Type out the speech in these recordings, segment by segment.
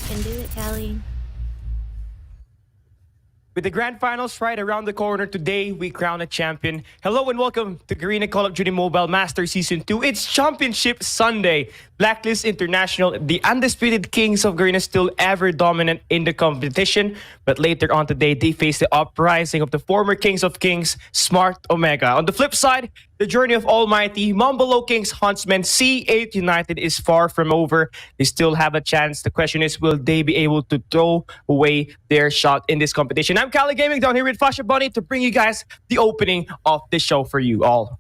Can do it, Callie. With the grand finals right around the corner, today we crown a champion. Hello and welcome to Garena Call of Duty Mobile Master Season 2. It's Championship Sunday. Blacklist International, the undisputed kings of Garena, still ever dominant in the competition. But later on today, they face the uprising of the former kings of kings, Smart Omega. On the flip side, the journey of ALMGHTY, MAMBA Lowkings, Huntsmen, C8 United is far from over. They still have a chance. The question is, will they be able to throw away their shot in this competition? I'm Cali Gaming down here with Fasha Bunny to bring you guys the opening of the show for you all.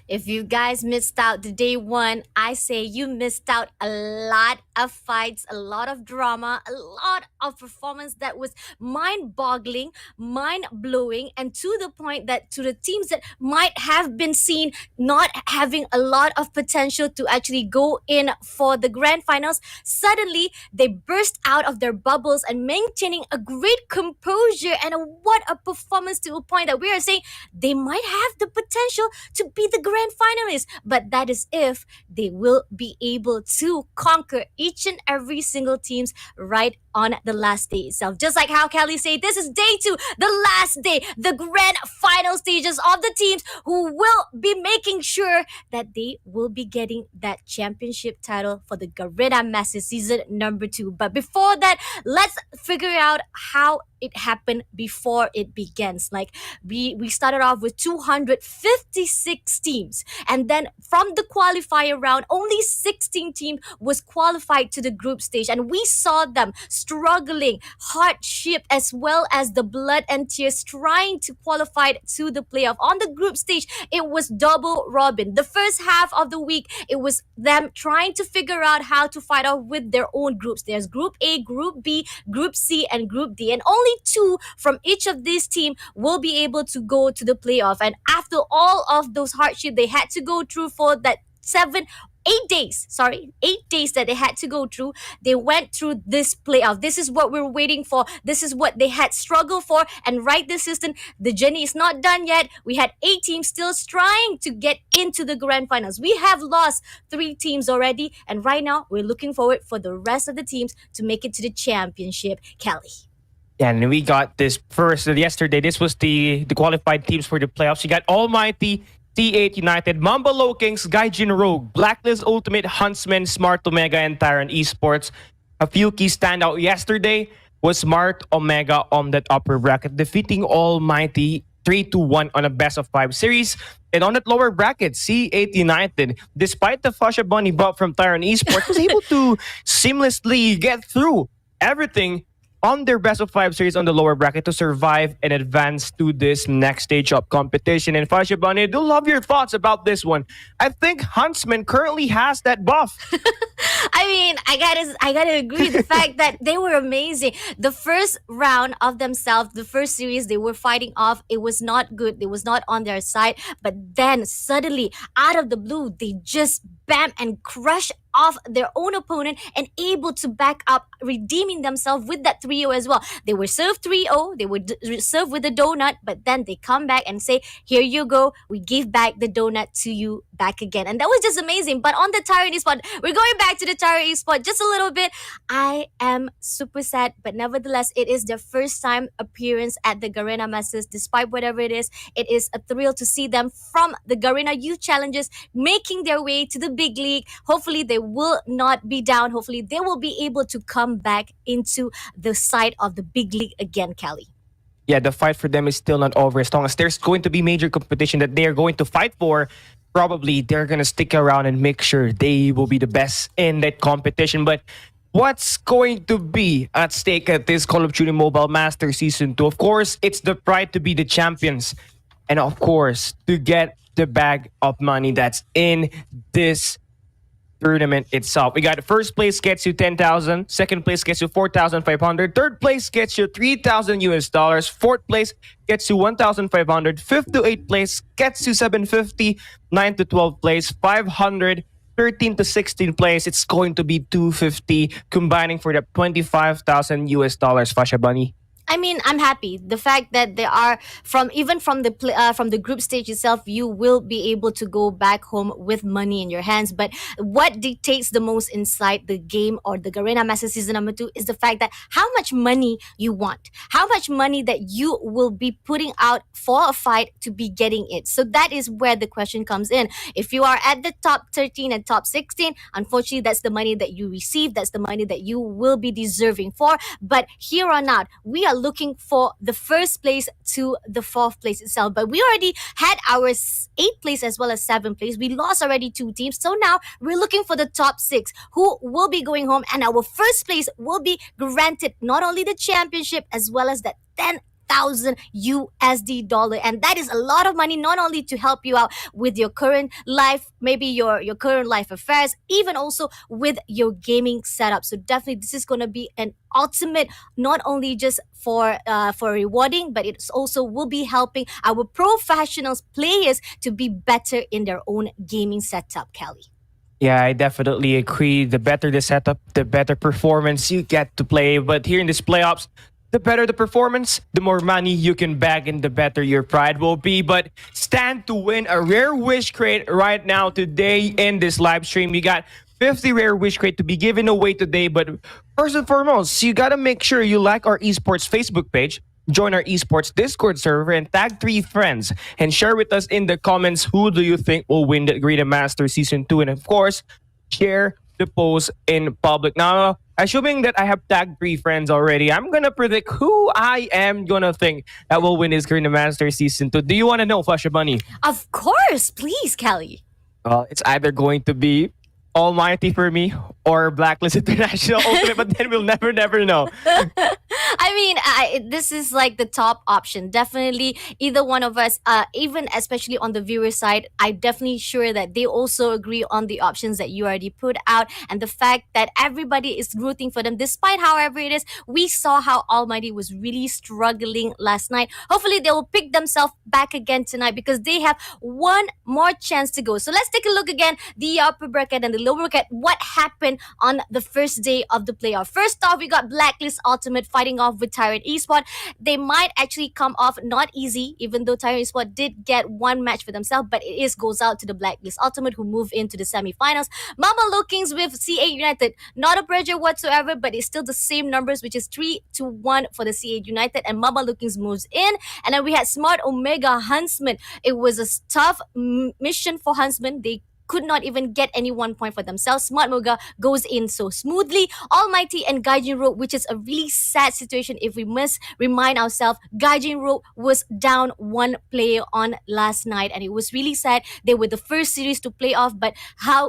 If you guys missed out the day one, I say you missed out a lot of fights, a lot of drama, a lot of performance that was mind-boggling, mind-blowing, and to the point that to the teams that might have been seen not having a lot of potential to actually go in for the grand finals, suddenly they burst out of their bubbles and maintaining a great composure, and what a performance to a point that we are saying they might have the potential to be the grand finalists, but that is if they will be able to conquer each and every single teams right on the last day itself. Just like how Kelly said, this is day 2, the last day, the grand final stages of the teams who will be making sure that they will be getting that championship title for the Garena Master Season number 2. But before that, let's figure out how it happened before it begins. Like we started off with 256 teams, and then from the qualifier round, only 16 teams was qualified to the group stage, and we saw them struggling, hardship, as well as the blood and tears trying to qualify to the playoff. On the group stage, it was double robin. The first half of the week, it was them trying to figure out how to fight off with their own groups. There's Group A, Group B, Group C, and Group D, and only two from each of these teams will be able to go to the playoff. And after all of those hardship they had to go through for that 8 days that they had to go through, they went through this playoff. This is what we're waiting for. This is what they had struggled for. And right this instant, the journey is not done yet. We had 8 teams still trying to get into the grand finals. We have lost 3 teams already, and right now we're looking forward for the rest of the teams to make it to the championship. Kelly. Yeah, and we got this first yesterday. This was the qualified teams for the playoffs. You got Almighty, T8 United, MAMBA Lowkings, Gaijin Rogue, Blacklist Ultimate, Huntsmen, Smart Omega, and Tyrant Esports. A few key standout yesterday was Smart Omega on that upper bracket, defeating Almighty 3-1 on a best of 5 series. And on that lower bracket, C8 United, despite the Fasha Bunny brought from Tyrant Esports, was able to seamlessly get through everything on their best of 5 series on the lower bracket to survive and advance to this next stage of competition. And Fasha Bunny, I do love your thoughts about this one. I think Huntsman currently has that buff. I mean, I gotta agree. The fact that they were amazing. The first round of themselves, the first series they were fighting off, it was not good. It was not on their side. But then suddenly, out of the blue, they just bam and crush off their own opponent and able to back up, redeeming themselves with that 3-0 as well. They were served 3-0, they were served with a donut, but then they come back and say, here you go, we give back the donut to you back again. And that was just amazing. But on the Tyrant Esport, we're going back to the Tyrant Esport just a little bit. I am super sad, but nevertheless, it is their first time appearance at the Garena Masters. Despite whatever it is a thrill to see them from the Garena Youth Challenges making their way to the big league. Hopefully they will not be down. Hopefully they will be able to come back into the side of the big league again, Kelly. Yeah, the fight for them is still not over. As long as there's going to be major competition that they are going to fight for, probably they're going to stick around and make sure they will be the best in that competition. But what's going to be at stake at this Call of Duty Mobile Master Season 2? Of course, it's the pride to be the champions. And of course, to get the bag of money that's in this tournament itself. We got first place gets you 10,000, second place gets you 4,500, third place gets you 3,000 US dollars, fourth place gets you 1,500, fifth to eighth place gets you 750, ninth to 12th place 500, 13 to 16 place it's going to be 250, combining for the 25,000 US dollars. Fasha Bunny. I mean, I'm happy. The fact that they are from the group stage itself, you will be able to go back home with money in your hands. But what dictates the most inside the game or the Garena Master Season number 2 is the fact that how much money you want, how much money that you will be putting out for a fight to be getting it. So that is where the question comes in. If you are at the top 13 and top 16, unfortunately, that's the money that you receive. That's the money that you will be deserving for. But here on out, we are looking for the first place to the fourth place itself. But we already had our eighth place as well as seventh place. We lost already 2 teams. So now we're looking for the top 6 who will be going home. And our first place will be granted not only the championship as well as that 10,000 USD dollar, and that is a lot of money, not only to help you out with your current life, maybe your current life affairs, even also with your gaming setup. So definitely this is going to be an ultimate, not only just for rewarding, but it also will be helping our professionals players to be better in their own gaming setup. Kelly. Yeah, I definitely agree. The better the setup, the better performance you get to play. But here in this playoffs, the better the performance, the more money you can bag and the better your pride will be. But stand to win a rare wish crate right now today in this live stream. We got 50 rare wish crate to be given away today. But first and foremost, you got to make sure you like our esports Facebook page, join our esports Discord server, and tag 3 friends. And share with us in the comments who do you think will win the Garena Master Season 2. And of course, share the post in public. Now, assuming that I have tagged 3 friends already, I'm gonna predict who I am gonna think that will win this Garena Master Season 2. Do you want to know, Fasha Bunny? Of course, please, Kelly. Well, it's either going to be Almighty for me or Blacklist International Ultimate, but then we'll never know. I mean, this is like the top option. Definitely, either one of us, even especially on the viewer side, I'm definitely sure that they also agree on the options that you already put out, and the fact that everybody is rooting for them, despite however it is. We saw how Almighty was really struggling last night. Hopefully, they will pick themselves back again tonight because they have one more chance to go. So let's take a look again the upper bracket and the lower bracket. What happened on the first day of the playoff? First off, we got Blacklist Ultimate fighting off with Tyrant Esport. They might actually come off not easy, even though Tyrant Esport did get one match for themselves, but it is goes out to the Blacklist Ultimate who move into the semifinals. MAMBA Lowkings with C8 United, not a pressure whatsoever, but it's still the same numbers, which is 3-1 for the C8 United, and MAMBA Lowkings moves in. And then we had Smart Omega Huntsmen. It was a tough mission for Huntsmen. They could not even get any 1 point for themselves. Smart Moga goes in so smoothly. Almighty and Gaijin Road, which is a really sad situation if we must remind ourselves, Gaijin Road was down one player on last night, and it was really sad. They were the first series to play off, but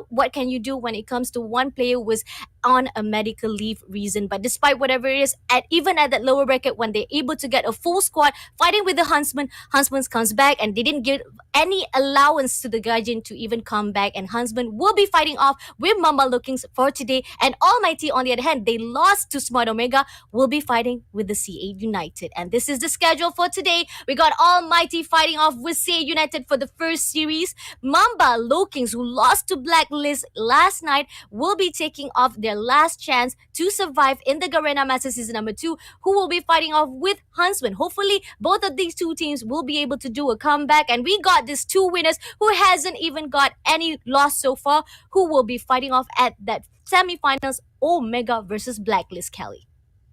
what can you do when it comes to one player was on a medical leave reason? But despite whatever it is, even at that lower bracket, when they're able to get a full squad fighting with the Huntsmen, Huntsmen comes back and they didn't give any allowance to the Gaijin to even come back, and Huntsmen will be fighting off with MAMBA Lowkings for today. And Almighty, on the other hand, they lost to Smart Omega, will be fighting with the C8 United. And this is the schedule for today. We got Almighty fighting off with C8 United for the first series. MAMBA Lowkings, who lost to Blacklist last night, will be taking off their last chance to survive in the Garena Master Season number 2, who will be fighting off with Huntsmen. Hopefully, both of these two teams will be able to do a comeback. And we got these two winners who hasn't even got any loss so far, who will be fighting off at that semifinals, Omega versus Blacklist, Kelly.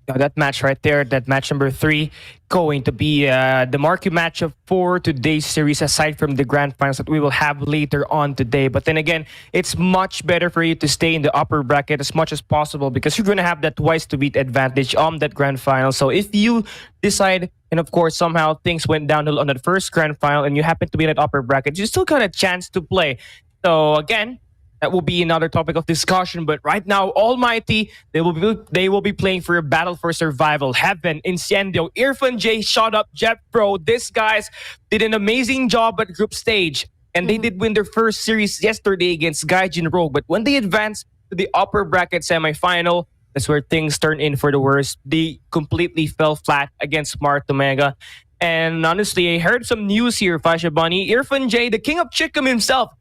That match right there, that match number 3, going to be the marquee matchup for today's series, aside from the grand finals that we will have later on today. But then again, it's much better for you to stay in the upper bracket as much as possible because you're going to have that twice to beat advantage on that grand final. So if you decide, and of course somehow things went downhill on that first grand final and you happen to be in that upper bracket, you still got a chance to play. So again, that will be another topic of discussion. But right now, Almighty, they will be playing for a battle for survival. Heaven, Incendio, Irfan J, Shot Up, Jet Pro. These guys did an amazing job at group stage. And they did win their first series yesterday against Gaijin Rogue. But when they advanced to the upper bracket semifinal, that's where things turned in for the worst. They completely fell flat against Smart Omega. And honestly, I heard some news here, Fasha Bunny. Irfan J, the king of Chickum himself,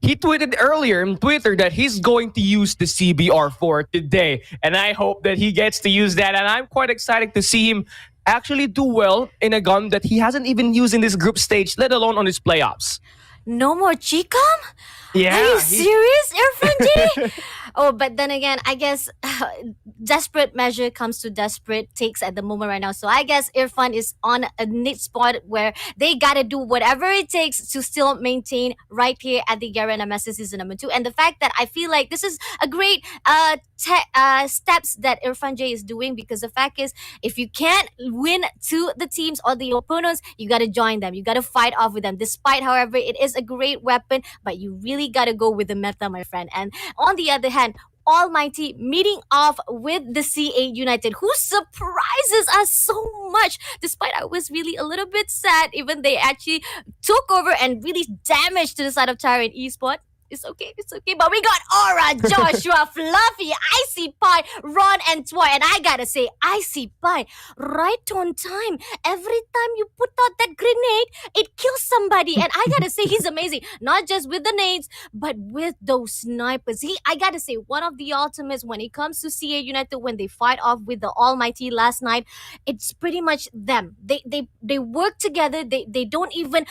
he tweeted earlier on Twitter that he's going to use the CBR4 today. And I hope that he gets to use that. And I'm quite excited to see him actually do well in a gun that he hasn't even used in this group stage, let alone on his playoffs. No more Chicom? Yeah. Are you serious, Irfan J? Oh, but then again, I guess desperate measure comes to desperate takes at the moment right now. So I guess Irfan is on a niche spot where they gotta do whatever it takes to still maintain right here at the Garena Master Season number 2. And the fact that I feel like this is a great steps that Irfan J is doing, because the fact is, if you can't win to the teams or the opponents, you gotta join them. You gotta fight off with them. Despite, however, it is a great weapon, but you really gotta go with the meta, my friend. And on the other hand, Almighty meeting off with the C8 United, who surprises us so much. Despite I was really a little bit sad, even they actually took over and really damaged to the side of Tyrant Esport. It's okay, it's okay. But we got Aura, Joshua, Fluffy, Icy Pie, Ron, and Twy. And I gotta say, Icy Pie, right on time. Every time you put out that grenade, it kills somebody. And I gotta say, he's amazing. Not just with the nades, but with those snipers. I gotta say, one of the ultimates when it comes to CA United, when they fight off with the Almighty last night, it's pretty much them. They work together. They don't even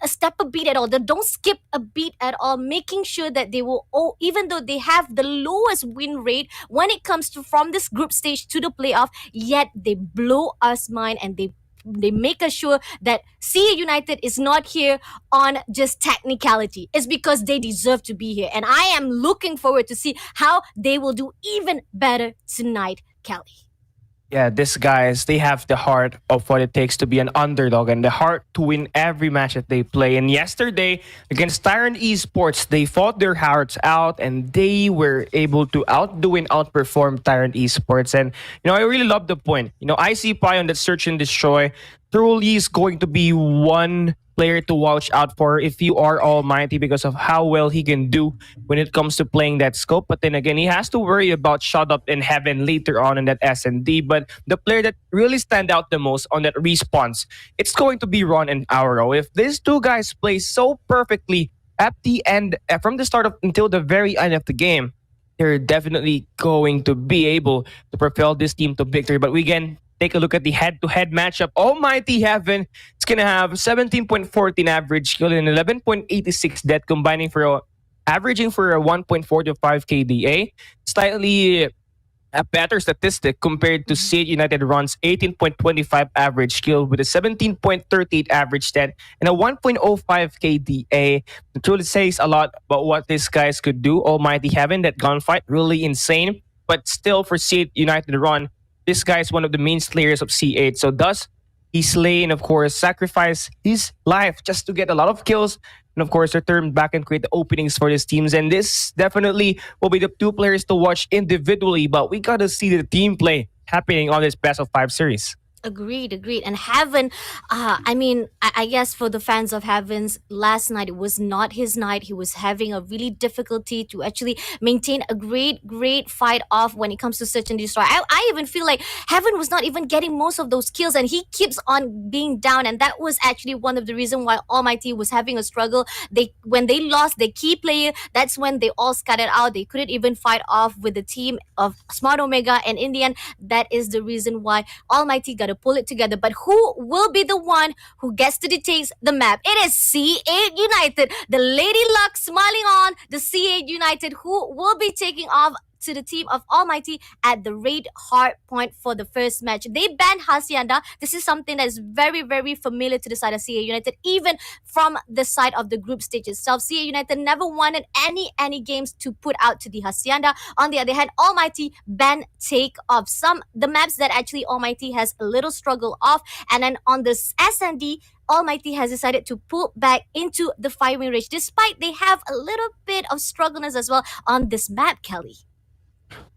step a beat at all. They don't skip a beat at all, making sure that they will, even though they have the lowest win rate when it comes to from this group stage to the playoff, yet they blow us mind and they they make us sure that CA United is not here on just technicality. It's because they deserve to be here. And I am looking forward to see how they will do even better tonight, Kelly. Yeah, these guys, they have the heart of what it takes to be an underdog and the heart to win every match that they play. And yesterday, against Tyrant Esports, they fought their hearts out and they were able to outdo and outperform Tyrant Esports. And, I really love the point. IC Pie on that Search and Destroy truly is going to be one player to watch out for if you are Almighty because of how well he can do when it comes to playing that scope. But then again, he has to worry about Shut Up in Heaven later on in that S&D. But the player that really stand out the most on that response, it's going to be Ron and Auro. If these two guys play so perfectly at the end, from the start of until the very end of the game, they're definitely going to be able to propel this team to victory. But we can take a look at the head-to-head matchup. Almighty Heaven, it's going to have 17.14 average skill and 11.86 death, averaging for a 1.45 KDA. Slightly a better statistic compared to Seed United runs 18.25 average skill with a 17.38 average stat and a 1.05 KDA. It truly says a lot about what these guys could do. Almighty Heaven, that gunfight, really insane. But still for Seed United run, this guy is one of the main slayers of C8. So thus, he slay and of course sacrifice his life just to get a lot of kills and of course return back and create the openings for his teams. And this definitely will be the two players to watch individually, but we gotta see the team play happening on this best of 5 series. Agreed. And Heaven, I guess for the fans of Heaven's, last night, it was not his night. He was having a really difficulty to actually maintain a great fight off when it comes to Search and Destroy. I even feel like Heaven was not even getting most of those kills and he keeps on being down. And that was actually one of the reasons why Almighty was having a struggle. When they lost their key player, that's when they all scattered out. They couldn't even fight off with the team of Smart Omega. And in the end, that is the reason why Almighty got to pull it together. But who will be the one who gets to dictate the map? It is C8 United, the Lady Luck smiling on the C8 United, who will be taking off to the team of Almighty at the Raid Hard Point for the first match. They banned Hacienda. This is something that is very familiar to the side of CA United, even from the side of the group stage itself. CA United never wanted any games to put out to the Hacienda. On the other hand, Almighty banned Take Off. The maps that actually Almighty has a little struggle off. And then on this S&D, Almighty has decided to pull back into the firing range, despite they have a little bit of struggleness as well on this map, Kelly.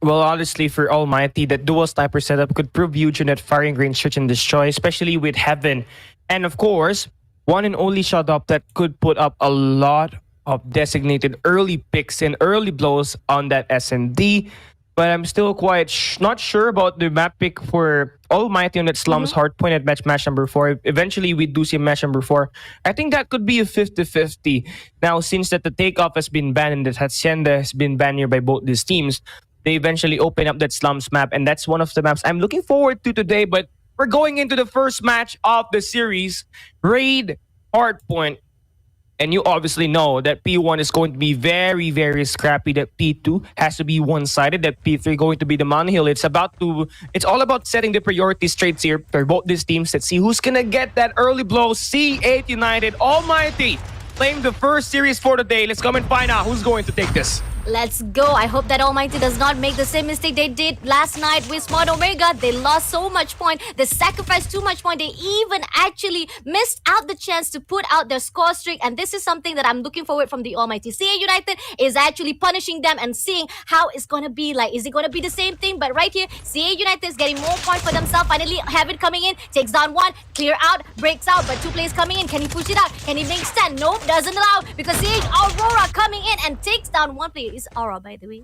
Well, honestly, for Almighty, that dual sniper setup could prove huge in that firing range Search and Destroy, especially with Heaven. And of course, one and only Shut Up that could put up a lot of designated early picks and early blows on that S&D. But I'm still quite not sure about the map pick for Almighty on that Slums Hardpoint at match number 4. Eventually, we do see match number 4. I think that could be a 50-50. Now, since that the Takeoff has been banned and that Hacienda has been banned here by both these teams, they eventually open up that Slums map, and that's one of the maps I'm looking forward to today. But we're going into the first match of the series, Raid Hardpoint. And you obviously know that P1 is going to be very scrappy, that P2 has to be one-sided, that P3 going to be the monohill. It's all about setting the priority straight here for both these teams. Let's see who's gonna get that early blow. C8 United, Almighty, playing the first series for the day. Let's come and find out who's going to take this. Let's go. I hope that Almighty does not make the same mistake they did last night with Smart Omega. They lost so much point. They sacrificed too much point. They even actually missed out the chance to put out their score streak. And this is something that I'm looking forward from the Almighty. CA United is actually punishing them and seeing how it's going to be like. Is it going to be the same thing? But right here, CA United is getting more points for themselves. Finally, Heaven coming in. Takes down one. Clear out. Breaks out. But two players coming in. Can he push it out? Can he make stand? Nope. Doesn't allow. Because CA Aurora coming in and takes down one player. Is Aura, by the way.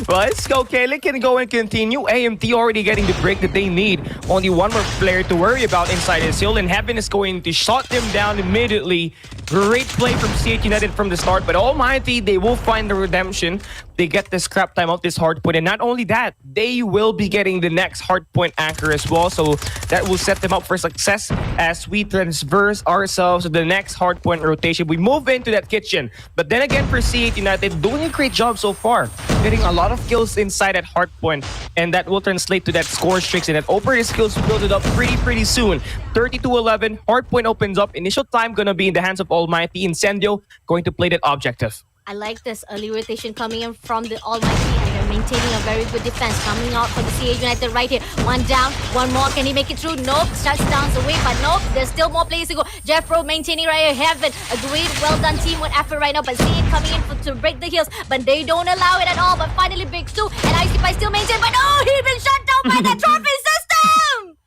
Well, let's go. Kelly can go and continue. AMT already getting the break that they need. Only one more player to worry about inside his hill, and Heaven is going to shut them down immediately. Great play from CH United from the start, but Almighty, they will find the redemption. they get the scrap time of this hard point. And not only that, they will be getting the next hard point anchor as well. So that will set them up for success as we transverse ourselves to the next hard point rotation. We move into that kitchen. But then again, for C8 United, doing a great job so far. Getting a lot of kills inside that hard point. And that will translate to that score streaks. And that operator skills build it up pretty soon. 30-11, hard point opens up. Initial time gonna be in the hands of Almighty. Incendio going to play that objective. I like this early rotation coming in from the Almighty, and they're maintaining a very good defense. Coming out for the CA United right here. One down, one more. Can he make it through? Nope. Touchdowns away, but nope. There's still more players to go. Jeff Pro maintaining right here. Heaven, a great, well done teamwork effort right now. But CA coming in to break the heels, but they don't allow it at all. But finally breaks through, and ICP still maintain. But no, he's been shut down by the trophy system.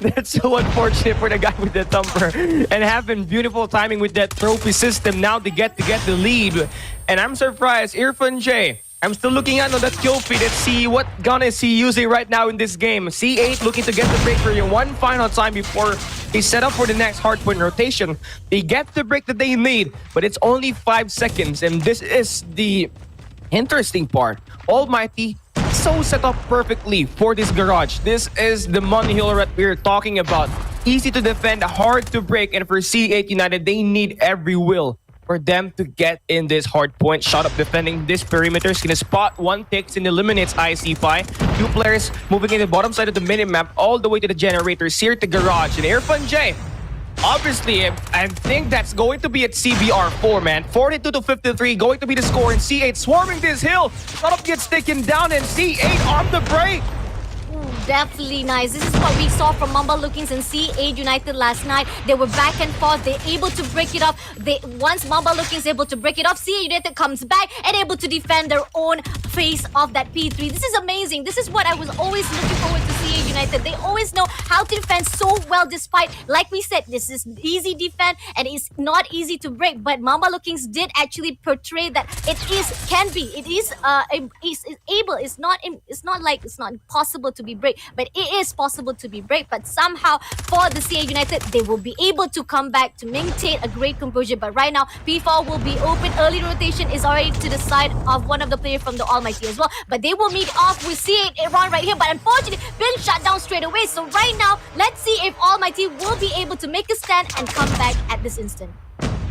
That's so unfortunate for the guy with the thumper. And having beautiful timing with that trophy system. Now they get the lead. And I'm surprised, Irfan J. I'm still looking at on that kill feed and see what gun is he using right now in this game. C8 looking to get the break for you one final time before they set up for the next hardpoint rotation. They get the break that they need, but it's only 5 seconds. And this is the interesting part. Almighty so set up perfectly for this garage. This is the money hill that we're talking about. Easy to defend, hard to break, and for C8 United, they need every will for them to get in this hard point. Shot up defending this perimeter. Is gonna spot one, takes and eliminates IC5. Two players moving in the bottom side of the minimap all the way to the generators here at the garage. And Irfan J, obviously, I think that's going to be at CBR4, man. 42-53 going to be the score, and C8 swarming this hill. Shot up gets taken down, and C8 on the break. Definitely nice. This is what we saw from MAMBA Lowkings and CA United last night. They were back and forth. They're able to break it up. Once MAMBA Lowkings able to break it off, CA United comes back and able to defend their own face of that P3. This is amazing. This is what I was always looking forward to CA United. They always know how to defend so well, despite, like we said, this is easy defend and it's not easy to break. But MAMBA Lowkings did actually portray that it can be. It is able. It's not like it's not possible to be break, but it is possible to be break. But somehow for the CA United, they will be able to come back to maintain a great composure. But right now, P4 will be open. Early rotation is already to the side of one of the players from the Almighty as well. But they will meet off with C8 Iran right here. But unfortunately, been shut down straight away. So right now, let's see if Almighty will be able to make a stand and come back at this instant.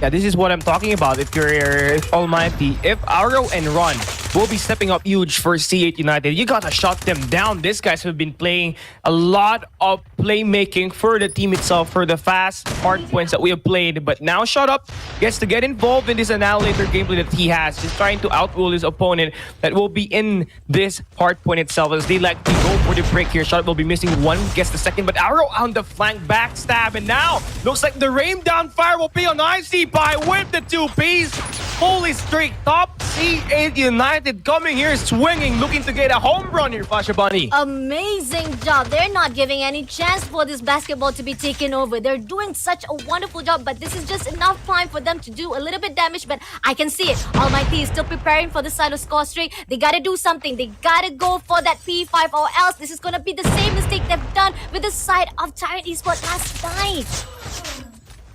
Yeah, this is what I'm talking about. If you're Almighty, if Arrow and Run will be stepping up huge for C8 United, you gotta shut them down. These guys have been playing a lot of playmaking for the team itself, for the fast hard points that we have played. But now Shut Up gets to get involved in this Annihilator gameplay that he has. He's trying to outrule his opponent that will be in this hard point itself, as they like to go for the break here. Shut Up will be missing one, gets the second, but Arrow on the flank backstab, and now looks like the rain down fire will be on IC by with the 2Ps. Holy streak, top C8 United coming here swinging, looking to get a home run here, Fasha Bunny. Amazing job. They're not giving any chance for this basketball to be taken over. They're doing such a wonderful job, but this is just enough time for them to do a little bit damage. But I can see it. Almighty is still preparing for the side of score streak. They gotta do something. They gotta go for that P5, or else this is gonna be the same mistake they've done with the side of Tyrant Esports last night.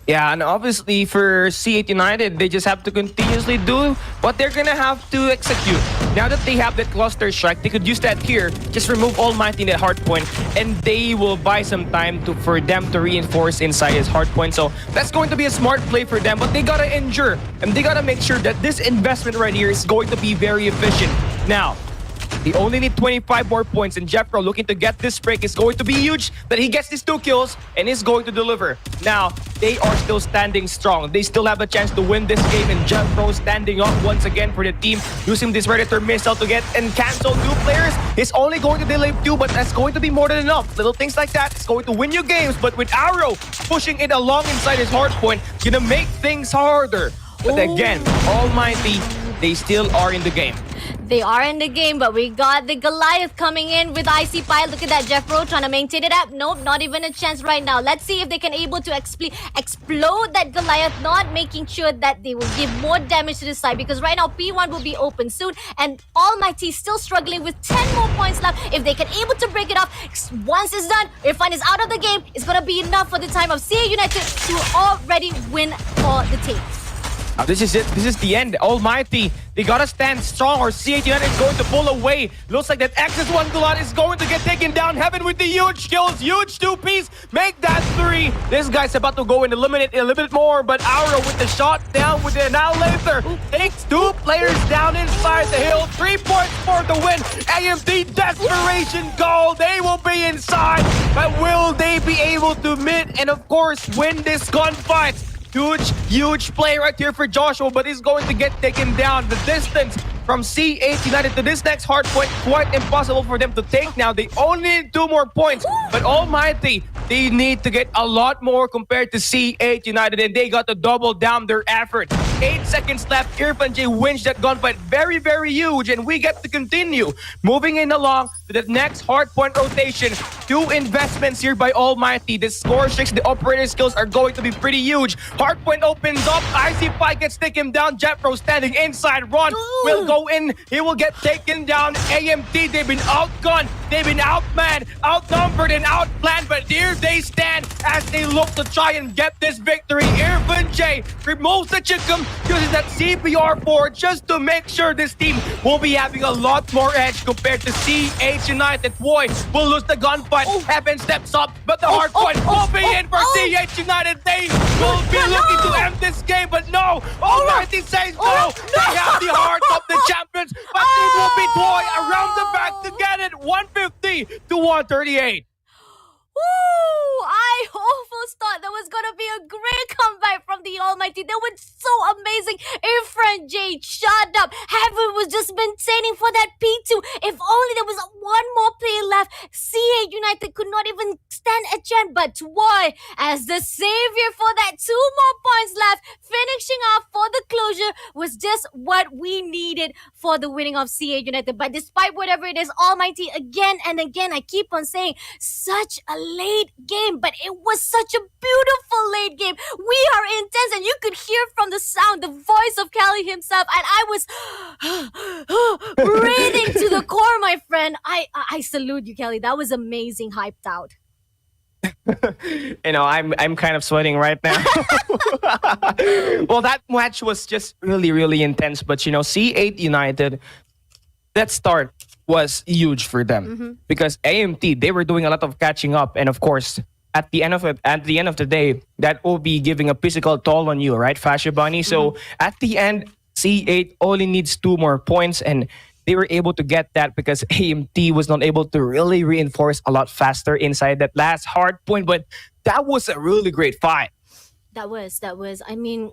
Yeah, and obviously for C8 United, they just have to continuously do what they're gonna have to execute. Now that they have that cluster strike, they could use that here. Just remove Almighty in that hard point, and they will buy some time for them to reinforce inside his hard point. So that's going to be a smart play for them, but they gotta endure, and they gotta make sure that this investment right here is going to be very efficient. Now, they only need 25 more points, and Jeffro looking to get this break is going to be huge, that he gets these 2 kills and is going to deliver. Now, they are still standing strong. They still have a chance to win this game, and Jeffro standing up once again for the team, using this Predator missile to get and cancel 2 players. It's only going to delay 2, but that's going to be more than enough. Little things like that is going to win you games, but with Arrow pushing it along inside his hard point, gonna make things harder. But again, Almighty, they still are in the game. They are in the game, but we got the Goliath coming in with IC Pile. Look at that, Jeffro trying to maintain it up. Nope, not even a chance right now. Let's see if they can able to explode that Goliath, not making sure that they will give more damage to this side, because right now P1 will be open soon, and Almighty still struggling with 10 more points left. If they can able to break it off, once it's done, Irfan is out of the game. It's gonna be enough for the time of CA United to already win for the tape. This is it. This is the end. Almighty, they gotta stand strong or CH United is going to pull away. Looks like that X's1 Gulat is going to get taken down. Heaven with the huge kills. Huge two-piece. Make that three. This guy's about to go and eliminate a little bit more, but Aura with the shot down with the Annihilator takes two players down inside the hill. 3 points for the win. AMD desperation goal. They will be inside, but will they be able to mid and of course win this gunfight? Huge play right here for Joshua, but he's going to get taken down. The distance from C8 United to this next hard point, quite impossible for them to take now. They only need 2 more points, but Almighty, they need to get a lot more compared to C8 United, and they got to double down their effort. 8 seconds left. Irfan J wins that gunfight. Very, very huge, and we get to continue moving in along to the next hard point rotation. 2 investments here by Almighty. The score 6, the operator skills are going to be pretty huge. Hard point opens up. IC5 gets taken down. Jetro standing inside. Ron will go in. He will get taken down. AMT, they've been outgunned. They've been outmanned, outnumbered, and outplanned. But here they stand as they look to try and get this victory. Irfan J removes the Chikum, uses that CBR4 just to make sure this team will be having a lot more edge compared to CH United. Boy will lose the gunfight. Heaven steps up, but the hard point will be in for CH United. They will be looking to end this game, but no. Almighty says no. They have the heart of the champions, but it will be Toy around the back to get it. 150 to 138. Woo! I almost thought there was gonna be a great comeback from the Almighty. They were so amazing. Irfan J shut up. Heaven was just maintaining for that P2. If only there was one more play left, CA United could not even stand a chance. But why? As the savior for that 2 more points left, finishing off for the closure was just what we needed for the winning of CA United. But despite whatever it is, Almighty again and again, I keep on saying, such a late game, but it was such a beautiful late game. We are intense, and you could hear from the sound the voice of Kelly himself, and I was breathing to the core, my friend. I salute you, Kelly. That was amazing, hyped out. You know, I'm kind of sweating right now. Well, that match was just really intense, but you know, C8 United, that start was huge for them because AMT, they were doing a lot of catching up, and of course at the end of the day that will be giving a physical toll on you, right, Fascia Bunny? So at the end, C8 only needs 2 more points, and they were able to get that because AMT was not able to really reinforce a lot faster inside that last hard point. But that was a really great fight. That was. I mean,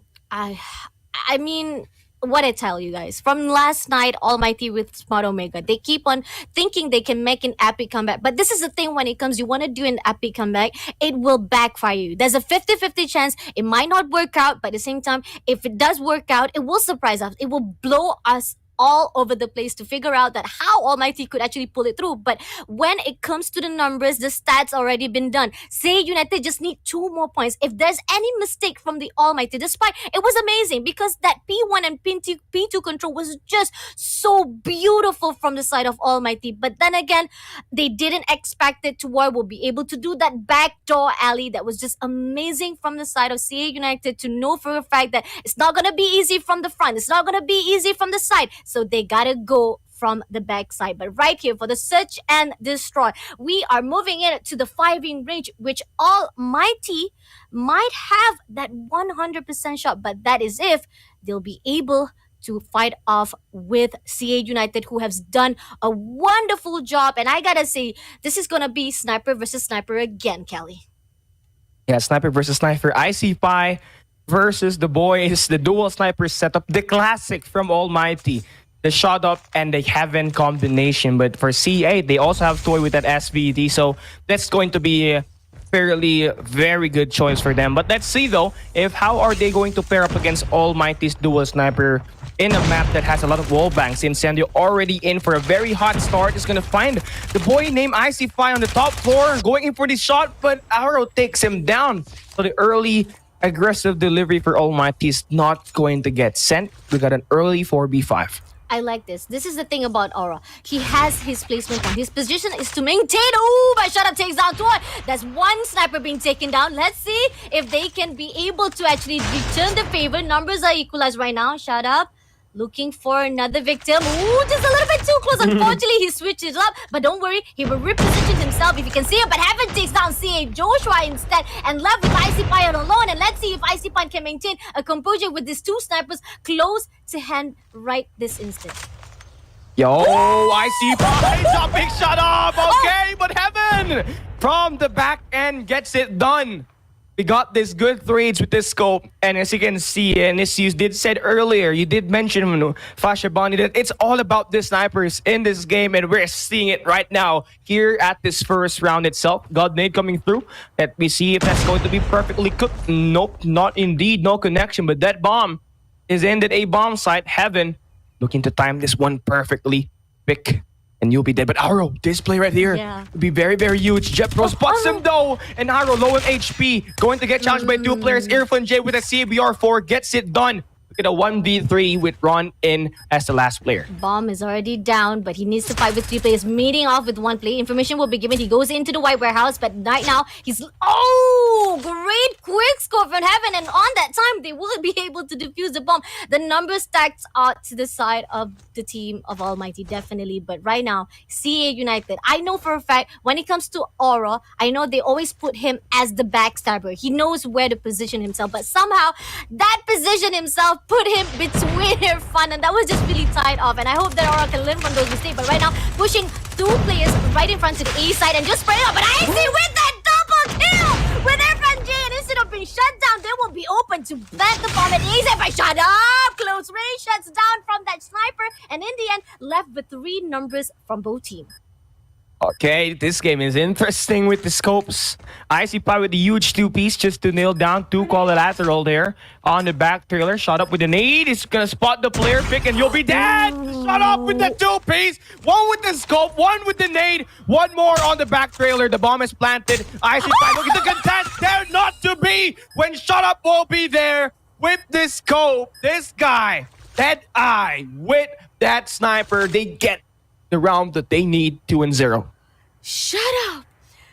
what I tell you guys from last night, Almighty with Smart Omega, they keep on thinking they can make an epic comeback. But this is the thing, when it comes, you want to do an epic comeback, it will backfire you. There's a 50-50 chance it might not work out, but at the same time, if it does work out, it will surprise us. It will blow us all over the place to figure out that how Almighty could actually pull it through. But when it comes to the numbers, the stats already been done. Say United just need 2 more points. If there's any mistake from the Almighty, despite it was amazing because that P1 and P2 control was just so beautiful from the side of Almighty. But then again, they didn't expect it. Toy will be able to do that backdoor alley that was just amazing from the side of CA United, to know for a fact that it's not going to be easy from the front. It's not going to be easy from the side. So they gotta go from the backside. But right here for the search and destroy, we are moving in to the 5-ring range, which Almighty might have that 100% shot. But that is if they'll be able to fight off with CA United, who has done a wonderful job. And I gotta say, this is gonna be sniper versus sniper again, Kelly. Yeah, sniper versus sniper. IC5 versus the boys, the dual sniper setup, the classic from Almighty, the shot up and the heaven combination. But for C8, they also have Toy with that SVD, so that's going to be a fairly very good choice for them. But let's see though, if how are they going to pair up against Almighty's dual sniper in a map that has a lot of wall banks. Incendio already in for a very hot start. Is going to find the boy named IC5 on the top floor, going in for the shot, but Arrow takes him down. So the early aggressive delivery for Almighty is not going to get sent. We got an early 4v5. I like this. This is the thing about Aura. He has his placement on. His position is to maintain. Oh, but Shut Up takes down two. That's one sniper being taken down. Let's see if they can be able to actually return the favor. Numbers are equalized right now. Shut Up looking for another victim. Ooh, just a little bit too close. Unfortunately, he switched it up. But don't worry, he will reposition himself if you can see it. But Heaven takes down CA Joshua instead and left with Icy Pine alone. And let's see if Icy Pine can maintain a composure with these two snipers close to hand right this instant. Yo, I see Pine jumping, Shut Up. Okay, but Heaven from the back end gets it done. We got this good trades with this scope, and as you can see, and as you did said earlier, you did mention, Fasha Bonnie, that it's all about the snipers in this game, and we're seeing it right now here at this first round itself. God Nade coming through. Let me see if that's going to be perfectly cooked. Nope, not indeed, no connection, but that bomb is ended a bomb site. Heaven looking to time this one perfectly. Pick. And you'll be dead. But Arrow, this play right here would be very, very huge. Jetro spots him though. And Arrow low on HP. Going to get challenged by two players. Irfan J with a CBR4 gets it done. Look at a 1v3 with Ron in as the last player. Bomb is already down, but he needs to fight with three players, meeting off with one play. Information will be given. He goes into the white warehouse, but right now he's... Oh! Great quick score from Heaven, and on that time, they will be able to defuse the bomb. The number stacks out to the side of the team of Almighty, definitely. But right now, CA United, I know for a fact, when it comes to Aura, I know they always put him as the backstabber. He knows where to position himself, but somehow that position himself put him between Irfan, and that was just really tied off. And I hope that Aura can learn from those mistakes. But right now, pushing two players right in front to the A side and just spread it out. But I see with that double kill with Irfan J, and instead of being shut down, they will be open to plant the bomb at A side. But Shut Up! Close range shuts down from that sniper, and in the end, left with three numbers from both teams. Okay, this game is interesting with the scopes. Icy Pie with the huge two-piece just to nail down two collateral there on the back trailer. Shot up with the nade. He's gonna spot the player pick and you'll be dead. Shot up with the two-piece. One with the scope, one with the nade, one more on the back trailer. The bomb is planted. Icy Pie looking to contest. There not to be when Shut Up will be there with the scope. This guy, that eye with that sniper, they get the round that they need 2-0. Shut up!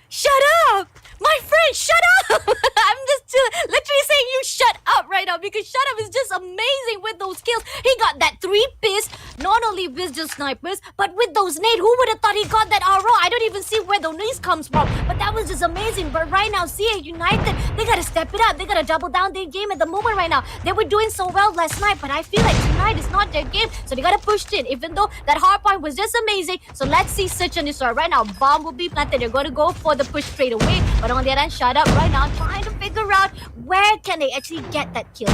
Shut up! My friend, shut up! I'm just literally saying you shut up right now because Shut Up is just amazing with those kills. He got that three-piece, not only with just snipers, but with those nades. Who would have thought he got that RO? I don't even see where the nades comes from, but that was just amazing. But right now, CA United, they gotta step it up. They gotta double down their game at the moment right now. They were doing so well last night, but I feel like tonight is not their game, so they gotta push it, even though that hard point was just amazing. So let's see Search on this right now. Bomb will be planted. They're gonna go for the push straight away, but on the other hand, Shut Up right now, trying to figure out where can they actually get that kill.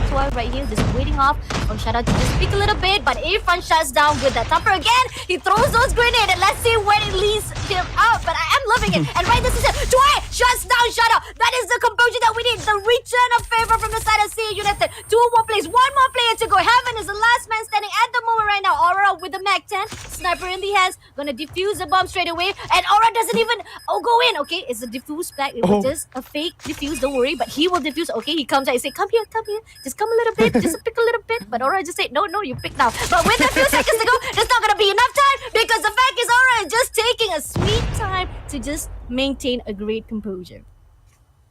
Right here, just waiting off from Shut Up to just speak a little bit, but Irfan shuts down with that thumper again. He throws those grenades, and let's see where it leads him out. But I am loving it. And right, this is it. Joy shuts down Shut Up. That is the composure that we need. The return of favor from the side of CA United. Two more plays, one more player to go. Heaven is the last man standing at the moment right now. Aura with the Mag 10, sniper in the hands, gonna defuse the bomb straight away. And Aura doesn't even go in. Okay, it's a diffuse back. It was just a fake diffuse. Don't worry, but he will diffuse. Okay, he comes out. He say, "Come here, come here. Just come a little bit, just pick a little bit." But Aura just say, no, you pick now. But with a few seconds to go, there's not gonna be enough time because the fact is Aura is just taking a sweet time to just maintain a great composure.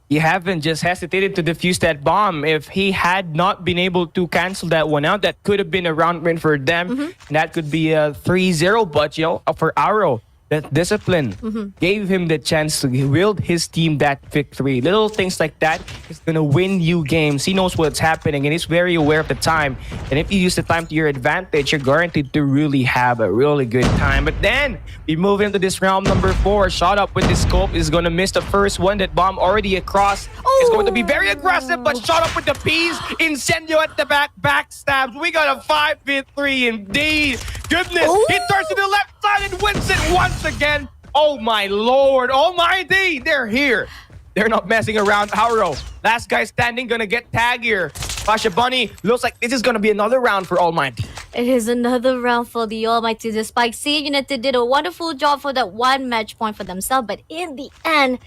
You haven't just hesitated to defuse that bomb. If he had not been able to cancel that one out, that could have been a round win for them. And that could be a 3-0, but for Arrow, that discipline gave him the chance to wield his team that victory. Little things like that is going to win you games. He knows what's happening and he's very aware of the time. And if you use the time to your advantage, you're guaranteed to really have a really good time. But then we move into this round number 4. Shot Up with the scope is going to miss the first one. That bomb already across. Is going to be very aggressive, but Shot Up with the P's. Incendio at the back, backstabs. We got a 5v3 indeed. Goodness, he turns to the left side and wins it once again. Oh my lord almighty, they're here. They're not messing around. Arrow, last guy standing, gonna get tagged here. Pasha Bunny, looks like this is gonna be another round for Almighty. It is another round for the Almighty. Despite CA United did a wonderful job for that one match point for themselves, but in the end,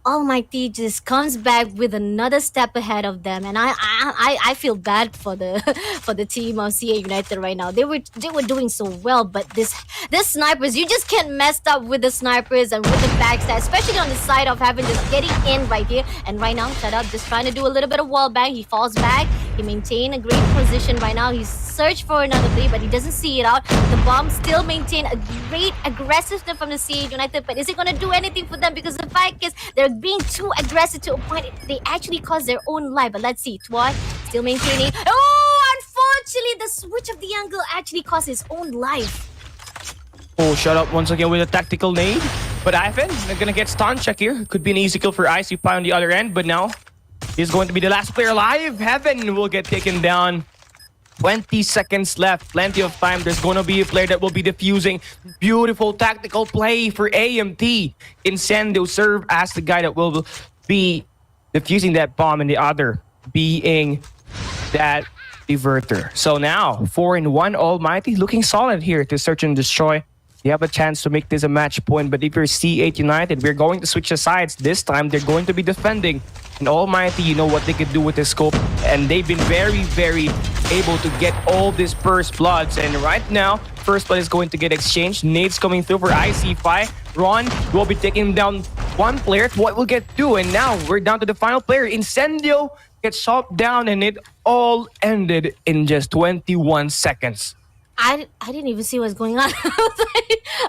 Almighty just comes back with another step ahead of them, and I feel bad for the for the team of CA United right now. They were doing so well, but this snipers, you just can't mess up with the snipers and with the backstab, especially on the side of having just getting in right here. And right now, shut up, just trying to do a little bit of wall bang. He falls back. He maintained a great position right now. He's searched for another play, but he doesn't see it out. The bomb still maintain a great aggressiveness from the CA United, but is it gonna do anything for them? Because the fact is, they're being too aggressive to a point they actually cause their own life. But let's see, Twa still maintaining. Oh, unfortunately, the switch of the angle actually cost his own life. Oh, shut up once again with a tactical nade. But Ivan, they're gonna get stun check here. Could be an easy kill for Icy Pie on the other end, but now he's going to be the last player alive. Heaven will get taken down. 20 seconds left. Plenty of time. There's going to be a player that will be defusing. Beautiful tactical play for AMT. Incendio serve as the guy that will be defusing that bomb, and the other being that diverter. So now, 4-1 Almighty. Looking solid here to search and destroy. You have a chance to make this a match point, but if you're C8 United, we're going to switch the sides. This time, they're going to be defending. And Almighty, you know what they could do with this scope. And they've been very, very able to get all these first bloods. And right now, first blood is going to get exchanged. Nades coming through for IC5. Ron will be taking down one player. What will get two? And now, we're down to the final player. Incendio gets shot down, and it all ended in just 21 seconds. I didn't even see what's going on.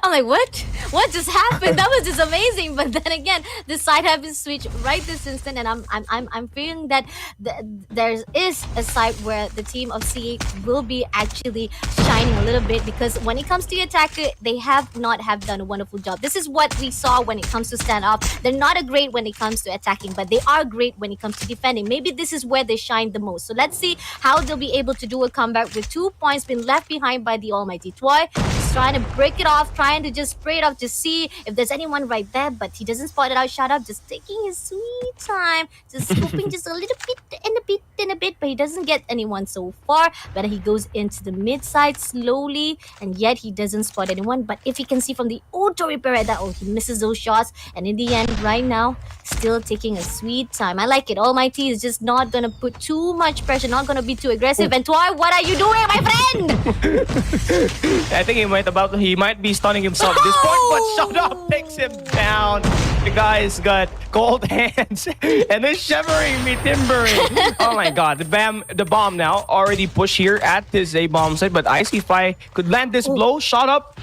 I'm like, what? What just happened? That was just amazing. But then again, the side have been switched right this instant, and I'm feeling that there is a side where the team of CA will be actually shining a little bit, because when it comes to the attacker, they have not have done a wonderful job. This is what we saw when it comes to stand up. They're not a great when it comes to attacking, but they are great when it comes to defending. Maybe this is where they shine the most. So let's see how they'll be able to do a comeback with 2 points being left behind by the almighty Toy. He's trying to break it off, trying to just spray it off to see if there's anyone right there, but he doesn't spot it out. Shut up, just taking his sweet time, just scooping just a little bit and a bit, but he doesn't get anyone so far. But he goes into the mid side slowly, and yet he doesn't spot anyone. But if he can see from the auto repair at that, oh, he misses those shots, and in the end, right now, still taking a sweet time. I like it. Almighty is just not gonna put too much pressure, not gonna be too aggressive. And Toy, what are you doing, my friend? I think he might be stunning himself at this point, but shut up takes him down. The guy's got cold hands and is shivering me timbering. Oh my god, the bomb now already pushed here at this A bomb site, but IC5 could land this blow. Shot up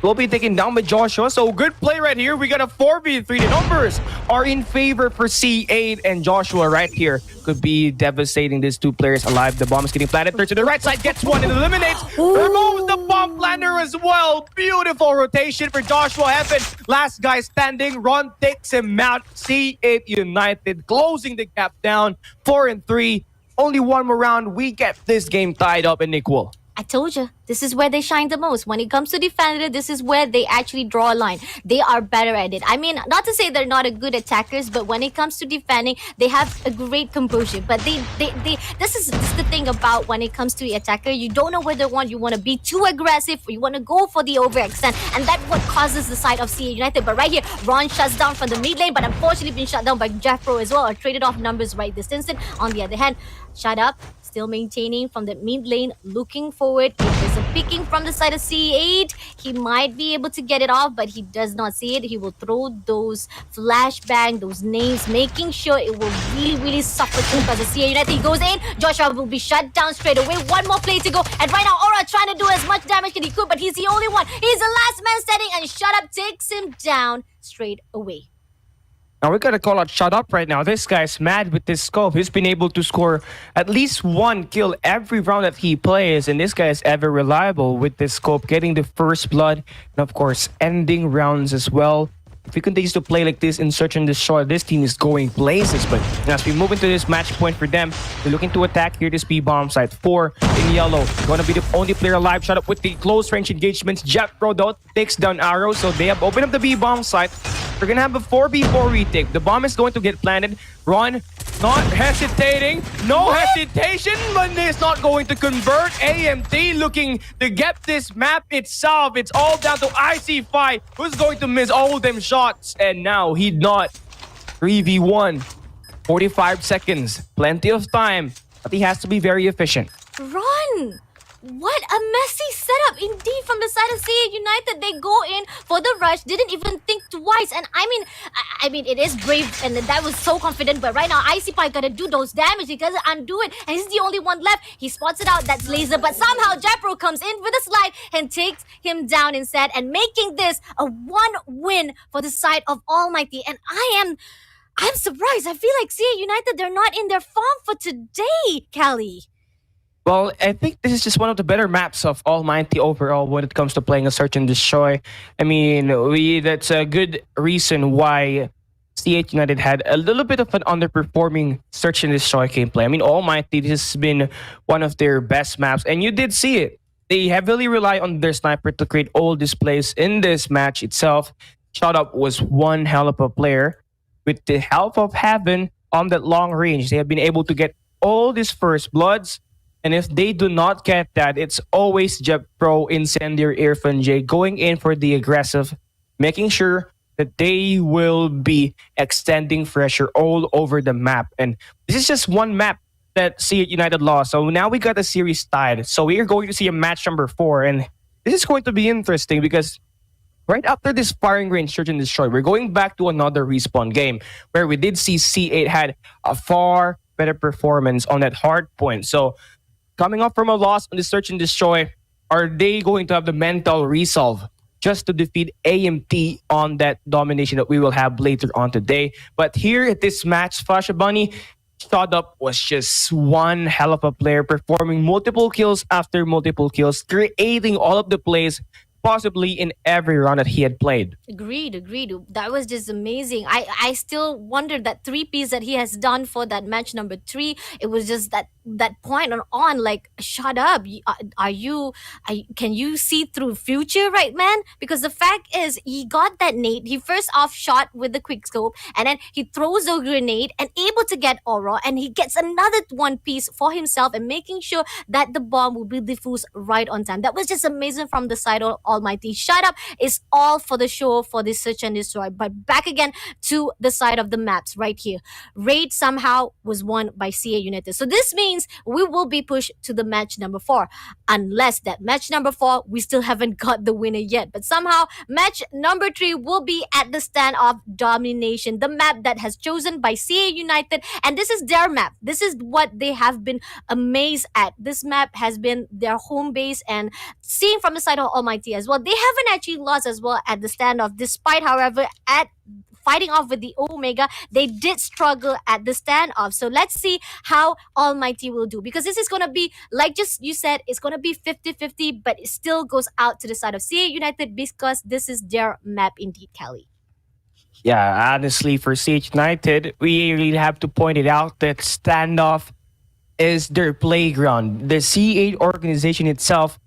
will be taken down by Joshua. So good play right here. We got a 4v3. The numbers are in favor for C8, and Joshua right here could be devastating these two players alive. The bomb is getting planted. Third to the right side, gets one and eliminates. Removes the bomb planter as well. Beautiful rotation for Joshua Heaven. Last guy standing. Ron takes him out. C8 United closing the gap down. 4-3. Only one more round. We get this game tied up and equal. I told you, this is where they shine the most. When it comes to defender, this is where they actually draw a line. They are better at it. I mean, not to say they're not a good attackers, but when it comes to defending, they have a great composure. But this is the thing about when it comes to the attacker. You don't know whether you want to be too aggressive or you want to go for the overextend. And that's what causes the side of CA United. But right here, Ron shuts down from the mid lane, but unfortunately been shut down by Jeffro as well, or traded off numbers right this instant. On the other hand, shut up. Still maintaining from the mid lane, looking forward. If there's a picking from the side of C8, he might be able to get it off, but he does not see it. He will throw those flashbang, those names, making sure it will really suffocate because the CA United. He goes in, Joshua will be shut down straight away. One more play to go, and right now Aura trying to do as much damage as he could, but he's the only one. He's the last man standing, and Shut Up takes him down straight away. Now we gotta call out Shut Up right now. This guy's mad with this scope. He's been able to score at least one kill every round that he plays, and this guy is ever reliable with this scope, getting the first blood, and of course ending rounds as well. If he continues to play like this in Search and Destroy, this team is going places. But as we move into this match point for them, they're looking to attack here this B bomb site. 4 in yellow. Gonna be the only player alive. Shut Up with the close range engagements. Jeffro though takes down Arrow, so they have opened up the B bomb site. We're gonna have a 4v4 retake. The bomb is going to get planted. Ron, not hesitating. No hesitation, but it's not going to convert. AMT looking to get this map itself. It's all down to IC5, who's going to miss all them shots. And now he not 3v1. 45 seconds. Plenty of time. But he has to be very efficient. Run! What a messy setup indeed from the side of CA United. They go in for the rush, didn't even think twice. And I mean, it is brave, and that was so confident. But right now, Icy Pie gotta do those damage. He gotta undo it, and he's the only one left. He spots it out. That's Laser, but somehow Japro comes in with a slide and takes him down instead, and making this a 1-win for the side of Almighty. And I'm surprised. I feel like CA United, they're not in their form for today, Callie. Well, I think this is just one of the better maps of Almighty overall when it comes to playing a Search and Destroy. I mean, that's a good reason why CH United had a little bit of an underperforming Search and Destroy gameplay. I mean, Almighty, this has been one of their best maps, and you did see it. They heavily rely on their sniper to create all displays in this match itself. Shot Up was one hell of a player. With the help of Heaven on that long range, they have been able to get all these first bloods. And if they do not get that, it's always Jeb Pro, Incendiary, Irfan J going in for the aggressive, making sure that they will be extending pressure all over the map. And this is just one map that CH United lost. So now we got a series tied. So we are going to see a match number 4. And this is going to be interesting because right after this firing range Search and Destroy, we're going back to another respawn game where we did see C8 had a far better performance on that hard point. So coming up from a loss on the Search and Destroy, are they going to have the mental resolve just to defeat AMT on that domination that we will have later on today? But here at this match, Fasha Bunny, Shot Up was just one hell of a player, performing multiple kills after multiple kills, creating all of the plays possibly in every round that he had played. Agreed. That was just amazing. I still wonder that 3-piece that he has done for that match number 3. It was just that point on like, shut up. Can you see through future, right, man? Because the fact is, he got that nade. He first off shot with the quick scope, and then he throws a grenade and able to get aura, and he gets another 1-piece for himself and making sure that the bomb will be diffused right on time. That was just amazing from the side of Almighty. Shut Up is all for the show for this Search and Destroy. But back again to the side of the maps right here. Raid somehow was won by CA United. So this means we will be pushed to the match number 4. Unless that match number 4, we still haven't got the winner yet. But somehow match number 3 will be at the stand of domination. The map that has chosen by CA United. And this is their map. This is what they have been amazed at. This map has been their home base, and seeing from the side of Almighty as well, they haven't actually lost as well at the standoff. Despite, however, at fighting off with the Omega, they did struggle at the standoff. So let's see how Almighty will do, because this is going to be, like just you said, it's going to be 50-50, but it still goes out to the side of CA United because this is their map indeed, Kelly. Yeah, honestly, for CH United, we really have to point it out that standoff is their playground. The C8 organization itself,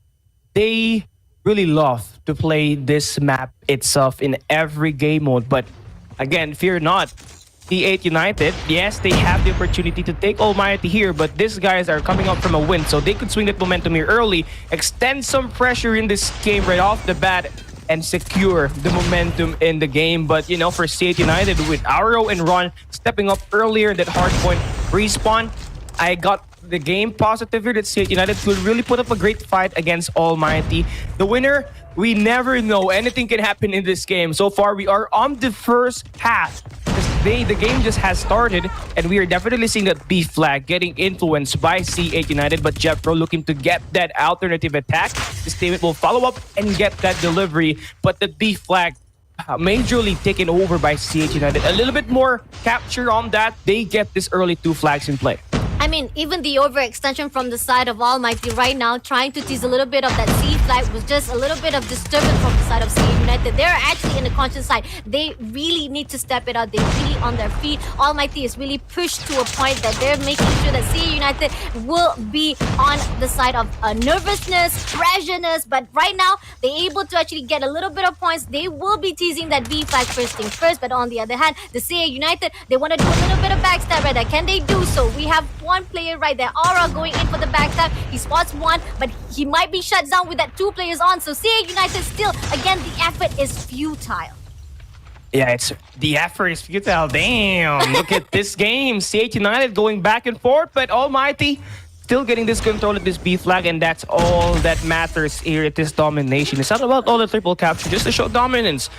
they really love to play this map itself in every game mode. But again, fear not. C8 United, yes, they have the opportunity to take Almighty here, but these guys are coming up from a win, so they could swing that momentum here early, extend some pressure in this game right off the bat, and secure the momentum in the game. But, you know, for C8 United, with Arrow and Ron stepping up earlier in that hard point respawn, I got the game positive here that C8 United could really put up a great fight against Almighty. The winner, we never know. Anything can happen in this game. So far, we are on the first half. The game just has started, and we are definitely seeing that B flag getting influenced by C8 United, but Jeffro looking to get that alternative attack. This teammate will follow up and get that delivery, but the B flag majorly taken over by C8 United. A little bit more capture on that. They get this early 2 flags in play. I mean, even the overextension from the side of Almighty right now, trying to tease a little bit of that C flag, was just a little bit of disturbance from the side of CA United. They're actually in the conscious side. They really need to step it out. They're really on their feet. Almighty is really pushed to a point that they're making sure that CA United will be on the side of nervousness, pressureness. But right now, they're able to actually get a little bit of points. They will be teasing that B flag first things first. But on the other hand, the CA United, they want to do a little bit of backstab right there. Can they do so? We have one player right there, Aura, going in for the backstab. He spots one, but he might be shut down with that 2 players on. So CA United still, again, the effort is futile. Yeah, it's the effort is futile. Damn, look at this game. CH United going back and forth, but Almighty still getting this control of this B flag, and that's all that matters here at this domination. It's not about all the triple capture, just to show dominance.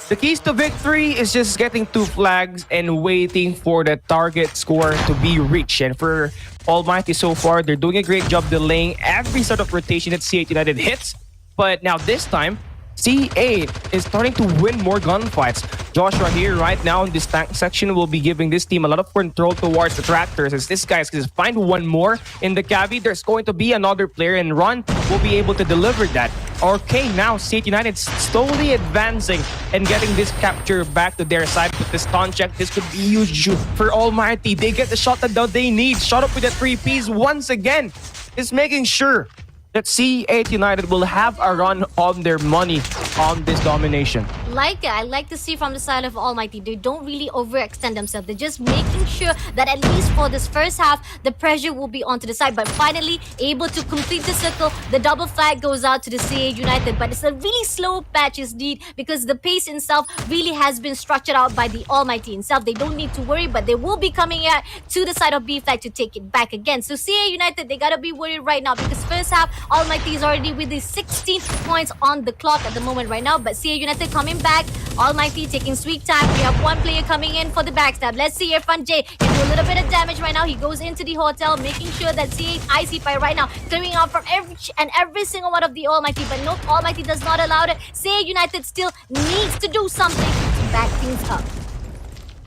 The keys to victory is just getting 2 flags and waiting for the target score to be reached. And for Almighty so far, they're doing a great job delaying every sort of rotation that CH United hits. But now this time, C8 is starting to win more gunfights. Joshua here right now in this tank section will be giving this team a lot of control towards the tractors. As this guy is going to find one more in the cavi, there's going to be another player, and Ron will be able to deliver that. Okay, now CH United slowly advancing and getting this capture back to their side with the stun check. This could be huge for Almighty. They get the shot that they need. Shot up with the 3Ps once again. Is making sure that C8 United will have a run on their money on this domination. Like it. I like to see from the side of Almighty. They don't really overextend themselves. They're just making sure that at least for this first half, the pressure will be onto the side. But finally, able to complete the circle, the double flag goes out to the CA United. But it's a really slow patch indeed, because the pace itself really has been structured out by the Almighty himself. They don't need to worry, but they will be coming out to the side of B flag to take it back again. So CA United, they gotta be worried right now, because first half, Almighty is already with the 16 points on the clock at the moment right now. But CA United coming back, Almighty taking sweet time. We have one player coming in for the backstab. Let's see Irfan J can do a little bit of damage right now. He goes into the hotel, making sure that CA IC5 right now clearing out from every single one of the Almighty. But nope, Almighty does not allow it. CA United still needs to do something to back things up.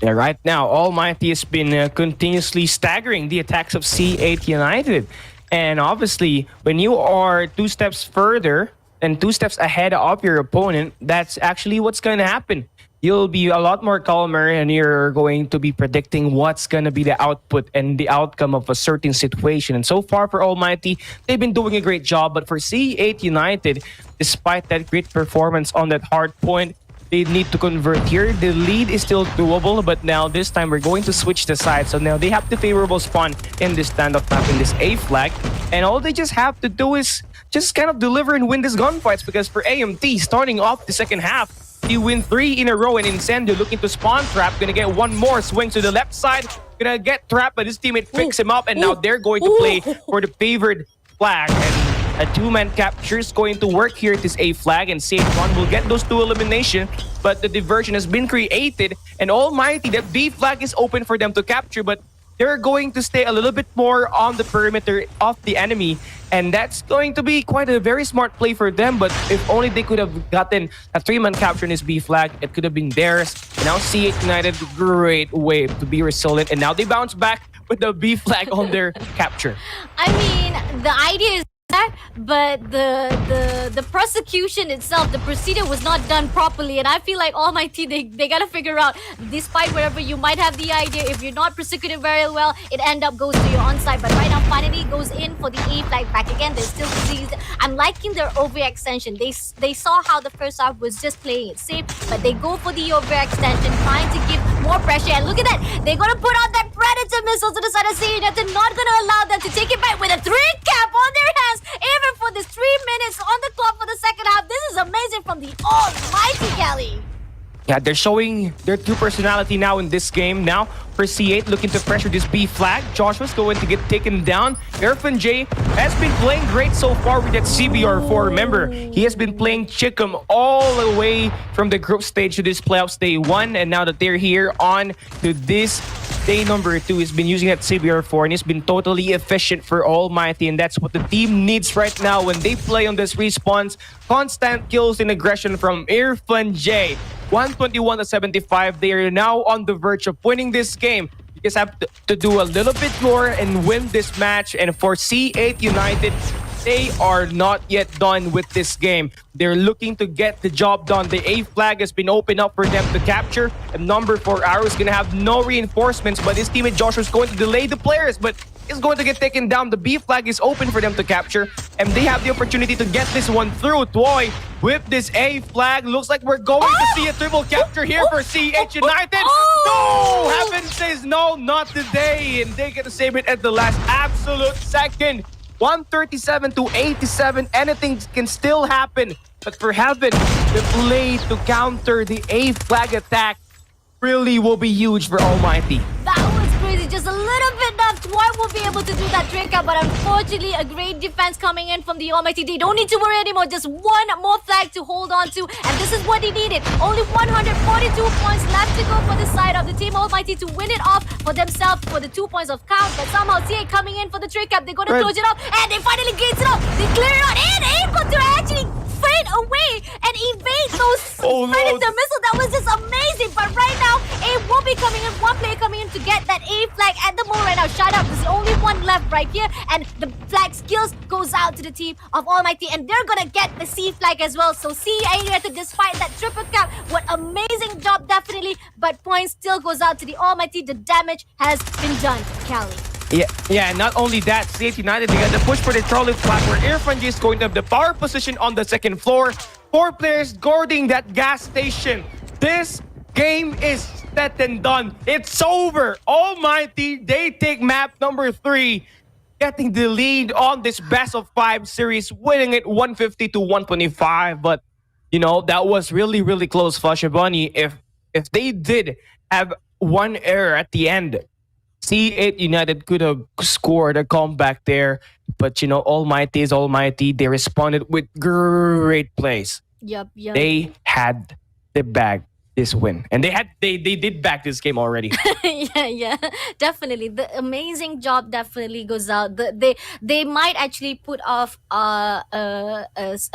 Yeah, right now, Almighty has been continuously staggering the attacks of C8 United. And obviously, when you are 2 steps further and 2 steps ahead of your opponent, that's actually what's going to happen. You'll be a lot more calmer, and you're going to be predicting what's going to be the output and the outcome of a certain situation. And so far for Almighty, they've been doing a great job. But for C8 United, despite that great performance on that hard point, they need to convert here. The lead is still doable, but now this time we're going to switch the side. So now they have the favorable spawn in this standoff map, in this A flag. And all they just have to do is just kind of deliver and win these gunfights, because for AMT, starting off the second half, you win 3 in a row, and Incendio looking to spawn trap, gonna get one more swing to the left side, gonna get trapped, but his teammate picks him up, and now they're going to play for the favored flag. And a 2-man capture is going to work here at this A flag, and CH1 will get those 2 elimination, but the diversion has been created, and Almighty, that B flag is open for them to capture, but they're going to stay a little bit more on the perimeter of the enemy, and that's going to be quite a very smart play for them. But if only they could have gotten a 3-man capture in this B flag, it could have been theirs. And now CH United, great way to be resilient, and now they bounce back with the B flag on their capture. I mean, the idea is that, but the prosecution itself, the procedure was not done properly, and I feel like Almighty, they gotta figure out, despite wherever you might have the idea, if you're not prosecuted very well, it end up goes to your onside. But right now, finally goes in for the A flag back again. They're still diseased. I'm liking their overextension. They saw how the first half was just playing it safe, but they go for the overextension, trying to give more pressure. And look at that, they're gonna put on that Predator missile to the side of CA. They're not gonna allow them to take it back with a 3 cap on their hands. Even for this 3 minutes on the clock for the second half, this is amazing from the Almighty Kelly. Yeah, they're showing their true personality now in this game. Now for C8, looking to pressure this B flag. Joshua's going to get taken down. Irfan J has been playing great so far with that CBR4. Remember, he has been playing Chickum all the way from the group stage to this playoffs day 1. And now that they're here on to this day number 2, he's been using that CBR4, and he's been totally efficient for Almighty. And that's what the team needs right now when they play on this response. Constant kills and aggression from Irfan J. 121-75. They are now on the verge of winning this game. You just have to do a little bit more and win this match. And for C8 United, they are not yet done with this game. They're looking to get the job done. The A flag has been opened up for them to capture. And number 4, Arrow is going to have no reinforcements, but his teammate Joshua is going to delay the players, but is going to get taken down. The B flag is open for them to capture, and they have the opportunity to get this one through. Toy with this A flag. Looks like we're going to see a triple capture here for CH United. No! Heaven says no, not today. And they get to save it at the last absolute second. 137 to 87. Anything can still happen. But for Heaven, the play to counter the A flag attack really will be huge for Almighty. That was crazy. Just a little bit left. Dwight will be able to do that trick out, but unfortunately, a great defense coming in from the Almighty. They don't need to worry anymore. Just one more flag to hold on to, and this is what he needed. Only 142 points left to go for the side of the Team Almighty to win it off for themselves for the 2 points of count. But somehow, CA coming in for the trick up. They're going to close it up, and they finally gates it up. They clear it out, and able to actually fade away and evade those Predator missile. That was just amazing. But right now, A will be coming in. One player coming in to get that A flag at the moment right now. Shut up. There's only one left right here. And the flag skills goes out to the team of Almighty. And they're going to get the C flag as well. So CA United, despite that triple cap, what amazing job definitely. But points still goes out to the Almighty. The damage has been done. Cali. Yeah, not only that, CH United, they got the push for the trolley flag where Irfan is going to have the power position on the second floor. 4 players guarding that gas station. This game is set and done. It's over. Almighty, they take map number 3, getting the lead on this best of 5 series, winning it 150 to 125. But, you know, that was really, really close, Fasha Bunny. If they did have one error at the end, C8 United could have scored a comeback there, but you know, Almighty is Almighty. They responded with great plays. Yup. They had the bag this win, and they did back this game already. yeah, definitely. The amazing job definitely goes out. They might actually put off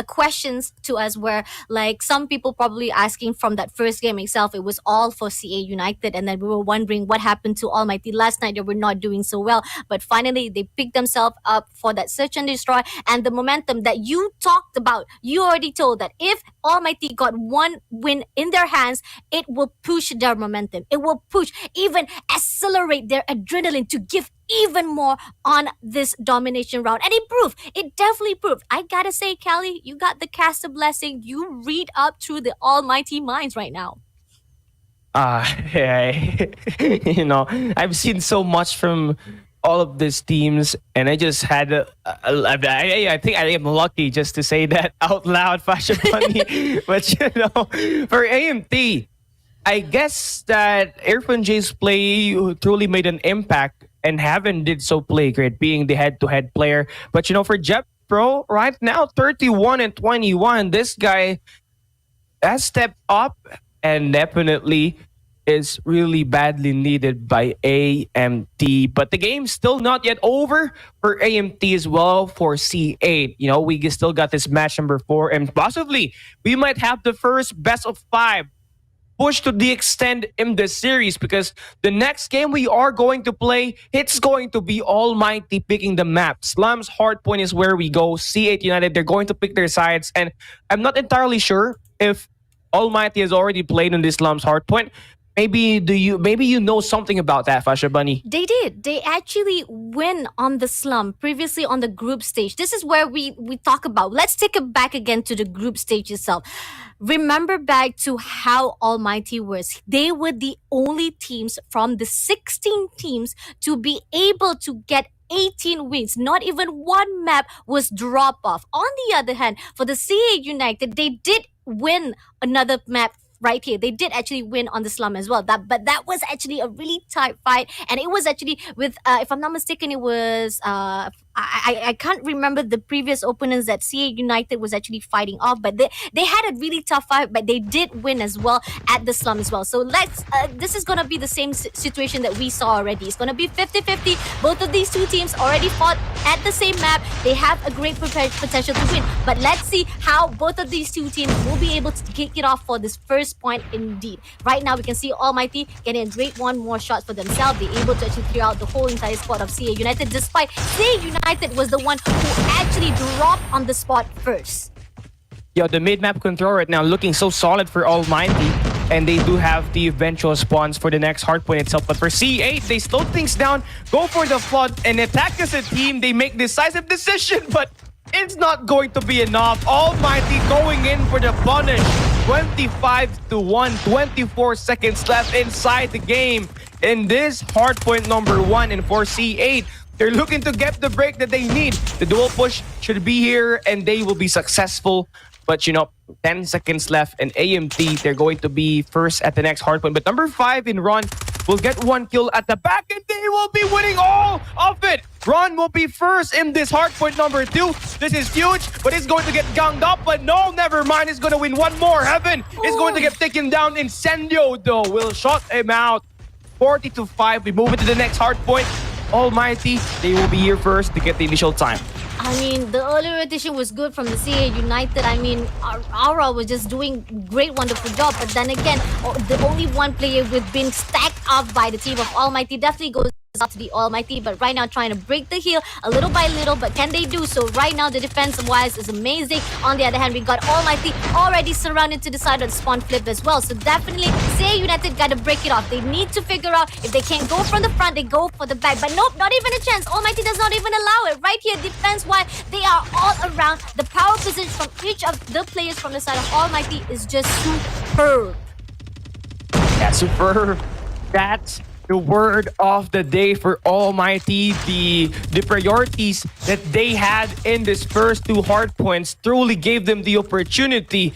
questions to us where like some people probably asking from that first game itself, it was all for CA United, and then we were wondering what happened to Almighty last night. They were not doing so well, but finally they picked themselves up for that search and destroy, and the momentum that you talked about. You already told that if Almighty got one win in their hands, it will push their momentum. It will push, even accelerate their adrenaline to give even more on this domination round. And it proved. It definitely proved. I gotta say, Callie, you got the caster blessing. You read up through the Almighty minds right now. Yeah, you know, I've seen so much from all of these teams, and I just had I think I am lucky just to say that out loud, Fashion Bunny. But you know, for AMT, I guess that Irfan J's play truly made an impact, and Heaven did so play great, being the head-to-head player. But you know, for Jep Pro, right now, 31 and 21, this guy has stepped up and definitely is really badly needed by AMT. But the game's still not yet over for AMT as well for C8. You know, we still got this match number 4, and possibly we might have the first best of 5 push to the extent in this series, because the next game we are going to play, it's going to be Almighty picking the map. Slum's Hardpoint is where we go. C8 United, they're going to pick their sides, and I'm not entirely sure if Almighty has already played on this Slum's Hardpoint. Maybe you know something about that, Fasha Bunny. They did. They actually win on the slum previously on the group stage. This is where we talk about. Let's take it back again to the group stage itself. Remember back to how Almighty was. They were the only teams from the 16 teams to be able to get 18 wins. Not even one map was drop off. On the other hand, for the CA United, they did win another map right here. They did actually win on the slum as well. But that was actually a really tight fight, and it was actually with if I'm not mistaken, it was I can't remember the previous opponents that CA United was actually fighting off, but they had a really tough fight, but they did win as well at the slum as well. So this is gonna be the same situation that we saw already. It's gonna be 50-50. Both of these two teams already fought at the same map. They have a great potential to win, but let's see how both of these two teams will be able to kick it off for this first point indeed. Right now we can see Almighty getting a great one more shot for themselves. They're able to actually clear out the whole entire squad of CA United, despite CA United was the one who actually dropped on the spot first. Yo, the mid-map control right now looking so solid for Almighty, and they do have the eventual spawns for the next hardpoint itself. But for C8, they slow things down, go for the flood, and attack as a team. They make decisive decision, but it's not going to be enough. Almighty going in for the punish. 25-1, 24 seconds left inside the game. In this hardpoint number 1, and for C8, They're looking to get the break that they need. The dual push should be here and they will be successful. But 10 seconds left and AMT, they're going to be first at the next hardpoint. But number 5 in Ron will get 1 kill at the back and they will be winning all of it. Ron will be first in this hardpoint number 2. This is huge, but he's going to get ganged up. But no, never mind. He's going to win one more. Heaven is going to get taken down. Incendio, though, will shut him out. 40-5. We move into the next hardpoint. Almighty, they will be here first to get the initial time. I mean, the early rotation was good from the CA United. I mean, Aura was just doing great, wonderful job. But then again, the only one player with being stacked up by the team of Almighty definitely goes out to the Almighty. But right now, trying to break the heel a little by little. But can they do so? Right now, the defense-wise is amazing. On the other hand, we got Almighty already surrounded to the side of the spawn flip as well. So definitely, CA United got to break it off. They need to figure out if they can't go from the front, they go for the back. But nope, not even a chance. Almighty does not even allow it. Right here, defense-wise, they are all around. The power position from each of the players from the side of Almighty is just superb. Yeah, superb. That's the word of the day for Almighty. The priorities that they had in this first 2 hardpoints truly gave them the opportunity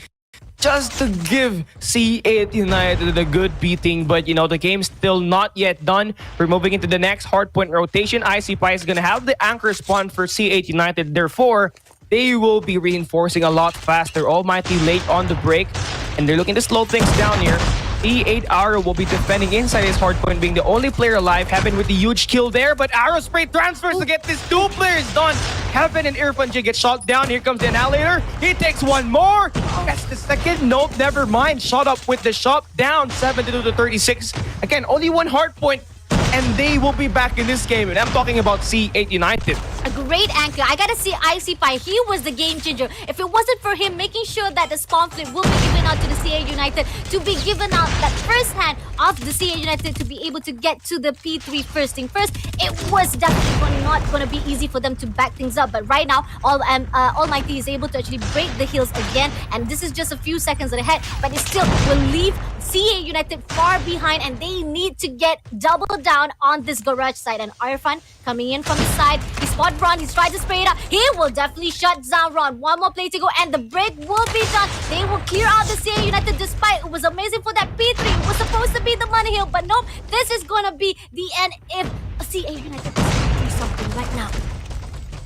just to give C8 United a good beating. But the game's still not yet done. We're moving into the next hardpoint rotation. ICPI is going to have the anchor spawn for C8 United. Therefore, they will be reinforcing a lot faster. Almighty late on the break, and they're looking to slow things down here. E8 Arrow will be defending inside his hardpoint, being the only player alive. Heaven with the huge kill there, but Arrow spray transfers to get these 2 players done. Heaven and Irfan J get shot down. Here comes the Annihilator. He takes one more. That's the second. Nope, never mind. Shot up with the shot down. 72-36. Again, only 1 hardpoint, and they will be back in this game. And I'm talking about C8 United. A great anchor. I gotta see ICPI. He was the game changer. If it wasn't for him making sure that the spawn flip will be given out to the CA United, to be given out that first hand of the CA United to be able to get to the P3 first thing first, it was definitely not going to be easy for them to back things up. But right now, Almighty is able to actually break the heels again, and this is just a few seconds ahead, but it still will leave CA United far behind, and they need to get double down on this garage side. And Irfan coming in from the side, he spot Ron, he's trying to spray it out. He will definitely shut down Ron. One more play to go, and the break will be done. They will clear out the CA United, despite it was amazing for that P3. It was supposed to be the money hill, but nope, this is gonna be the end if CA United doesn't do something right now.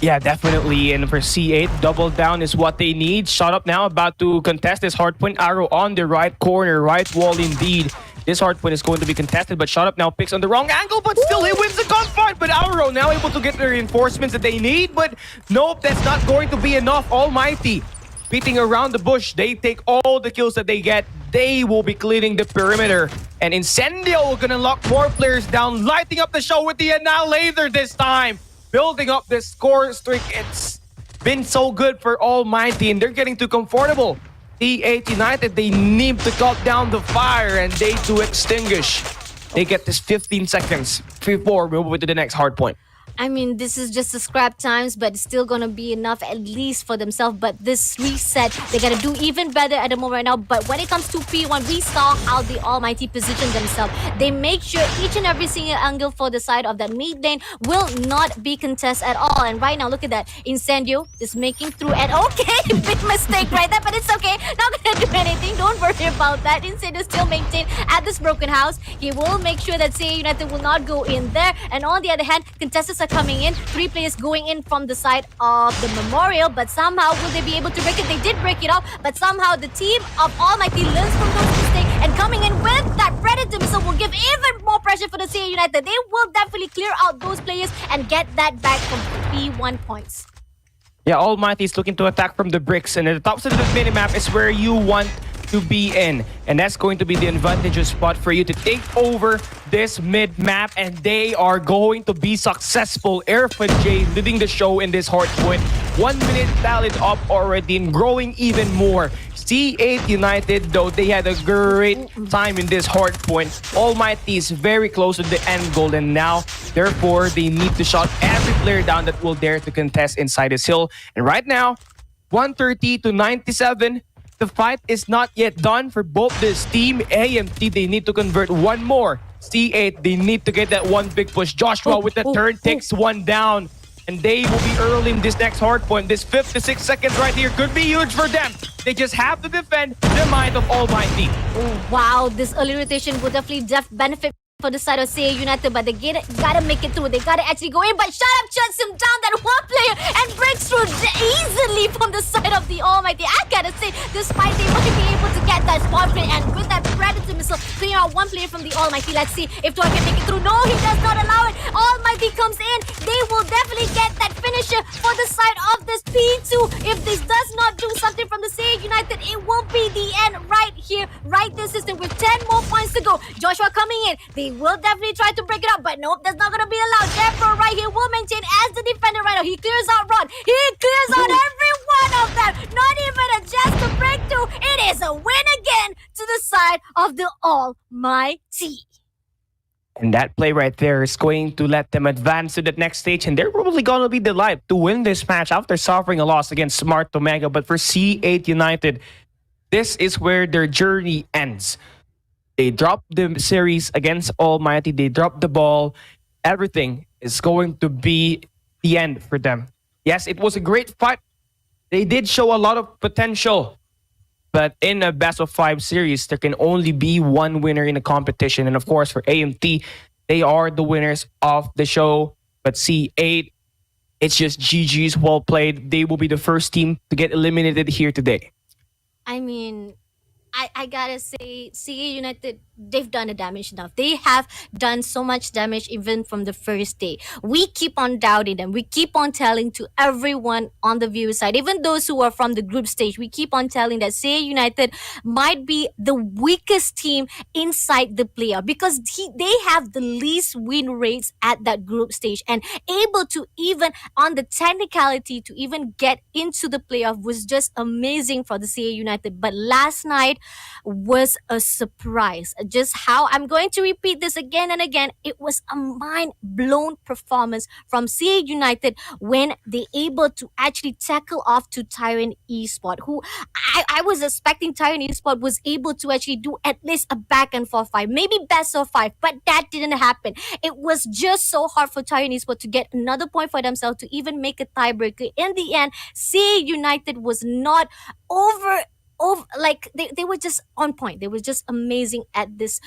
Yeah, definitely. And for C8, double down is what they need. Shot up now, about to contest this hardpoint. Arrow on the right corner, right wall indeed. This hardpoint is going to be contested, but Shot up now picks on the wrong angle, but still he wins the gunfight. But Arrow now able to get the reinforcements that they need, but nope, that's not going to be enough. Almighty beating around the bush. They take all the kills that they get. They will be cleaning the perimeter. And Incendio gonna lock more players down, lighting up the show with the Annihilator this time. Building up this score streak. It's been so good for Almighty, and they're getting too comfortable. C8 United, they need to cut down the fire, and they do extinguish. They get this 15 seconds before we move to the next hardpoint. I mean, this is just the scrap times, but it's still gonna be enough at least for themselves. But this reset, they gotta do even better at the moment right now. But when it comes to P1, we saw how the Almighty position themselves. They make sure each and every single angle for the side of that mid lane will not be contested at all. And right now, look at that. Incendio is making through, and okay, big mistake right there, but it's okay. Not gonna do anything. Don't worry about that. Incendio still maintained at this broken house. He will make sure that CA United will not go in there. And on the other hand, contestants are coming in. 3 players going in from the side of the Memorial, but somehow will they be able to break it? They did break it off, but somehow the team of Almighty learns from those mistakes, and coming in with that Predator missile will give even more pressure for the CA United. They will definitely clear out those players and get that back from P1 points. Yeah, Almighty is looking to attack from the bricks, and at the top side of the minimap is where you want to be in, and that's going to be the advantageous spot for you to take over this mid map, and they are going to be successful. Irfan J leading the show in this hardpoint. 1 minute tallied up already and growing even more. C8 United, though, they had a great time in this hardpoint. Almighty is very close to the end goal, and now therefore they need to shut every player down that will dare to contest inside this hill. And right now, 130-97. The fight is not yet done for both this team. AMT, they need to convert one more C8, they need to get that one big push. Joshua Oh, with the oh, turn oh. takes one down. And they will be early in this next hard point. This 56 seconds right here could be huge for them. They just have to defend the mind of Almighty. Oh, wow, this early rotation would definitely benefit for the side of CA United, but they gotta make it through. They gotta actually go in, but Shut Up shuts him down, that one player, and breaks through easily from the side of the Almighty. I gotta say, despite they might be able to get that spawn play, and with that Predator missile, clearing out one player from the Almighty. Let's see if Tor can make it through. No, he does not allow it. Almighty comes in. They will definitely get that finisher for the side of this P2. If this does not do something from the CA United, it will be the end right here, right this instant, with 10 more points to go. Joshua coming in. They will definitely try to break it up, but nope, that's not gonna be allowed. Jeffro right here will maintain as the defender right now. He clears out Rod. He clears out every one of them. Not even a chance to break through. It is a win again to the side of the Almighty. And that play right there is going to let them advance to the next stage. And they're probably going to be delighted to win this match after suffering a loss against Smart Omega. But for C8 United, this is where their journey ends. They dropped the series against Almighty. They dropped the ball. Everything is going to be the end for them. Yes, it was a great fight. They did show a lot of potential. But in a best of 5 series, there can only be one winner in a competition. And of course, for AMT, they are the winners of the show. But C8, it's just GG's, well played. They will be the first team to get eliminated here today. I mean, I gotta say, CA United, they've done the damage enough. They have done so much damage even from the first day. We keep on doubting them. We keep on telling to everyone on the viewer side, even those who are from the group stage, we keep on telling that CA United might be the weakest team inside the playoff because they have the least win rates at that group stage, and able to even on the technicality to even get into the playoff was just amazing for the CA United. But last night was a surprise. Just how I'm going to repeat this again and again, it was a mind blown performance from CA United when they able to actually tackle off to Tyrant Esport, who I was expecting Tyrant Esport was able to actually do at least a back and forth five, maybe best of 5, but that didn't happen. It was just so hard for Tyrant Esport to get another point for themselves to even make a tiebreaker. In the end, CA United was not over, like they were just on point. They were just amazing at this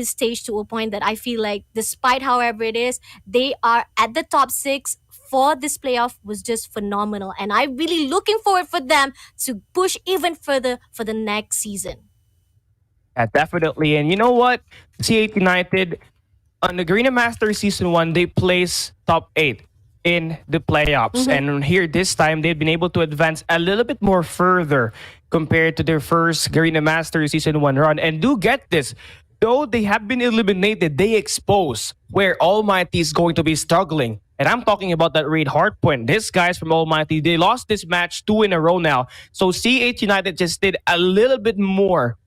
stage, to a point that I feel like despite however it is, they are at the top 6 for this playoff was just phenomenal, and I'm really looking forward for them to push even further for the next season. Yeah, definitely. And you know what? C8 United, on the Garena Masters Season 1, they placed top 8 in the playoffs. And here this time, they've been able to advance a little bit more further compared to their first Garena Masters Season 1 run. And do get this, though they have been eliminated, they expose where Almighty is going to be struggling. And I'm talking about that raid hardpoint. These guys from Almighty, they lost this match 2 in a row now. So C8 United just did a little bit more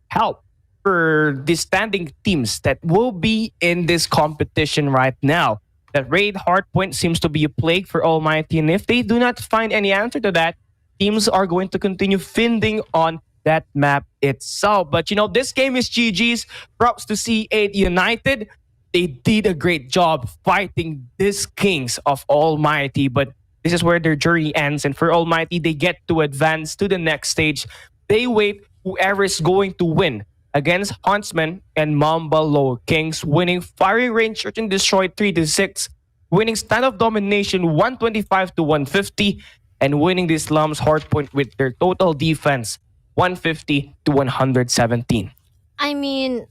help for the standing teams that will be in this competition right now. That raid hardpoint seems to be a plague for Almighty, and if they do not find any answer to that, teams are going to continue finding on that map itself. But you know, this game is GG's. Props to C8 United. They did a great job fighting these kings of Almighty, but this is where their journey ends. And for Almighty, they get to advance to the next stage. They wait whoever is going to win against Huntsmen and MAMBA Lowkings, winning firing range, search and destroy 3-6, winning stand of domination 125 to 150, and winning the slums hardpoint with their total defense 150 to 117. I mean,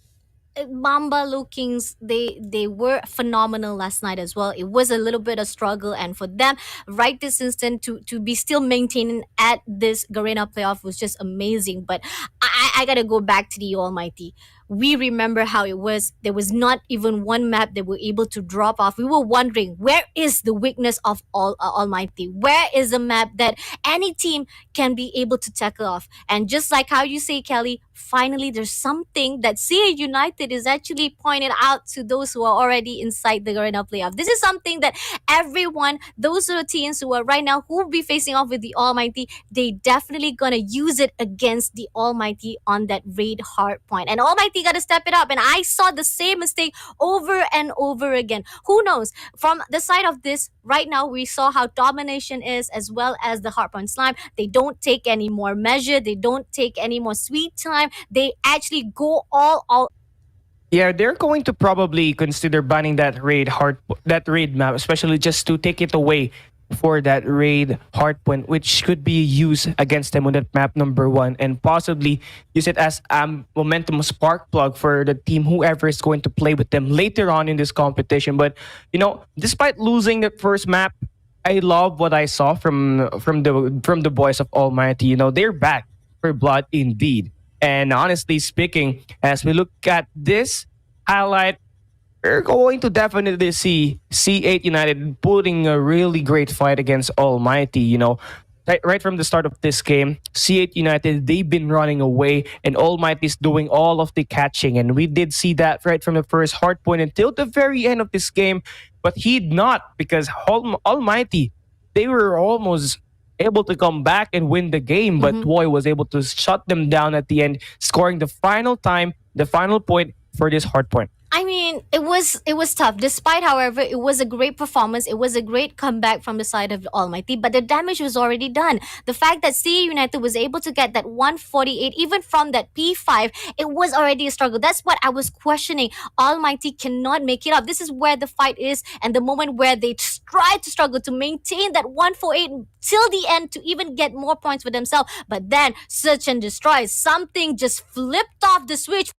MAMBA Lowkings, they were phenomenal last night as well. It was a little bit of struggle, and for them right this instant to be still maintaining at this Garena playoff was just amazing. But I gotta go back to the Almighty. We remember how it was. There was not even one map that were able to drop off. We were wondering, where is the weakness of Almighty? Where is a map that any team can be able to tackle off? And just like how you say, Kelly, finally there's something that CA United is actually pointed out to those who are already inside the Garena playoff. This is something that everyone, those are the teams who are right now who will be facing off with the Almighty, they definitely gonna use it against the Almighty on that raid hard point. And Almighty gotta step it up. And I saw the same mistake over and over again. Who knows? From the side of this, right now we saw how domination is as well as the hard point slime. They don't take any more measure, they don't take any more sweet time. They actually go all. Yeah, they're going to probably consider banning that raid map, especially just to take it away for that raid hardpoint, which could be used against them on that map number one, and possibly use it as a momentum spark plug for the team, whoever is going to play with them later on in this competition. But despite losing the first map, I love what I saw from the boys of Almighty. They're back for blood indeed. And honestly speaking, as we look at this highlight, we're going to definitely see C8 United putting a really great fight against Almighty. Right from the start of this game, C8 United, they've been running away, and Almighty's doing all of the catching. And we did see that right from the first hard point until the very end of this game. But he'd not, because Almighty, they were almost able to come back and win the game. But Mhm. Toy was able to shut them down at the end, scoring the final time, the final point for this hard point. I mean, it was tough. Despite, however, it was a great performance. It was a great comeback from the side of the Almighty, but the damage was already done. The fact that CA United was able to get that 148, even from that P5, it was already a struggle. That's what I was questioning. Almighty cannot make it up. This is where the fight is, and the moment where they try to struggle to maintain that 148 till the end to even get more points for themselves. But then, search and destroy. Something just flipped off the switch.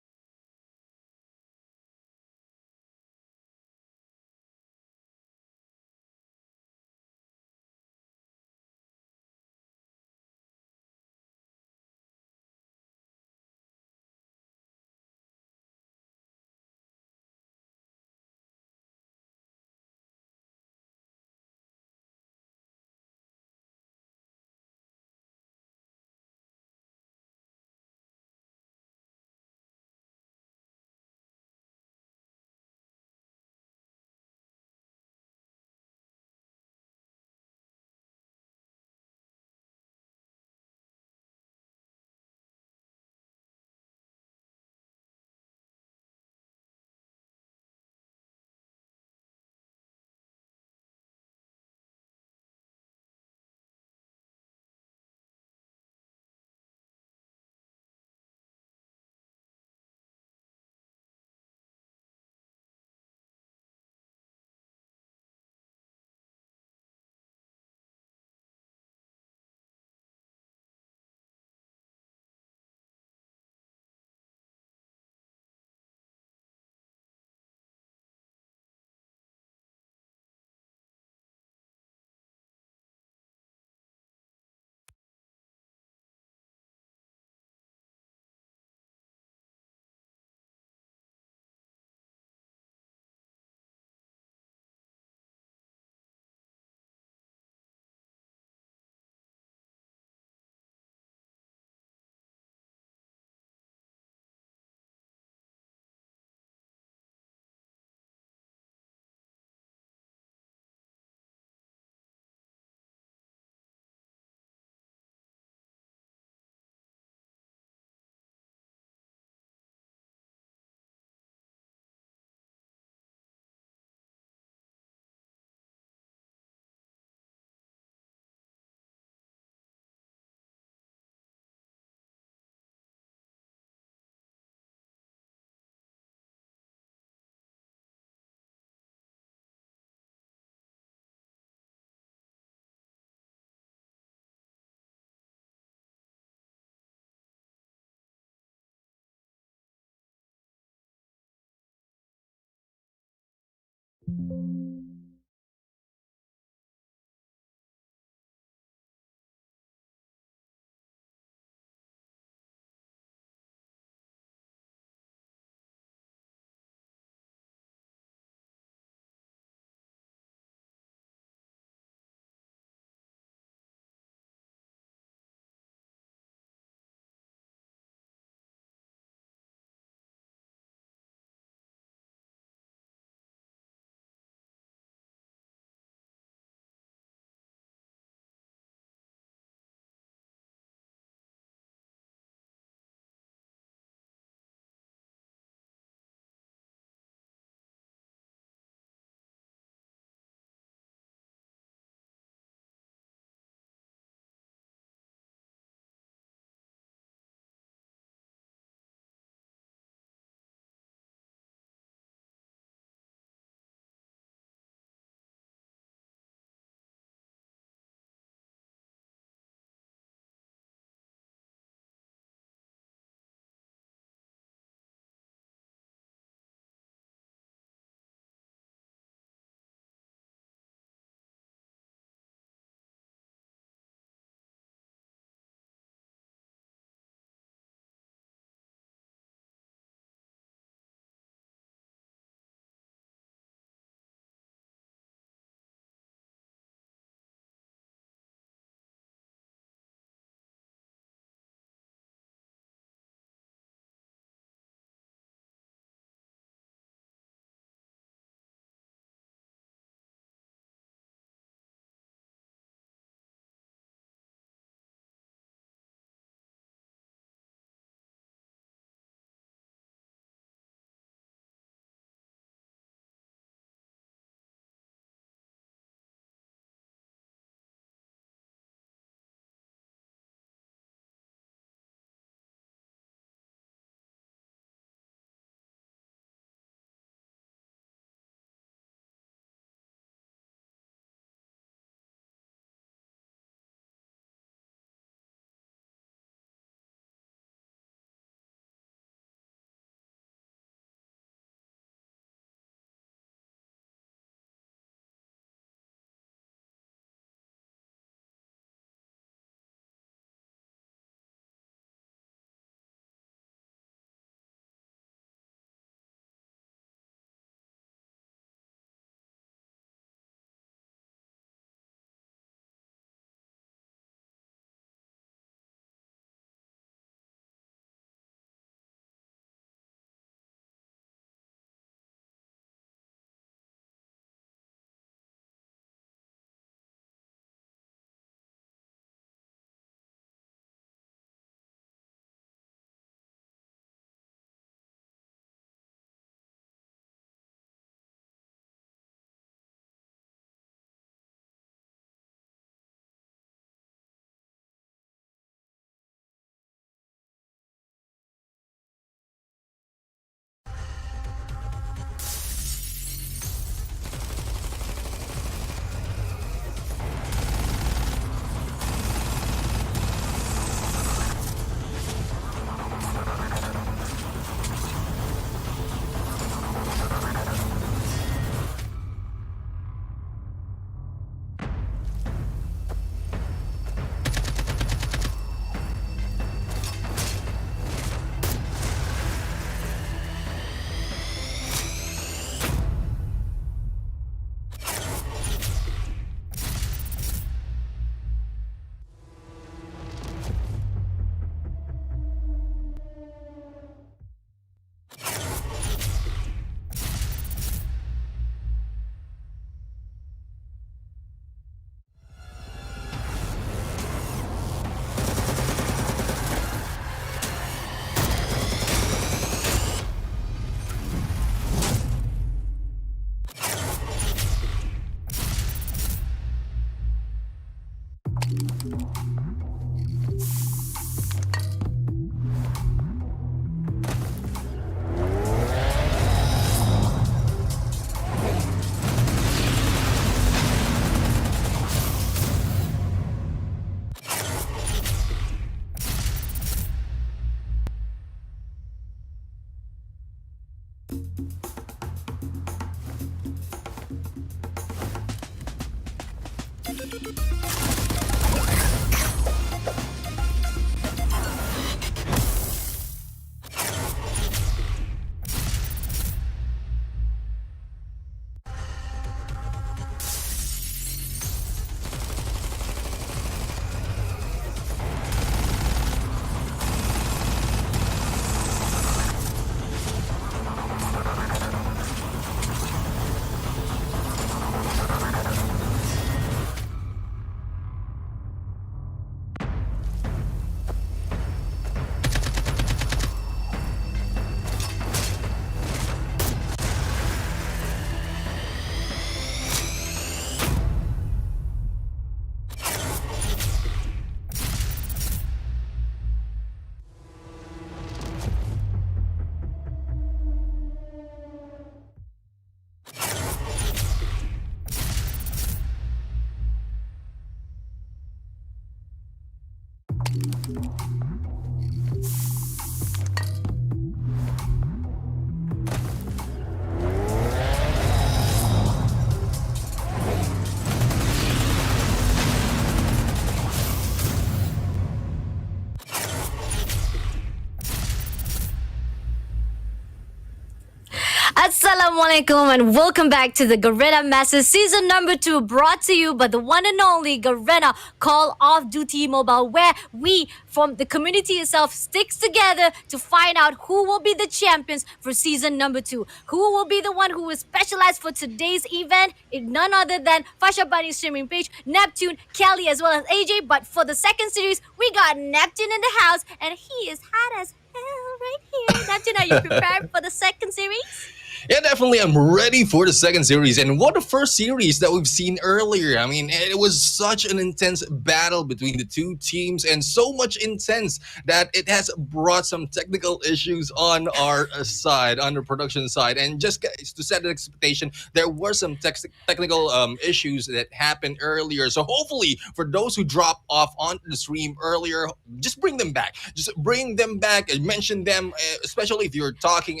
Assalamualaikum and welcome back to the Garena Masters season number 2, brought to you by the one and only Garena Call of Duty Mobile, where we from the community itself sticks together to find out who will be the champions for season number 2. Who will be the one who is specialized for today's event? None other than Fasha Bunny's streaming page, Neptune, Kelly, as well as AJ. But for the second series, we got Neptune in the house, and he is hot as hell right here. Neptune, are you prepared for the second series? Yeah, definitely. I'm ready for the second series. And what the first series that we've seen earlier. I mean, it was such an intense battle between the two teams, and so much intense that it has brought some technical issues on our side, on the production side. And just guys, to set an expectation, there were some technical issues that happened earlier. So hopefully, for those who dropped off on the stream earlier, just bring them back. Just bring them back and mention them, especially if you're talking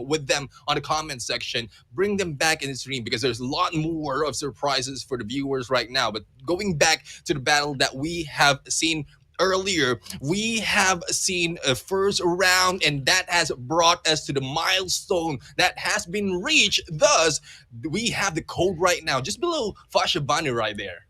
with them on the comment section. Bring them back in the stream because there's a lot more of surprises for the viewers right now. But going back to the battle that we have seen earlier, we have seen a first round, and that has brought us to the milestone that has been reached. Thus, we have the code right now, just below Fasha Bani right there.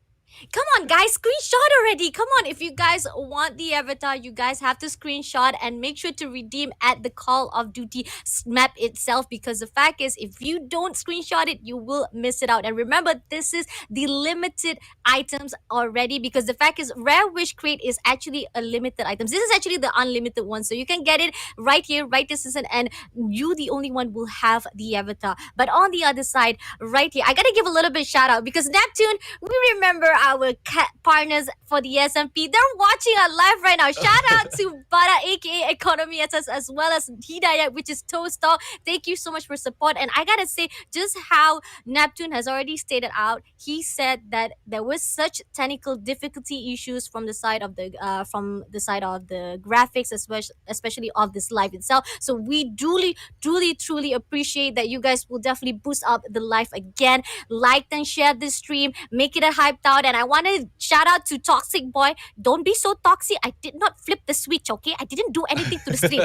Come on, guys, screenshot already. Come on, if you guys want the avatar, you guys have to screenshot and make sure to redeem at the Call of Duty map itself, because the fact is, if you don't screenshot it, you will miss it out. And remember, this is the limited items already, because the fact is, Rare Wish Crate is actually a limited items. This is actually the unlimited one, so you can get it right here, right this instant, and you, the only one, will have the avatar. But on the other side, right here, I gotta give a little bit shout out, because Neptune, we remember our partners for the SMP. They're watching our live right now. Shout out to Bada, aka Economy SS, as well as Hidayat, which is Toastal. Thank you so much for support. And I gotta say, just how Neptune has already stated out, he said that there was such technical difficulty issues from the side of the graphics, especially of this live itself. So we truly appreciate that you guys will definitely boost up the live again. Like and share this stream, make it a hyped out. And I want to shout out to Toxic Boy. Don't be so toxic. I did not flip the switch, okay? I didn't do anything to the stream.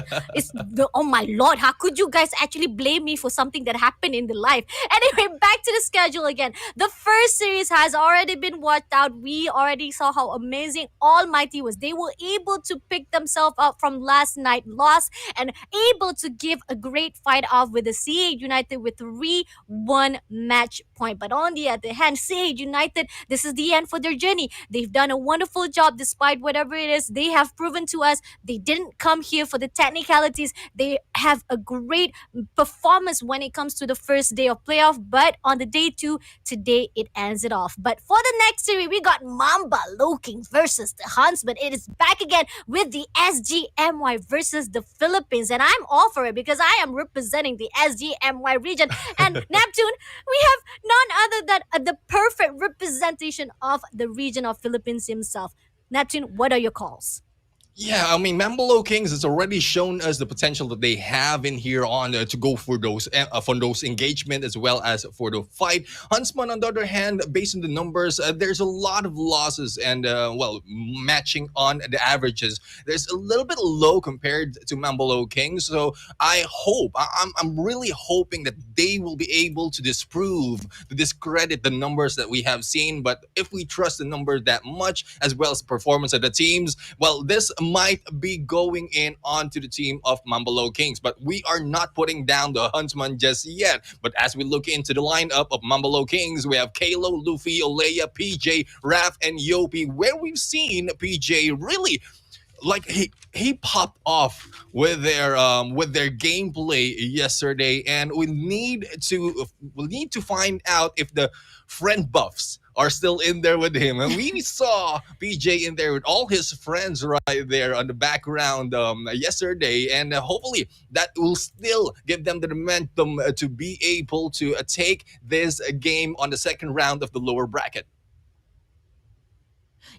Oh my lord, how could you guys actually blame me for something that happened in the live? Anyway, back to the schedule again. The first series has already been watched out. We already saw how amazing Almighty was. They were able to pick themselves up from last night loss and able to give a great fight off with the CA United with 3-1 match point. But on the other hand, CA United, this is the end for their journey. They've done a wonderful job despite whatever it is. They have proven to us they didn't come here for the technicalities. They have a great performance when it comes to the first day of playoff, but on the day 2, today it ends it off. But for the next series, we got MAMBA Lowkings versus the Huntsmen. It is back again with the SGMY versus the Philippines, and I'm all for it because I am representing the SGMY region. And Neptune, we have none other than the perfect representation of the region of Philippines himself. Neptune, what are your calls? Yeah, I mean, MAMBA Lowkings has already shown us the potential that they have in here on to go for those engagement as well as for the fight. Huntsman, on the other hand, based on the numbers, there's a lot of losses and matching on the averages, there's a little bit low compared to MAMBA Lowkings. So I'm really hoping that they will be able to discredit the numbers that we have seen. But if we trust the numbers that much as well as the performance of the teams, well, this might be going in onto the team of MAMBA Lowkings, but we are not putting down the Huntsman just yet. But as we look into the lineup of MAMBA Lowkings, we have Kalo, Luffy, Olea, PJ, Raf, and Yopi, where we've seen PJ really like he popped off with their gameplay yesterday, and we need to find out if the friend buffs are still in there with him. And we saw PJ in there with all his friends right there on the background yesterday, and hopefully that will still give them the momentum to be able to take this game on the second round of the lower bracket.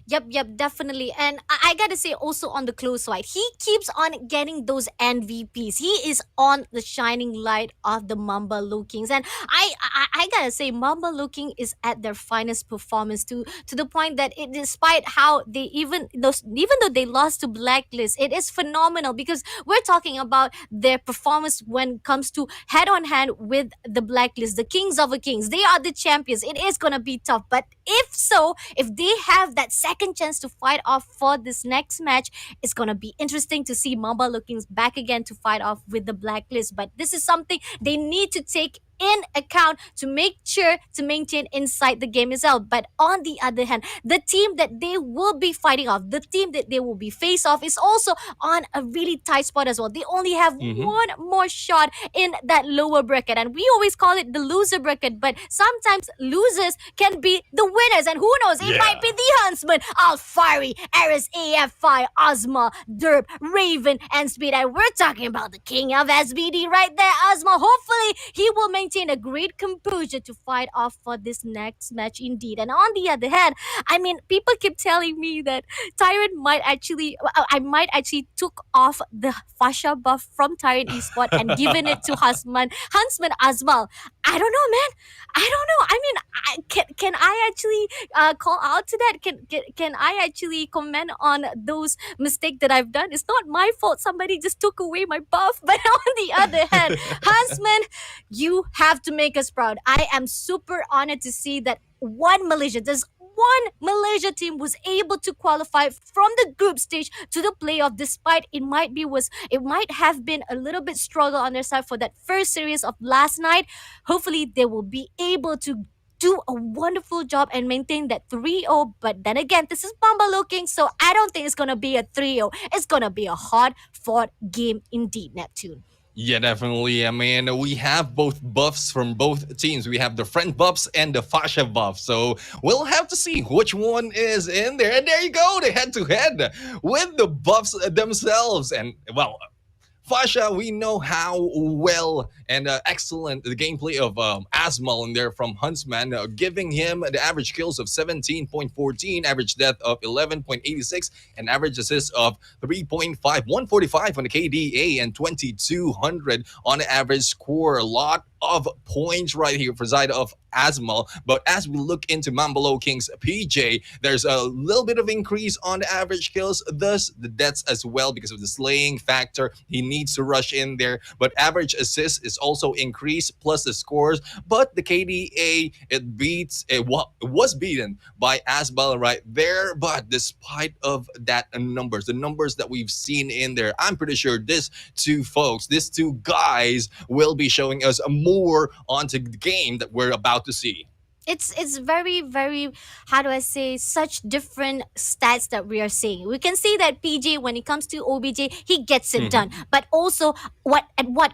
Yep, definitely. And I gotta say, also on the close side, he keeps on getting those MVPs. He is on the shining light of the Mamba Lowkings. And I gotta say, Mamba Lowking is at their finest performance to the point that despite how they even though they lost to Blacklist, it is phenomenal because we're talking about their performance when it comes to head on hand with the Blacklist, the Kings of the Kings. They are the champions. It is gonna be tough, but if they have that second chance to fight off for this next match, it's gonna be interesting to see Mamba looking back again to fight off with the Blacklist. But this is something they need to take in account to make sure to maintain inside the game itself. But on the other hand, the team that they will be fighting off, the team that they will be face off, is also on a really tight spot as well. They only have Hmm. one more shot in that lower bracket, and we always call it the loser bracket. But sometimes losers can be the winners, and who knows, it might be Yeah. the Huntsmen, Alfari, Aris, AFI, Ozma, Derp, Raven, and Speed. And we're talking about the king of SBD right there, Ozma. Hopefully, he will maintain a great composure to fight off for this next match indeed. And on the other hand, I mean, people keep telling me that Tyrant might actually, I might actually took off the Fasha buff from Tyrant Esport and given it to Huntsman as well. I don't know, man. I don't know. I mean, can I actually call out to that? Can I actually comment on those mistakes that I've done? It's not my fault. Somebody just took away my buff. But on the other hand, Huntsman, you have to make us proud. I am super honored to see that there's one Malaysia team was able to qualify from the group stage to the playoff, despite it might have been a little bit struggle on their side for that first series of last night. Hopefully they will be able to do a wonderful job and maintain that 3-0. But then again, this is Mamba looking, so I don't think it's gonna be a 3-0. It's gonna be a hard fought game indeed, Neptune. Yeah, definitely. I mean, we have both buffs from both teams. We have the friend buffs and the fascia buff. So we'll have to see which one is in there. And there you go, the head to head with the buffs themselves. And well, Fasha, we know how well and excellent the gameplay of Asmal in there from Huntsman, giving him the average kills of 17.14, average death of 11.86, and average assist of 3.5, 145 on the KDA, and 2200 on the average score. A lot of points right here for side of Asmal. But as we look into MAMBA Lowkings PJ, there's a little bit of increase on the average kills, thus the deaths as well because of the slaying factor. He needs to rush in there. But average assist is also increased plus the scores. But the KDA, it was beaten by Asbal right there. But despite of that numbers, the numbers that we've seen in there, I'm pretty sure these two guys will be showing us more onto the game that we're about to see. It's very very, how do I say, such different stats that we are seeing. We can see that PJ, when it comes to OBJ, he gets it Hmm. done, but also what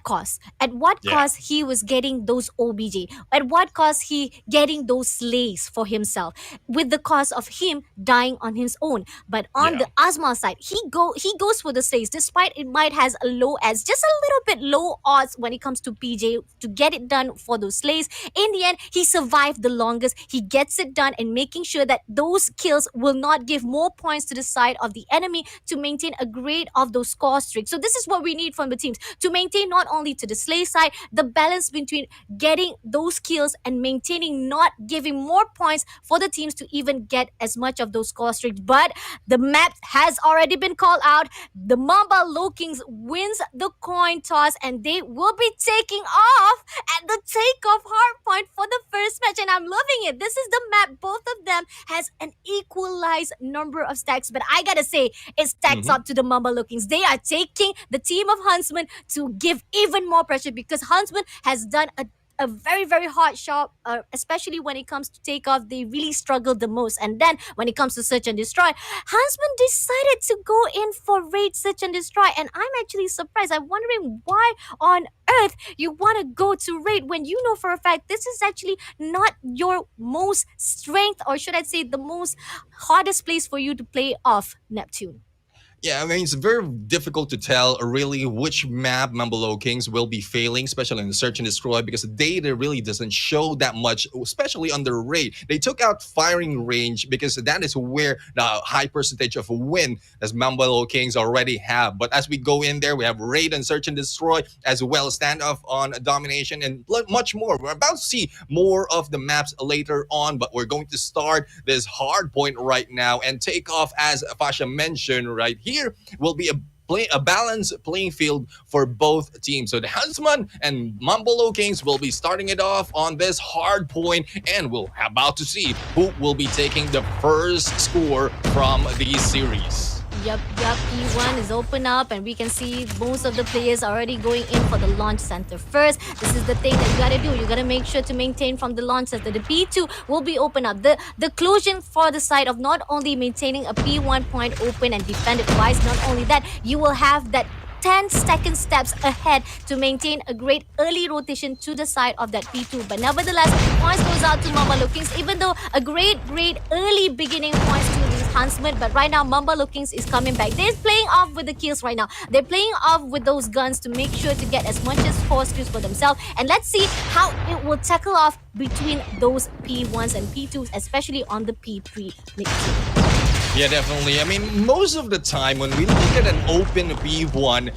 cost, at what Yeah. cost he was getting those OBJ, at what cost he getting those slays for himself, with the cost of him dying on his own. But on Yeah. the Asma side, he goes for the slays, despite it might has a low as just a little bit low odds when it comes to PJ to get it done for those slays. In the end, he survived the longest. He gets it done and making sure that those kills will not give more points to the side of the enemy to maintain a grade of those score streaks. So this is what we need from the teams to maintain, not only to the slay side, the balance between getting those kills and maintaining, not giving more points for the teams to even get as much of those score streaks. But the map has already been called out. The Mamba Lowkings wins the coin toss, and they will be taking off at the takeoff hard point for the first match. And I'm loving it. This is the map. Both of them has an equalized number of stacks, but I gotta say, it stacks Hmm. up to the Mamba Lookings. They are taking the team of Huntsmen to give even more pressure, because Huntsman has done a very very hard shot, especially when it comes to takeoff. They really struggled the most, and then when it comes to search and destroy, Huntsman decided to go in for raid search and destroy. And I'm actually surprised. I'm wondering why on earth you want to go to raid when you know for a fact this is actually not your most strength, or should I say the most hardest place for you to play off, Neptune. Yeah, I mean, it's very difficult to tell really which map MAMBA Lowkings will be failing, especially in the search and destroy, because the data really doesn't show that much, especially on the raid. They took out firing range because that is where the high percentage of win as MAMBA Lowkings already have. But as we go in there, we have raid and search and destroy, as well as standoff on domination and much more. We're about to see more of the maps later on, but we're going to start this hard point right now and take off, as Fasha mentioned right here, will be a balanced playing field for both teams. So the Huntsmen and MAMBA Lowkings will be starting it off on this hard point, and we'll about to see who will be taking the first score from the series. Yup, E1 is open up and we can see most of the players already going in for the launch center first. This is the thing that you gotta do. You gotta make sure to maintain from the launch center. The P2 will be open up. The closure for the side of not only maintaining a P1 point open and defended wise, not only that, you will have that 10-second steps ahead to maintain a great early rotation to the side of that P2. But nevertheless, points goes out to MAMBA Lowkings, even though a great early beginning points to these Huntsmen. But right now, MAMBA Lowkings is coming back. They're playing off with the kills right now. They're playing off with those guns to make sure to get as much as 4 kills for themselves. And let's see how it will tackle off between those P1s and P2s, especially on the P3 mid team. Yeah, definitely. I mean, most of the time when we look at an open B1,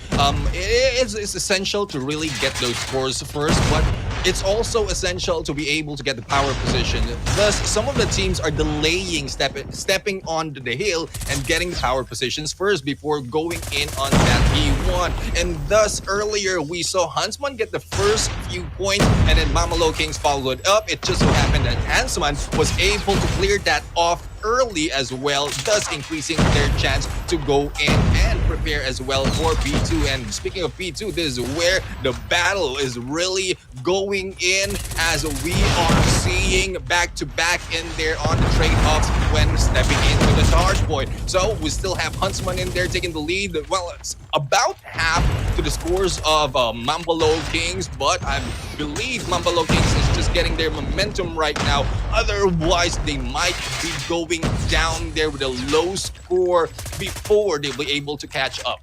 it's essential to really get those scores first, but it's also essential to be able to get the power position. Thus, some of the teams are delaying stepping onto the hill and getting the power positions first before going in on that B1. And thus, earlier we saw Huntsman get the first few points, and then MAMBA Lowkings followed up. It just so happened that Huntsman was able to clear that off early as well, thus increasing their chance to go in and prepare as well for P2. And speaking of P2, this is where the battle is really going in, as we are seeing back-to-back in there on the trade-offs when stepping into the charge point. So we still have Huntsman in there taking the lead. Well, it's about half to the scores of MAMBA Lowkings, but I believe MAMBA Lowkings is just getting their momentum right now. Otherwise, they might be going down there with a low score before they'll be able to catch up.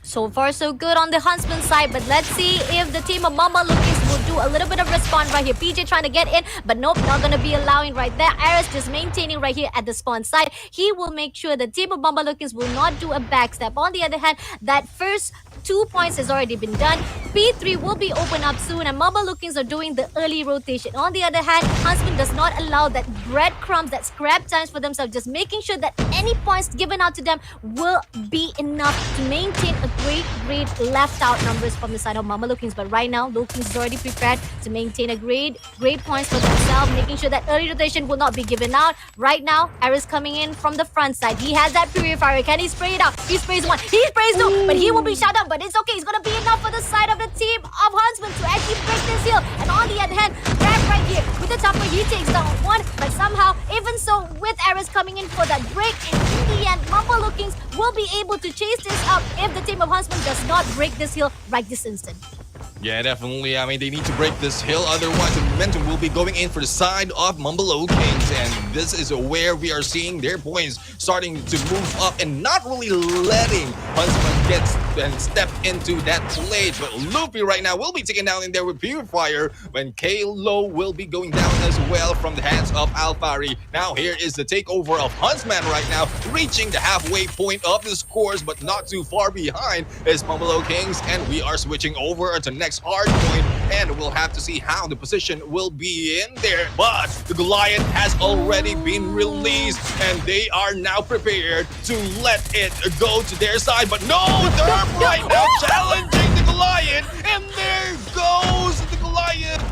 So far, so good on the Huntsman side, but let's see if the team of MAMBA Lowkings will do a little bit of respawn right here. PJ trying to get in, but nope, not going to be allowing right there. Aris just maintaining right here at the spawn side. He will make sure the team of MAMBA Lowkings will not do a backstep. On the other hand, that first 2 points has already been done. P3 will be open up soon, and MAMBA Lowkings are doing the early rotation. On the other hand, Huntsman does not allow that breadcrumbs, that scrap times for themselves, just making sure that any points given out to them will be enough to maintain a great left out numbers from the side of MAMBA Lowkings. But right now, Lowkings is already prepared to maintain a great points for themselves, making sure that early rotation will not be given out. Right now, Aris coming in from the front side. He has that purifier. Can he spray it out? He sprays one. He sprays two, but he will be shut down. But it's okay. It's going to be enough for the side of the team of Huntsmen to actually break this hill. And on the other hand, Grab right here with the topper, he takes down one. But somehow, even so, with Aris coming in for that break, and in the end, MAMBA Lowkings will be able to chase this up if the team of Huntsmen does not break this hill right this instant. Yeah, definitely. I mean, they need to break this hill. Otherwise, the momentum will be going in for the side of MAMBA Lowkings. And this is where we are seeing their points starting to move up and not really letting Huntsman get and step into that plate. But Luffy right now will be taken down in there with Purifier when Kalo will be going down as well from the hands of Alfari. Now here is the takeover of Huntsman right now, reaching the halfway point of the scores, but not too far behind is MAMBA Lowkings. And we are switching over to next hard point, and we'll have to see how the position will be in there. But the Goliath has already been released, and they are now prepared to let it go to their side. But no, they're right now challenging the Goliath, and there goes the Goliath.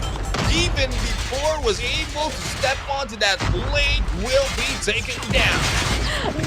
Even before was able to step onto that plate, will be taken down.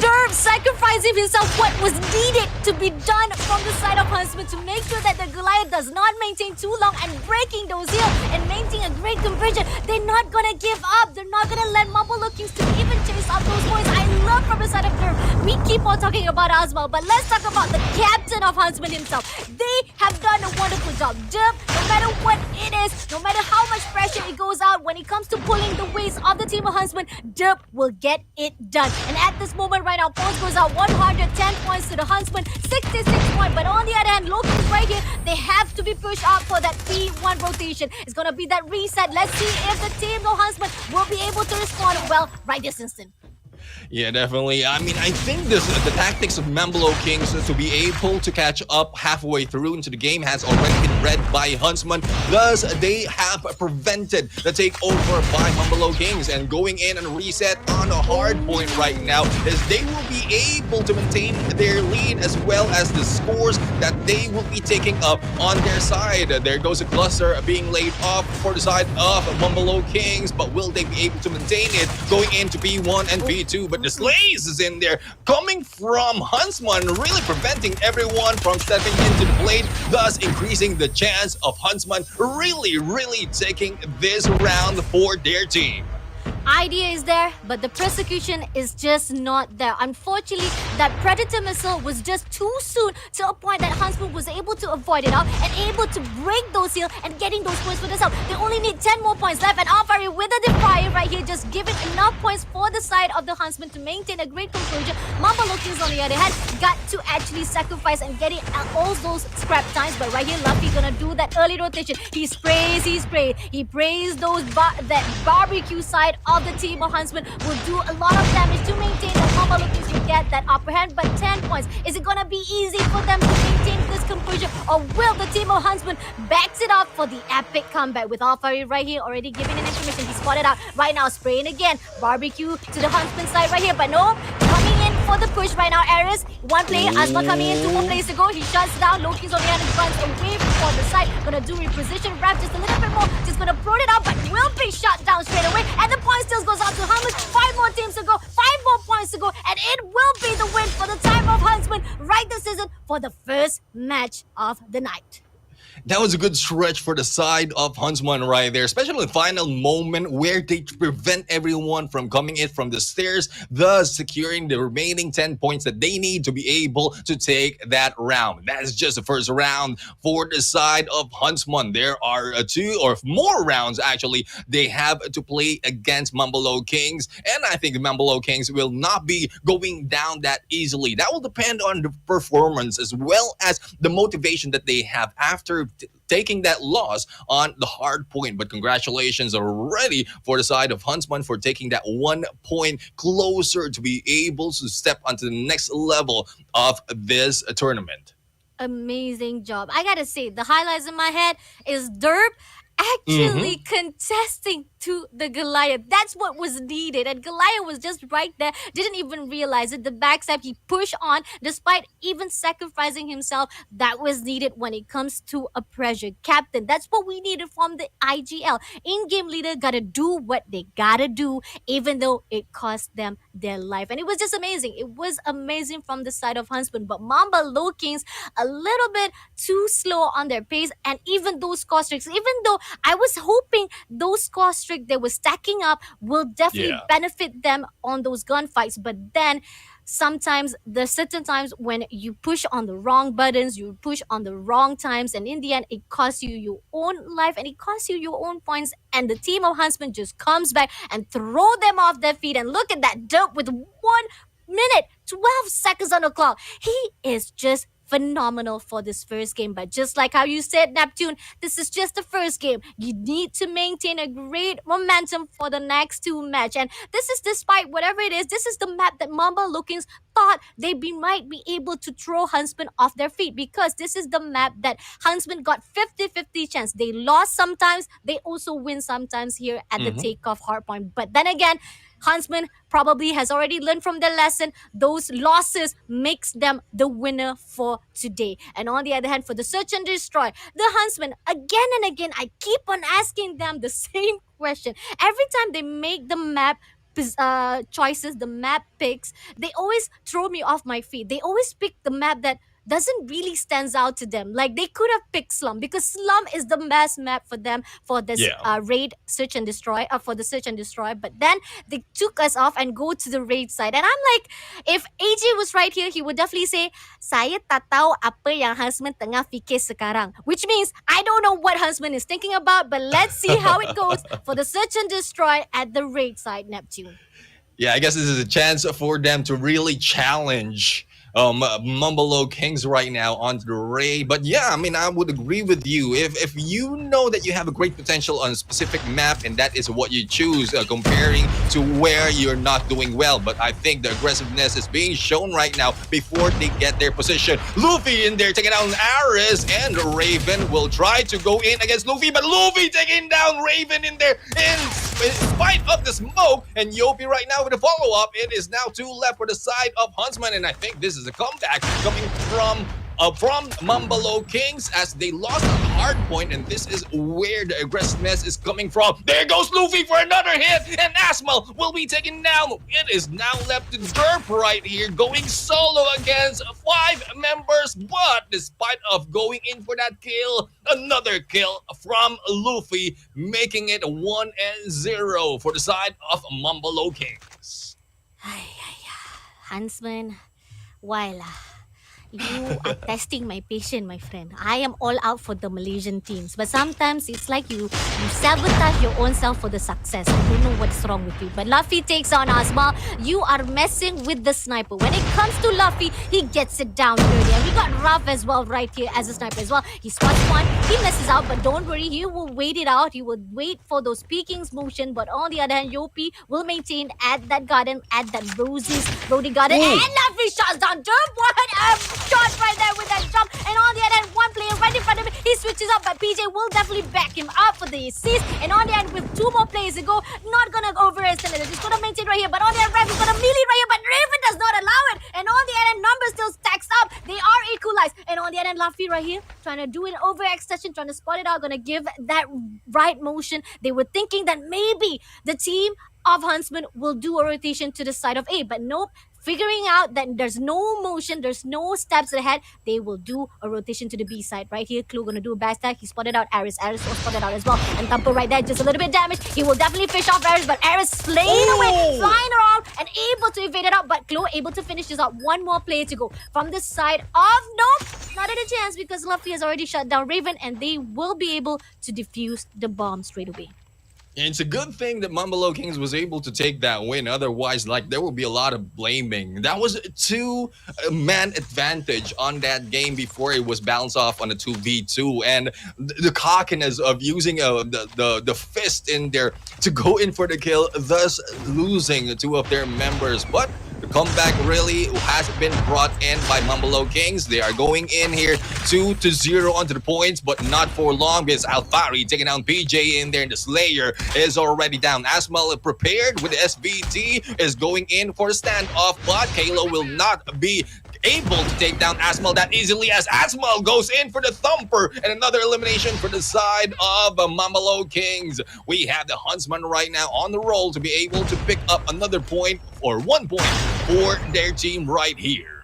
Derb sacrificing himself what was needed to be done from the side of Huntsman to make sure that the Goliath does not maintain too long and breaking those hills and maintaining a great conversion. They're not gonna give up. They're not gonna let MAMBA Lowkings to even chase up those points. I love from the side of Derb. We keep on talking about Asmal, but let's talk about the captain of Huntsman himself. They have done a wonderful job. Derb, no matter what it is, no matter how much pressure it goes out when it comes to pulling the weights of the team of Huntsman, Derb will get it done. And at this moment, moment right now. Points goes out 110 points to the Huntsman, 66 points. But on the other hand, Lowkings right here, they have to be pushed out for that P1 rotation. It's going to be that reset. Let's see if the team of Huntsman will be able to respond well right this instant. Yeah, definitely. I mean, I think the tactics of MAMBA Lowkings to be able to catch up halfway through into the game has already been read by Huntsman. Thus, they have prevented the takeover by MAMBA Lowkings, and going in and reset on a hard point right now is they will be able to maintain their lead as well as the scores that they will be taking up on their side. There goes a cluster being laid off for the side of MAMBA Lowkings, but will they be able to maintain it going into P1 and P2? But the Slays is in there coming from Huntsman, really preventing everyone from stepping into the blade, thus increasing the chance of Huntsman really taking this round for their team. Idea is there, but the prosecution is just not there. Unfortunately, that Predator missile was just too soon to a point that Huntsman was able to avoid it out and able to break those seals and getting those points for themselves. They only need 10 more points left, and Alfari with a Defier right here just giving enough points for the side of the Huntsman to maintain a great composure. MAMBA Lowkings on the other hand got to actually sacrifice and getting all those scrap times, but right here Luffy gonna do that early rotation. He sprays, he prays those that barbecue side of the team of Huntsman will do a lot of damage to maintain that MAMBA Lowkings to get that upper hand, but 10 points. Is it gonna be easy for them to maintain this composure, or will the team of Huntsman backs it up for the epic comeback with Alfari right here already giving an information. He spotted out right now, spraying again. Barbecue to the Huntsman side right here, but no, coming in for the push right now. Aris, one play, Asma coming in, 2 more plays to go. He shuts down. Lowkings on the hand and runs away from the side. Gonna do reposition, wrap just a little bit more. Just gonna throw it out, but will be shut down straight away. And the point still goes out to Huntsman. 5 more teams to go, 5 more points to go, and it will be the win for the time of Huntsman right this season for the first match of the night. That was a good stretch for the side of Huntsman right there, especially the final moment where they prevent everyone from coming in from the stairs, thus securing the remaining 10 points that they need to be able to take that round. That is just the first round for the side of Huntsman. There are 2 or more rounds actually they have to play against MAMBA Lowkings, and I think the MAMBA Lowkings will not be going down that easily. That will depend on the performance as well as the motivation that they have after taking that loss on the hard point. But congratulations already for the side of Huntsman for taking that 1 point closer to be able to step onto the next level of this tournament. Amazing job. I gotta say, the highlights in my head is Derp actually contesting to the Goliath. That's what was needed. And Goliath was just right there, didn't even realize it. The backstab, he pushed on despite even sacrificing himself. That was needed when it comes to a pressure captain. That's what we needed from the IGL. In-game leader gotta do what they gotta do, even though it cost them their life. And it was just amazing. It was amazing from the side of Huntsman. But MAMBA Lowkings, a little bit too slow on their pace. And even those score streaks, even though I was hoping those score streaks they were stacking up will definitely benefit them on those gunfights. But then sometimes there's certain times when you push on the wrong buttons, you push on the wrong times, and in the end it costs you your own life and it costs you your own points, and the team of Huntsman just comes back and throw them off their feet. And look at that Dope with 1 minute 12 seconds on the clock. He is just phenomenal for this first game. But just like how you said, Neptune, this is just the first game. You need to maintain a great momentum for the next 2 match. And this is despite whatever it is, this is the map that MAMBA Lowkings thought might be able to throw Huntsman off their feet, because this is the map that Huntsman got 50-50 chance. They lost sometimes, they also win sometimes here at the takeoff hardpoint. But then again, Huntsman probably has already learned from their lesson. Those losses makes them the winner for today. And on the other hand, for the search and destroy, the Huntsman, again and again, I keep on asking them the same question. Every time they make the map choices, the map picks, they always throw me off my feet. They always pick the map that doesn't really stands out to them. Like they could have picked Slum, because Slum is the best map for them for this raid search and destroy, for the search and destroy. But then they took us off and go to the raid side. And I'm like, if AJ was right here, he would definitely say, saya tak tahu apa yang Huntsman tengah fikir sekarang. Which means I don't know what Huntsman is thinking about, but let's see how it goes for the search and destroy at the raid side, Neptune. Yeah, I guess this is a chance for them to really challenge MAMBA Lowkings right now on the raid. But yeah, I mean, I would agree with you. If you know that you have a great potential on a specific map and that is what you choose, comparing to where you're not doing well. But I think the aggressiveness is being shown right now before they get their position. Luffy in there taking down Aris, and Raven will try to go in against Luffy, but Luffy taking down Raven in there in spite of the smoke. And Yopi right now with a follow-up. It is now 2 left for the side of Huntsman, and I think this is a comeback coming from MAMBA Lowkings as they lost a hard point, and this is where the aggressiveness is coming from. There goes Luffy for another hit, and Asmal will be taken down. It is now left to Derp right here, going solo against 5 members, but despite of going in for that kill, another kill from Luffy, making it 1-0 for the side of MAMBA Lowkings. Ay, ay, ay. Huntsman, while you are testing my patience, my friend. I am all out for the Malaysian teams, but sometimes it's like you sabotage your own self for the success. I don't know what's wrong with you. But Luffy takes on Asma. You are messing with the sniper. When it comes to Luffy, he gets it down dirty. And we got Ruff as well right here as a sniper as well. He spots one, he messes out, but don't worry, he will wait it out. He will wait for those peekings motion. But on the other hand, Yopi will maintain at that garden, at that Rody garden. Ooh. And Luffy shots down. Derp, what a shot right there with that jump. And on the other hand, one player right in front of him, he switches up, but PJ will definitely back him up for the assist. And on the end, with 2 more players to go, not gonna overestimate it. He's gonna maintain right here, but on the end, Rev is gonna melee right here, but Raven does not allow it. And on the end, numbers still stacks up. They are equalized. And on the end, Luffy right here, trying to do an overextension, trying to spot it out, gonna give that right motion. They were thinking that maybe the team of Huntsman will do a rotation to the side of A, but nope. Figuring out that there's no motion, there's no steps ahead, they will do a rotation to the B side. Right here, Clue gonna do a backstab. He spotted out Aris. Aris was spotted out as well. And Thumper right there, just a little bit damage. He will definitely fish off Aris, but Aris slaying away, flying around, and able to evade it out. But Clue able to finish this up. 1 more player to go. From the side of nope, not at a chance because Luffy has already shut down Raven, and they will be able to defuse the bomb straight away. And it's a good thing that MAMBA Lowkings was able to take that win. Otherwise, like, there would be a lot of blaming. That was a 2-man advantage on that game before it was bounced off on a 2v2. And the cockiness of using the fist in there to go in for the kill, thus losing 2 of their members. But the comeback really has been brought in by MAMBA Lowkings. They are going in here 2-0 onto the points, but not for long because Alfari taking down PJ in there, and the Slayer is already down. Asmal prepared with the SVT, is going in for a standoff, but Kalo will not be able to take down Asmal that easily as Asmal goes in for the thumper, and another elimination for the side of MAMBA Lowkings. We have the Huntsman right now on the roll to be able to pick up another point or 1 point for their team right here.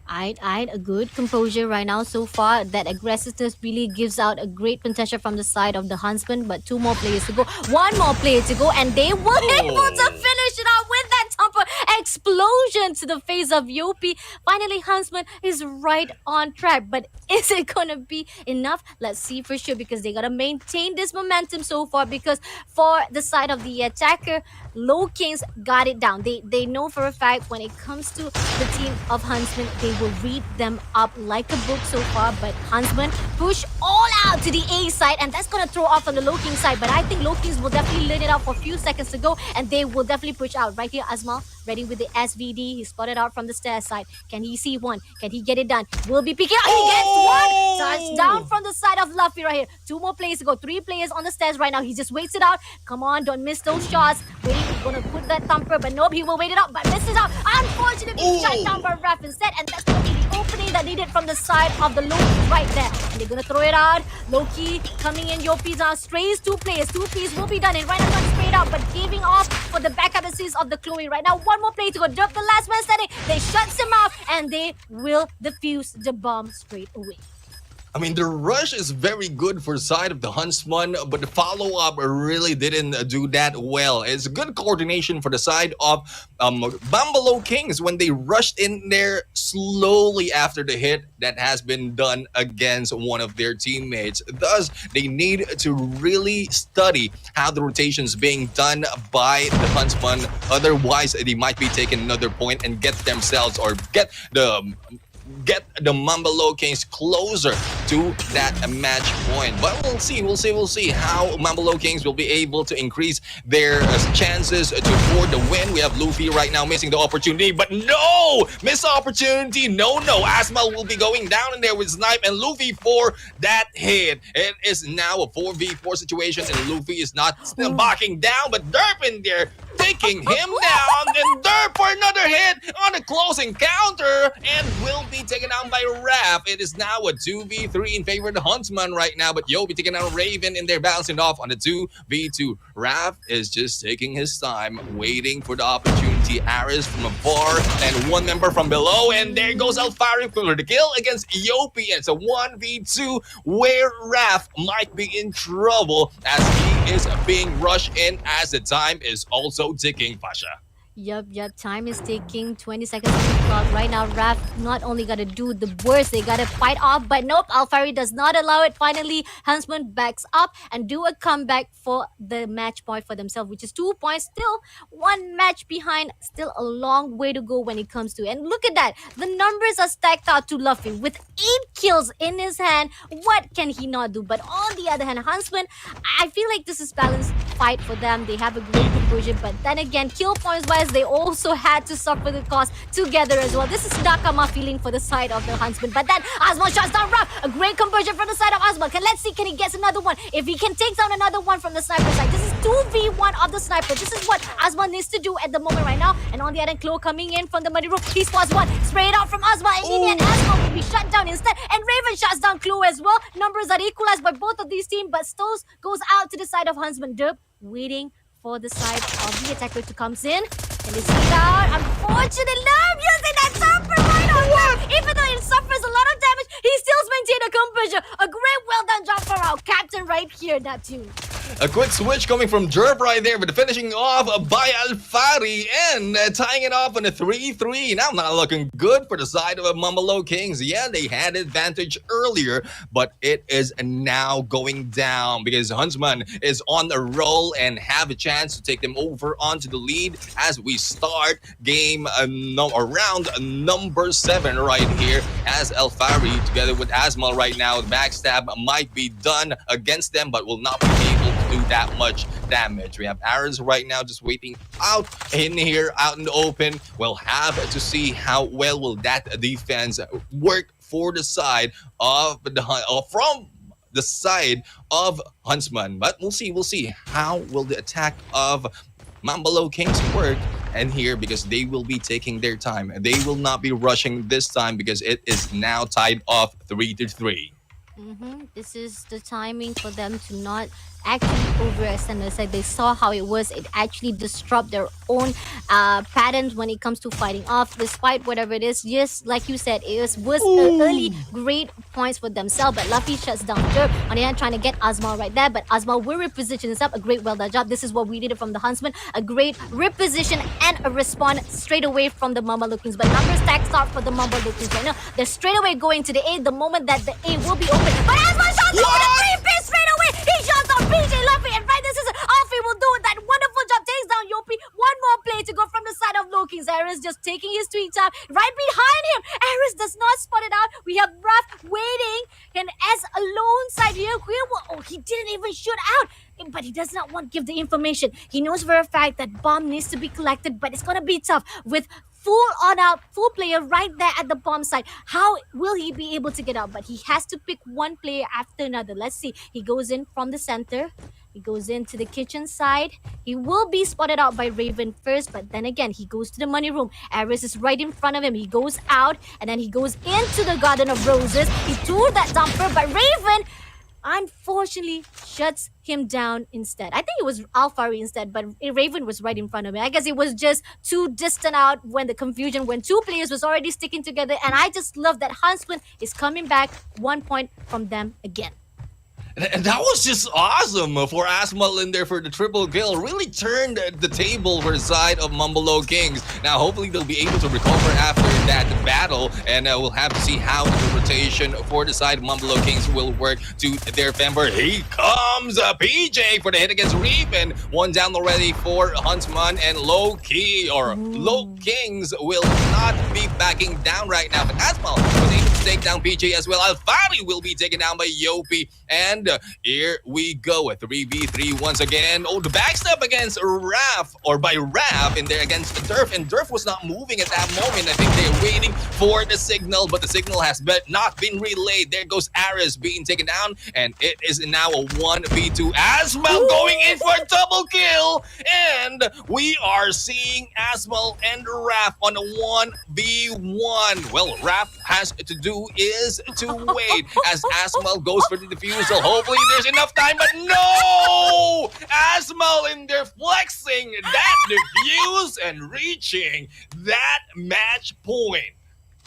I'd a good composure right now so far. That aggressiveness really gives out a great potential from the side of the Huntsman, but 2 more players to go, 1 more player to go, and they were able to finish it out with that thumper explosion to the face of Yopi. Finally, Huntsman is right on track, but is it gonna be enough? Let's see for sure, because they gotta maintain this momentum so far, because for the side of the attacker, Lowkings got it down. They know for a fact when it comes to the team of Huntsman, they will read them up like a book so far, but Huntsman push all out to the A side, and that's gonna throw off on the Lowkings side, but I think Lowkings will definitely let it out for a few seconds to go, and they will definitely push out. Right here, Asmal ready with the SVD. He spotted out from the stairs side. Can he see one? Can he get it done? Will be picking up. He gets one! Touchdown from the side of Luffy right here. 2 more players to go. 3 players on the stairs right now. He just waits it out. Come on, don't miss those shots. Waiting, gonna put that thumper, but nope, he will wait it out, but misses out. Unfortunately, shut down by Ref instead, and that's gonna be the opening that needed from the side of the Loki right there. And they're gonna throw it out. Loki coming in. Yopi's now strays 2 players. 2 players will be done. And right now, not sprayed out, but giving off for the backup assist of the Chloe right now. 1 more play to go. Drop the last man standing. They shuts him off, and they will defuse the bomb straight away. I mean, the rush is very good for side of the Huntsman, but the follow up really didn't do that well. It's good coordination for the side of MAMBA Lowkings when they rushed in there slowly after the hit that has been done against one of their teammates. Thus, they need to really study how the rotation's being done by the Huntsman. Otherwise, they might be taking another point and get themselves or get the MAMBA Lowkings closer to that match point. But we'll see how MAMBA Lowkings will be able to increase their chances to for the win. We have Luffy right now missing the opportunity, but no! Miss opportunity, no. Asmal will be going down in there with Snipe and Luffy for that hit. It is now a 4v4 situation and Luffy is not still backing down, but Derp in there taking him down, and Derp for another hit on a close encounter, and will be taken down by Raph. It is now a 2v3 in favor of the Huntsman right now, but Yobi taking down Raven, and they're bouncing off on the 2v2. Raph is just taking his time, waiting for the opportunity. Aris from afar, and one member from below, and there goes Alfari for the kill against Yopi. It's a 1v2 where Raph might be in trouble as he is being rushed in as the time is also ticking, Pasha. Yup. Time is ticking. 20 seconds on the clock. Right now, Raph not only got to do the worst, they got to fight off. But nope, Alfari does not allow it. Finally, Huntsman backs up and do a comeback for the match point for themselves, which is 2 points. Still one match behind. Still a long way to go when it comes to. And look at that. The numbers are stacked out to Luffy with 8 kills in his hand. What can he not do? But on the other hand, Huntsman, I feel like this is balanced fight for them. They have a great conversion. But then again, kill points wise, they also had to suffer the cost together as well. This is Nakama feeling for the side of the Huntsman. But then Asma shots down Raph. A great conversion from the side of Asma. Let's see, can he get another one? If he can take down another one from the sniper side. This is 2v1 of the sniper. This is what Asma needs to do at the moment right now. And on the other hand, Chloe coming in from the muddy room. He spots one. Sprayed out from Asma. And in the end, Asma will be shut down instead. And Raven shuts down Chloe as well. Numbers are equalized by both of these teams. But Stones goes out to the side of Huntsman. Derp waiting for the side of the attacker to comes in. And it's hit out. Unfortunately, love using that jumper right on him. Even though it suffers a lot of damage, he still maintained a composure. A great well done job for our captain right here, Neptune. A quick switch coming from Jerb right there, but finishing off by Alfari and tying it off on a 3-3. Now not looking good for the side of MAMBA Lowkings. Yeah, they had advantage earlier, but it is now going down because Huntsman is on a roll and have a chance to take them over onto the lead as we start game round number 7 right here as Alfari together with Asmal right now. The backstab might be done against them, but will not be able to do that much damage. We have Aaron's right now just waiting out in here, out in the open. We'll have to see how well will that defense work for the side of the from the side of Huntsman. But we'll see how will the attack of MAMBA Lowkings work and here because they will be taking their time. They will not be rushing this time because it is now tied off 3-3. This is the timing for them to not actually overextend the side. They saw how it was. It actually disrupt their own patterns when it comes to fighting off, despite whatever it is. Just like you said, it was early great points for themselves, but Luffy shuts down Derp. On the end, trying to get Asmal right there, but Asmal will reposition himself. A great well done job. This is what we did from the Huntsman. A great reposition and a respawn straight away from the MAMBA Lowkings. But number stacks out for the MAMBA Lowkings right now. They're straight away going to the A the moment that the A will be open. But Asmal shots down with a 3-piece straight away. He shots down PJ Luffy, and right this is Alfie will do that wonderful job. Takes down Yopi. One more play to go from the side of Lowkings. Aris just taking his sweet time. Right behind him, Aris does not spot it out. We have Raph waiting, and as a lone side here, he didn't even shoot out. But he does not want to give the information. He knows for a fact that bomb needs to be collected, but it's gonna be tough with full player right there at the bomb site. How will he be able to get out? But he has to pick one player after another. Let's see. He goes in from the center. He goes into the kitchen side. He will be spotted out by Raven first, but then again, he goes to the money room. Aris is right in front of him. He goes out, and then he goes into the Garden of Roses. He threw that dumper, but Raven unfortunately shuts him down instead. I think it was Alfari instead, but Raven was right in front of me. I guess it was just too distant out when the confusion, when two players was already sticking together. And I just love that Huntsman is coming back 1 point from them again. And that was just awesome for Asmal in there for the triple kill. Really turned the table for the side of MAMBA Lowkings. Now, hopefully, they'll be able to recover after that battle, and we'll have to see how the rotation for the side of MAMBA Lowkings will work to their favor. Here comes PJ for the hit against Raven. One down already for Huntsman, and Lowkings will not be backing down right now. But Asmal was able to take down PJ as well. Alfari will be taken down by Yopi, and here we go, a 3v3 once again. Oh, the backstep against Raf, or by Raf in there against Durf, and Durf was not moving at that moment. I think they're waiting for the signal, but the signal has not been relayed. There goes Aris being taken down, and it is now a 1v2. Asmal going in for a double kill, and we are seeing Asmal and Raf on a 1v1. Well, Raf has to do is to wait as Asmal goes for the defusal. Hopefully there's enough time, but no! Asmal in there flexing that defuse and reaching that match point.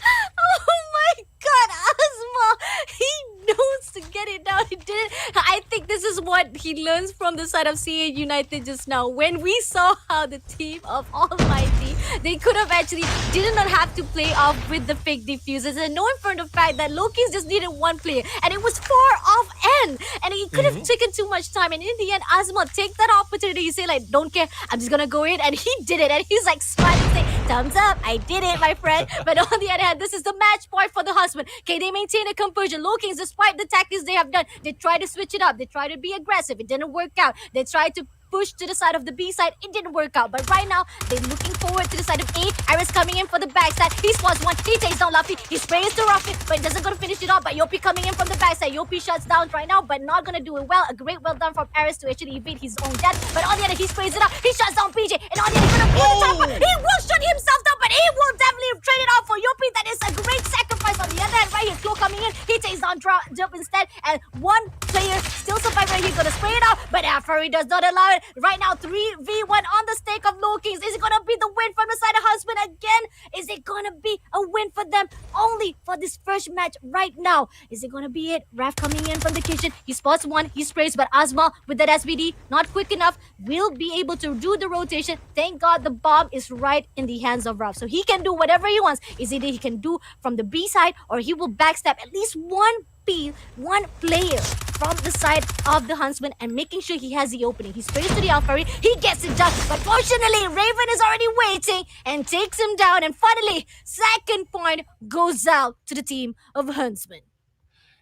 Oh my god, Asma! He knows to get it down. He did it. I think this is what he learns from the side of CA United just now. When we saw how the team of Almighty, they could have actually did not have to play off with the fake diffusers, and knowing for the fact that Loki's just needed one player, and it was far off end, and he could have taken too much time. And in the end, Asma take that opportunity. He say like, "Don't care, I'm just gonna go in," and he did it. And he's like smiling, saying, "Thumbs up, I did it, my friend." But on the other hand, this is the match point for the Huntsmen. Okay, they maintain a composure. Lowkings, despite the tactics they have done, they try to switch it up. They try to be aggressive. It didn't work out. They tried to push to the side of the B side. It didn't work out. But right now, they're looking forward to the side of A. Aris coming in for the backside. He spots one. He takes down Luffy. He sprays to Ruffy, but doesn't go to finish it off. But Yopi coming in from the backside. Yopi shuts down right now, but not going to do it well. A great well done from Aris to actually evade his own death. But on the other, he sprays it up. He shuts down PJ. And on the other, he's going to pull the top. He will shut himself down, but he will definitely trade it off for Yopi. That is a great sacrifice. On the other hand, right here, Claw coming in. He takes down Jump instead. And one player still surviving right here. Going to spray it out, but Afari does not allow it. Right now, 3v1 on the stake of Lowkings. Is it going to be the win from the side of Huntsman again? Is it going to be a win for them only for this first match right now? Is it going to be it? Raf coming in from the kitchen. He spots one. He sprays, but Asma with that SBD, not quick enough, will be able to do the rotation. Thank God the bomb is right in the hands of Raf. So he can do whatever he wants. Is either he can do from the B side, or he will backstab at least one player from the side of the Huntsman, and making sure he has the opening. He sprays to the Alfari. He gets it done. But fortunately, Raven is already waiting and takes him down. And finally, second point goes out to the team of Huntsman.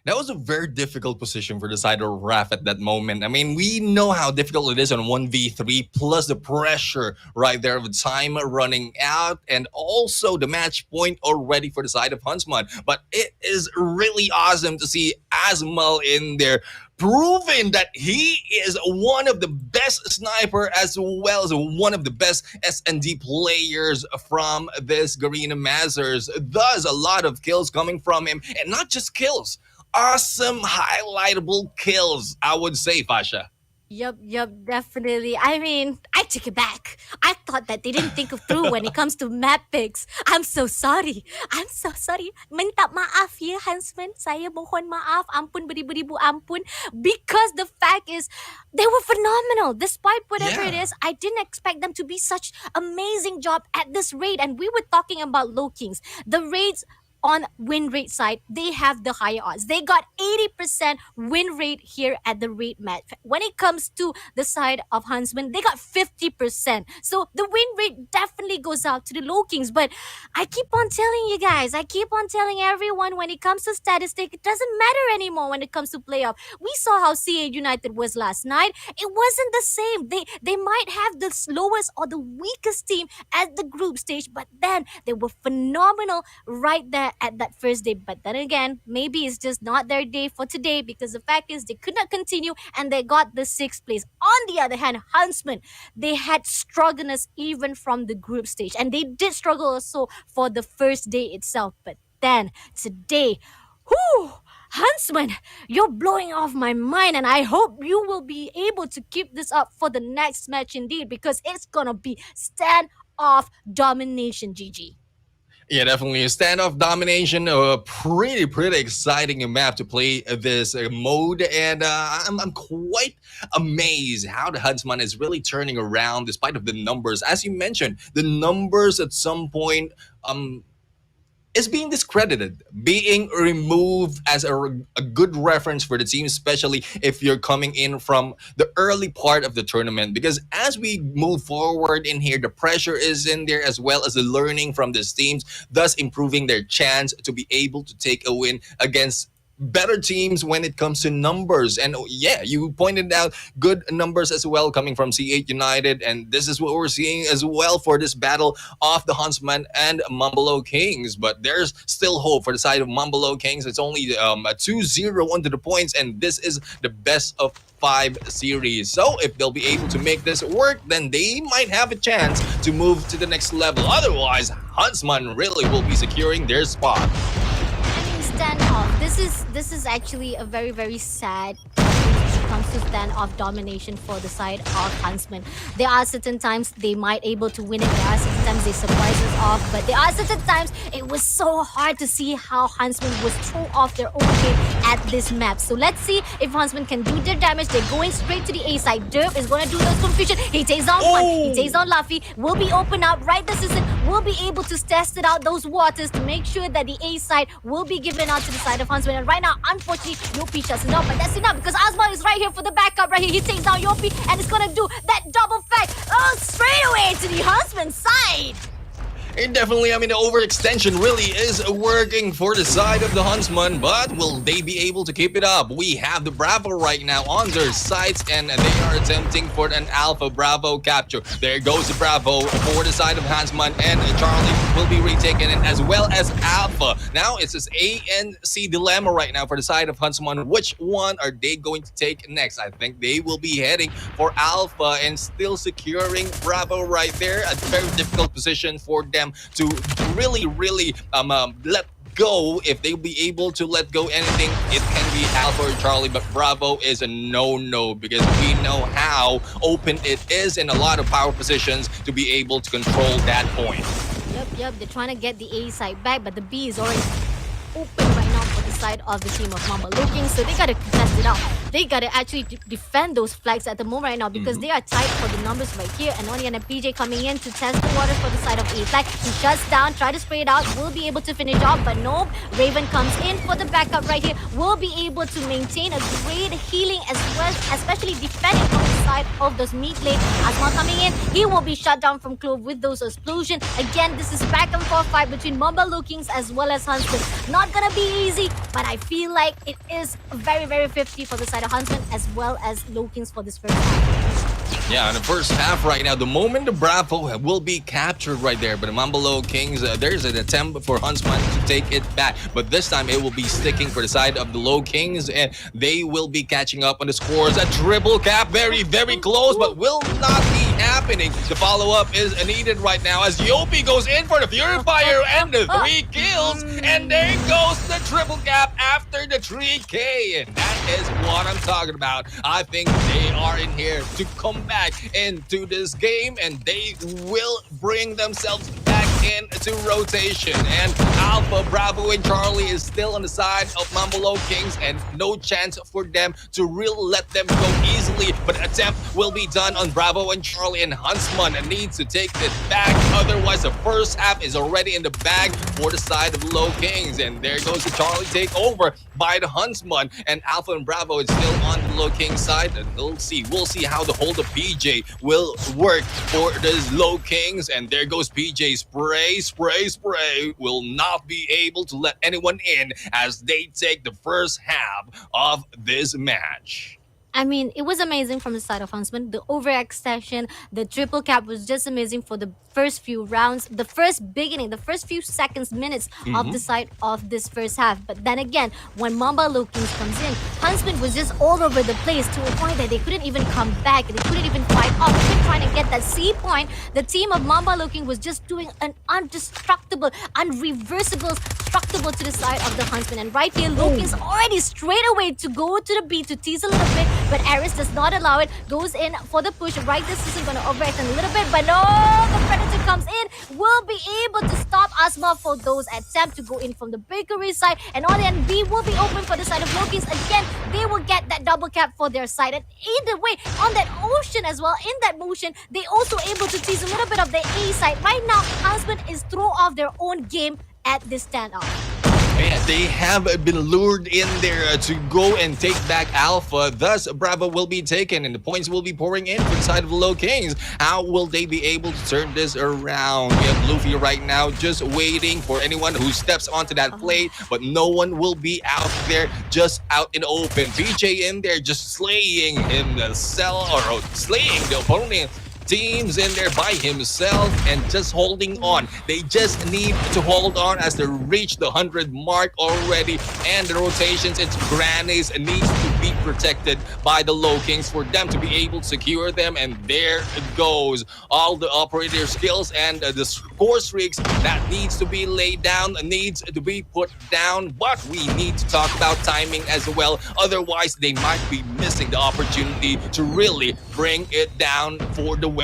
That was a very difficult position for the side of Raf at that moment. I mean, we know how difficult it is on 1v3, plus the pressure right there of the time running out, and also the match point already for the side of Huntsman. But it is really awesome to see Asmal in there, proving that he is one of the best sniper as well as one of the best S&D players from this Garena Masters. Thus, a lot of kills coming from him, and not just kills. Awesome, highlightable kills, I would say, Fasha. Yup, definitely. I mean, I take it back. I thought that they didn't think of through when it comes to map picks. I'm so sorry. Minta maaf ya, Huntsman. Saya mohon maaf. Ampun, beribu-ribu ampun. Because the fact is, they were phenomenal. Despite whatever it is, I didn't expect them to be such amazing job at this raid. And we were talking about Lowkings. The raids on win rate side, they have the higher odds. They got 80% win rate here at the rate match. When it comes to the side of Huntsman, they got 50%. So the win rate definitely goes out to the Lowkings. But I keep on telling you guys, I keep on telling everyone, when it comes to statistic, it doesn't matter anymore when it comes to playoff. We saw how CA United was last night. It wasn't the same. They might have the slowest or the weakest team at the group stage, but then they were phenomenal right there at that first day. But then again, maybe it's just not their day for today, because the fact is they could not continue and they got the 6th place. On the other hand, Huntsman, they had struggleness even from the group stage, and they did struggle also for the first day itself. But then today, Huntsman Huntsman, you're blowing off my mind, and I hope you will be able to keep this up for the next match indeed, because it's gonna be stand off domination, GG. Yeah, definitely a standoff domination. Pretty exciting map to play this mode, and I'm quite amazed how the Huntsman is really turning around despite of the numbers. As you mentioned, the numbers at some point is being discredited, being removed as a good reference for the team, especially if you're coming in from the early part of the tournament. Because as we move forward in here, the pressure is in there as well as the learning from these teams, thus improving their chance to be able to take a win against better teams when it comes to numbers. And yeah, you pointed out good numbers as well coming from C8 United, and this is what we're seeing as well for this battle of the Huntsmen and MAMBA Lowkings. But there's still hope for the side of MAMBA Lowkings. It's only a 2-0 under the points, and this is the best of 5 series. So if they'll be able to make this work, then they might have a chance to move to the next level. Otherwise, Huntsman really will be securing their spot. Standoff. This is actually a very sad when it comes to standoff domination for the side of Huntsmen. There are certain times they might able to win it. There are certain times they surprise us off, but there are certain times it was so hard to see how Huntsmen was throw off their own game at this map. So let's see if Huntsmen can do their damage. They're going straight to the A side. Derp is going to do those confusion. He takes down one. He takes down Luffy. Will be open up right this season. Will be able to test it out those waters to make sure that the A side will be given out to the side of Huntsman. And right now, unfortunately, Yopi shuts it down, but that's enough because Asma is right here for the backup right here. He takes down Yopi and it's gonna do that double fact straight away to the Huntsman side. It definitely, I mean, the overextension really is working for the side of the Huntsman, but will they be able to keep it up? We have the Bravo right now on their sights, and they are attempting for an Alpha Bravo capture. There goes the Bravo for the side of Huntsman, and Charlie will be retaken in as well as Alpha. Now it's this A and C dilemma right now for the side of Huntsman. Which one are they going to take next? I think they will be heading for Alpha and still securing Bravo right there. A very difficult position for them to really let go. If they'll be able to let go anything, it can be Alpha or Charlie, but Bravo is a no because we know how open it is in a lot of power positions to be able to control that point. Yep, they're trying to get the A side back, but the B is already open right now for the side of the team of MAMBA Lowkings, so they gotta contest it out. They gotta actually defend those flags at the moment right now because they are tight for the numbers right here. And only a PJ coming in to test the waters for the side of A flag. He shuts down, try to spray it out, will be able to finish off, but no. Raven comes in for the backup right here, will be able to maintain a great healing as well, especially defending from the side of those mid lane. Asma coming in, he will be shut down from Clove with those explosions. Again, this is back and forth fight between MAMBA Lowkings as well as Huntsman. Not gonna be easy, but I feel like it is very 50 for the side of Huntsman as well as Lowkings for this first half. Yeah, in the first half right now, the moment the Bravo will be captured right there, but the MAMBA Lowkings, there's an attempt for Huntsman to take it back, but this time it will be sticking for the side of the Lowkings, and they will be catching up on the scores. A triple cap, very close, but will not be happening. The follow-up is needed right now as Yopi goes in for the Purifier and the 3 kills, and there goes the triple cap after the 3K, and that is what I'm talking about. I think they are in here to come back into this game, and they will bring themselves back into rotation. And Alpha, Bravo, and Charlie is still on the side of MAMBA Lowkings, and no chance for them to really let them go easily. But attempt will be done on Bravo and Charlie, and Huntsman needs to take it back. Otherwise, the first half is already in the bag for the side of Lowkings. And there goes the Charlie takeover by the Huntsman, and Alpha and Bravo is still on the Lowkings side. And we'll see how the hold of PJ will work for this Lowkings. And there goes PJ, spray, will not be able to let anyone in as they take the first half of this match. I mean, it was amazing from the side of Huntsman. The overextension, the triple cap was just amazing for the first few rounds, the first beginning, the first few seconds, minutes of the Hmm. side of this first half. But then again, when Mamba Lowkings comes in, Huntsman was just all over the place to a point that they couldn't even come back. They couldn't even fight off. Even trying to get that C point, the team of Mamba Lowking was just doing an undestructible, unreversible, destructible to the side of the Huntsman. And right here, Lowkings already straight away to go to the B to tease a little bit, but Aris does not allow it. Goes in for the push. Right, this isn't going to overextend a little bit, but no, the Predator comes in. Will be able to stop Asma for those attempt to go in from the bakery side. And on the end, B will be open for the side of Lowkings. Again, they will get that double cap for their side. And either way, on that ocean as well, in that motion, they also able to tease a little bit of the A side. Right now, Huntsman is throw off their own game at this standoff. Man, they have been lured in there to go and take back Alpha. Thus, Bravo will be taken and the points will be pouring in for the side of the Low Kings. How will they be able to turn this around? We have Luffy right now just waiting for anyone who steps onto that plate, but no one will be out there, just out in the open. PJ in there just slaying himself or slaying the opponent teams in there by himself and just holding on. They just need to hold on as they reach the 100 mark already. And the rotations, it's grannies, needs to be protected by the Low Kings for them to be able to secure them. And there it goes. All the operator skills and the score streaks that needs to be laid down, needs to be put down. But we need to talk about timing as well. Otherwise, they might be missing the opportunity to really bring it down for the win.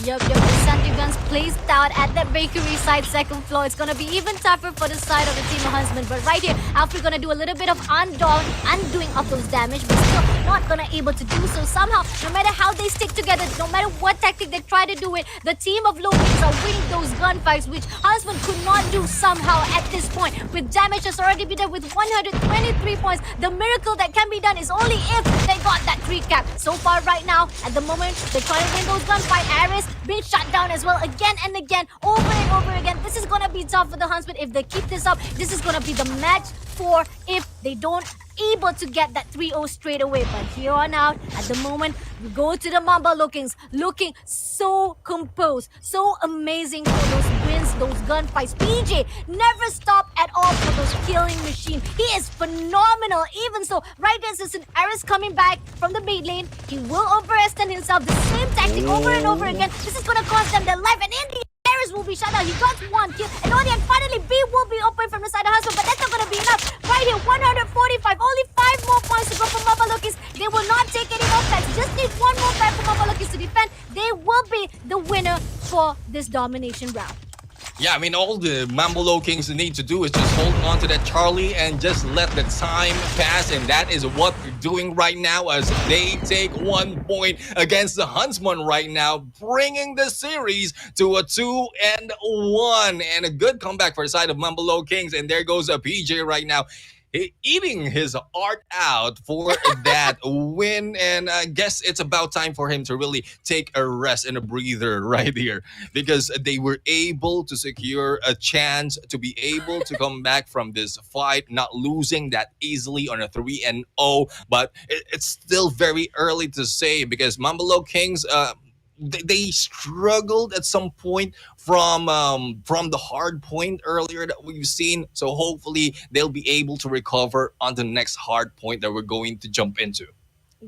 Yup, the sentry guns placed out at that bakery side second floor. It's gonna be even tougher for the side of the team of Huntsman. But right here, Alfred gonna do a little bit of undoing of those damage, but still not gonna able to do so. Somehow, no matter how they stick together, no matter what tactic they try to do it, the team of Lowkings are winning those gunfights, which Huntsman could not do somehow at this point. With damage has already been done with 123 points. The miracle that can be done is only if they got that 3 cap. So far right now, at the moment, they're trying to win those gunfight. Aris being shut down as well again and again, over and over again. This is gonna be tough for the Huntsmen if they keep this up. This is gonna be the match 4 if they don't able to get that 3-0 straight away. But here on out, at the moment, we go to the Mamba Lowkings, looking so composed, so amazing for those wins, those gunfights. PJ never stop at all for those killing machine. He is phenomenal. Even so, right as this Aris coming back from the mid lane, he will overextend himself. The same tactic over and over again. This is gonna cost them their life, and in the Aris will be shut down. He got 1 kill, and on the end, finally B will be open from the side of Hustle, but that's not gonna be enough. Right here, 145, only 5 more points to go for Mamba Lowkings. They will not take any more packs. Just need 1 more pack for Mamba Lowkings to defend. They will be the winner for this domination round. Yeah, I mean, all the MAMBA Lowkings need to do is just hold on to that Charlie and just let the time pass. And that is what they're doing right now as they take 1 point against the Huntsman right now, bringing the series to a 2-1. And a good comeback for the side of MAMBA Lowkings. And there goes a PJ right now, eating his art out for that win. And I guess it's about time for him to really take a rest and a breather right here because they were able to secure a chance to be able to come back from this fight, not losing that easily on a 3-0. But it's still very early to say because Mambalo Kings, they struggled at some point from the hard point earlier that we've seen. So hopefully they'll be able to recover on the next hard point that we're going to jump into.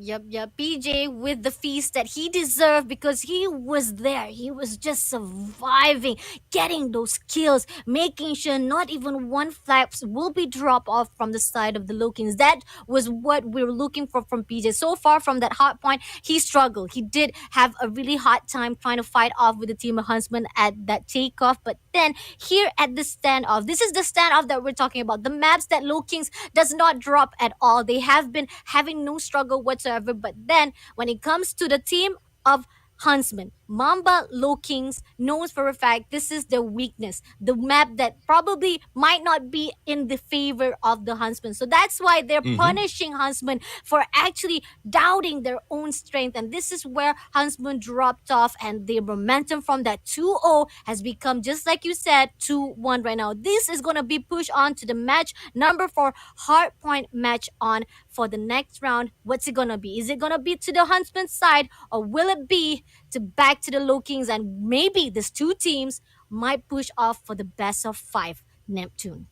Yep. PJ with the feast that he deserved because he was there. He was just surviving, getting those kills, making sure not even one flaps will be dropped off from the side of the Lowkings. That was what we were looking for from PJ. So far from that hot point, he struggled. He did have a really hard time trying to fight off with the team of Huntsman at that takeoff. But then here at the standoff, this is the standoff that we're talking about. The maps that Lowkings does not drop at all. They have been having no struggle whatsoever. But then when it comes to the team of Huntsman, MAMBA Lowkings knows for a fact this is their weakness, the map that probably might not be in the favor of the Huntsmen. So that's why they're Mm-hmm. punishing Huntsmen for actually doubting their own strength. And this is where Huntsmen dropped off, and the momentum from that 2-0 has become, just like you said, 2-1 right now. This is going to be pushed on to the match number 4, hardpoint match on for the next round. What's it going to be? Is it going to be to the Huntsman side, or will it be to back to the Low Kings? And maybe these two teams might push off for the best of 5 Neptune.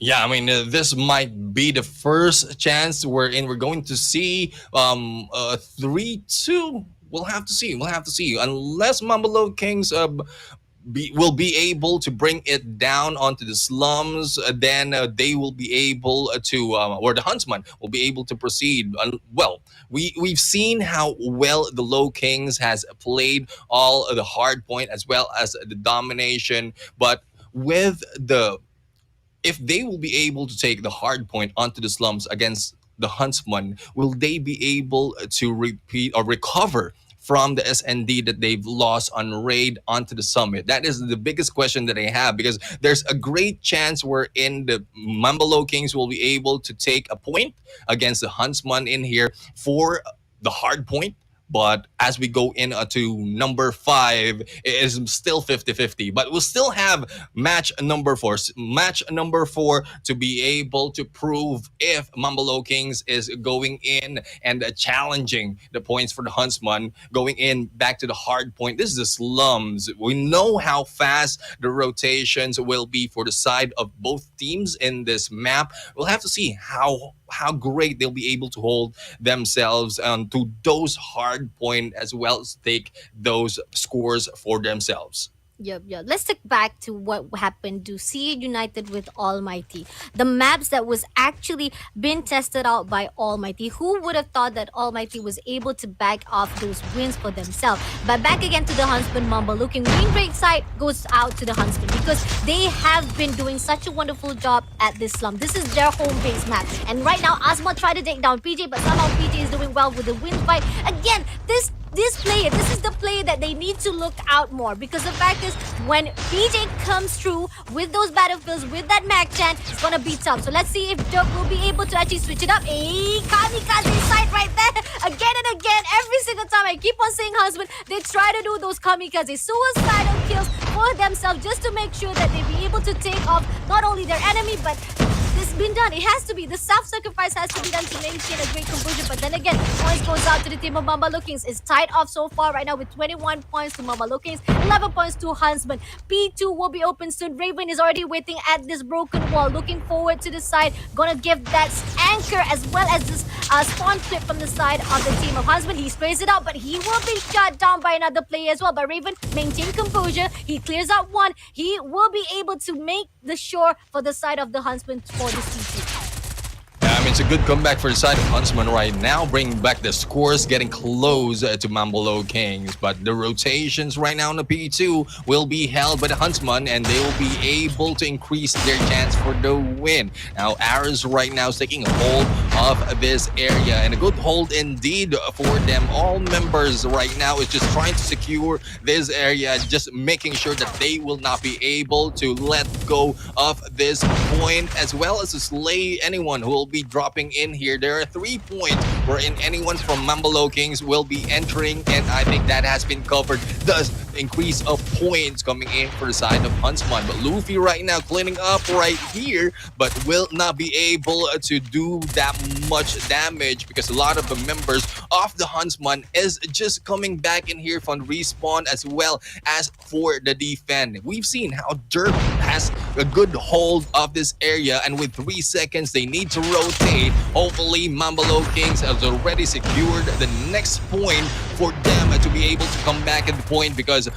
Yeah, I mean, this might be the first chance wherein we're going to see 3-2. We'll have to see. We'll have to see. Unless Mambalo Kings will be able to bring it down onto the slums, then they will be able to, or the Huntsman will be able to proceed. Well, we've seen how well the Low Kings has played all of the hard point as well as the domination, but with the if they will be able to take the hard point onto the slums against the Huntsman, will they be able to repeat or recover from the SND that they've lost on raid onto the summit? That is the biggest question that I have, because there's a great chance wherein the Mambalo Kings will be able to take a point against the Huntsman in here for the hard point. But as we go into number 5, it is still 50-50. But we'll still have match number 4. Match number 4 to be able to prove if Mambalo Kings is going in and challenging the points for the Huntsman, going in back to the hard point. This is the slums. We know how fast the rotations will be for the side of both teams in this map. We'll have to see how great they'll be able to hold themselves to those hard point, as well as take those scores for themselves. Yep, yep. Let's take back to what happened to CA United with Almighty. The maps that was actually been tested out by Almighty. Who would have thought that Almighty was able to back off those wins for themselves? But back again to the Huntsman Mamba. Looking win rate side goes out to the Huntsman because they have been doing such a wonderful job at this slum. This is their home base map. And right now, Asma tried to take down PJ, but somehow PJ is doing well with the win fight. Again, this is the player that they need to look out more, because the fact is, when PJ comes through with those battlefields, with that mag chan, it's gonna be tough. So let's see if Dirk will be able to actually switch it up. Hey, kamikaze sight right there, again and again, every single time. I keep on saying Husband, they try to do those kamikaze suicidal kills for themselves, just to make sure that they be able to take off not only their enemy, but this been done. It has to be. The self-sacrifice has to be done to maintain a great composure. But then again, points goes out to the team of MAMBA Lowkings. It's tied off so far right now with 21 points to MAMBA Lowkings, 11 points to Huntsman. P2 will be open soon. Raven is already waiting at this broken wall, looking forward to the side. Gonna give that anchor as well as this spawn flip from the side of the team of Huntsman. He sprays it out, but he will be shot down by another player as well. But Raven maintain composure. He clears out one. He will be able to make the shore for the side of the Huntsman for this T2. I mean, it's a good comeback for the side of Huntsman right now, bringing back the scores, getting close to MAMBA Kings. But the rotations right now in the P2 will be held by the Huntsman, and they will be able to increase their chance for the win. Now, Aris right now is taking a hold of this area, and a good hold indeed for them. All members right now is just trying to secure this area, just making sure that they will not be able to let go of this point, as well as to slay anyone who will be dropping in here. There are 3 points wherein anyone from MAMBA Kings will be entering, and I think that has been covered. Thus, increase of points coming in for the side of Huntsman. But Luffy right now cleaning up right here, but will not be able to do that much damage, because a lot of the members of the Huntsman is just coming back in here from respawn, as well as for the defend. We've seen how Derp has a good hold of this area, and with 3 seconds they need to rotate. Hopefully MAMBA Kings has already secured the next point for them to be able to come back at the point, because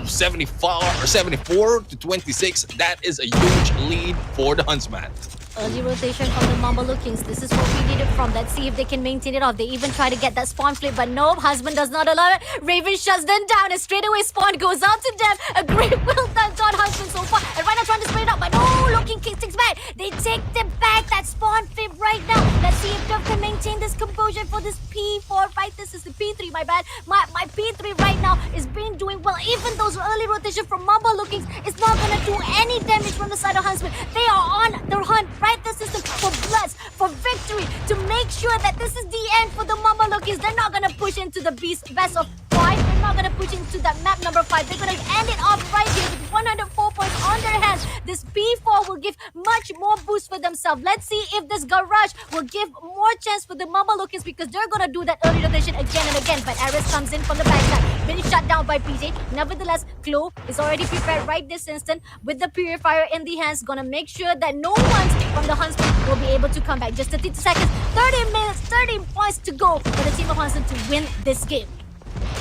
74 to 26, that is a huge lead for the Huntsman. Early rotation from the MAMBA Lowkings. This is what we needed from. Let's see if they can maintain it off. They even try to get that spawn flip, but no, Husband does not allow it. Raven shuts them down, and straight away spawn goes out to them. A great well done on Husband so far. And right now trying to split it up, but no, Lowking takes back. They take them back, that spawn flip right now. Let's see if Dirk can maintain maintain this composure for this P4, right? This is the P3, my bad. My P3 right now is been doing well. Even those early rotation from MAMBA Lowkings is not gonna do any damage from the side of Huntsmen. They are on the hunt, right? The system for bloods, for victory, to make sure that this is the end for the MAMBA Lowkings. They're not gonna push into the best of 5. They're not gonna push into that map number 5. They're gonna end it off right here with 104 points on their hands. This P4 will give much more boost for themselves. Let's see if this Garage will give more chance for the MAMBA Lowkings, because they're gonna do that early rotation again and again. But Aris comes in from the backside, been shut down by PJ. Nevertheless, Chloe is already prepared right this instant with the purifier in the hands, gonna make sure that no one from the Huntsmen will be able to come back. Just 30 seconds, 30 minutes, 30 points to go for the team of Huntsmen to win this game.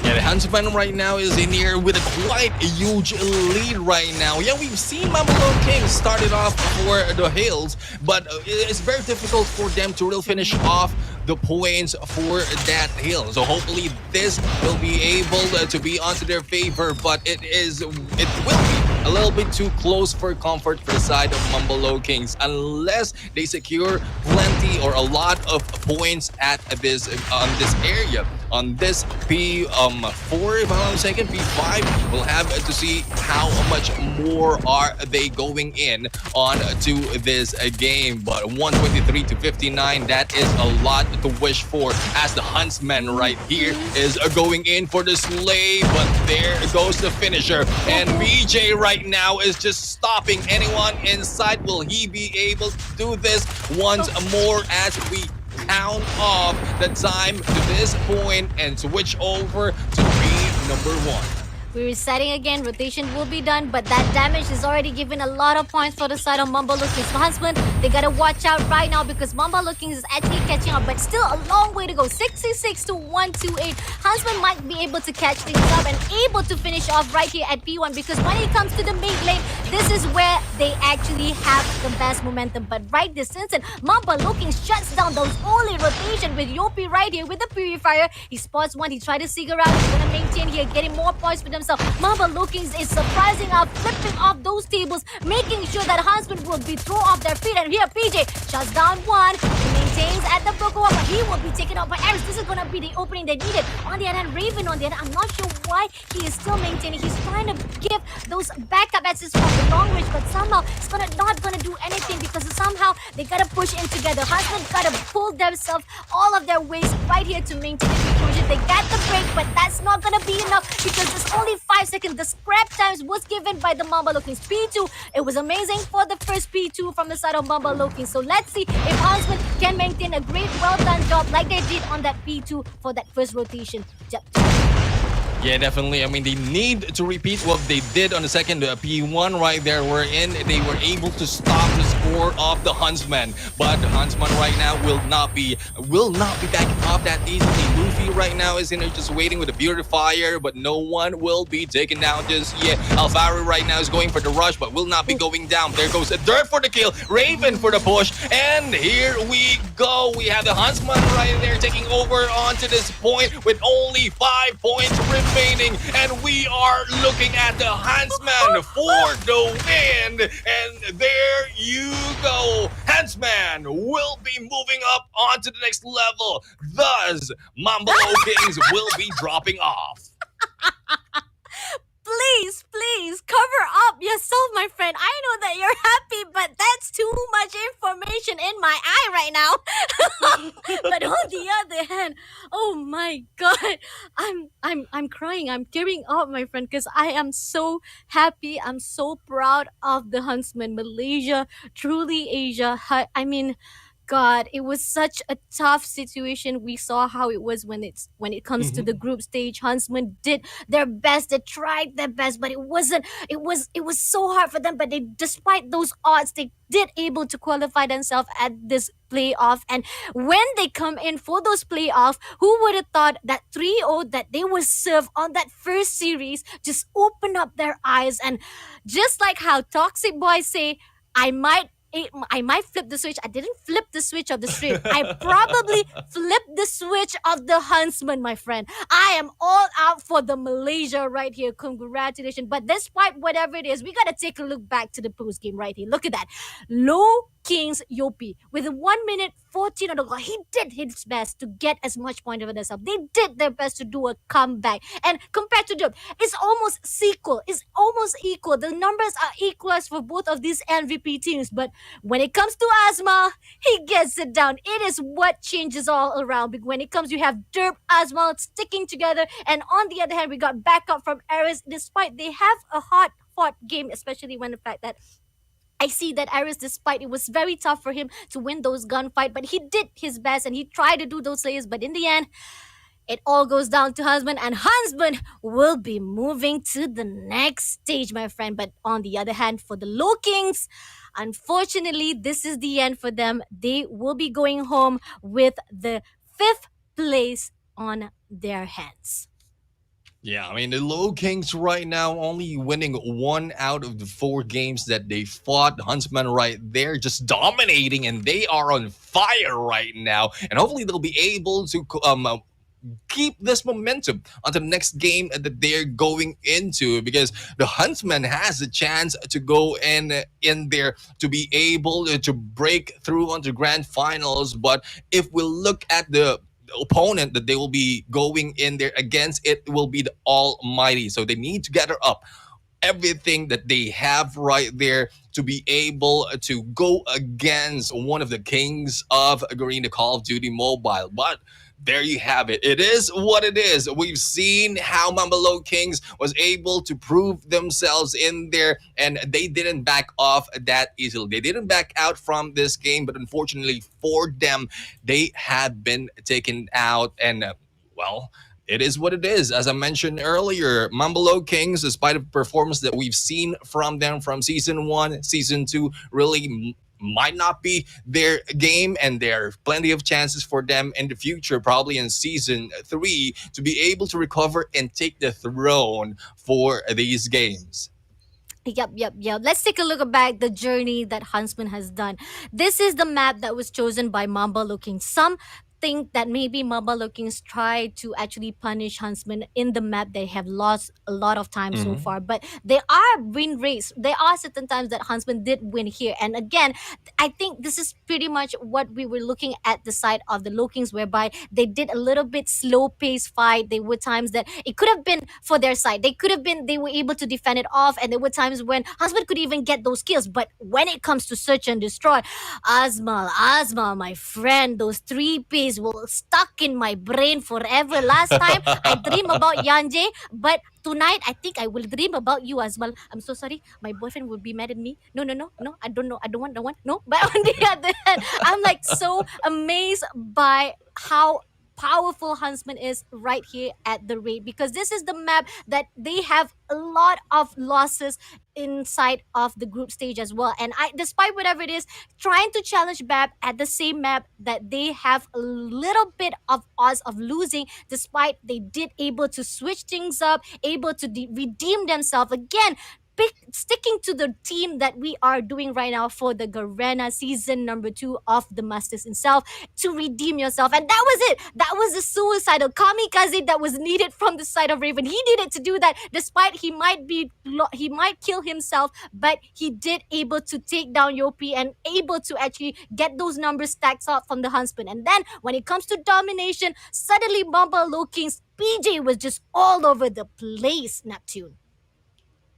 Yeah, the Huntsman right now is in here with a quite a huge lead right now. Yeah, we've seen MAMBA Lowkings started off for the hills, but it's very difficult for them to really finish off the points for that hill. So hopefully this will be able to be onto their favor, but it will be a little bit too close for comfort for the side of MAMBA Lowkings, unless they secure plenty or a lot of points at this on this area. On this P4, if I'm not mistaken, P5, we'll have to see how much more are they going in on to this game. But 123 to 59, that is a lot to wish for, as the Huntsman right here is going in for the slay. But there goes the finisher, and BJ right now is just stopping anyone inside. Will he be able to do this once more as we count off the time to this point and switch over to be number 1? We're resetting again. Rotation will be done, but that damage is already giving a lot of points for the side of MAMBA Lowkings. So Huntsmen, they gotta watch out right now, because MAMBA Lowkings is actually catching up, but still a long way to go. 66 to 128. Huntsmen might be able to catch things up and able to finish off right here at P1, because when it comes to the mid lane, this is where they actually have the best momentum. But right this instant, MAMBA Lowkings shuts down those early rotation with Yopi right here with the purifier. He spots one, he tried to figure out, he's gonna maintain here, getting more points for themselves. MAMBA Lowkings is surprising out, flipping off those tables, making sure that Huntsmen will be thrown off their feet. And here PJ shuts down one. He maintains at the Pokewa, but he will be taken out by Aris. This is gonna be the opening they needed. On the other hand, Raven on the other, I'm not sure why he is still maintaining. He's trying to give those backup assists from the long range, but somehow it's not gonna do anything, because somehow they gotta push in together. Huntsmen gotta pull themselves all of their ways right here to maintain the conclusion. They got the break, but that's not gonna be enough, because there's only 5 seconds. The scrap times was given by the MAMBA Lowkings. P2, it was amazing for the first P2 from the side of MAMBA Lowkings. So let's see if Huntsmen can maintain a great, well done job like they did on that P2 for that first rotation. Yeah, definitely. I mean, they need to repeat what they did on the second P1 right there. They were able to stop the score of the Huntsmen, but the Huntsman right now will not be backing off that easily. Luffy right now is in there just waiting with a purifier, but no one will be taken down just yet. Alvaro right now is going for the rush, but will not be going down. There goes the Dirt for the kill, Raven for the push, and here we go. We have the Huntsman right there taking over onto this point with only 5 points remaining, and we are looking at the Huntsman for the win. And there you go. Huntsman will be moving up onto the next level. Thus, MAMBA Lowkings will be dropping off. Please cover up yourself, my friend. I know that you're happy, but that's too much information in my eye right now. But on the other hand, oh my god, I'm crying. I'm tearing up, my friend, because I am so happy. I'm so proud of the Huntsmen. Malaysia, truly Asia. I mean, God, it was such a tough situation. We saw how it was when it comes to the group stage. Huntsmen did their best. They tried their best, but it wasn't. It was so hard for them. But they, despite those odds, they did able to qualify themselves at this playoff. And when they come in for those playoff, who would have thought that 3-0 that they would serve on that first series just open up their eyes, and just like how Toxic Boys say, I might flip the switch. I didn't flip the switch of the strip. I probably flipped the the switch of the Huntsman, my friend. I am all out for the Malaysia right here. Congratulations. But despite whatever it is, we got to take a look back to the post game right here. Look at that. Low Kings Yopi with 1 minute 14 on the clock. He did his best to get as much point over themselves. They did their best to do a comeback. And compared to them, it's almost sequel. It's almost equal. The numbers are equals for both of these MVP teams. But when it comes to Asma, he gets it down. It is what changes all around. When it comes, you have Derp, Asma sticking together. And on the other hand, we got backup from Aris, despite they have a hard fought game, especially when the fact that I see that Aris, despite it was very tough for him to win those gunfight, but he did his best and he tried to do those layers. But in the end, it all goes down to Huntsman, and Huntsman will be moving to the next stage, my friend. But on the other hand, for the Lowkings, unfortunately, this is the end for them. They will be going home with the 5th place on their hands. Yeah, I mean, the Low Kings right now only winning 1 out of the 4 games that they fought. The Huntsmen right there just dominating, and they are on fire right now. And hopefully they'll be able to keep this momentum on the next game that they're going into, because the Huntsman has a chance to go in there to be able to break through on the grand finals. But if we look at the opponent that they will be going in there against, it will be the Almighty. So they need to gather up everything that they have right there to be able to go against one of the kings of Garena Call of Duty Mobile. But there you have it. It is what it is. We've seen how MAMBA Lowkings was able to prove themselves in there, and they didn't back off that easily. They didn't back out from this game, but unfortunately for them, they have been taken out. And well, it is what it is. As I mentioned earlier, MAMBA Lowkings, despite the performance that we've seen from them from season 1, season 2, really might not be their game, and there are plenty of chances for them in the future, probably in season 3, to be able to recover and take the throne for these games. Yep. Let's take a look back the journey that Huntsman has done. This is the map that was chosen by MAMBA Lowkings. Some think that maybe MAMBA Lowkings tried to actually punish Huntsman in the map. They have lost a lot of time so far, but there are win rates. There are certain times that Huntsman did win here. And again, I think this is pretty much what we were looking at the side of the Lowkings, whereby they did a little bit slow pace fight. There were times that it could have been for their side. They were able to defend it off, and there were times when Huntsman could even get those kills. But when it comes to search and destroy, Asma, my friend, those 3Ps will stuck in my brain forever. Last time I dream about Yanje, but tonight I think I will dream about you as well. I'm so sorry. My boyfriend will be mad at me. No. I don't know. I don't want. No. But on the other hand, I'm like so amazed by how powerful Huntsman is right here at the raid, because this is the map that they have a lot of losses inside of the group stage as well. And despite whatever it is, trying to challenge BAP at the same map that they have a little bit of odds of losing, despite they did able to switch things up, able to redeem themselves again. Sticking to the team that we are doing right now for the Garena season number 2 of the Masters itself, to redeem yourself. And that was it. That was the suicidal kamikaze that was needed from the side of Raven. He needed to do that, despite he might kill himself, but he did able to take down Yopi and able to actually get those numbers stacked up from the Huntsman. And then when it comes to domination, suddenly MAMBA Lowkings PJ was just all over the place, Neptune.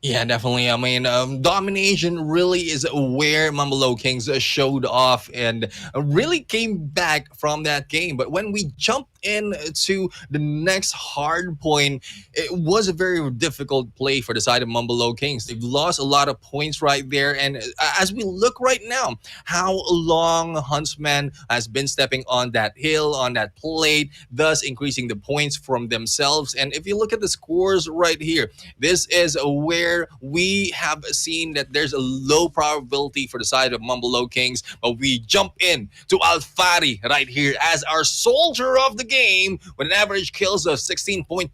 Yeah, definitely. I mean, domination really is where MAMBA Lowkings showed off and really came back from that game. But when we jumped into the next hard point, it was a very difficult play for the side of MAMBA Lowkings. They've lost a lot of points right there. And as we look right now, how long Huntsman has been stepping on that hill, on that plate, thus increasing the points from themselves. And if you look at the scores right here, this is where where we have seen that there's a low probability for the side of MAMBA Lowkings, but we jump in to ALMGHTY right here as our soldier of the game with an average kills of 16.25,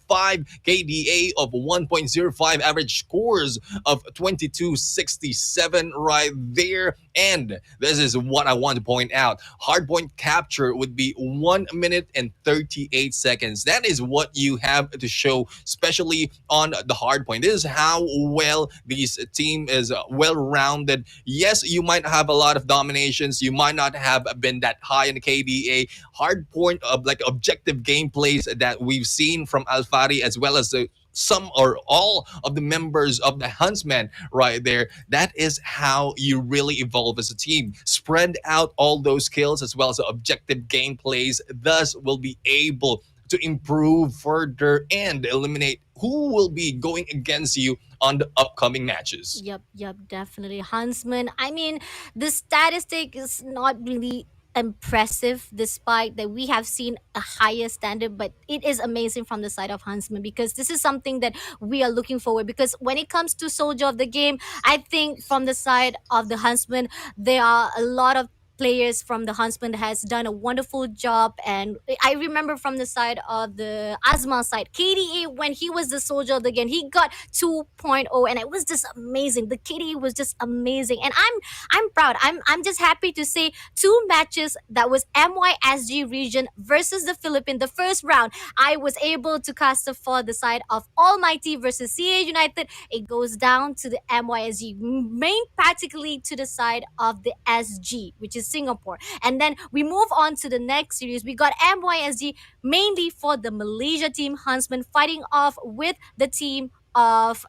KDA of 1.05, average scores of 2267 right there. And this is what I want to point out. Hardpoint capture would be 1 minute and 38 seconds. That is what you have to show, especially on the hardpoint. This is how well this team is well-rounded. Yes, you might have a lot of dominations. You might not have been that high in the KDA. Hardpoint of like objective gameplays that we've seen from ALMGHTY, as well as the some or all of the members of the Huntsmen right there. That is how you really evolve as a team. Spread out all those kills as well as the objective gameplays, thus will be able to improve further and eliminate who will be going against you on the upcoming matches. Yep, definitely. Huntsman. I mean, the statistic is not really impressive despite that we have seen a higher standard, but it is amazing from the side of Huntsman because this is something that we are looking forward, because when it comes to soldier of the game, I think from the side of the Huntsman there are a lot of players from the Huntsman that has done a wonderful job. And I remember from the side of the Asma side, KDA, when he was the soldier of the game, he got 2.0, and it was just amazing. The KDA was just amazing, and I'm proud. I'm just happy to say two matches that was MYSG region versus the Philippines. The first round, I was able to cast for the side of Almighty versus CA United. It goes down to the MYSG, main practically to the side of the SG, which is Singapore. And then we move on to the next series. We got MYSG mainly for the Malaysia team, Huntsmen, fighting off with the team of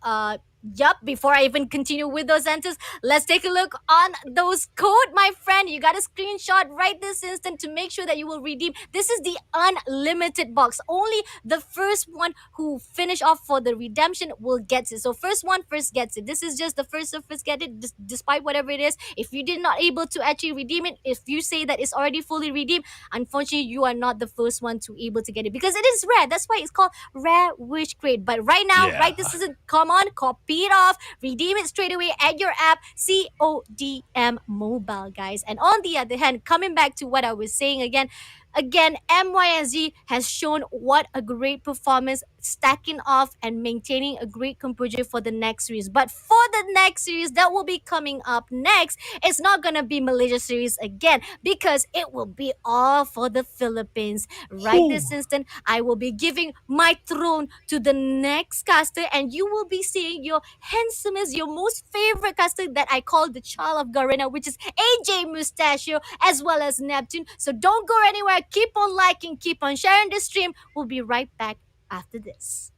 before I even continue with those answers, let's take a look on those code, my friend. You got a screenshot right this instant to make sure that you will redeem. This is the unlimited box. Only the first one who finish off for the redemption will get it. So first one first gets it. This is just the first of first get it, despite whatever it is. If you did not able to actually redeem it, if you say that it's already fully redeemed, unfortunately you are not the first one to able to get it, because it is rare. That's why it's called rare wish crate. But right now, right this isn't, come on, copy it off, redeem it straight away at your app, CODM Mobile, guys. And on the other hand, coming back to what I was saying again, MYSG has shown what a great performance, stacking off and maintaining a great composure for the next series. But for the next series that will be coming up next, it's not gonna be Malaysia series again, because it will be all for the Philippines. Right this instant, I will be giving my throne to the next caster, and you will be seeing your handsomest, your most favorite caster that I call the child of Garena, which is AJ Mustachio as well as Neptune. So don't go anywhere. Keep on liking, keep on sharing the stream. We'll be right back after this.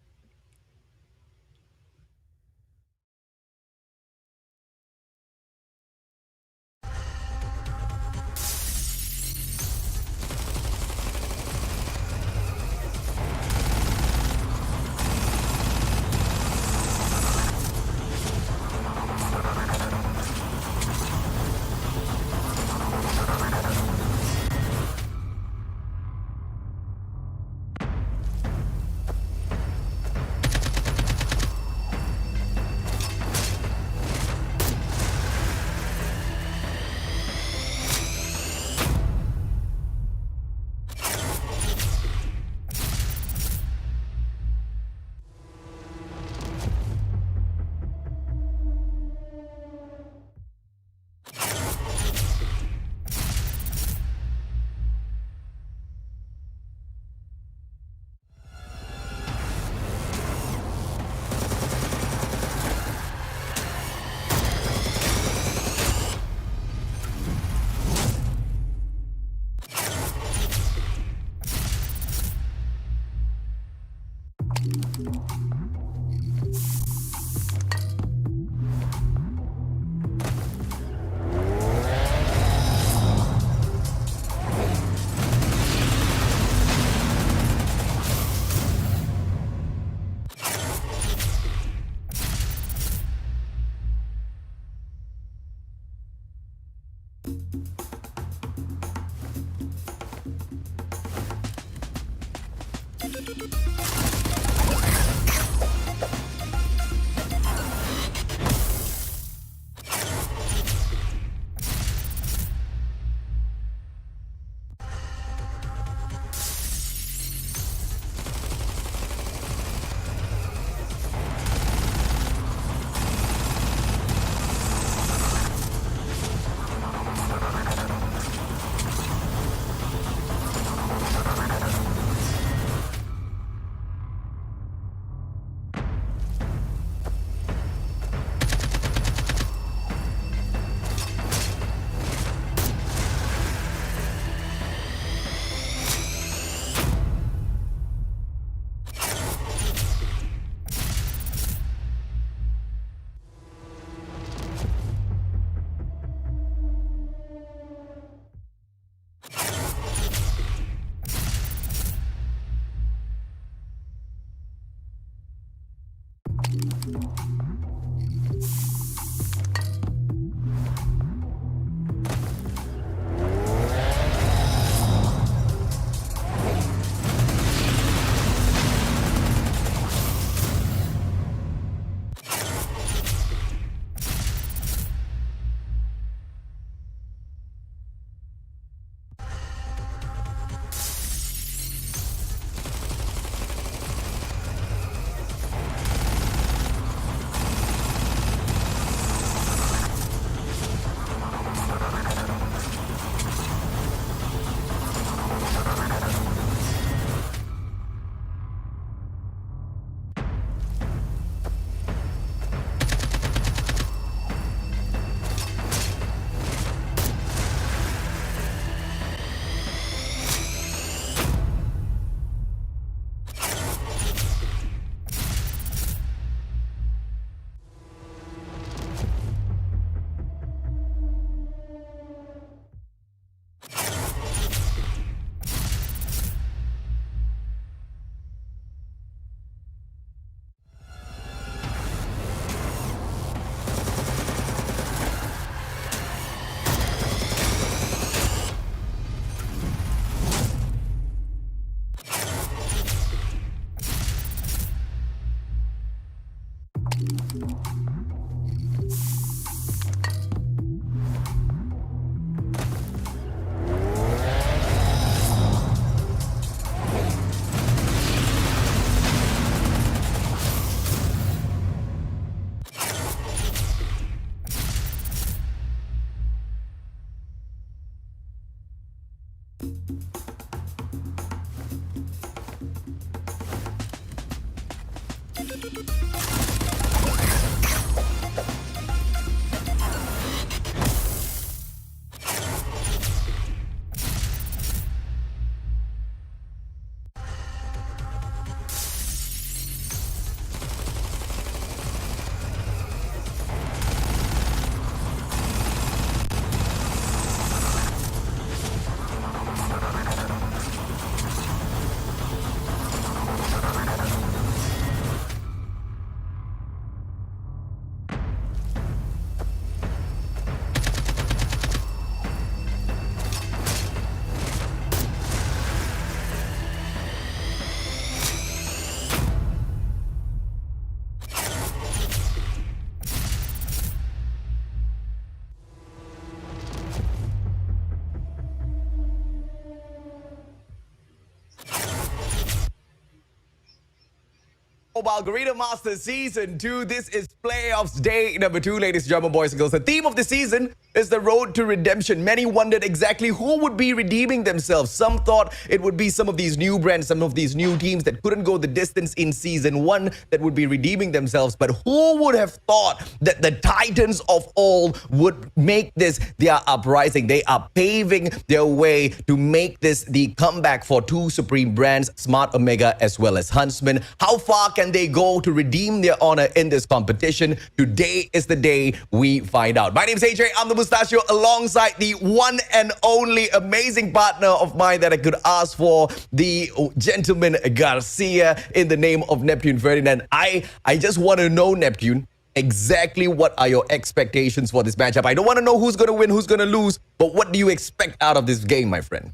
Mobile Garena Masters Season 2. This is playoffs day number 2, ladies and gentlemen, boys and girls. The theme of the season is the road to redemption. Many wondered exactly who would be redeeming themselves. Some thought it would be some of these new brands, some of these new teams that couldn't go the distance in Season 1 that would be redeeming themselves. But who would have thought that the titans of old would make this their uprising? They are paving their way to make this the comeback for two supreme brands, Smart Omega as well as Huntsmen. How far can they go to redeem their honor in this competition? Today is the day we find out. My name is AJ. I'm the Mustachio, alongside the one and only amazing partner of mine that I could ask for, the gentleman Garcia, in the name of Neptune Ferdinand. I just want to know, Neptune, exactly what are your expectations for this matchup? I don't want to know who's going to win, who's going to lose, but what do you expect out of this game, my friend?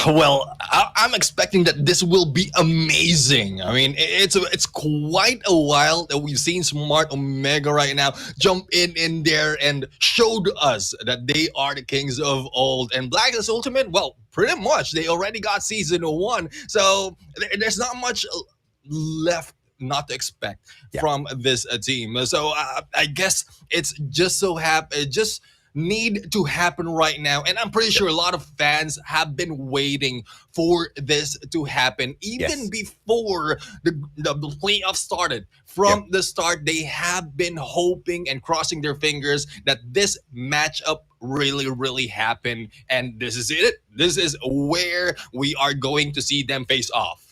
Well, I'm expecting that this will be amazing. I mean, it's quite a while that we've seen Smart Omega right now jump in there and showed us that they are the kings of old. And Blacklist Ultimate, well, pretty much they already got season 1, so there's not much left not to expect from this team. So I guess it's just so just need to happen right now, and I'm pretty sure a lot of fans have been waiting for this to happen even before the playoffs started. From the start, they have been hoping and crossing their fingers that this matchup really happen, and this is it. This is where we are going to see them face off.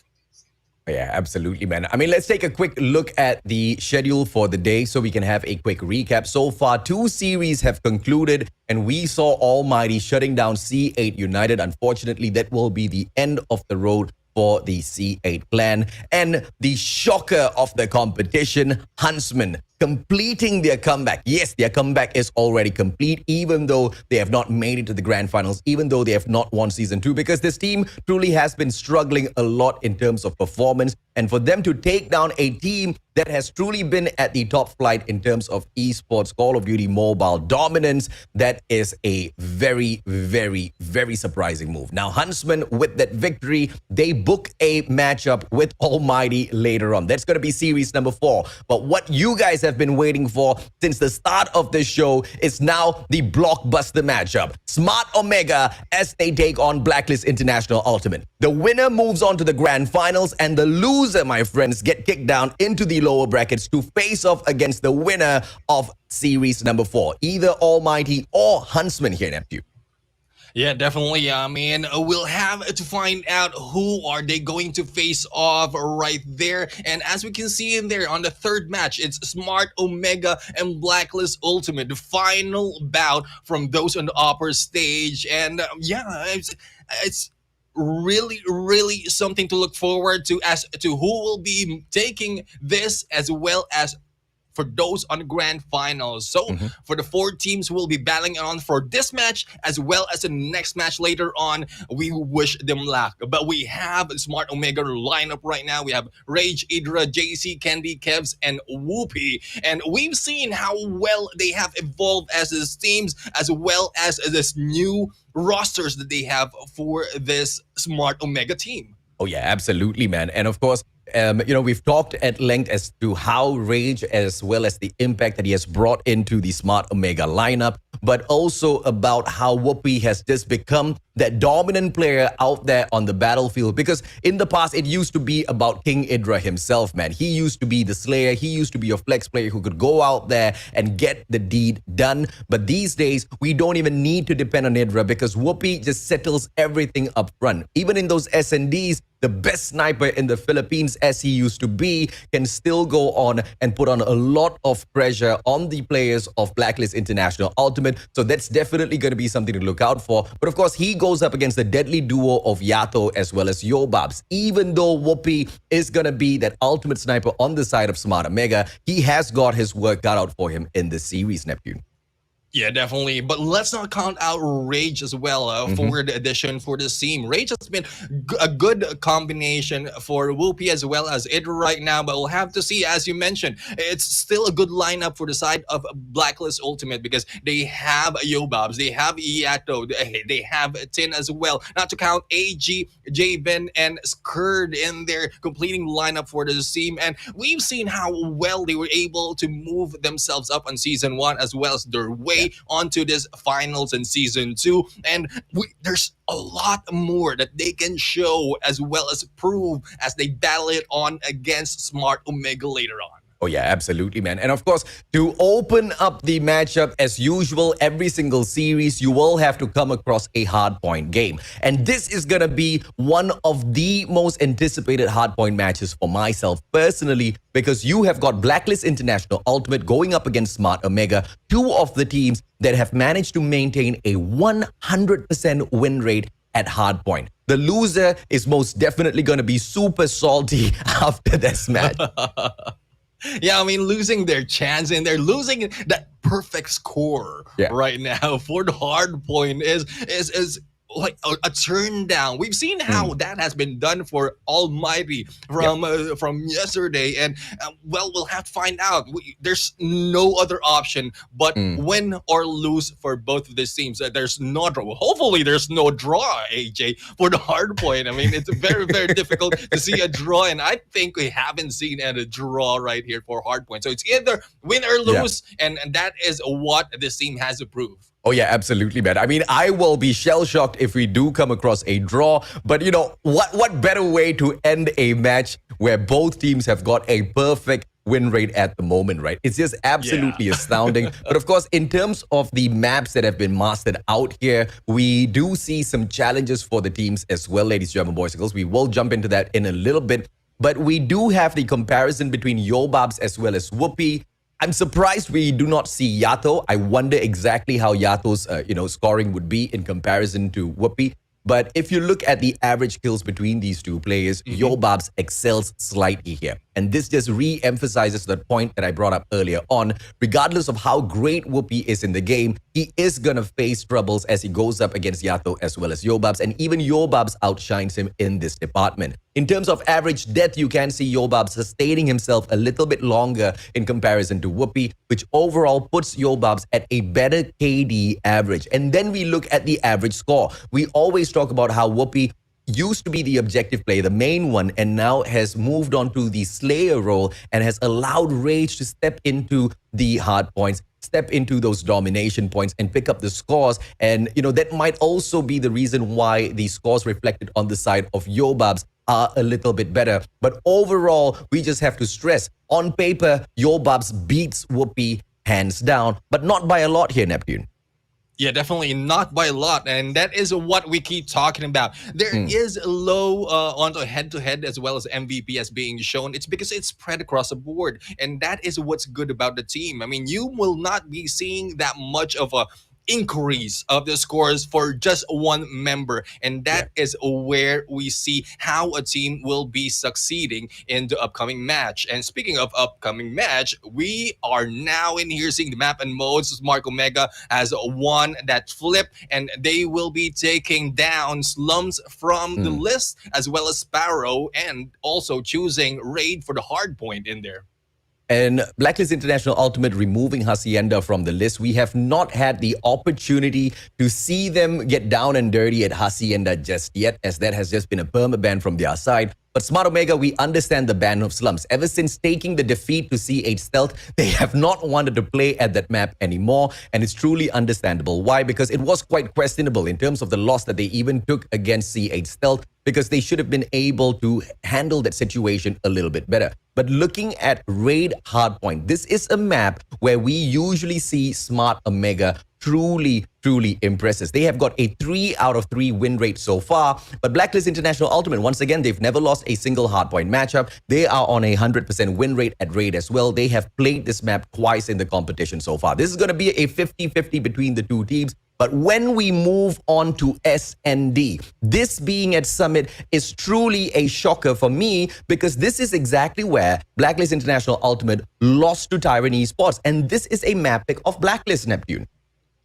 Yeah, absolutely, man. I mean, let's take a quick look at the schedule for the day so we can have a quick recap. So far, 2 series have concluded, and we saw Almighty shutting down C8 United. Unfortunately, that will be the end of the road for the C8 clan. And the shocker of the competition, Huntsmen, completing their comeback. Yes, their comeback is already complete, even though they have not made it to the grand finals, even though they have not won season 2, because this team truly has been struggling a lot in terms of performance. And for them to take down a team that has truly been at the top flight in terms of esports, Call of Duty Mobile dominance, that is a very surprising move. Now, Huntsmen, with that victory, they book a matchup with Almighty later on. That's going to be series number 4. But what you guys have been waiting for since the start of this show is now the blockbuster matchup. Smart Omega as they take on Blacklist International Ultimate. The winner moves on to the grand finals, and the loser, my friends, get kicked down into the lower brackets to face off against the winner of series number 4, either Almighty or Huntsman here, Neptune. Yeah, definitely. I mean, we'll have to find out who are they going to face off right there. And as we can see in there on the third match, it's Smart Omega and Blacklist Ultimate, the final bout from those on the upper stage. And it's really something to look forward to as to who will be taking this, as well as for those on the grand finals. So for the 4 teams who will be battling on for this match as well as the next match later on, we wish them luck. But we have Smart Omega lineup right now. We have Rage, Idra, JC, Candy, Kevs, and Whoopi. And we've seen how well they have evolved as these teams, as well as this new rosters that they have for this Smart Omega team. Oh yeah, absolutely, man. And of course, We've talked at length as to how Rage, as well as the impact that he has brought into the Smart Omega lineup, but also about how Whoopi has just become that dominant player out there on the battlefield. Because in the past, it used to be about King Idra himself, man. He used to be the slayer. He used to be a flex player who could go out there and get the deed done. But these days, we don't even need to depend on Idra because Whoopi just settles everything up front. Even in those SNDs, the best sniper in the Philippines, as he used to be, can still go on and put on a lot of pressure on the players of Blacklist International Ultimate. So that's definitely going to be something to look out for. But of course, he goes up against the deadly duo of Yato as well as Yobabs. Even though Whoopi is going to be that ultimate sniper on the side of Smart Omega, he has got his work cut out for him in this series, Neptune. Yeah, definitely. But let's not count out Rage as well for the addition for this team. Rage has been a good combination for Whoopi as well as Idra right now, but we'll have to see. As you mentioned, it's still a good lineup for the side of Blacklist Ultimate because they have Yobabs, they have Iato, they have Tin as well. Not to count AG, Jabin, and Skurd in their completing lineup for this team. And we've seen how well they were able to move themselves up on Season 1 as well as their way onto this finals in Season 2. And there's a lot more that they can show as well as prove as they battle it on against Smart Omega later on. Oh, yeah, absolutely, man. And of course, to open up the matchup, as usual, every single series, you will have to come across a hardpoint game. And this is going to be one of the most anticipated hardpoint matches for myself personally, because you have got Blacklist International Ultimate going up against Smart Omega, two of the teams that have managed to maintain a 100% win rate at hardpoint. The loser is most definitely going to be super salty after this match. Yeah, I mean, losing their chance and they're losing that perfect score right now for the hard point is like a turn down. We've seen how that has been done for Almighty from yesterday, and well, we'll have to find out. There's no other option but win or lose for both of these teams. There's no draw. Hopefully, there's no draw, AJ, for the hard point. I mean, it's very, very difficult to see a draw, and I think we haven't seen a draw right here for hard point. So it's either win or lose, and that is what this team has to prove. Oh, yeah, absolutely, man. I mean, I will be shell-shocked if we do come across a draw. But, you know, what better way to end a match where both teams have got a perfect win rate at the moment, right? It's just absolutely astounding. But of course, in terms of the maps that have been mastered out here, we do see some challenges for the teams as well, ladies, gentlemen, boys and girls. We will jump into that in a little bit. But we do have the comparison between Yobabs as well as Whoopi. I'm surprised we do not see Yato. I wonder exactly how Yato's scoring would be in comparison to Whoopi. But if you look at the average kills between these two players, Yobabs excels slightly here. And this just re-emphasizes that point that I brought up earlier on. Regardless of how great Whoopi is in the game, he is going to face troubles as he goes up against Yato as well as Yobabs. And even Yobabs outshines him in this department. In terms of average death, you can see Yobabs sustaining himself a little bit longer in comparison to Whoopi, which overall puts Yobabs at a better KD average. And then we look at the average score. We always talk about how Whoopi used to be the objective player, the main one, and now has moved on to the Slayer role and has allowed Rage to step into the hard points, step into those domination points and pick up the scores. And, you know, that might also be the reason why the scores reflected on the side of Yobabs are a little bit better. But overall, we just have to stress, on paper, Yobabs beats Whoopi hands down, but not by a lot here, Neptune. Yeah, definitely not by a lot. And that is what we keep talking about. There is low onto head-to-head as well as MVP as being shown. It's because it's spread across the board. And that is what's good about the team. I mean, you will not be seeing that much of a increase of the scores for just one member, and that is where we see how a team will be succeeding in the upcoming match. And speaking of upcoming match, we are now in here seeing the map and modes. Smart Omega has won that flip, and they will be taking down Slums from the list as well as Sparrow, and also choosing Raid for the hard point in there. And Blacklist International Ultimate removing Hacienda from the list, we have not had the opportunity to see them get down and dirty at Hacienda just yet, as that has just been a permaban from their side. But Smart Omega, we understand the ban of slumps. Ever since taking the defeat to CH Stealth, they have not wanted to play at that map anymore. And it's truly understandable. Why? Because it was quite questionable in terms of the loss that they even took against CH Stealth, because they should have been able to handle that situation a little bit better. But looking at Raid Hardpoint, this is a map where we usually see Smart Omega truly impresses. They have got a 3 out of 3 win rate so far. But Blacklist International Ultimate, once again, they've never lost a single hardpoint matchup. They are on a 100% win rate at Raid as well. They have played this map twice in the competition so far. This is going to be a 50-50 between the two teams. But when we move on to SND, this being at Summit is truly a shocker for me, because this is exactly where Blacklist International Ultimate lost to Tyrant Esports. And this is a map pick of Blacklist, Neptune.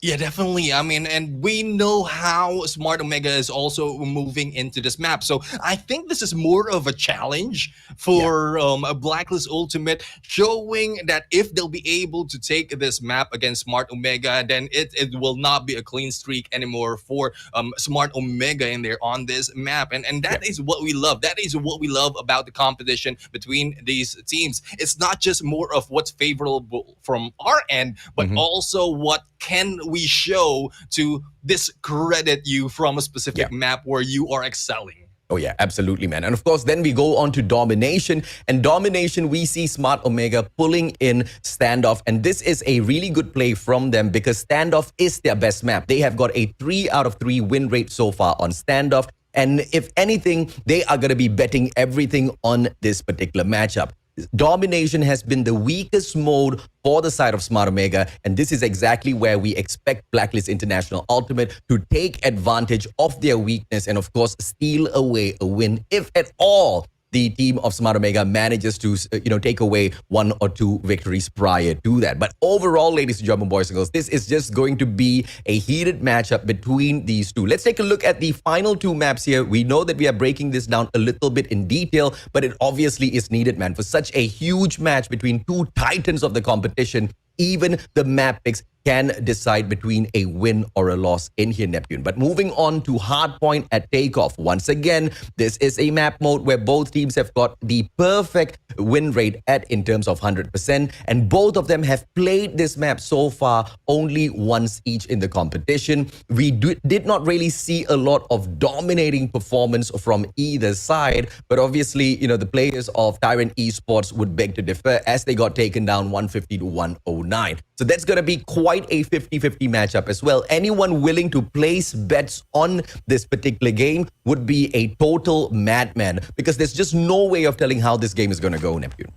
Yeah, definitely. I mean, and we know how Smart Omega is also moving into this map. So I think this is more of a challenge for a Blacklist Ultimate, showing that if they'll be able to take this map against Smart Omega, then it will not be a clean streak anymore for Smart Omega in there on this map. And that is what we love. That is what we love about the competition between these teams. It's not just more of what's favorable from our end, but also what can we show to discredit you from a specific map where you are excelling. Oh yeah, absolutely, man. And of course, then we go on to Domination. And Domination, we see Smart Omega pulling in Standoff. And this is a really good play from them, because Standoff is their best map. They have got a 3 out of 3 win rate so far on Standoff. And if anything, they are going to be betting everything on this particular matchup. Domination has been the weakest mode for the side of Smart Omega, and this is exactly where we expect Blacklist International Ultimate to take advantage of their weakness and, of course, steal away a win, if at all the team of Smart Omega manages to, take away 1 or 2 victories prior to that. But overall, ladies and gentlemen, boys and girls, this is just going to be a heated matchup between these two. Let's take a look at the final 2 maps here. We know that we are breaking this down a little bit in detail, but it obviously is needed, man. For such a huge match between 2 titans of the competition, even the map picks can decide between a win or a loss in here, Neptune. But moving on to Hardpoint at Takeoff. Once again, this is a map mode where both teams have got the perfect win rate at in terms of 100%. And both of them have played this map so far only once each in the competition. We did not really see a lot of dominating performance from either side. But obviously, the players of Tyrant Esports would beg to differ, as they got taken down 150 to 109. So that's going to be quite a 50-50 matchup as well. Anyone willing to place bets on this particular game would be a total madman, because there's just no way of telling how this game is going to go, Neptune.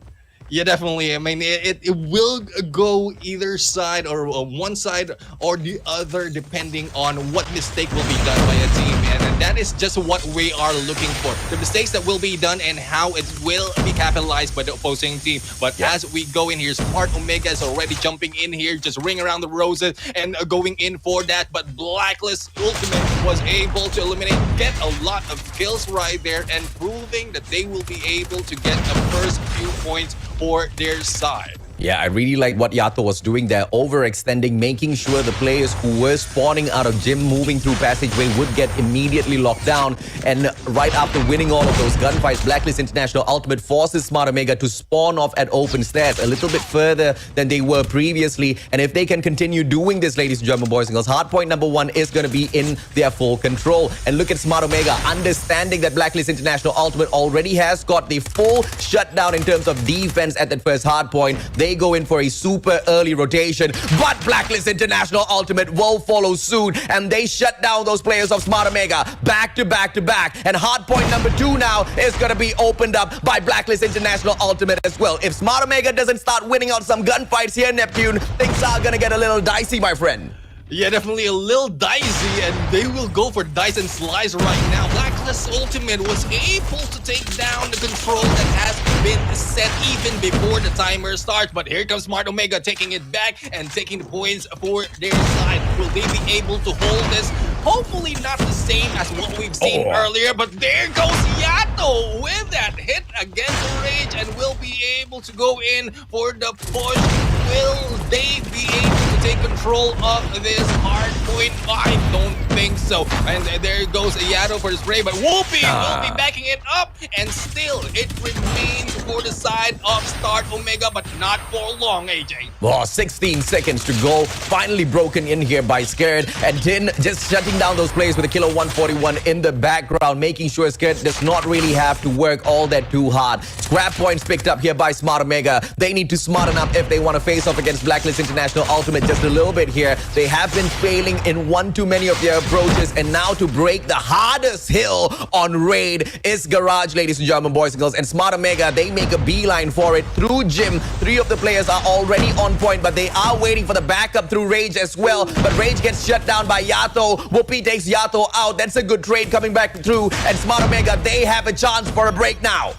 Yeah, definitely. I mean, it will go either side, or one side or the other, depending on what mistake will be done by a team. And that is just what we are looking for. The mistakes that will be done and how it will be capitalized by the opposing team. But as we go in here, Smart Omega is already jumping in here, just ring around the roses and going in for that. But Blacklist Ultimate was able to get a lot of kills right there, and proving that they will be able to get the first few points for their side. Yeah, I really like what Yato was doing there, overextending, making sure the players who were spawning out of gym, moving through passageway, would get immediately locked down. And right after winning all of those gunfights, Blacklist International Ultimate forces Smart Omega to spawn off at open stairs a little bit further than they were previously. And if they can continue doing this, ladies and gentlemen, boys and girls, hardpoint number 1 is going to be in their full control. And look at Smart Omega, understanding that Blacklist International Ultimate already has got the full shutdown in terms of defense at that first hardpoint. They go in for a super early rotation, but Blacklist International Ultimate will follow suit, and they shut down those players of Smart Omega back to back to back. And hardpoint number 2 now is going to be opened up by Blacklist International Ultimate as well. If Smart Omega doesn't start winning out some gunfights here, Neptune, things are going to get a little dicey, my friend. Yeah, definitely a little dicey, and they will go for dice and slice right now. Blacklist Ultimate was able to take down the control that has been set even before the timer starts. But here comes Smart Omega taking it back and taking the points for their side. Will they be able to hold this? Hopefully not the same as what we've seen earlier, but there goes Yato with that hit against Rage, and will be able to go in for the push. Will they be able to take control of this hard point? I don't think so. And there goes Yato for the spray, but Whoopi will be backing it up, and still it remains for the side of Start Omega, but not for long, AJ. Well, 16 seconds to go. Finally broken in here by Scared. And Tin just shutting down those plays with a Kilo 141 in the background, making sure Scared does not really have to work all that too hard. Scrap points picked up here by Smart Omega. They need to smarten up if they want to face off against Blacklist International Ultimate just a little bit here. They have been failing in one too many of their approaches, and now to break the hardest hill on Raid is Garage, ladies and gentlemen, boys and girls. And Smart Omega, they make a beeline for it through Jim. 3 of the players are already on point, but they are waiting for the backup through Rage as well. But Rage gets shut down by Yato. Whoopi takes Yato out. That's a good trade coming back through. And Smart Omega, they have a chance for a break now.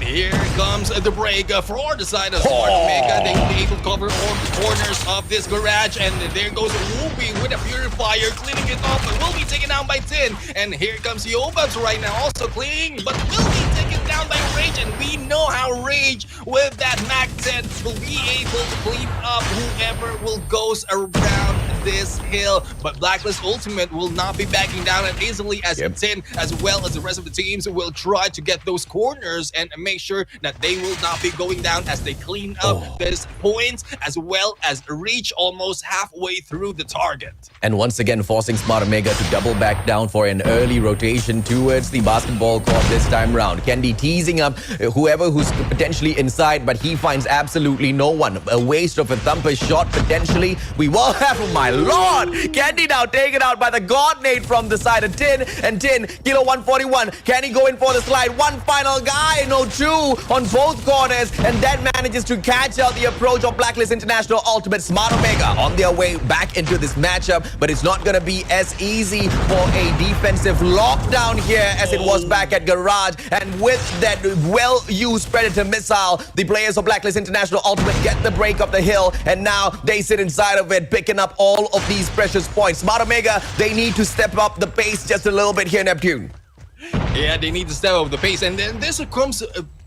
Here comes the break for the side of Smart Omega. They will be able to cover all the corners of this garage. And there goes Whoopi with a purifier, cleaning it up, but will be taken down by Tin. And here comes Yobabs right now, also cleaning, but will be taken down by Rage. And we know how Rage, with that Mac 10, will be able to clean up whoever will goes around this hill. But Blacklist Ultimate will not be backing down as easily as Tin, as well as the rest of the teams will try to get those corners and make sure that they will not be going down as they clean up these points, as well as reach almost halfway through the target. And once again, forcing Smart Omega to double back down for an early rotation towards the basketball court this time round. Candy teasing up whoever who's potentially inside, but he finds absolutely no one. A waste of a thumper shot potentially. We will have, oh my lord, Candy now taken out by the God Nade from the side of Tin. And Tin, Kilo 141. Can he go in for the slide? One final guy, no two on both corners, and that manages to catch out the approach of Blacklist International Ultimate. Smart Omega on their way back into this matchup, but it's not going to be as easy for a defensive lockdown here as it was back at Garage. And with that well-used Predator missile, the players of Blacklist International Ultimate get the break of the hill, and now they sit inside of it, picking up all of these precious points. Smart Omega, they need to step up the pace just a little bit here, Neptune. Yeah, they need to step up the pace, and then this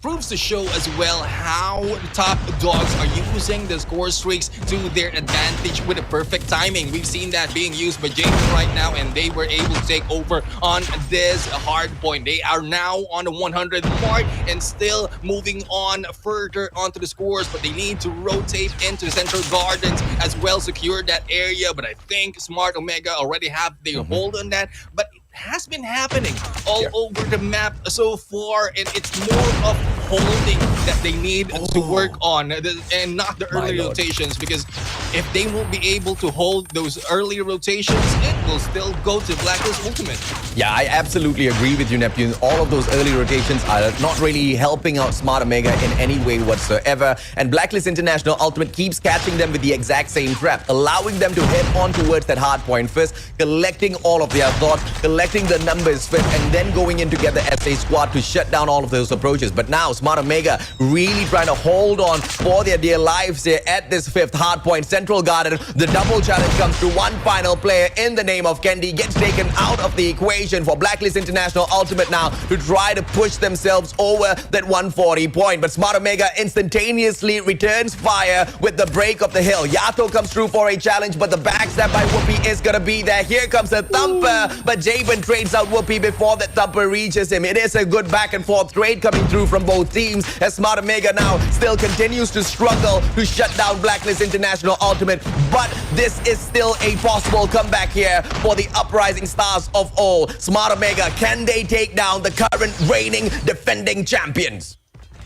proves to show as well how the top dogs are using the score streaks to their advantage with the perfect timing. We've seen that being used by James right now, and they were able to take over on this hard point. They are now on the 100 mark and still moving on further onto the scores, but they need to rotate into the Central Gardens as well, secure that area. But I think Smart Omega already have their hold on that, but has been happening all over the map so far, and it's more of holding that they need to work on, and not the early rotations, because if they won't be able to hold those early rotations, it will still go to Blacklist Ultimate. Yeah, I absolutely agree with you, Neptune. All of those early rotations are not really helping out Smart Omega in any way whatsoever, and Blacklist International Ultimate keeps catching them with the exact same trap, allowing them to head on towards that hard point first, collecting all of their thoughts, collecting the numbers first, and then going in together as a squad to shut down all of those approaches. But now Smart Omega really trying to hold on for their dear lives here at this 5th hard point. Central Garden, the double challenge comes to one final player in the name of Kendi, gets taken out of the equation for Blacklist International Ultimate now to try to push themselves over that 140 point. But Smart Omega instantaneously returns fire with the break of the hill. Yato comes through for a challenge, but the backstab by Whoopi is gonna be there. Here comes a thumper, but Javen trades out Whoopi before that thumper reaches him. It is a good back and forth trade coming through from both teams, as Smart Omega now still continues to struggle to shut down Blacklist International Ultimate. But this is still a possible comeback here for the uprising stars of all. Smart Omega, can they take down the current reigning defending champions?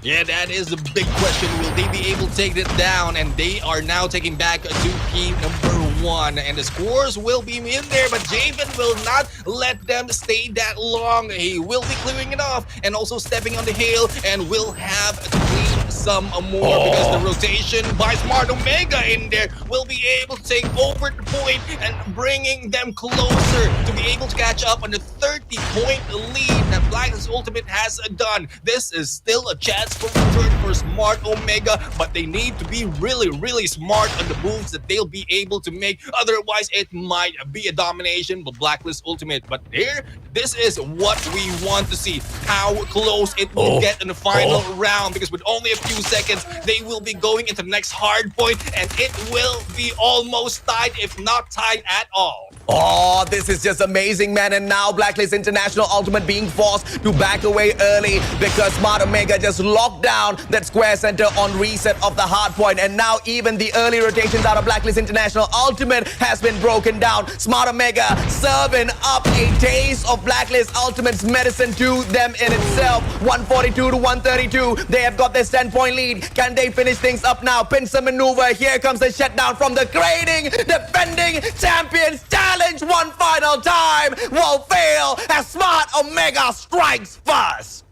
Yeah, that is the big question. Will they be able to take it down? And they are now taking back to key number 1. And the scores will be in there, but Javen will not let them stay that long. He will be clearing it off and also stepping on the hill, and will have to clean some more because the rotation by Smart Omega in there will be able to take over the point and bringing them closer to be able to catch up on the 30-point lead that Blacklist Ultimate has done. This is still a chance for return for Smart Omega, but they need to be really, really smart on the moves that they'll be able to make make. Otherwise, it might be a domination, but Blacklist Ultimate. But here, this is what we want to see. How close it will get in the final round. Because with only a few seconds, they will be going into the next hard point. And it will be almost tied, if not tied at all. Oh, this is just amazing, man. And now Blacklist International Ultimate being forced to back away early because Smart Omega just locked down that square center on reset of the hard point. And now even the early rotations out of Blacklist International Ultimate has been broken down. Smart Omega serving up a taste of Blacklist Ultimate's medicine to them in itself. 142 to 132. They have got this 10-point lead. Can they finish things up now? Pincer maneuver. Here comes the shutdown from the reigning, defending champions. Challenge one final time will fail as Smart Omega strikes first.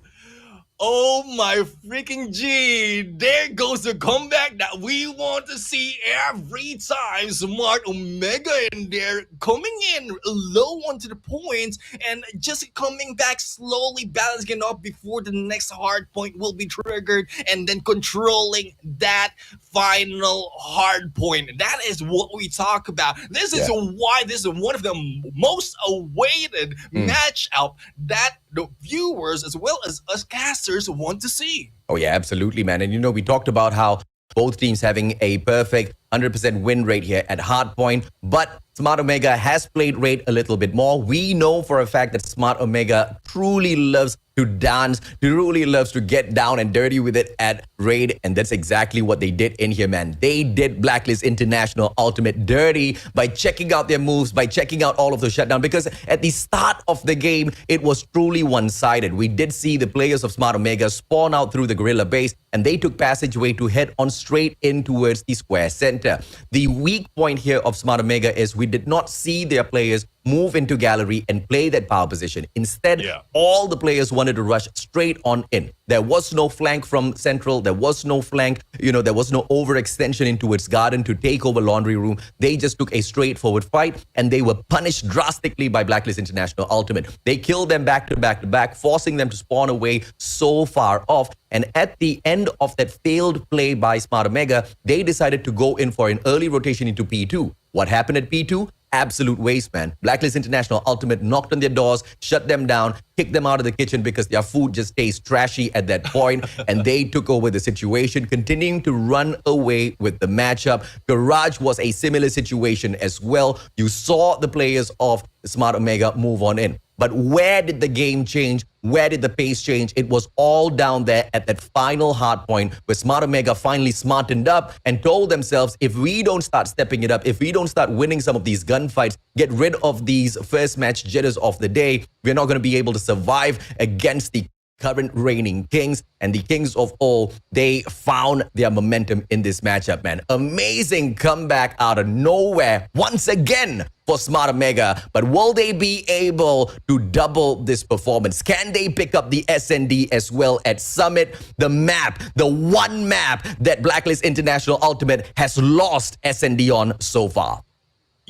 Oh my freaking G! There goes the comeback that we want to see every time. Smart Omega in there, coming in low onto the points and just coming back slowly, balancing up before the next hard point will be triggered, and then controlling that final hard point. That is what we talk about. This is why this is one of the most awaited matchup that the viewers as well as us casters want to see. Oh, yeah, absolutely, man. And, we talked about how both teams having a perfect 100% win rate here at hardpoint, but Smart Omega has played rate a little bit more. We know for a fact that Smart Omega truly loves to dance, truly loves to get down and dirty with it at raid, and that's exactly what they did in here, man. They did Blacklist International Ultimate dirty by checking out their moves, by checking out all of the shutdown, because at the start of the game, it was truly one-sided. We did see the players of Smart Omega spawn out through the gorilla base, and they took passageway to head on straight in towards the square center. The weak point here of Smart Omega is we did not see their players move into gallery and play that power position. Instead, all the players wanted to rush straight on in. There was no flank from central. There was no flank. There was no overextension into its garden to take over laundry room. They just took a straightforward fight, and they were punished drastically by Blacklist International Ultimate. They killed them back to back to back, forcing them to spawn away so far off. And at the end of that failed play by Smart Omega, they decided to go in for an early rotation into P2. What happened at P2? Absolute waste, man. Blacklist International Ultimate knocked on their doors, shut them down, kicked them out of the kitchen because their food just tastes trashy at that point, and they took over the situation, continuing to run away with the matchup. Garage was a similar situation as well. You saw the players of Smart Omega move on in. But where did the game change? Where did the pace change? It was all down there at that final hard point where Smart Omega finally smartened up and told themselves, if we don't start stepping it up, if we don't start winning some of these gunfights, get rid of these first match jitters of the day, we're not going to be able to survive against the current reigning kings. And the kings of all, they found their momentum in this matchup, man. Amazing comeback out of nowhere once again for Smart Omega. But will they be able to double this performance? Can they pick up the SND as well at Summit? The map, the one map that Blacklist International Ultimate has lost SND on so far.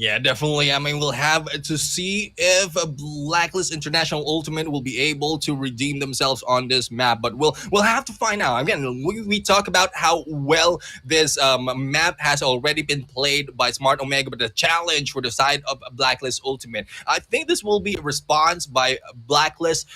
Yeah, definitely. I mean, we'll have to see if Blacklist International Ultimate will be able to redeem themselves on this map. But we'll have to find out. Again, we talk about how well this map has already been played by Smart Omega, but the challenge for the side of Blacklist Ultimate, I think this will be a response by Blacklist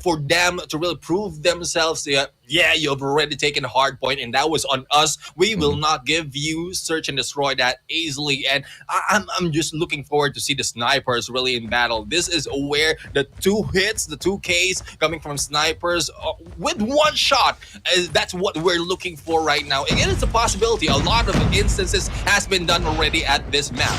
for them to really prove themselves. You've already taken a hard point, and that was on us. We will not give you search and destroy that easily. And I'm just looking forward to see the snipers really in battle. This is where the 2 hits, the 2 Ks coming from snipers with 1 shot. That's what we're looking for right now. Again, it's a possibility. A lot of instances has been done already at this map.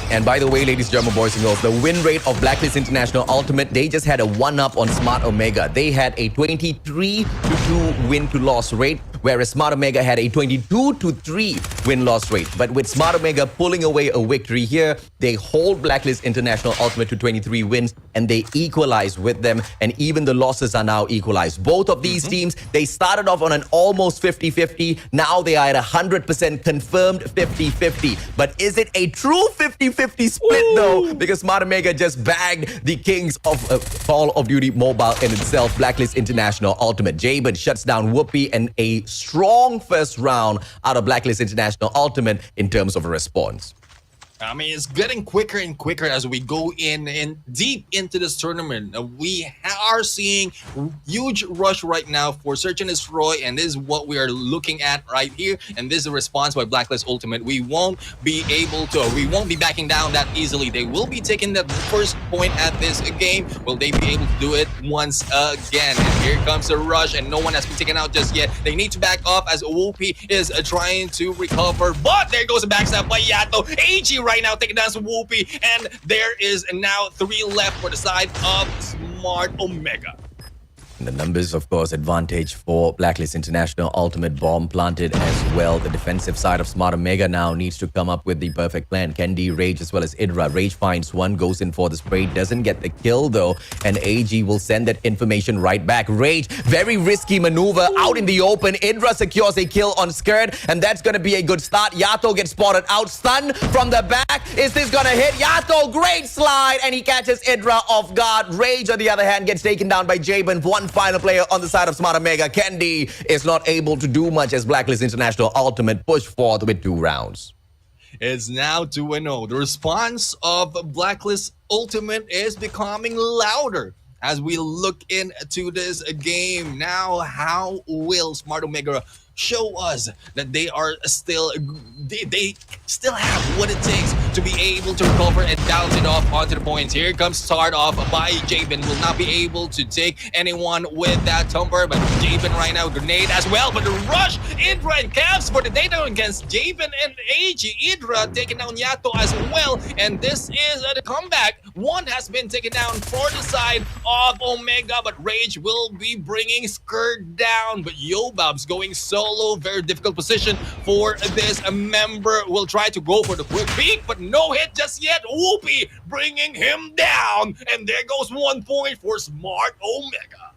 And by the way, ladies and gentlemen, boys and girls, the win rate of Blacklist International Ultimate, they just had a 1-up on Smart Omega. They had a 23-2 win-to-loss rate, whereas Smart Omega had a 22-3 win-loss rate. But with Smart Omega pulling away a victory here, they hold Blacklist International Ultimate to 23 wins, and they equalize with them, and even the losses are now equalized. Both of these teams, they started off on an almost 50-50. Now they are at 100% confirmed 50-50. But is it a true 50-50 split though? Because Smart Omega just bagged the kings of Call of Duty Mobile in itself, Blacklist International Ultimate. Jaybird shuts down Whoopi, and a strong first round out of Blacklist International Ultimate in terms of a response. I mean, it's getting quicker and quicker as we go in and deep into this tournament. We are seeing huge rush right now for Search and Destroy, and this is what we are looking at right here. And this is a response by Blacklist Ultimate. We won't be backing down that easily. They will be taking that first point at this game. Will they be able to do it once again? And here comes the rush, and no one has been taken out just yet. They need to back off as Whoopi is trying to recover, but there goes a backstab by Yato. AG right now taking down some Whoopi, and there is now 3 left for the side of Smart Omega. The numbers, of course, advantage for Blacklist International. Ultimate bomb planted as well. The defensive side of Smart Omega now needs to come up with the perfect plan. Kendi, Rage, as well as Idra. Rage finds one, goes in for the spray, doesn't get the kill though, and AG will send that information right back. Rage, very risky maneuver out in the open. Idra secures a kill on Skirt, and that's going to be a good start. Yato gets spotted out, stun from the back. Is this going to hit? Yato, great slide, and he catches Idra off guard. Rage, on the other hand, gets taken down by Jabin. One final player on the side of Smart Omega. Kendi is not able to do much as Blacklist International Ultimate push forth with 2 rounds. It's now 2-0. The response of Blacklist Ultimate is becoming louder as we look into this game. Now, how will Smart Omega show us that they still have what it takes to be able to recover and bounce it off onto the points? Here comes start off by Jabin. Will not be able to take anyone with that Tumper, but Jabin right now, grenade as well. But the rush, Idra and Cavs for the data against Jabin and AG. Idra taking down Yato as well, and this is the comeback. One has been taken down for the side of Omega, but Rage will be bringing Skirt down. But Yobab's going solo, very difficult position for this member. Will try to go for the quick peek, but no hit just yet. Whoopi bringing him down, and there goes 1 point for Smart Omega.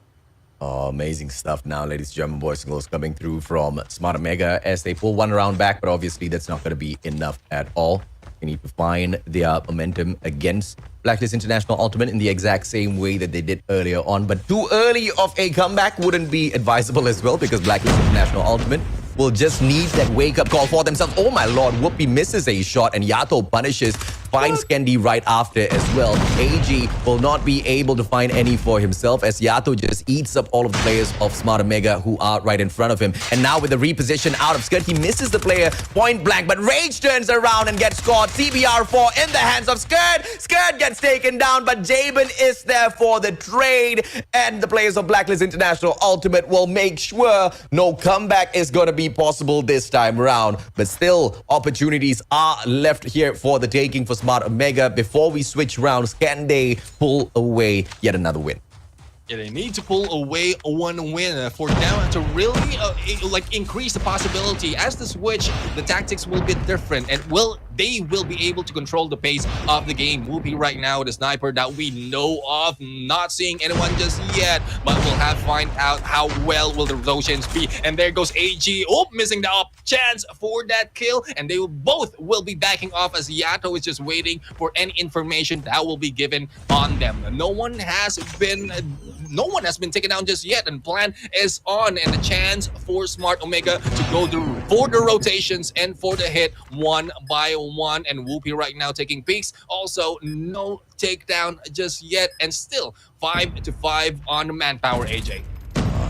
Oh, amazing stuff now, ladies and gentlemen, boys and girls, coming through from Smart Omega as they pull 1 round back, but obviously that's not going to be enough at all. They need to find their momentum against Blacklist International Ultimate in the exact same way that they did earlier on, but too early of a comeback wouldn't be advisable as well, because Blacklist International Ultimate will just need that wake-up call for themselves. Oh my lord, Whoopi misses a shot and Yato punishes, finds Kendi right after as well. AG will not be able to find any for himself as Yato just eats up all of the players of Smart Omega who are right in front of him. And now with the reposition out of Skirt, he misses the player point blank, but Rage turns around and gets scored. CBR4 in the hands of Skirt. Skirt gets taken down, but Jabin is there for the trade, and the players of Blacklist International Ultimate will make sure no comeback is going to be possible this time around. But still, opportunities are left here for the taking for Smart Omega. Before we switch rounds, can they pull away yet another win? Yeah, they need to pull away 1 win for them to really increase the possibility. As the switch, the tactics will be different, and they will be able to control the pace of the game. Whoopi right now, the sniper that we know of, not seeing anyone just yet, but we'll have to find out how well will the rotations be. And there goes AG, missing the chance for that kill, and they both will be backing off as Yato is just waiting for any information that will be given on them. No one has been taken down just yet, and plan is on, and the chance for Smart Omega to go through for the rotations and for the hit 1 by 1. And Whoopi right now taking peeks. Also, no takedown just yet, and still 5-5 on the manpower, AJ.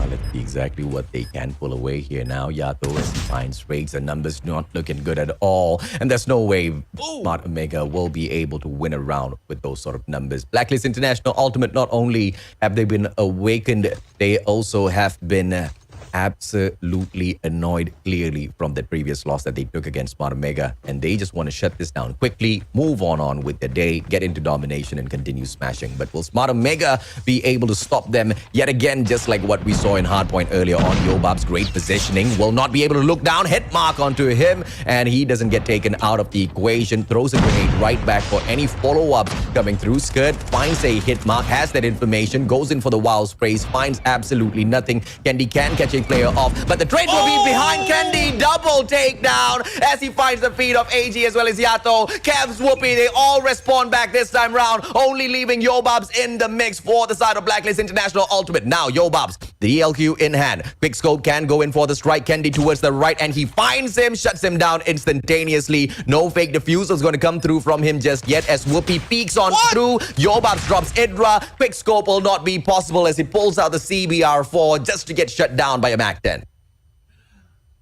Let's see exactly what they can pull away here now. Yato as he finds Rage, the numbers not looking good at all, and there's no way Smart Omega will be able to win a round with those sort of numbers. Blacklist International Ultimate, not only have they been awakened, they also have been absolutely annoyed clearly from the previous loss that they took against Smart Omega, and they just want to shut this down quickly, move on with their day, get into domination and continue smashing. But will Smart Omega be able to stop them yet again, just like what we saw in Hardpoint earlier on? Yobab's great positioning, will not be able to look down, hit mark onto him, and he doesn't get taken out of the equation. Throws a grenade right back for any follow-ups coming through. Skirt finds a hit mark, has that information, goes in for the wild sprays, finds absolutely nothing. Kendi can catch a finishing player off. But the trade will be behind Candy. Double takedown as he finds the feet of AG as well as Yato. Kev's Whoopi, they all respond back this time round, only leaving Yobabs in the mix for the side of Blacklist International Ultimate. Now Yobabs, the ELQ in hand. Quick scope can go in for the strike. Candy towards the right, and he finds him, shuts him down instantaneously. No fake defusal is going to come through from him just yet as Whoopi peeks on through. Yobabs drops Idra. Quick scope will not be possible as he pulls out the CBR4 just to get shut down by a Mac 10.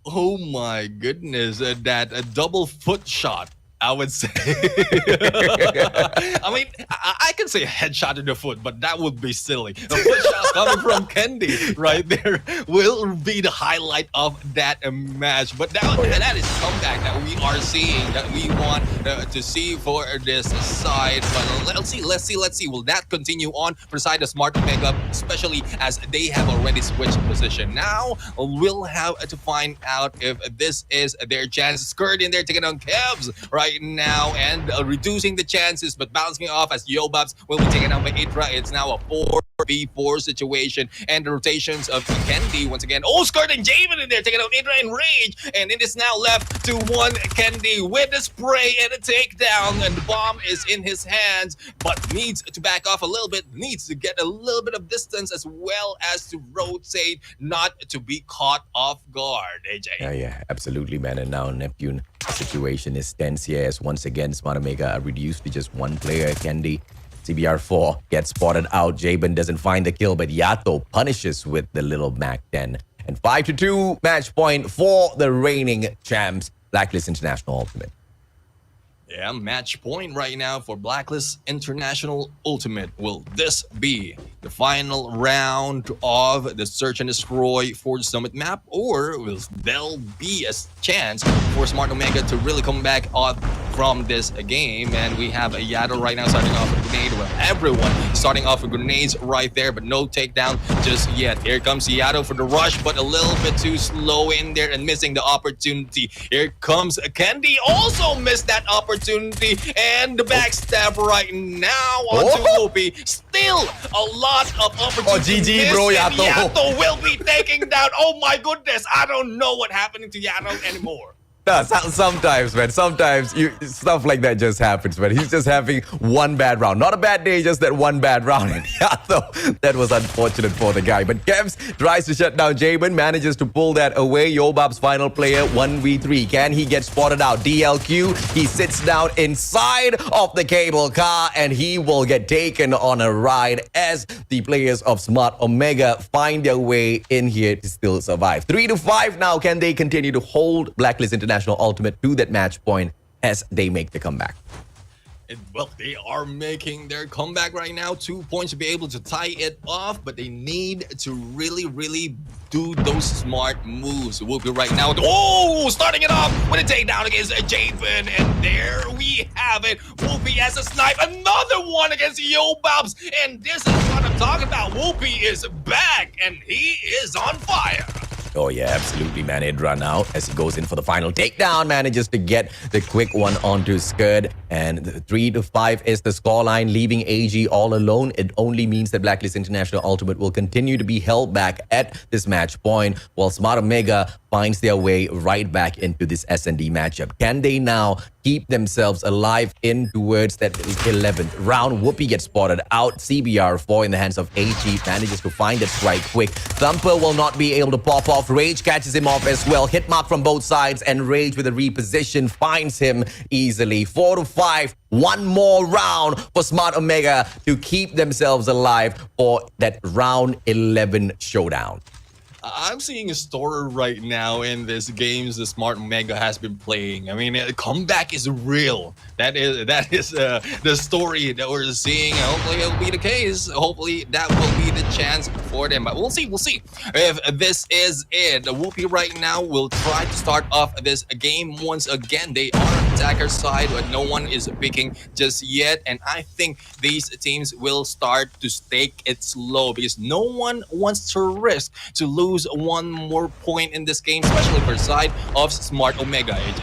Oh my goodness, that a double foot shot, I would say. I mean, I can say a headshot in the foot, but that would be silly. A foot shot coming from Candy right there will be the highlight of that match. But that is comeback that we are seeing, that we want to see for this side. But let's see. Will that continue on for the side of Smart Omega, especially as they have already switched position? Now we'll have to find out if this is their chance. Skirt in there taking on Kevs right now and reducing the chances, but bouncing off as Yobabs will be taken out by Idra. It's now a 4v4 situation, and the rotations of Candy once again. Oh, Skirt and Javen in there taking out Idra in rage, and it is now left to one Candy with a spray and a takedown, and the bomb is in his hands, but needs to back off a little bit, needs to get a little bit of distance as well as to rotate, not to be caught off guard. AJ. Yeah, absolutely, man. And now Neptune situation is tense here as once again Smart Omega are reduced to just one player. Candy, CBR4 gets spotted out. Jabin doesn't find the kill, but Yato punishes with the little Mac 10. And 5-2 match point for the reigning champs, Blacklist International Ultimate. Yeah, match point right now for Blacklist International Ultimate. Will this be the final round of the Search and Destroy for the Summit map, or will there be a chance for Smart Omega to really come back off from this game? And we have a Yato right now starting off with a grenade. Well, everyone starting off with grenades right there, but no takedown just yet. Here comes Yato for the rush, but a little bit too slow in there and missing the opportunity. Here comes Candy, also missed that opportunity, and the backstab right now onto Whoopi. Still a lot of opportunity. GG, bro, Yato. Yato will be taking down. Oh my goodness, I don't know what happening to Yato anymore. No, sometimes, man. Sometimes stuff like that just happens, man. He's just having one bad round. Not a bad day, just that one bad round. And yeah, though, that was unfortunate for the guy. But Kevs tries to shut down Jabin, manages to pull that away. Yobab's final player, 1v3. Can he get spotted out? DLQ, he sits down inside of the cable car, and he will get taken on a ride as the players of Smart Omega find their way in here to still survive. 3-5 now. Can they continue to hold Blacklist International Ultimate to that match point as they make the comeback? Well, they are making their comeback right now. 2 points to be able to tie it off, but they need to really do those smart moves. Whoopi right now. Oh, starting it off with a takedown against Javen, and there we have it. Whoopi has a snipe. Another one against Yobabs, and this is what I'm talking about. Whoopi is back, and he is on fire. Oh, yeah, absolutely, man. It run out as he goes in for the final takedown, manages to get the quick one onto Scud. And 3-5 is the scoreline, leaving AG all alone. It only means that Blacklist International Ultimate will continue to be held back at this match point, while Smart Omega finds their way right back into this S&D matchup. Can they now keep themselves alive in towards that 11th round? Whoopi gets spotted out. CBR4 in the hands of AG manages to find it right quick. Thumper will not be able to pop off. Rage catches him off as well. Hit mark from both sides, and Rage with a reposition finds him easily. 4-5. One more round for Smart Omega to keep themselves alive for that round 11 showdown. I'm seeing a story right now in this games the Smart Omega has been playing. I mean, comeback is real. That is the story that we're seeing. Hopefully it will be the case. Hopefully that will be the chance for them. But we'll see. We'll see if this is it. Whoopi right now will try to start off this game once again. They are on attacker side, but no one is picking just yet. And I think these teams will start to stake it slow because no one wants to risk to lose one more point in this game, especially for the side of Smart Omega, AJ.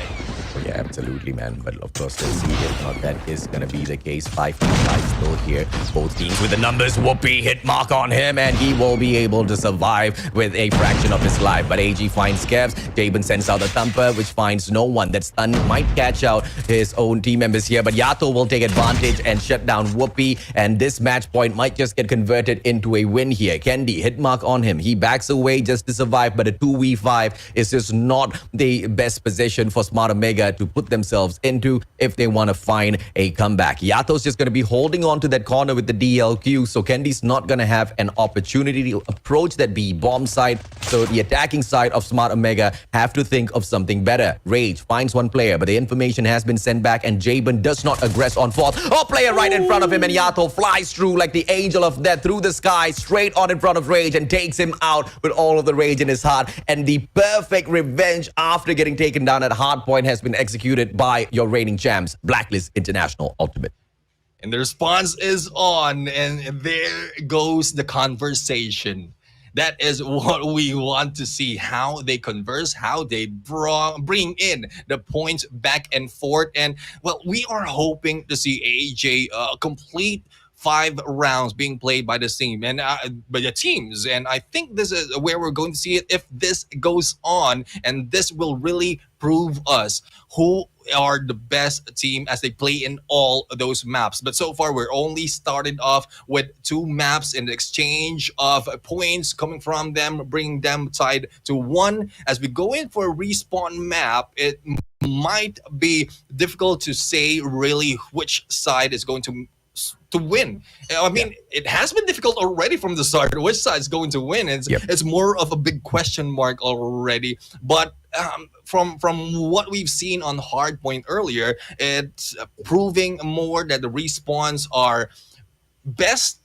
Yeah, absolutely, man. But of course, let's see if not that is going to be the case. 5v5 still here. Both teams with the numbers. Whoopi hit mark on him, and he will be able to survive with a fraction of his life. But AG finds Kevs. Jabin sends out a thumper, which finds no one. That stun might catch out his own team members here, but Yato will take advantage and shut down Whoopi, and this match point might just get converted into a win here. Kendi hit mark on him. He backs away just to survive, but a 2v5 is just not the best position for Smart Omega to put themselves into if they want to find a comeback. Yato's just going to be holding on to that corner with the DLQ, so Kendi's not going to have an opportunity to approach that B bomb side. So the attacking side of Smart Omega have to think of something better. Rage finds one player, but the information has been sent back, and Jabin does not aggress on fourth. Oh, player right in front of him, and Yato flies through like the angel of death through the sky, straight on in front of Rage, and takes him out with all of the rage in his heart. And the perfect revenge after getting taken down at hardpoint has been executed by your reigning champs, Blacklist International Ultimate. And the response is on, and there goes the conversation. That is what we want to see, how they converse, how they bring in the points back and forth. And, well, we are hoping to see AJ complete 5 rounds being played by the team and by the teams. And I think this is where we're going to see it if this goes on. And this will really prove us who are the best team as they play in all those maps. But so far, we're only started off with 2 maps in the exchange of points coming from them, bringing them tied to 1. As we go in for a respawn map, it might be difficult to say really which side is going to win. I mean, it has been difficult already from the start. Which side is going to win? It's more of a big question mark already. But from what we've seen on Hardpoint earlier, it's proving more that the respawns are best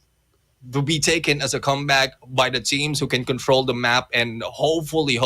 to be taken as a comeback by the teams who can control the map, and hopefully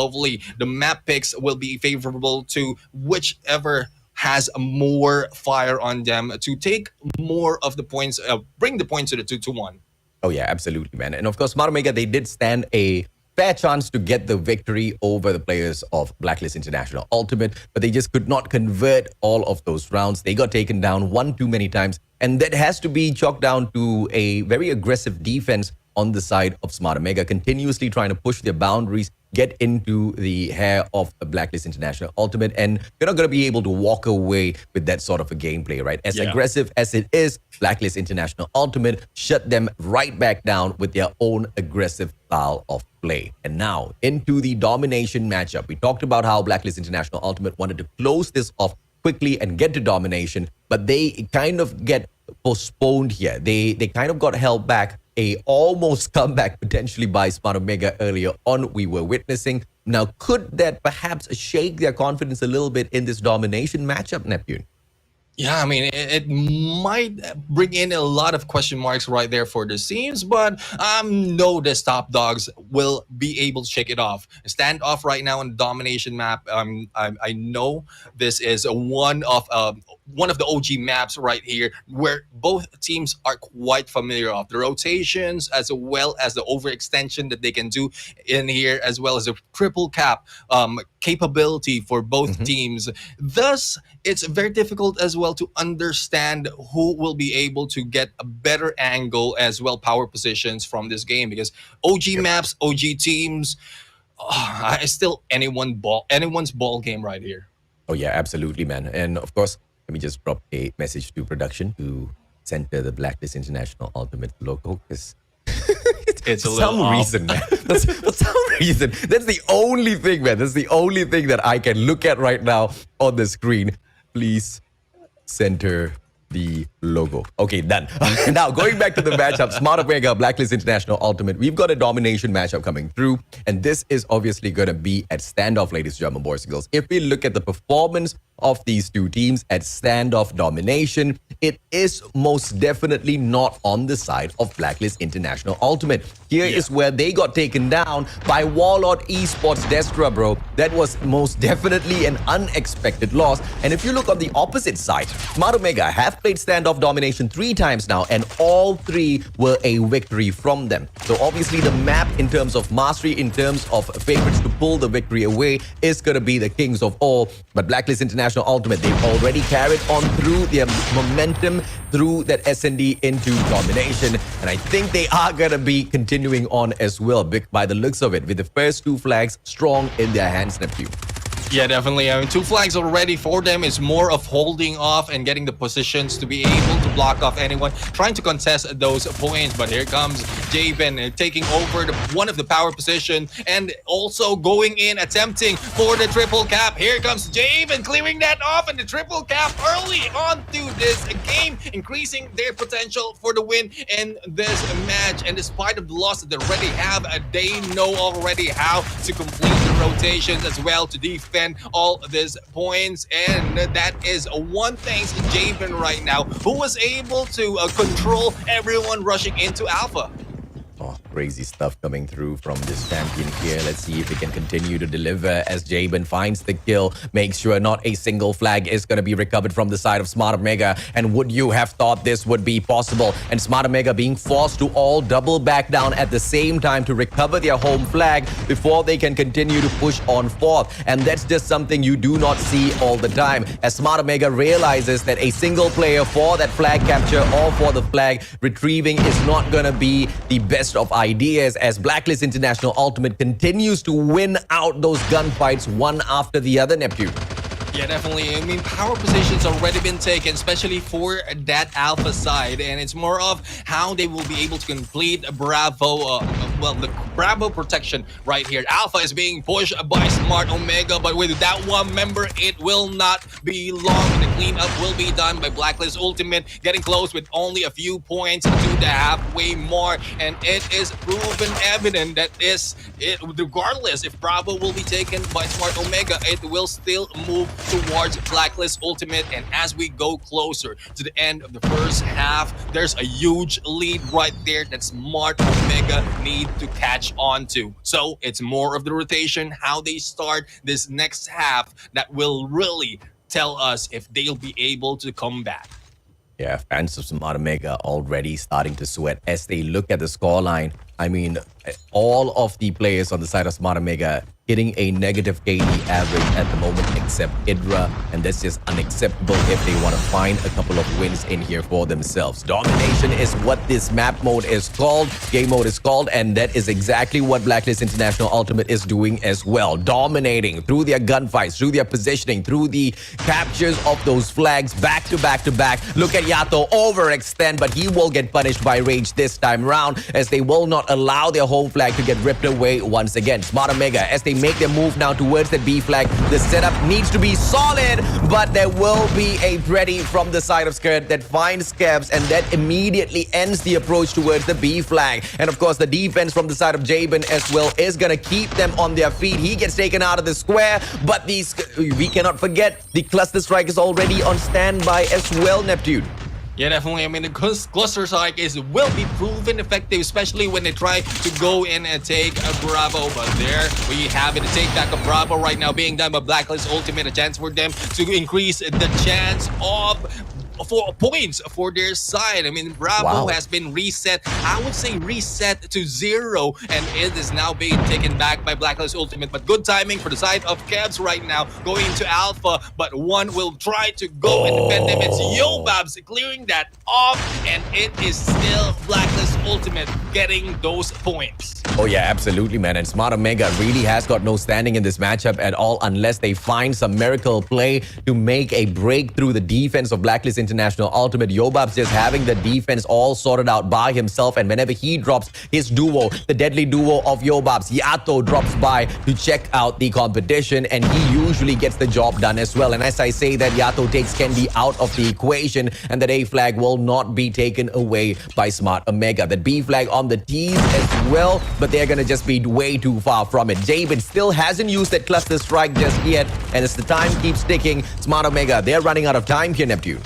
the map picks will be favorable to whichever has more fire on them to take more of the points, bring the points to the 2-1. Oh yeah, absolutely, man. And of course, Smart Omega, they did stand a fair chance to get the victory over the players of Blacklist International Ultimate, but they just could not convert all of those rounds. They got taken down one too many times, and that has to be chalked down to a very aggressive defense on the side of Smart Omega, continuously trying to push their boundaries, get into the hair of a Blacklist International Ultimate, and you're not going to be able to walk away with that sort of a gameplay, right? As aggressive as it is, Blacklist International Ultimate shut them right back down with their own aggressive style of play. And now, into the domination matchup. We talked about how Blacklist International Ultimate wanted to close this off quickly and get to domination, but they kind of get postponed here. They kind of got held back. A almost comeback potentially by Smart Omega earlier on we were witnessing. Now, could that perhaps shake their confidence a little bit in this domination matchup, Neptune? Yeah, I mean, it might bring in a lot of question marks right there for the teams, but no, the top dogs will be able to shake it off. Stand off right now on the domination map. I know this is one of the OG maps right here, where both teams are quite familiar of the rotations as well as the overextension that they can do in here, as well as the triple cap capability for both teams. Thus, it's very difficult as well to understand who will be able to get a better angle as well, power positions from this game, because OG maps, OG teams, it's still anyone's ball game right here. Oh yeah, absolutely, man. And of course, let me just drop a message to production to center the Blacklist International Ultimate logo, because it's a for some reason, man. For some reason, that's the only thing, man. That's the only thing that I can look at right now on the screen. Please center the logo. Okay, done. Now, going back to the matchup, Smart Omega, Blacklist International Ultimate, we've got a domination matchup coming through, and this is obviously going to be at standoff, ladies and gentlemen, boys and girls. If we look at the performance of these two teams at standoff domination, it is most definitely not on the side of Blacklist International Ultimate. Here is where they got taken down by Warlord Esports Destra, bro. That was most definitely an unexpected loss. And if you look on the opposite side, Smart Omega have played standoff domination 3 times now, and all 3 were a victory from them. So obviously the map in terms of mastery, in terms of favorites to pull the victory away, is going to be the Kings of All. But Blacklist International International Ultimate. They've already carried on through their momentum through that S&D into domination. And I think they are going to be continuing on as well by the looks of it, with the first 2 flags strong in their hands, Neptune. Yeah, definitely. I mean, 2 flags already for them. Is more of holding off and getting the positions to be able to block off anyone trying to contest those points. But here comes Jabin taking over one of the power position and also going in, attempting for the triple cap. Here comes Jabin clearing that off, and the triple cap early on to this game, increasing their potential for the win in this match. And despite of the loss that they already have, they know already how to complete the rotations as well to defend all these points. And that is one thing Jabin right now, who was able to control everyone rushing into Alpha. Oh, crazy stuff coming through from this champion here. Let's see if he can continue to deliver as Jabin finds the kill. Makes sure not a single flag is going to be recovered from the side of Smart Omega. And would you have thought this would be possible? And Smart Omega being forced to all double back down at the same time to recover their home flag before they can continue to push on forth. And that's just something you do not see all the time, as Smart Omega realizes that a single player for that flag capture or for the flag retrieving is not going to be the best of ideas, as Blacklist International Ultimate continues to win out those gunfights one after the other, Neptune. Yeah, definitely. I mean, power positions already been taken, especially for that Alpha side, and it's more of how they will be able to complete Bravo, the Bravo protection right here. Alpha is being pushed by Smart Omega, but with that one member, it will not be long. The cleanup will be done by Blacklist Ultimate, getting close with only a few points to the halfway mark, and it is proven evident that regardless if Bravo will be taken by Smart Omega, it will still move towards Blacklist Ultimate. And as we go closer to the end of the first half, there's a huge lead right there that Smart Omega need to catch on to. So it's more of the rotation, how they start this next half, that will really tell us if they'll be able to come back. Yeah, fans of Smart Omega already starting to sweat as they look at the scoreline. I mean, all of the players on the side of Smart Omega hitting a negative KD average at the moment except Idra, and that's just unacceptable if they want to find a couple of wins in here for themselves. Domination is what this map mode is called, game mode is called, and that is exactly what Blacklist International Ultimate is doing as well. Dominating through their gunfights, through their positioning, through the captures of those flags back to back to back. Look at Yato overextend, but he will get punished by Rage this time around, as they will not allow their home flag to get ripped away once again. Smart Omega, as they make their move now towards the B flag, the setup needs to be solid, but there will be a Pretty from the side of Skirt that finds Scabs, and that immediately ends the approach towards the B flag. And of course, the defense from the side of Jabin as well is gonna keep them on their feet. He gets taken out of the square, but we cannot forget the cluster strike is already on standby as well, Neptune. Yeah, definitely. I mean, the cluster strike will be proven effective, especially when they try to go in and take a Bravo. But there we have it, the take back of Bravo right now being done by Blacklist Ultimate, a chance for them to increase the chance of points for their side. I mean, Bravo has been reset. I would say reset to 0, and it is now being taken back by Blacklist Ultimate. But good timing for the side of Kevs right now, going to Alpha, but one will try to go and defend them. It's Yobabs clearing that off, and it is still Blacklist Ultimate getting those points. Oh yeah, absolutely, man. And Smart Omega really has got no standing in this matchup at all unless they find some miracle play to make a break through the defense of Blacklist International Ultimate. Yobab's just having the defense all sorted out by himself, and whenever he drops his duo, the deadly duo of Yobab's, Yato drops by to check out the competition, and he usually gets the job done as well. And as I say that, Yato takes Kendi out of the equation, and that A flag will not be taken away by Smart Omega. That B flag on the T's as well, but they're gonna just be way too far from it. Jabin still hasn't used that cluster strike just yet, and as the time keeps ticking, Smart Omega, they're running out of time here, Neptune.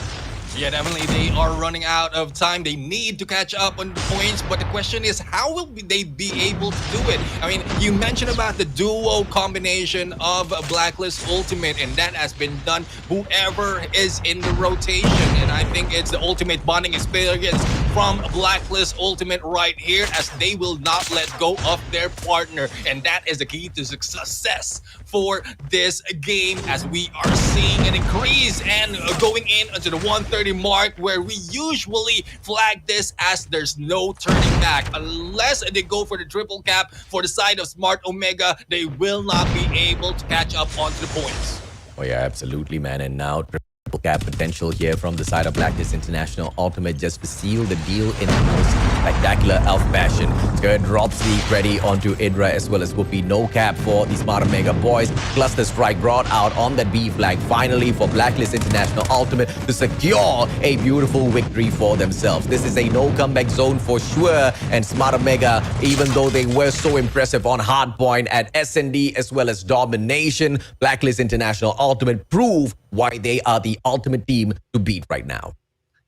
Yeah, definitely. They are running out of time. They need to catch up on the points. But the question is, how will they be able to do it? I mean, you mentioned about the duo combination of Blacklist Ultimate, and that has been done. Whoever is in the rotation, and I think it's the ultimate bonding experience from Blacklist Ultimate right here, as they will not let go of their partner. And that is the key to success for this game, as we are seeing an increase and going into the 130 mark, where we usually flag this as there's no turning back. Unless they go for the triple cap for the side of Smart Omega, they will not be able to catch up onto the points. Oh yeah, absolutely, man. And now triple cap potential here from the side of Blacklist International Ultimate, just to seal the deal in the most spectacular elf fashion. Skirt drops the ready onto Idra as well as Whoopi. No cap for the Smart Omega boys. Cluster Strike brought out on that B flag finally for Blacklist International Ultimate to secure a beautiful victory for themselves. This is a no comeback zone for sure, and Smart Omega, even though they were so impressive on Hardpoint at S&D as well as Domination, Blacklist International Ultimate prove why they are the ultimate team to beat right now.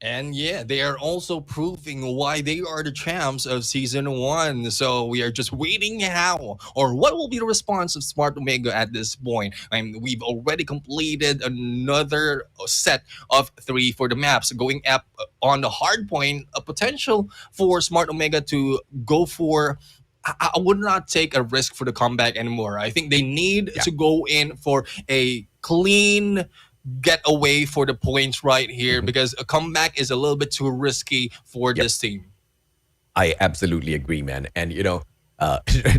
And yeah, they are also proving why they are the champs of Season 1. So we are just waiting how or what will be the response of Smart Omega at this point. I mean, we've already completed another set of 3 for the maps. Going up on the hard point, a potential for Smart Omega to go for... I would not take a risk for the comeback anymore. I think they need to go in for a clean get away for the points right here, because a comeback is a little bit too risky for this team. I absolutely agree, man. And, you know,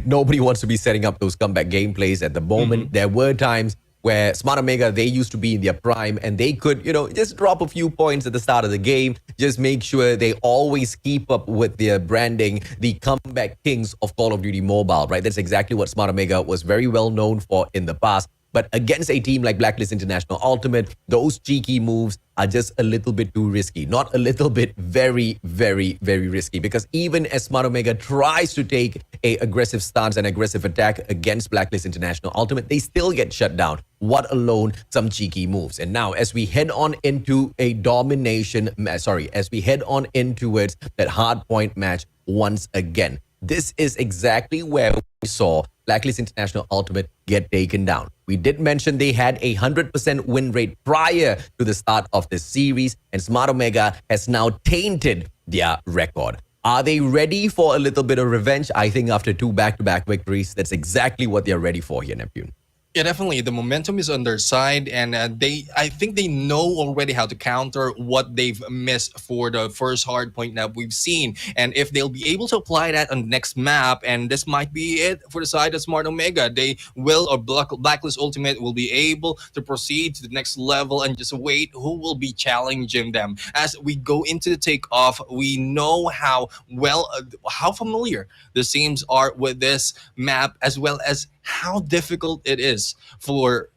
nobody wants to be setting up those comeback gameplays at the moment. There were times where Smart Omega, they used to be in their prime and they could, you know, just drop a few points at the start of the game. Just make sure they always keep up with their branding, the comeback kings of Call of Duty Mobile, right? That's exactly what Smart Omega was very well known for in the past. But against a team like Blacklist International Ultimate, those cheeky moves are just a little bit too risky. Not a little bit, very, very, very risky. Because even as Smart Omega tries to take a aggressive stance and aggressive attack against Blacklist International Ultimate, they still get shut down. What alone, some cheeky moves. And now, as we head on into a domination, as we head on into it, that hard point match once again, this is exactly where we saw Blacklist International Ultimate get taken down. We did mention they had a 100% win rate prior to the start of this series, and Smart Omega has now tainted their record. Are they ready for a little bit of revenge? I think after 2 back-to-back victories, that's exactly what they're ready for here, Neptune. Yeah, definitely. The momentum is on their side, and I think they know already how to counter what they've missed for the first hard point that we've seen. And if they'll be able to apply that on the next map, and this might be it for the side of Smart Omega, they will, or Blacklist Ultimate will be able to proceed to the next level and just wait who will be challenging them. As we go into the takeoff, we know how well, how familiar the teams are with this map, as well as how difficult it is for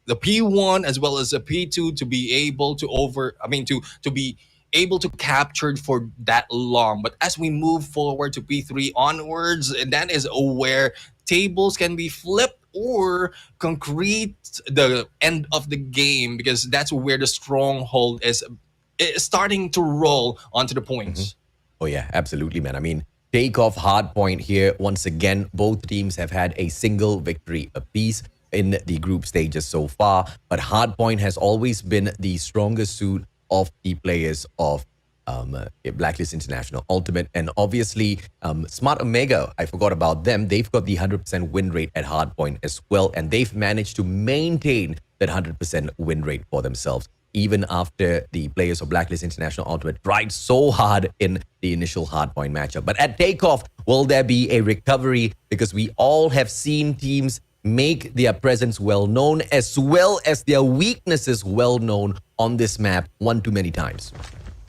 the P1 as well as the P2 to be able to to be able to capture for that long. But as we move forward to P3 onwards, that is where tables can be flipped or concrete the end of the game, because that's where the stronghold is starting to roll onto the points. Oh yeah, absolutely, man. I mean, takeoff hard point here. Once again, both teams have had a single victory apiece in the group stages so far. But hardpoint has always been the strongest suit of the players of Blacklist International Ultimate. And obviously, Smart Omega, I forgot about them. They've got the 100% win rate at hardpoint as well. And they've managed to maintain that 100% win rate for themselves, even after the players of Blacklist International Ultimate tried so hard in the initial hardpoint matchup. But at takeoff, will there be a recovery? Because we all have seen teams make their presence well known, as well as their weaknesses well known on this map one too many times.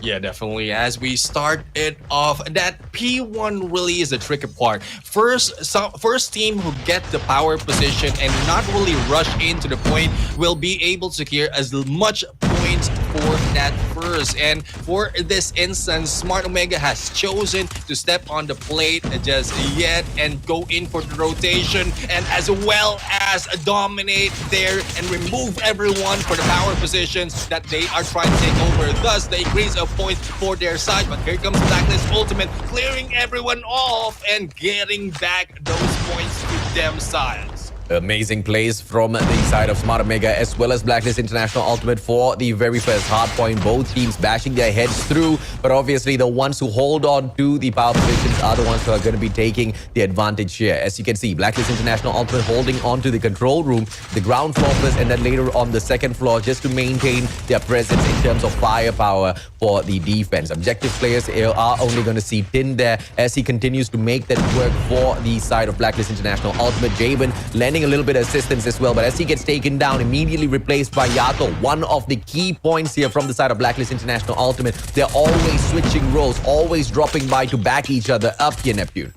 Yeah, definitely. As we start it off, that P1 really is the tricky part. First team who get the power position and not really rush into the point will be able to secure as much points for that first. And for this instance, Smart Omega has chosen to step on the plate just yet and go in for the rotation, and as well as dominate there and remove everyone for the power positions that they are trying to take over. Thus, they increase a point for their side. But here comes Blacklist Ultimate, clearing everyone off and getting back those points to themselves. Amazing plays from the side of Smart Omega as well as Blacklist International Ultimate for the very first hard point. Both teams bashing their heads through, but obviously the ones who hold on to the power positions are the ones who are going to be taking the advantage here. As you can see, Blacklist International Ultimate holding on to the control room, the ground floor first, and then later on the second floor, just to maintain their presence in terms of firepower for the defense. Objective players are only going to see Tin there as he continues to make that work for the side of Blacklist International Ultimate. Jabin lending a little bit of assistance as well, but as he gets taken down, immediately replaced by Yato. One of the key points here from the side of Blacklist International Ultimate, they're always switching roles, always dropping by to back each other up here, Neptune.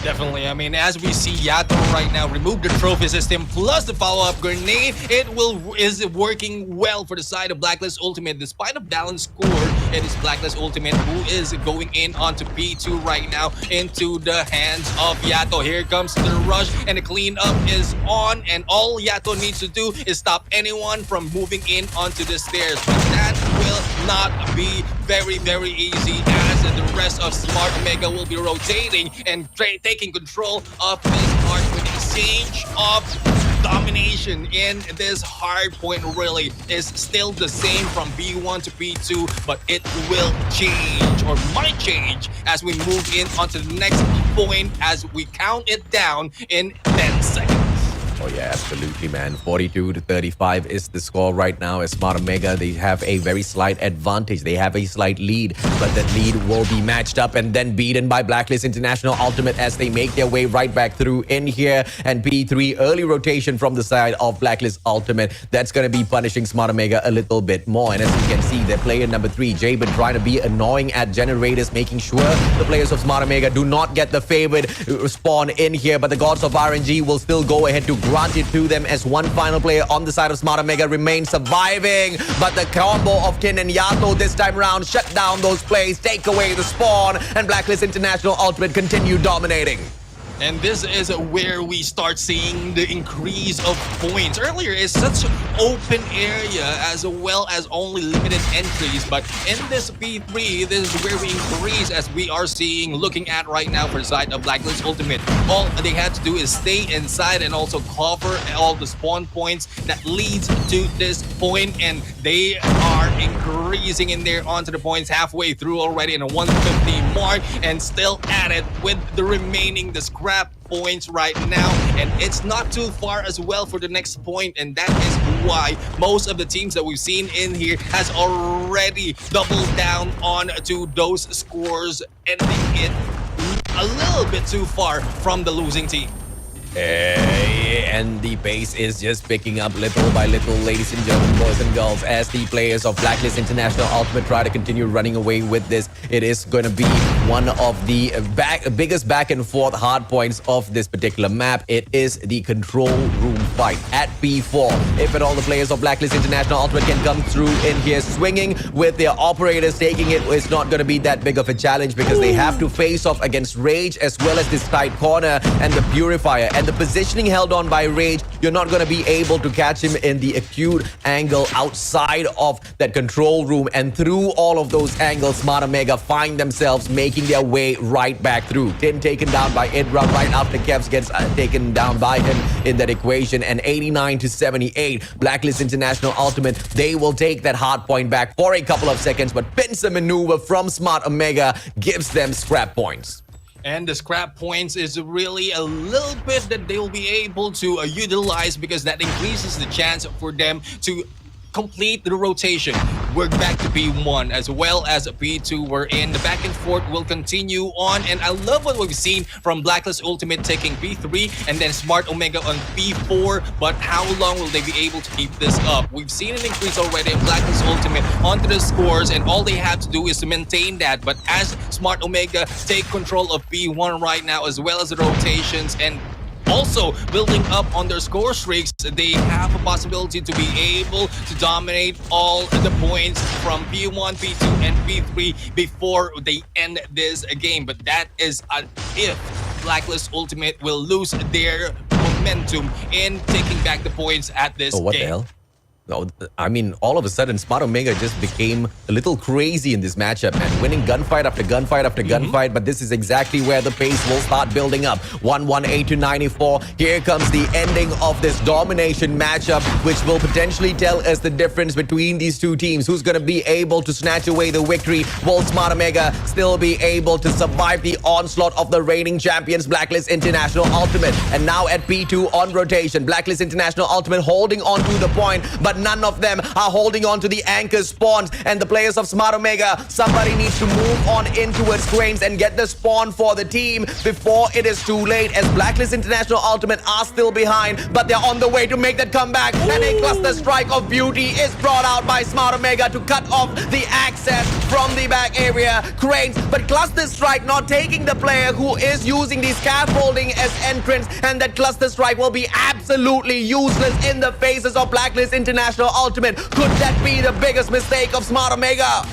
Definitely. I mean, as we see Yato right now remove the trophy system plus the follow-up grenade, is working well for the side of Blacklist Ultimate. Despite a balanced score, it is Blacklist Ultimate who is going in onto P2 right now into the hands of Yato. Here comes the rush and the cleanup is on, and all Yato needs to do is stop anyone from moving in onto the stairs. But that will not be very easy, as the rest of Smart Omega will be rotating and taking control of this hard point. Exchange of domination in this hard point really is still the same from B1 to B2, but it will change or might change as we move in onto the next point as we count it down in 10 seconds. Oh yeah, absolutely, man. 42-35 is the score right now. As Smart Omega, they have a very slight advantage. They have a slight lead, but that lead will be matched up and then beaten by Blacklist International Ultimate as they make their way right back through in here. And P3, early rotation from the side of Blacklist Ultimate. That's going to be punishing Smart Omega a little bit more. And as you can see, their player number 3, Jabin, trying to be annoying at generators, making sure the players of Smart Omega do not get the favored spawn in here. But the gods of RNG will still go ahead to grant it to them as one final player on the side of Smart Omega remains surviving. But the combo of Tin and Yato this time around shut down those plays, take away the spawn, and Blacklist International Ultimate continue dominating. And this is where we start seeing the increase of points. Earlier, it's such an open area as well as only limited entries. But in this P3, this is where we increase, as we are seeing, looking at right now for the side of Blacklist Ultimate. All they had to do is stay inside and also cover all the spawn points that leads to this point. And they are increasing in there onto the points halfway through already in a 150 mark, and still at it with the remaining, the scrap points right now, and it's not too far as well for the next point, and that is why most of the teams that we've seen in here has already doubled down on to those scores, ending it a little bit too far from the losing team. And the pace is just picking up little by little, ladies and gentlemen, boys and girls, as the players of Blacklist International Ultimate try to continue running away with this. It is going to be one of the biggest back and forth hard points of this particular map. It is the control room fight at P4. If at all the players of Blacklist International Ultimate can come through in here swinging with their operators taking it, it's not going to be that big of a challenge because they have to face off against Rage as well as this tight corner and the Purifier. And the positioning held on by Rage, you're not going to be able to catch him in the acute angle outside of that control room. And through all of those angles, Smart Omega find themselves making their way right back through. Tin taken down by Idra right after Kevs gets taken down by him in that equation. And 89-78, Blacklist International Ultimate, they will take that hard point back for a couple of seconds, but pincer maneuver from Smart Omega gives them scrap points. And the scrap points is really a little bit that they will be able to utilize, because that increases the chance for them to complete the rotation. We're back to P1 as well as P2. We're in. The back and forth will continue on. And I love what we've seen from Blacklist Ultimate taking P3 and then Smart Omega on P4. But how long will they be able to keep this up? We've seen an increase already in Blacklist Ultimate onto the scores, and all they have to do is to maintain that. But as Smart Omega take control of P1 right now, as well as the rotations, and also building up on their score streaks. They have a possibility to be able to dominate all the points from P1, P2, and P3 before they end this game. But that is if Blacklist Ultimate will lose their momentum in taking back the points at this Oh, what game. the hell? No, I mean, all of a sudden, Smart Omega just became a little crazy in this matchup, man. Winning gunfight after gunfight after gunfight, but this is exactly where the pace will start building up. 118 to 94. Here comes the ending of this domination matchup, which will potentially tell us the difference between these two teams. Who's going to be able to snatch away the victory? Will Smart Omega still be able to survive the onslaught of the reigning champions, Blacklist International Ultimate? And now at P2 on rotation, Blacklist International Ultimate holding on to the point, but none of them are holding on to the anchor spawns. And the players of Smart Omega, somebody needs to move on in towards Cranes and get the spawn for the team before it is too late, as Blacklist International Ultimate are still behind, but they're on the way to make that comeback. And a cluster strike of beauty is brought out by Smart Omega to cut off the access from the back area. Cranes, but cluster strike not taking the player who is using the scaffolding as entrance, and that cluster strike will be absolutely useless in the faces of Blacklist International Ultimate. Could that be the biggest mistake of Smart Omega?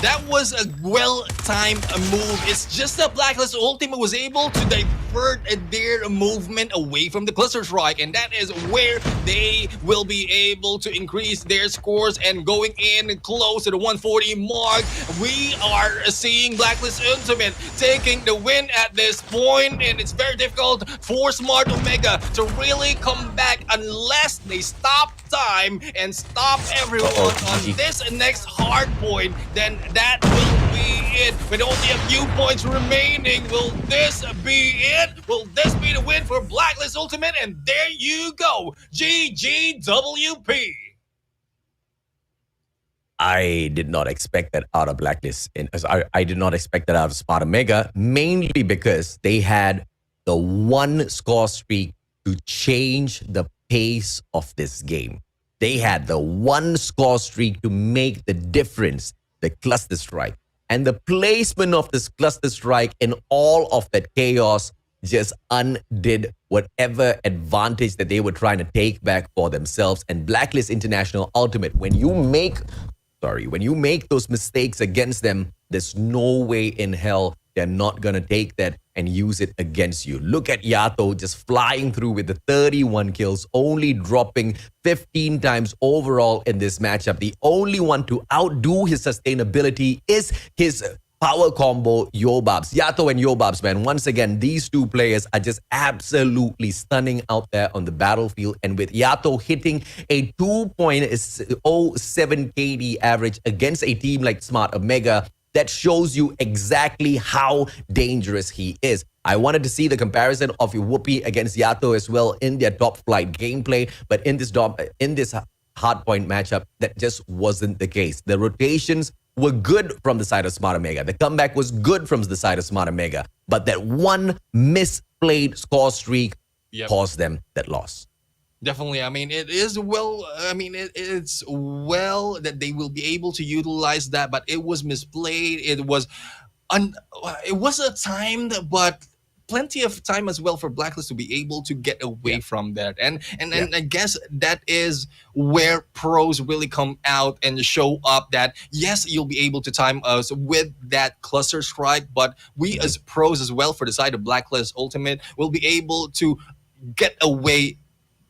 That was a well-timed move. It's just that Blacklist Ultimate was able to divert their movement away from the cluster strike, and that is where they will be able to increase their scores. And going in close to the 140 mark, we are seeing Blacklist Ultimate taking the win at this point, and it's very difficult for Smart Omega to really come back unless they stop time and stop everyone on this next hard point. Then that will be it. With only a few points remaining, will this be it? Will this be the win for Blacklist Ultimate? And there you go, GGWP. I did not expect that out of Blacklist. I did not expect that out of Smart Omega, mainly because they had the one score streak to change the pace of this game. They had the one score streak to make the difference, the cluster strike. And the placement of this cluster strike in all of that chaos just undid whatever advantage that they were trying to take back for themselves. And Blacklist International Ultimate, when you make those mistakes against them, there's no way in hell they're not going to take that and use it against you. Look at Yato just flying through with the 31 kills, only dropping 15 times overall in this matchup. The only one to outdo his sustainability is his power combo, Yobabs. Yato and Yobabs, man. Once again, these two players are just absolutely stunning out there on the battlefield. And with Yato hitting a 2.07 KD average against a team like Smart Omega, that shows you exactly how dangerous he is. I wanted to see the comparison of Whoopi against Yato as well in their top flight gameplay, but in this hardpoint matchup, that just wasn't the case. The rotations were good from the side of Smart Omega. The comeback was good from the side of Smart Omega, but that one misplayed score streak caused them that loss. Definitely. I mean, it is well, I mean, it's well that they will be able to utilize that, but it was misplayed. It was a time, but plenty of time as well for Blacklist to be able to get away from that. And I guess that is where pros really come out and show up that, yes, you'll be able to time us with that cluster strike, but we as pros as well for the side of Blacklist Ultimate will be able to get away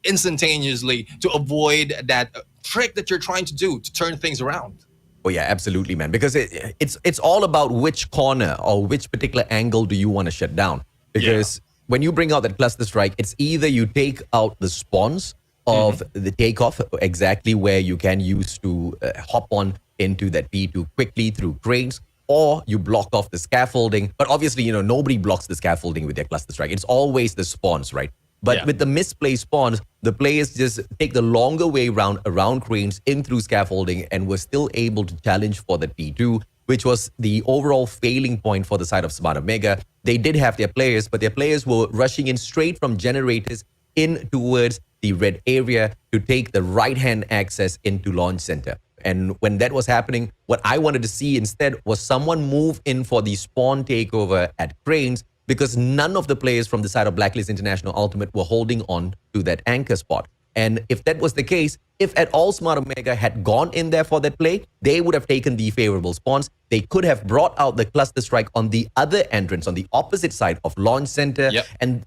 instantaneously to avoid that trick that you're trying to do to turn things around. Oh yeah, absolutely, man. Because it's all about which corner or which particular angle do you want to shut down. Because when you bring out that cluster strike, it's either you take out the spawns of the takeoff, exactly where you can use to hop on into that P2 quickly through cranes, or you block off the scaffolding. But obviously, nobody blocks the scaffolding with their cluster strike. It's always the spawns, right? But with the misplaced spawns, the players just take the longer way around cranes in through scaffolding and were still able to challenge for the P2, which was the overall failing point for the side of Smart Omega. They did have their players, but their players were rushing in straight from generators in towards the red area to take the right-hand access into launch center. And when that was happening, what I wanted to see instead was someone move in for the spawn takeover at cranes because none of the players from the side of Blacklist International Ultimate were holding on to that anchor spot. And if that was the case, if at all Smart Omega had gone in there for that play, they would have taken the favorable spawns. They could have brought out the cluster strike on the other entrance, on the opposite side of Launch Center. Yep. And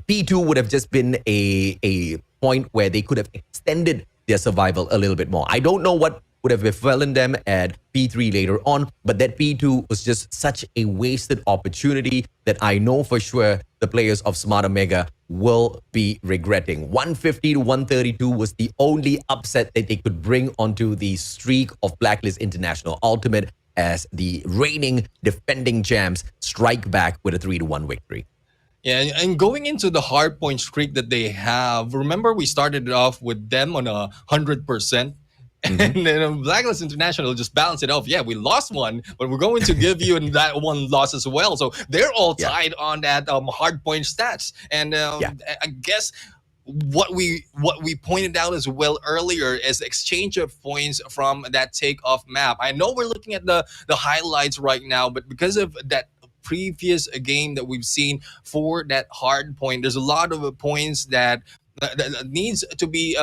P2 would have just been a point where they could have extended their survival a little bit more. I don't know what would have befallen them at P3 later on, but that P2 was just such a wasted opportunity that I know for sure the players of Smart Omega will be regretting. 150 to 132 was the only upset that they could bring onto the streak of Blacklist International Ultimate as the reigning defending champs strike back with a 3-1 victory. Yeah, and going into the hard point streak that they have, remember we started off with them on 100%. And then Blacklist International just balance it off. Yeah, we lost one, but we're going to give you that one loss as well. So they're all tied on that hard point stats. And I guess what we pointed out as well earlier is exchange of points from that takeoff map. I know we're looking at the highlights right now, but because of that previous game that we've seen for that hard point, there's a lot of points that needs to be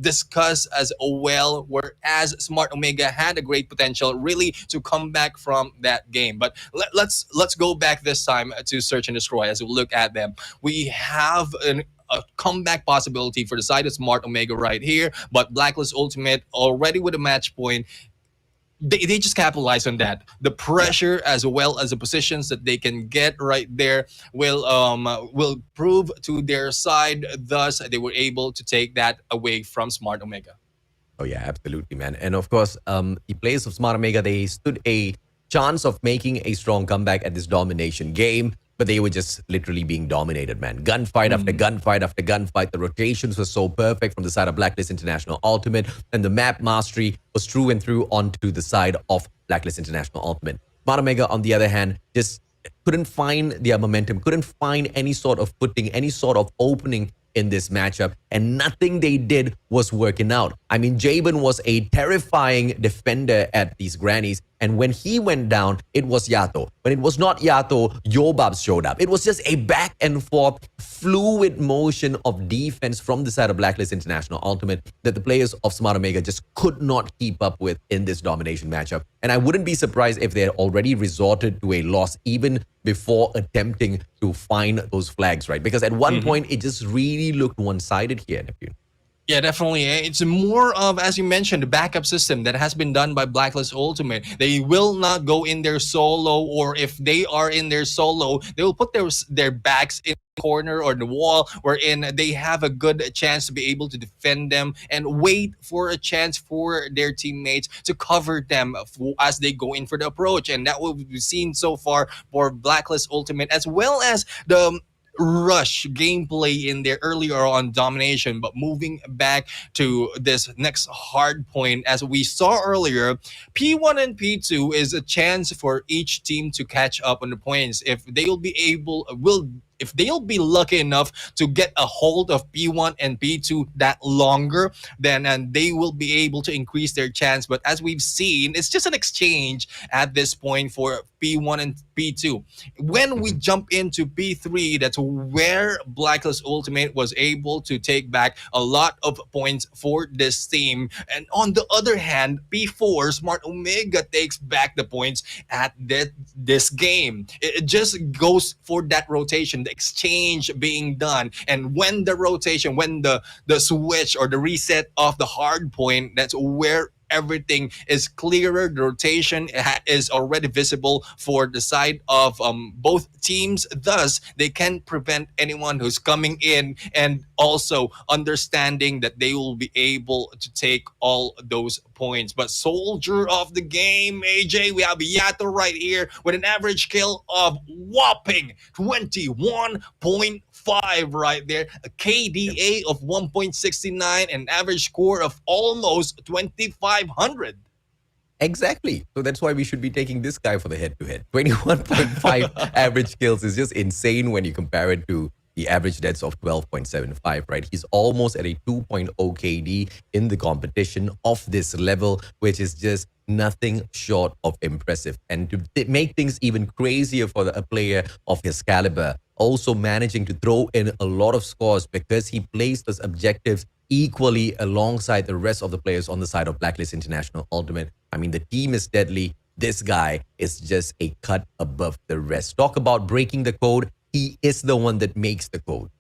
discussed as well, whereas Smart Omega had a great potential really to come back from that game. But let's go back this time to Search and Destroy. As we look at them, we have a comeback possibility for the side of Smart Omega right here, but Blacklist Ultimate already with a match point. They just capitalize on that. The pressure as well as the positions that they can get right there will prove to their side. Thus, they were able to take that away from Smart Omega. Oh yeah, absolutely, man. And of course, the players of Smart Omega, they stood a chance of making a strong comeback at this domination game, but they were just literally being dominated, man. Gunfight after gunfight after gunfight. The rotations were so perfect from the side of Blacklist International Ultimate, and the map mastery was through and through onto the side of Blacklist International Ultimate. Smart Omega, on the other hand, just couldn't find their momentum, couldn't find any sort of footing, any sort of opening in this matchup, and nothing they did was working out. I mean, Jabin was a terrifying defender at these grannies, and when he went down, it was Yato. When it was not Yato, Yobab showed up. It was just a back and forth, fluid motion of defense from the side of Blacklist International Ultimate that the players of Smart Omega just could not keep up with in this domination matchup. And I wouldn't be surprised if they had already resorted to a loss even before attempting to find those flags, right? Because at one point, it just really looked one-sided here, Neptune. Yeah, definitely. It's more of, as you mentioned, the backup system that has been done by Blacklist Ultimate. They will not go in there solo, or if they are in there solo, they will put their backs in the corner or the wall, wherein they have a good chance to be able to defend them and wait for a chance for their teammates to cover them as they go in for the approach. And that what we've seen so far for Blacklist Ultimate, as well as the rush gameplay in there earlier on domination. But moving back to this next hard point, as we saw earlier, P1 and P2 is a chance for each team to catch up on the points. If they'll be lucky enough to get a hold of P1 and P2 that longer, then they will be able to increase their chance. But as we've seen, it's just an exchange at this point for P1 and P2. When we jump into P3, that's where Blacklist Ultimate was able to take back a lot of points for this team. And on the other hand, P4, Smart Omega takes back the points at this game. It just goes for that rotation, the exchange being done. And when the rotation, when the switch or the reset of the hard point, that's where everything is clearer. The rotation is already visible for the side of both teams. Thus, they can prevent anyone who's coming in, and also understanding that they will be able to take all those points. But soldier of the game, AJ, we have Yato right here with an average kill of whopping 21.5 right there, a KDA of 1.69, an average score of almost 2,500. Exactly. So that's why we should be taking this guy for the head-to-head. 21.5 average kills is just insane when you compare it to The average deaths of 12.75, right? He's almost at a 2.0 KD in the competition of this level, which is just nothing short of impressive. And to make things even crazier for a player of his caliber, also managing to throw in a lot of scores because he placed his objectives equally alongside the rest of the players on the side of Blacklist International Ultimate. I mean, the team is deadly. This guy is just a cut above the rest. Talk about breaking the code. He is the one that makes the code.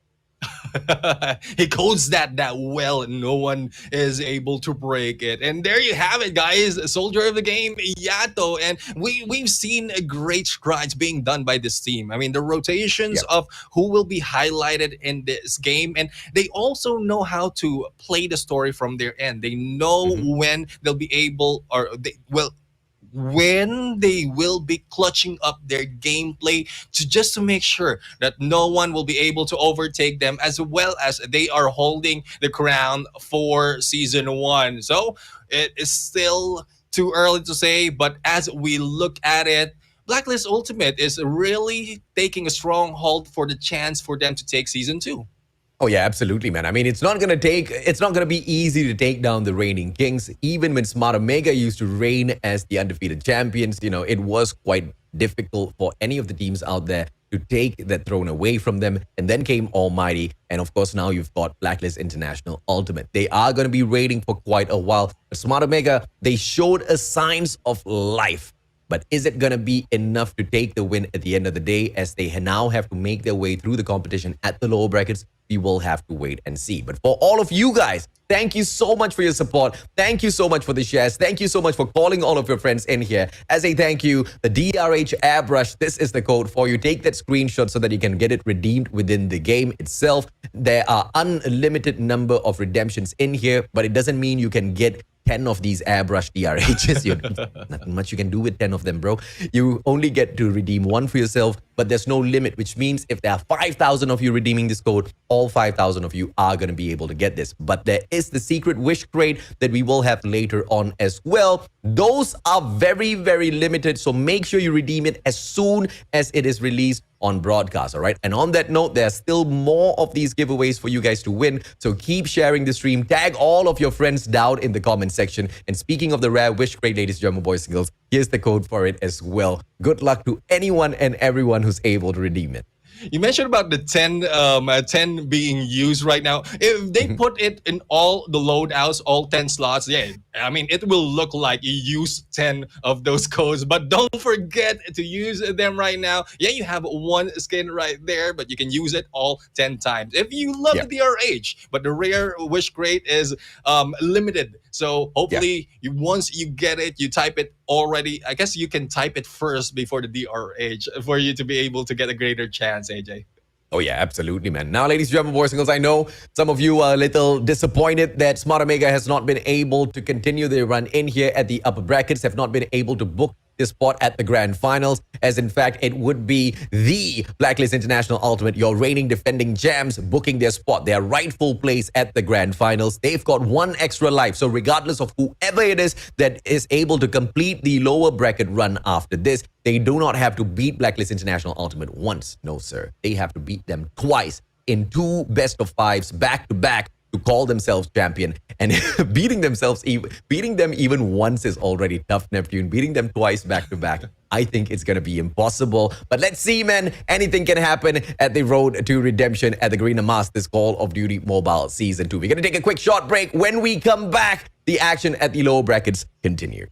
He codes that well, and no one is able to break it. And there you have it, guys. Soldier of the game, Yato. And we've seen great strides being done by this team. I mean, the rotations of who will be highlighted in this game, and they also know how to play the story from their end. They know when they'll be able, or they well, when they will be clutching up their gameplay to just to make sure that no one will be able to overtake them, as well as they are holding the crown for season 1. So it is still too early to say, but as we look at it, Blacklist Ultimate is really taking a strong hold for the chance for them to take season 2. Oh yeah, absolutely, man. I mean, it's not gonna be easy to take down the reigning kings. Even when Smart Omega used to reign as the undefeated champions, it was quite difficult for any of the teams out there to take that throne away from them. And then came Almighty, and of course now you've got Blacklist International Ultimate. They are gonna be reigning for quite a while. But Smart Omega, they showed a signs of life. But is it going to be enough to take the win at the end of the day, as they now have to make their way through the competition at the lower brackets? We will have to wait and see. But for all of you guys, thank you so much for your support. Thank you so much for the shares. Thank you so much for calling all of your friends in here. As a thank you, the DRH airbrush, this is the code for you. Take that screenshot so that you can get it redeemed within the game itself. There are unlimited number of redemptions in here, but it doesn't mean you can get 10 of these airbrush DRHs. Nothing much you can do with 10 of them, bro. You only get to redeem one for yourself, but there's no limit, which means if there are 5,000 of you redeeming this code, all 5,000 of you are going to be able to get this. But there is the secret wish crate that we will have later on as well. Those are very, very limited, so make sure you redeem it as soon as it is released on broadcast, all right? And on that note, there are still more of these giveaways for you guys to win, so keep sharing the stream. Tag all of your friends down in the comment section. And speaking of the rare wish crate, ladies, German boys and girls, here's the code for it as well. Good luck to anyone and everyone who's able to redeem it. You mentioned about the 10 being used right now. If they put it in all the loadouts, all 10 slots, yeah, I mean, it will look like you used 10 of those codes. But don't forget to use them right now. Yeah, you have one skin right there, but you can use it all 10 times. If you love the DRH, but the rare wish crate is limited. So hopefully, once you get it, you type it already. I guess you can type it first before the DRH for you to be able to get a greater chance, AJ. Oh yeah, absolutely, man. Now, ladies and gentlemen, boys and girls, I know some of you are a little disappointed that Smart Omega has not been able to continue their run in here at the upper brackets, have not been able to book this spot at the grand finals, as in fact it would be the Blacklist International Ultimate, your reigning defending champs, booking their spot, their rightful place at the grand finals. They've got one extra life, so regardless of whoever it is that is able to complete the lower bracket run after this, they do not have to beat Blacklist International Ultimate once. No, sir. They have to beat them twice in 2 best of 5s back to back to call themselves champion. And beating them even once is already tough, Neptune. Beating them twice back to back, I think it's going to be impossible. But let's see, man. Anything can happen at the road to redemption at the Garena Masters Call of Duty Mobile Season 2. We're going to take a quick short break. When we come back, the action at the lower brackets continue.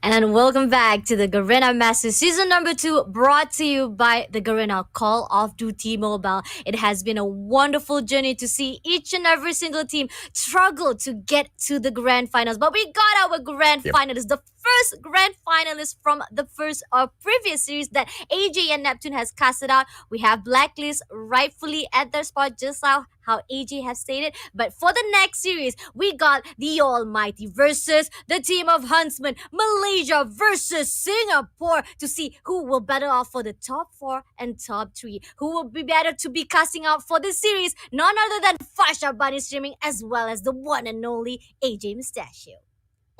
And welcome back to the Garena Masters Season number 2, brought to you by the Garena Call of Duty Mobile. It has been a wonderful journey to see each and every single team struggle to get to the grand finals. But we got our grand finalists, the first grand finalist from the first previous series that AJ and Neptune has casted out. We have Blacklist rightfully at their spot, just how AJ has stated. But for the next series, we got the Almighty versus the team of Huntsmen, Malaysia versus Singapore, to see who will battle off for the top 4 and top 3. Who will be better to be casting out for this series? None other than Fasha Bunny streaming, as well as the one and only AJ Mustachio.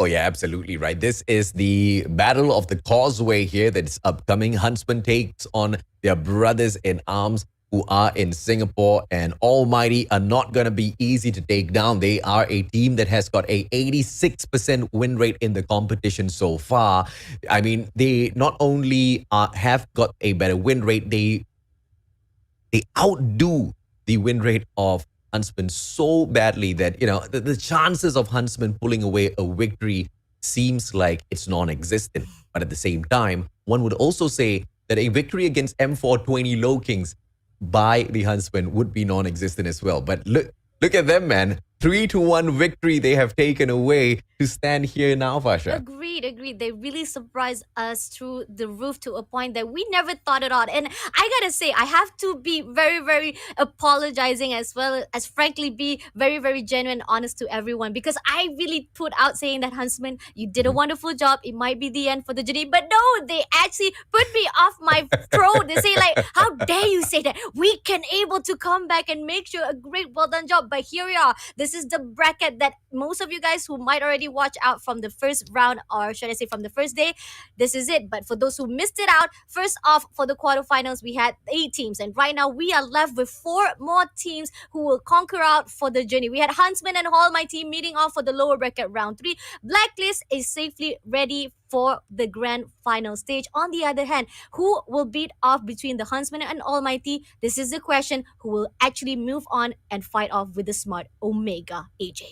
Oh, yeah, absolutely right. This is the Battle of the Causeway here that's upcoming. Huntsman takes on their brothers in arms who are in Singapore, and Almighty are not going to be easy to take down. They are a team that has got a 86% win rate in the competition so far. I mean, they not only have got a better win rate, they outdo the win rate of Huntsman so badly that, you know, the chances of Huntsman pulling away a victory seems like it's non-existent. But at the same time, one would also say that a victory against M420 Lowkings by the Huntsmen would be non-existent as well. But look at them, man. 3-1 victory they have taken away to stand here now, Fasha. Agreed. They really surprised us through the roof to a point that we never thought it out. And I gotta say, I have to be very, very apologizing, as well as frankly be very, very genuine and honest to everyone, because I really put out saying that Huntsman, you did a wonderful job. It might be the end for the journey. But no, they actually put me off my throat. They say, like, how dare you say that? We can able to come back and make sure a great well done job. But here we are. This is the bracket that most of you guys who might already watch out from the first round, or should I say from the first day, this is it. But for those who missed it out, first off, for the quarterfinals, we had 8 teams, and right now we are left with 4 more teams who will conquer out for the journey. We had Huntsman and Hall, my team, meeting off for the lower bracket round 3. Blacklist is safely ready for the grand final stage. On the other hand, who will beat off between the Huntsman and Almighty? This is the question. Who will actually move on and fight off with the smart Omega AJ?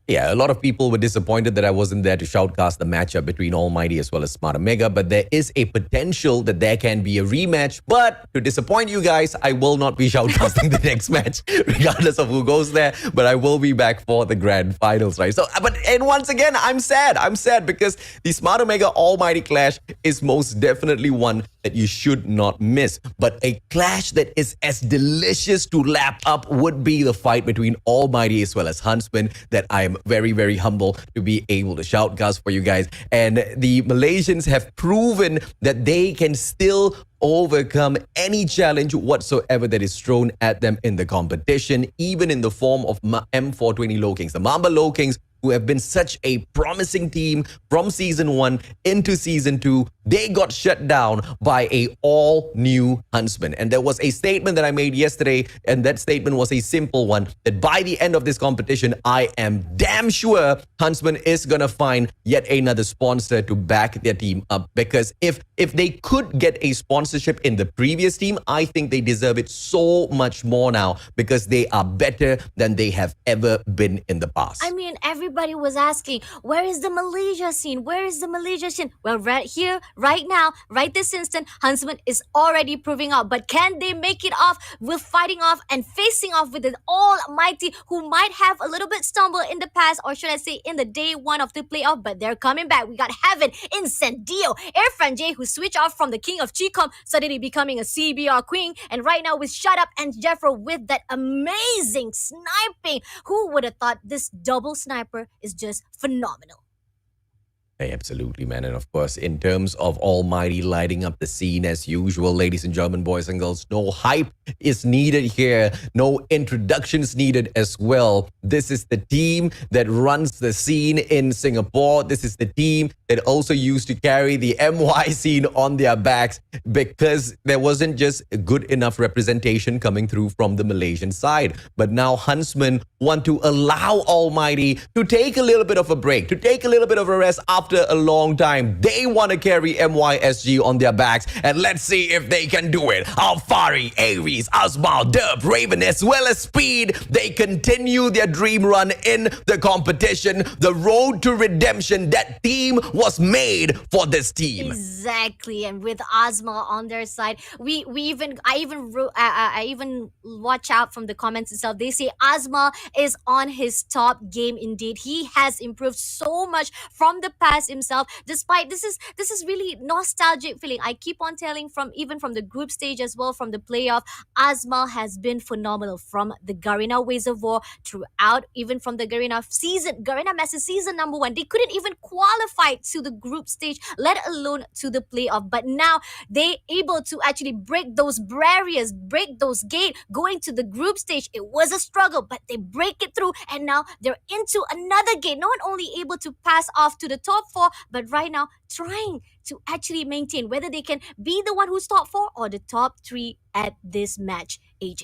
Yeah, a lot of people were disappointed that I wasn't there to shoutcast the matchup between Almighty as well as Smart Omega, but there is a potential that there can be a rematch. But to disappoint you guys, I will not be shoutcasting the next match, regardless of who goes there, but I will be back for the grand finals, right? So, and once again, I'm sad because the Smart Omega Almighty clash is most definitely one that you should not miss. But a clash that is as delicious to lap up would be the fight between Almighty as well as Huntsman, that I am very, very humble to be able to shoutcast for you guys. And the Malaysians have proven that they can still overcome any challenge whatsoever that is thrown at them in the competition, even in the form of M420 Lowkings. The MAMBA Lowkings who have been such a promising team from season 1 into season 2, they got shut down by a all-new Huntsman. And there was a statement that I made yesterday, and that statement was a simple one, that by the end of this competition, I am damn sure Huntsman is going to find yet another sponsor to back their team up. Because if they could get a sponsorship in the previous team, I think they deserve it so much more now because they are better than they have ever been in the past. I mean, everybody was asking, where is the Malaysia scene? Where is the Malaysia scene? Well, right here, right now, right this instant, Huntsman is already proving out. But can they make it off with fighting off and facing off with an almighty who might have a little bit stumbled in the past, or should I say in the day 1 of the playoff, but they're coming back. We got Heaven, Incendio, Irfan J, who switched off from the king of Chicom, suddenly becoming a CBR queen, and right now with Shut Up and Jeffro with that amazing sniping. Who would have thought this double sniper is just phenomenal? Hey, absolutely, man. And of course, in terms of Almighty lighting up the scene as usual, ladies and gentlemen, boys and girls, no hype is needed here. No introductions needed as well. This is the team that runs the scene in Singapore. This is the team that also used to carry the MY scene on their backs because there wasn't just good enough representation coming through from the Malaysian side. But now Huntsmen want to allow Almighty to take a little bit of a break, to take a little bit of a rest after a long time. They want to carry MYSG on their backs, and let's see if they can do it. Alfari, Aries, Asmal, Dub, Raven, as well as Speed, they continue their dream run in the competition. The road to redemption, that team was made for this team. Exactly, and with Asma on their side, I even watch out from the comments itself. They say Asma is on his top game indeed. He has improved so much from the past himself. Despite this is really nostalgic feeling. I keep on telling from the group stage as well, from the playoff, Asma has been phenomenal from the Garena Ways of War throughout, even from the Garena Masters season number 1. They couldn't even qualify to the group stage, let alone to the playoff. But now they able to actually break those barriers, break those gates, going to the group stage. It was a struggle, but they break it through, and now they're into another gate. Not only able to pass off to the top 4, but right now trying to actually maintain whether they can be the one who's top 4 or the top 3 at this match. AJ.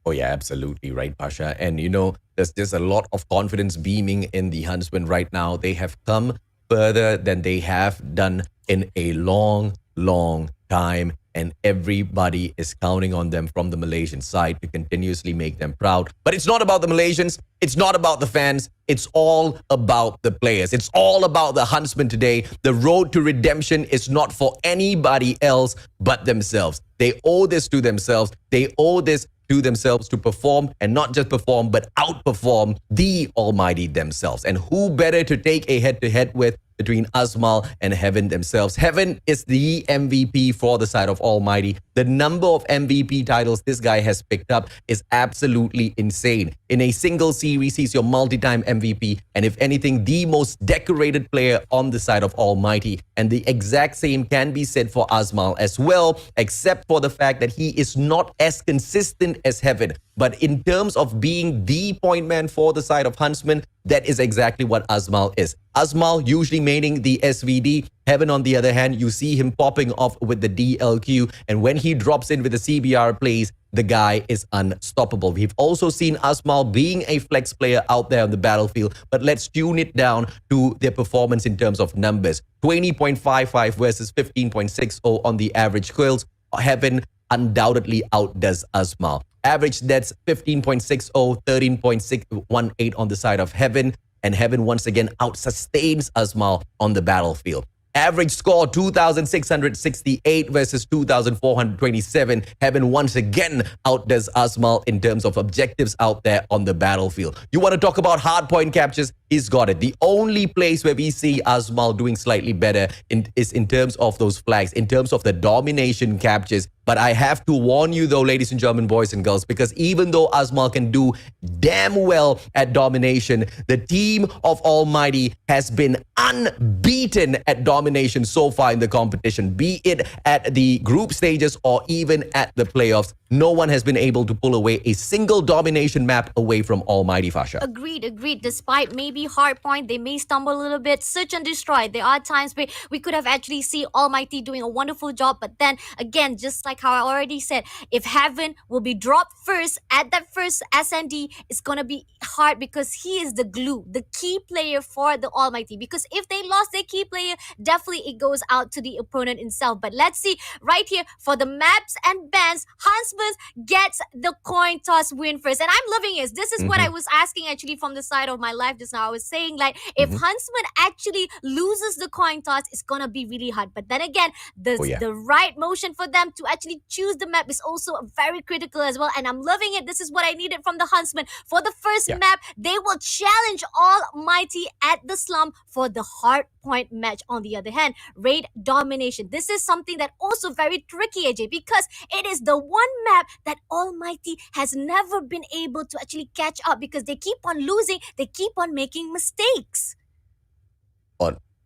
Oh, yeah, absolutely right, Pasha. And there's just a lot of confidence beaming in the Huntsmen right now. They have come further than they have done in a long, long time. And everybody is counting on them from the Malaysian side to continuously make them proud. But it's not about the Malaysians. It's not about the fans. It's all about the players. It's all about the Huntsmen today. The road to redemption is not for anybody else but themselves. They owe this to themselves. They owe this to themselves to perform, and not just perform, but outperform the Almighty themselves. And who better to take a head-to-head with between Asmal and Heaven themselves? Heaven is the MVP for the side of Almighty. The number of MVP titles this guy has picked up is absolutely insane. In a single series, he's your multi-time MVP, and if anything, the most decorated player on the side of Almighty. And the exact same can be said for Asmal as well, except for the fact that he is not as consistent as Heaven. But in terms of being the point man for the side of Huntsmen, that is exactly what Asmal is. Asmal usually maining the SVD. Heaven, on the other hand, you see him popping off with the DLQ. And when he drops in with the CBR plays, the guy is unstoppable. We've also seen Asmal being a flex player out there on the battlefield. But let's tune it down to their performance in terms of numbers. 20.55 versus 15.60 on the average kills. Heaven undoubtedly outdoes Asmal. Average stats 15.60, 13.618 on the side of Heaven. And Heaven once again outsustains Asmal on the battlefield. Average score 2,668 versus 2,427. Heaven once again outdoes Asmal in terms of objectives out there on the battlefield. You want to talk about hard point captures? He's got it. The only place where we see Asmal doing slightly better is in terms of those flags, in terms of the domination captures. But I have to warn you, though, ladies and gentlemen, boys and girls, because even though Azmal can do damn well at domination, the team of Almighty has been unbeaten at domination so far in the competition, be it at the group stages or even at the playoffs. No one has been able to pull away a single domination map away from Almighty, Fasha. Agreed, agreed. Despite maybe hard point, they may stumble a little bit. Search and destroy. There are times where we could have actually seen Almighty doing a wonderful job. But then again, just like how I already said, if Heaven will be dropped first at that first SND, it's gonna be hard because he is the glue, the key player for the Almighty. Because if they lost their key player, definitely it goes out to the opponent itself. But let's see right here for the maps and bans, Huntsman gets the coin toss win first. And I'm loving it. This is what I was asking actually from the side of my life just now. I was saying like if Huntsman actually loses the coin toss, it's gonna be really hard. But then again, the right motion for them to actually choose the map is also very critical as well. And I'm loving it. This is what I needed from the Huntsman. For the first map, they will challenge Almighty at the slum for the hard point match. On the other hand, raid domination. This is something that also very tricky, AJ, because it is the one map that Almighty has never been able to actually catch up because they keep on losing, they keep on making mistakes.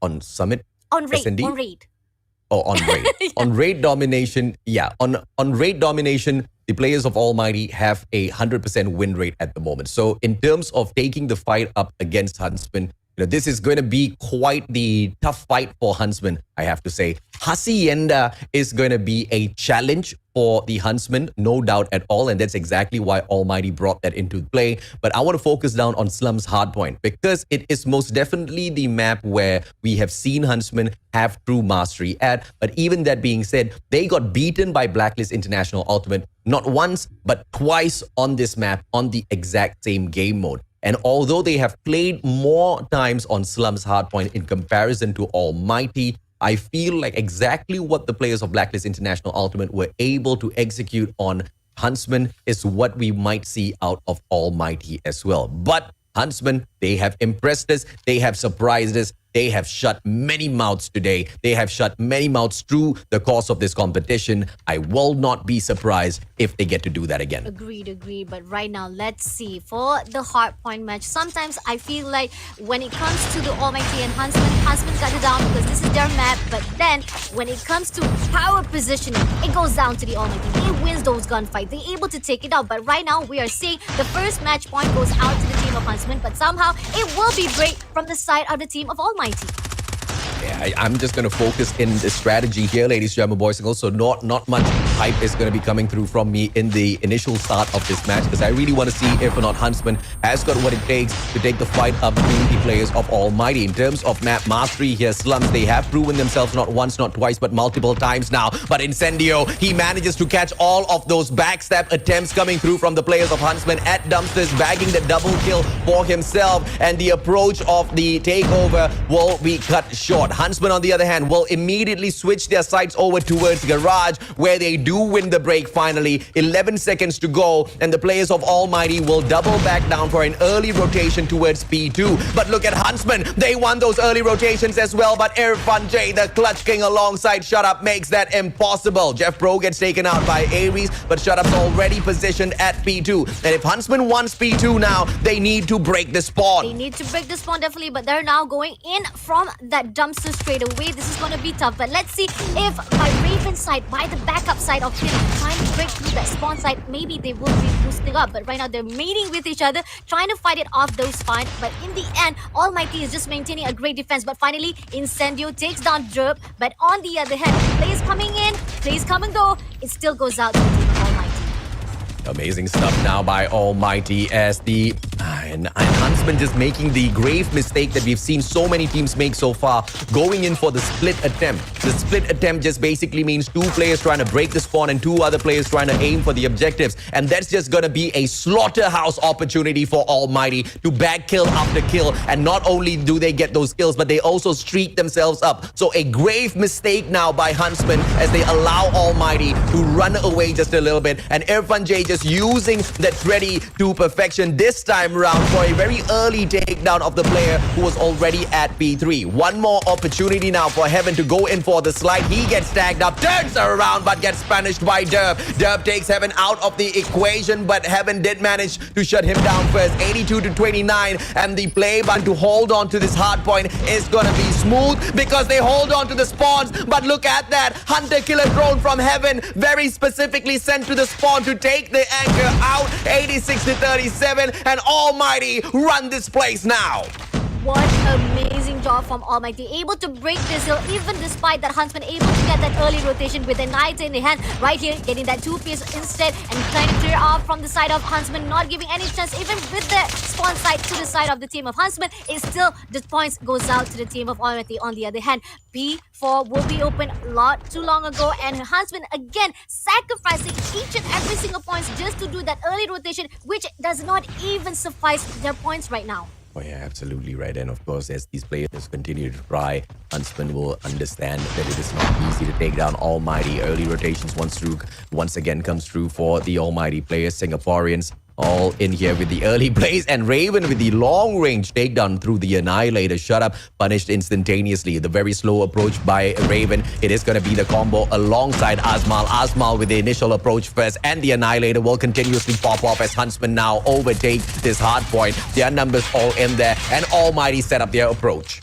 On Summit? On raid. SND? On raid. Oh, on raid. On raid domination, on raid domination, the players of Almighty have a 100% win rate at the moment. So in terms of taking the fight up against Huntsman, this is going to be quite the tough fight for Huntsman, I have to say. Hacienda is going to be a challenge for the Huntsman, no doubt at all. And that's exactly why Almighty brought that into play. But I want to focus down on Slum's Hardpoint because it is most definitely the map where we have seen Huntsman have true mastery at. But even that being said, they got beaten by Blacklist International Ultimate not once, but twice on this map on the exact same game mode. And although they have played more times on Slum's Hardpoint in comparison to Almighty, I feel like exactly what the players of Blacklist International Ultimate were able to execute on Huntsman is what we might see out of Almighty as well. But Huntsman, they have impressed us, they have surprised us, they have shut many mouths today. They have shut many mouths through the course of this competition. I will not be surprised if they get to do that again. Agreed. But right now, let's see. For the hardpoint match, sometimes I feel like when it comes to the Almighty and Huntsman got it down because this is their map. But then when it comes to power positioning, it goes down to the Almighty. They wins those gunfights. They're able to take it out. But right now, we are seeing the first match point goes out to the team of Huntsman. But somehow, it will be great from the side of the team of Almighty. Yeah, I'm just going to focus in the strategy here, ladies and gentlemen, boys and girls. So not much hype is going to be coming through from me in the initial start of this match because I really want to see if or not Huntsman has got what it takes to take the fight up to the players of Almighty. In terms of map mastery here, Slums, they have proven themselves not once, not twice, but multiple times now. But Incendio, he manages to catch all of those backstab attempts coming through from the players of Huntsman at Dumpsters, bagging the double kill for himself. And the approach of the takeover will be cut short. Huntsman, on the other hand, will immediately switch their sights over towards Garage, where they do win the break finally. 11 seconds to go, and the players of Almighty will double back down for an early rotation towards P2. But look at Huntsman. They won those early rotations as well, but Irfan J, the Clutch King alongside Shut Up, makes that impossible. Jeff Pro gets taken out by Ares, but Shut Up's already positioned at P2. And if Huntsman wants P2 now, they need to break the spawn. They need to break the spawn, definitely, but they're now going in from that dumpster straight away. This is going to be tough, but let's see if by Raven's side, by the backup side of him, trying to break through that spawn side, maybe they will be boosting up. But right now, they're mating with each other, trying to fight it off those fine. But in the end, Almighty is just maintaining a great defense. But finally, Incendio takes down Derp. But on the other hand, players coming in, players come and go. It still goes out to the team of Almighty. Amazing stuff now by Almighty as the and Huntsman just making the grave mistake that we've seen so many teams make so far, going in for the split attempt. The split attempt just basically means two players trying to break the spawn and two other players trying to aim for the objectives. And that's just going to be a slaughterhouse opportunity for Almighty to bag kill after kill. And not only do they get those kills, but they also streak themselves up. So a grave mistake now by Huntsman as they allow Almighty to run away just a little bit. And Irfan J just using that ready to perfection this time around for a very early takedown of the player who was already at P3. One more opportunity now for Heaven to go in for the slide. He gets tagged up, turns around, but gets punished by Derb. Derb takes Heaven out of the equation, but Heaven did manage to shut him down first. 82-29, and the play button to hold on to this hard point is gonna be smooth because they hold on to the spawns. But look at that, Hunter Killer drone from Heaven, very specifically sent to the spawn to take the anchor out. 86-37, and Almighty run this place now. What amazing job from Almighty. Able to break this hill even despite that Huntsman able to get that early rotation with a knight in the hand. Right here, getting that 2-piece instead and trying to clear off from the side of Huntsman, not giving any chance even with the spawn side to the side of the team of Huntsman. It's still, the points goes out to the team of Almighty. On the other hand, P4 will be open a lot too long ago, and Huntsman again sacrificing each and every single points just to do that early rotation, which does not even suffice their points right now. Oh yeah, absolutely right. And of course, as these players continue to try, Huntsman will understand that it is not easy to take down Almighty. Early rotations once again comes through for the Almighty players, Singaporeans. All in here with the early plays, and Raven with the long range takedown through the Annihilator. Shut up, punished instantaneously. The very slow approach by Raven. It is going to be the combo alongside Azmal. Azmal with the initial approach first, and the Annihilator will continuously pop off as Huntsman now overtake this hard point. Their numbers all in there, and Almighty set up their approach.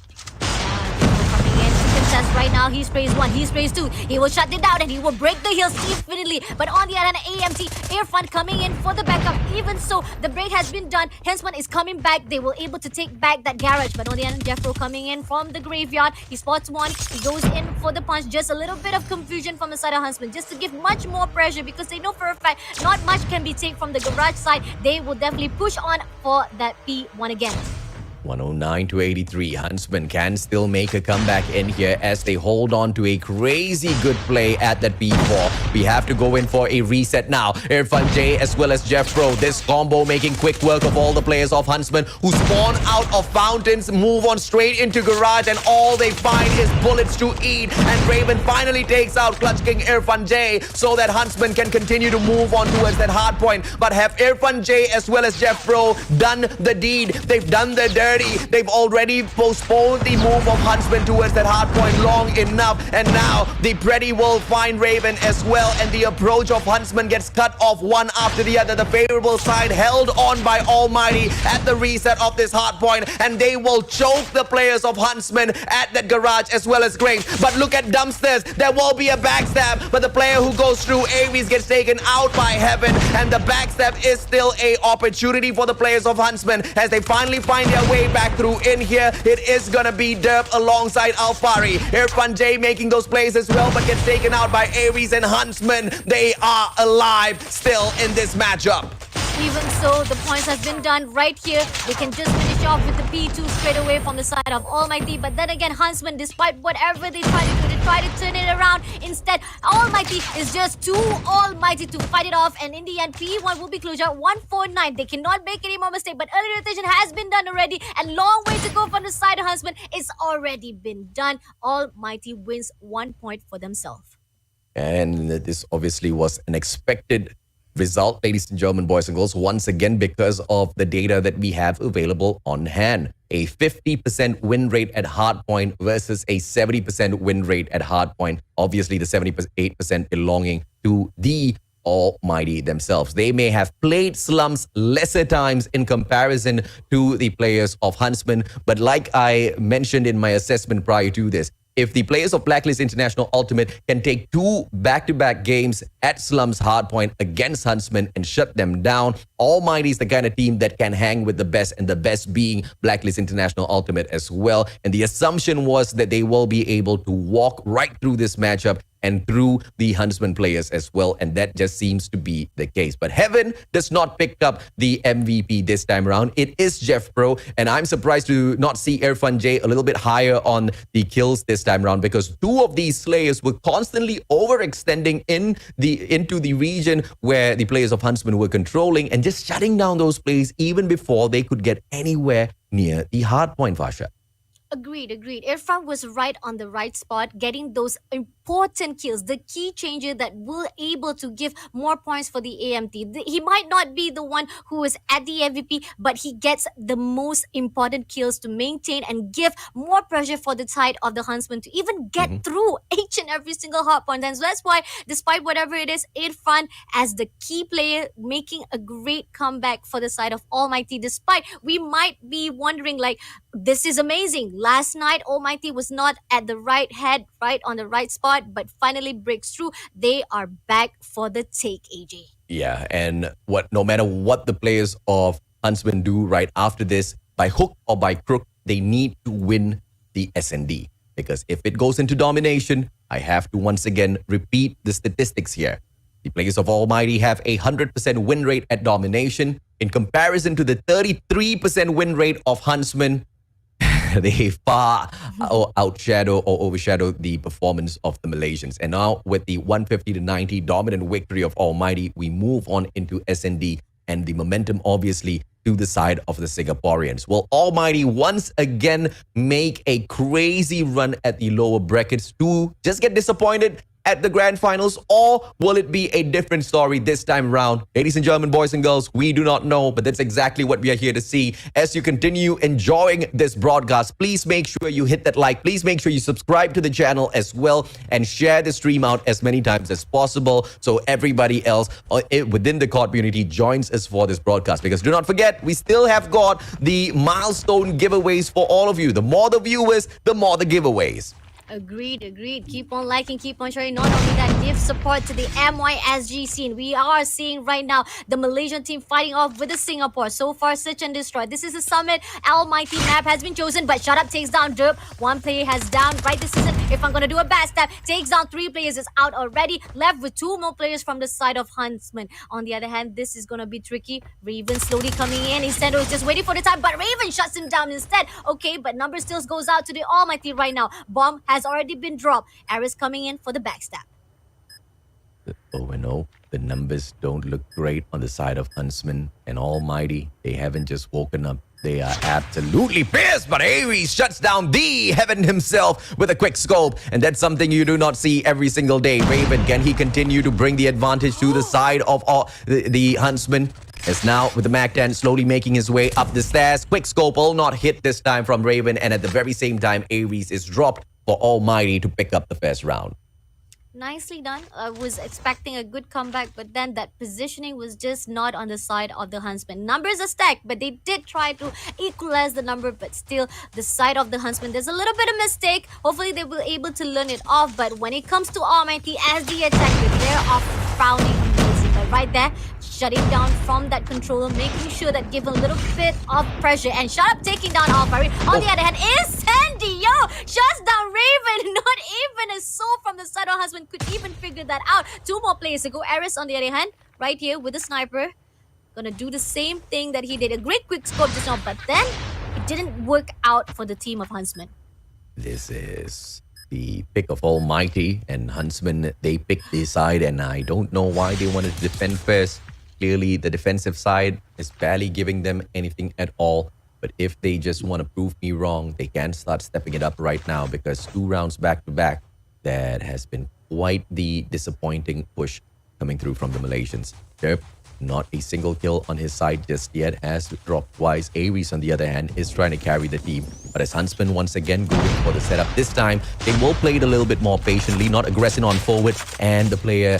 Right now, he sprays 1, he sprays 2. He will shut it down and he will break the hills infinitely. But on the other hand, AMT, Irfan coming in for the backup. Even so, the break has been done. Huntsman is coming back. They were able to take back that garage. But on the other hand, Jeffro coming in from the graveyard. He spots 1. He goes in for the punch. Just a little bit of confusion from the side of Huntsman, just to give much more pressure, because they know for a fact not much can be taken from the garage side. They will definitely push on for that P1 again. 109-83. Huntsman can still make a comeback in here as they hold on to a crazy good play at that B4. We have to go in for a reset now. Irfan J as well as Jeff Pro. This combo making quick work of all the players of Huntsman who spawn out of fountains, move on straight into garage, and all they find is bullets to eat. And Raven finally takes out Clutch King Irfan J so that Huntsman can continue to move on towards that hard point. But have Irfan J as well as Jeff Pro done the deed? They've done the dirt. They've already postponed the move of Huntsman towards that hard point long enough, and now the Pretty will find Raven as well, and the approach of Huntsman gets cut off one after the other. The favorable side held on by Almighty at the reset of this hard point, and they will choke the players of Huntsman at that garage as well as Graves. But look at Dumpsters, there will be a backstab, but the player who goes through Aries gets taken out by Heaven, and the backstab is still a opportunity for the players of Huntsman as they finally find their way back through in here. It is gonna be Derp alongside Alfari. Irfan J making those plays as well, but gets taken out by Aries and Huntsman. They are alive still in this matchup. Even so, the points have been done right here. They can just finish off with the P2 straight away from the side of Almighty. But then again, Huntsman, despite whatever they try to do, they try to turn it around. Instead, Almighty is just too almighty to fight it off. And in the end, P1 will be closure 149. They cannot make any more mistake. But early rotation has been done already. And long way to go from the side of Huntsman. It's already been done. Almighty wins 1 point for themselves. And this obviously was an expected result, ladies and gentlemen, boys and girls, once again because of the data that we have available on hand. A 50% win rate at hardpoint versus a 70% win rate at hardpoint. Obviously, the 78% belonging to the Almighty themselves. They may have played slums lesser times in comparison to the players of Huntsman, but like I mentioned in my assessment prior to this, if the players of Blacklist International Ultimate can take 2 back-to-back games at Slums Hardpoint against Huntsmen and shut them down, Almighty is the kind of team that can hang with the best, and the best being Blacklist International Ultimate as well. And the assumption was that they will be able to walk right through this matchup and through the Huntsman players as well, and that just seems to be the case. But Heaven does not pick up the MVP this time around. It is Jeff Pro, and I'm surprised to not see Irfan J a little bit higher on the kills this time around, because 2 of these slayers were constantly overextending into the region where the players of Huntsman were controlling and just shutting down those plays even before they could get anywhere near the hard point, Vasha. Agreed. Irfan was right on the right spot, getting those important kills, the key changer that will able to give more points for the AMT. He might not be the one who is at the MVP, but he gets the most important kills to maintain and give more pressure for the side of the Huntsmen to even get through each and every single hard point. And so that's why, despite whatever it is, Irfan as the key player making a great comeback for the side of Almighty. Despite we might be wondering like, this is amazing. Last night, Almighty was not at the right head, right on the right spot, but finally breaks through. They are back for the take, AJ. Yeah, and no matter what the players of Huntsman do right after this, by hook or by crook, they need to win the SND. Because if it goes into domination, I have to once again repeat the statistics here. The players of Almighty have a 100% win rate at domination. In comparison to the 33% win rate of Huntsman, they far outshadow or overshadow the performance of the Malaysians. And now with the 150-90 dominant victory of Almighty, we move on into SND and the momentum obviously to the side of the Singaporeans. Will Almighty once again make a crazy run at the lower brackets to just get disappointed at the grand finals, or will it be a different story this time round? Ladies and gentlemen, boys and girls, we do not know, but that's exactly what we are here to see. As you continue enjoying this broadcast, please make sure you hit that like. Please make sure you subscribe to the channel as well and share the stream out as many times as possible so everybody else within the COD community joins us for this broadcast. Because do not forget, we still have got the milestone giveaways for all of you. The more the viewers, the more the giveaways. Agreed. Keep on liking, keep on sharing. Not only that, give support to the MYSG scene. We are seeing right now the Malaysian team fighting off with the Singapore. So far, search and destroy. This is a summit. Almighty map has been chosen, but Shut Up takes down Derp. One player has down right this season. If I'm gonna do a bad step, takes down 3 players, is out already. Left with 2 more players from the side of Huntsman. On the other hand, this is gonna be tricky. Raven slowly coming in. Isendo is just waiting for the time, but Raven shuts him down instead. Okay, but number still goes out to the Almighty right now. Bomb has already been dropped. Aris coming in for the backstab. Oh, and oh, the numbers don't look great on the side of Huntsman and Almighty. They haven't just woken up. They are absolutely pissed, but Aries shuts down the Heaven himself with a quick scope. And that's something you do not see every single day. Raven, can he continue to bring the advantage to the side of the Huntsman? As now with the Mac-10 slowly making his way up the stairs. Quick scope will not hit this time from Raven. And at the very same time, Aries is dropped for Almighty to pick up the first round. Nicely done. I was expecting a good comeback, but then that positioning was just not on the side of the Huntsmen. Numbers are stacked, but they did try to equalize the number, but still the side of the Huntsmen, there's a little bit of mistake. Hopefully they will able to learn it off, but when it comes to Almighty as the attacker, they're off frowning amazing. But right there, shutting down from that controller, making sure that give a little bit of pressure, and Shut Up taking down Alfari. On the other hand, is Sandy, shuts down Raven. Not even a soul from the side of Husband could even figure that out. 2 more players to go. Aris on the other hand, right here with the sniper, gonna do the same thing that he did. A great quick scope just now, but then it didn't work out for the team of Huntsmen. This is the pick of Almighty, and Huntsman, they picked this side, and I don't know why they wanted to defend first. Clearly, the defensive side is barely giving them anything at all. But if they just want to prove me wrong, they can start stepping it up right now, because 2 rounds back to back, that has been quite the disappointing push coming through from the Malaysians. Derp, not a single kill on his side just yet, has dropped twice. Aries, on the other hand, is trying to carry the team. But as Huntsman once again going for the setup, this time they will play it a little bit more patiently, not aggressing on forward, and the player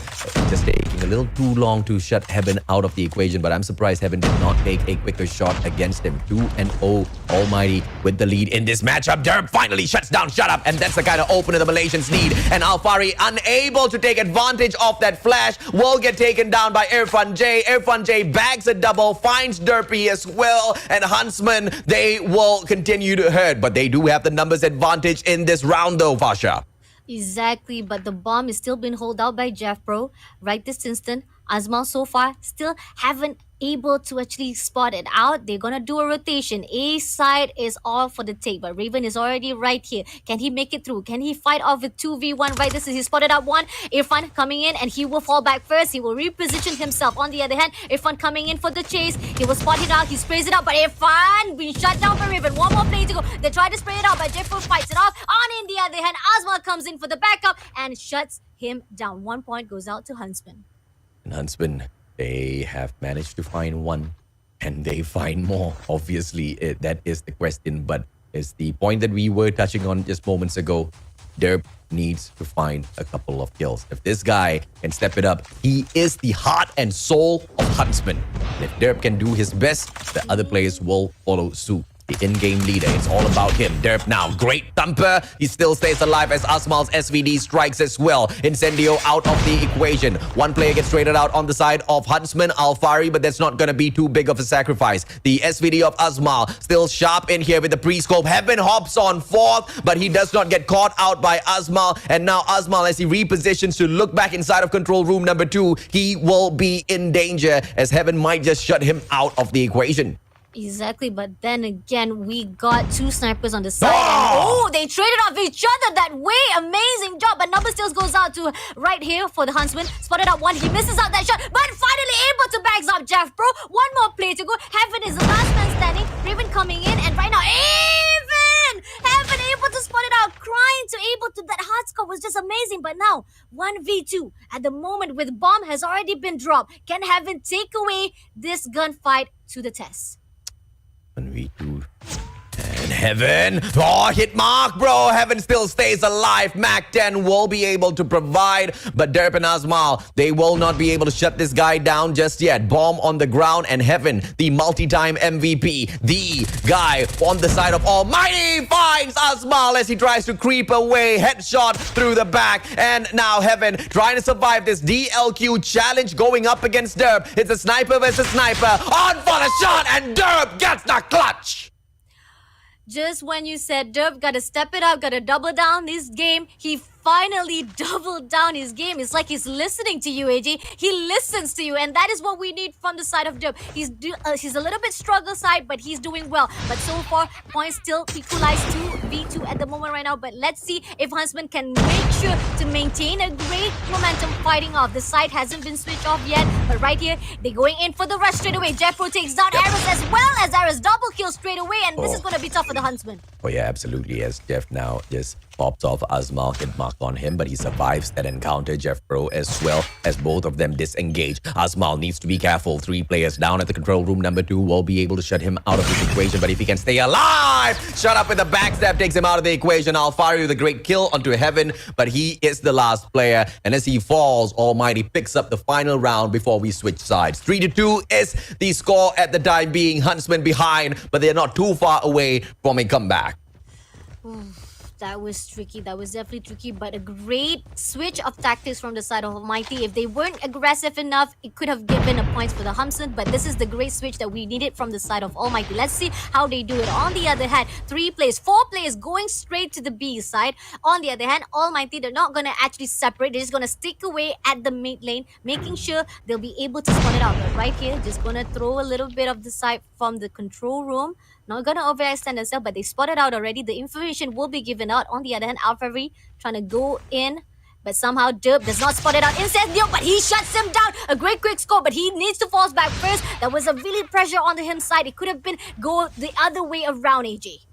just taking a little too long to shut Heaven out of the equation. But I'm surprised Heaven did not take a quicker shot against him. 2-0, Almighty with the lead in this matchup. Derp finally shuts down Shut Up, and that's the kind of opener the Malaysians need. And Alfari, unable to take advantage of that flash, will get taken down by Irfan J. Irfan J bags a double, finds Derpy as well, and Huntsman, they will continue to hurt, but they do have the numbers advantage in this round though, Fasha. Exactly, but the bomb is still being held out by Jeff Pro right this instant. Azmal so far still haven't able to actually spot it out. They're gonna do a rotation. A side is all for the take, but Raven is already right here. Can he make it through? Can he fight off with 2v1? Right, this is he spotted out one. Irfan coming in and he will fall back first. He will reposition himself. On the other hand, Irfan coming in for the chase. He will spot it out. He sprays it out, but Irfan being shut down by Raven. One more play to go. They try to spray it out, but Jeffro fights it off. On in the other hand, Asma comes in for the backup and shuts him down. 1 point goes out to Huntsmen. And Huntsmen, they have managed to find one, and they find more. Obviously, that is the question, but it's the point that we were touching on just moments ago. Derp needs to find a couple of kills. If this guy can step it up, he is the heart and soul of Huntsmen. And if Derp can do his best, the other players will follow suit. The in-game leader, it's all about him. Derp now, great thumper. He still stays alive as Asmal's SVD strikes as well. Incendio out of the equation. One player gets traded out on the side of Huntsman, Alfari, but that's not going to be too big of a sacrifice. The SVD of Asmal still sharp in here with the pre-scope. Heaven hops on fourth, but he does not get caught out by Asmal. And now Asmal, as he repositions to look back inside of control room number 2, he will be in danger as Heaven might just shut him out of the equation. Exactly, but then again, we got 2 snipers on the side. And, they traded off each other that way. Amazing job. But number still goes out to right here for the Huntsman. Spotted out one. He misses out that shot, but finally able to bags up Jeff, bro. One more play to go. Heaven is the last man standing. Raven coming in, and right now, Heaven able to spot it out. Crying to able to. That hard score was just amazing. But now, 1v2 at the moment with bomb has already been dropped. Can Heaven take away this gunfight to the test? 1v2. And Heaven. Oh, hit mark, bro. Heaven still stays alive. Mac 10 will be able to provide. But Derp and Asmal, they will not be able to shut this guy down just yet. Bomb on the ground. And Heaven, the multi-time MVP, the guy on the side of Almighty, finds Asmal as he tries to creep away. Headshot through the back. And now Heaven trying to survive this DLQ challenge going up against Derp. It's a sniper versus sniper. On for the shot. And Derp gets the clutch. Just when you said Derp gotta step it up, gotta double down this game, he finally doubled down his game. It's like he's listening to you, AJ. He listens to you, and that is what we need from the side of Derp. He's a little bit struggle side, but he's doing well. But so far, points still equalized 2v2 at the moment right now. But let's see if Huntsman can make sure to maintain a great momentum fighting off. The side hasn't been switched off yet, but right here, they're going in for the rush straight away. Jeffro takes down Aris as well as Aris double kill straight away, and this is going to be tough for the Huntsman. Oh yeah, absolutely. As Jeff now just pops off Asmal, hit mark on him, but he survives that encounter. Jeff Pro as well, as both of them disengage. Asmal needs to be careful. 3 players down at the control room. Number 2 will be able to shut him out of this equation, but if he can stay alive, shut up with the backstab, takes him out of the equation. Alfari with a great kill onto Heaven, but he is the last player, and as he falls, Almighty picks up the final round before we switch sides. 3-2 is the score at the time being. Huntsmen behind, but they're not too far away from a comeback. That was tricky. That was definitely tricky, but a great switch of tactics from the side of Almighty. If they weren't aggressive enough, it could have given a point for the Huntsmen, but this is the great switch that we needed from the side of Almighty. Let's see how they do it. On the other hand, 4 players going straight to the B side. On the other hand, Almighty, they're not going to actually separate. They're just going to stick away at the mid lane, making sure they'll be able to spot it out. But right here, just going to throw a little bit of the side from the control room. Not gonna overextend themselves, but they spotted out already. The information will be given out. On the other hand, Alfari trying to go in, but somehow Derp does not spot it out. Incendio, but he shuts him down. A great quick score, but he needs to fall back first. That was a really pressure on him side. It could have been go the other way around, AJ.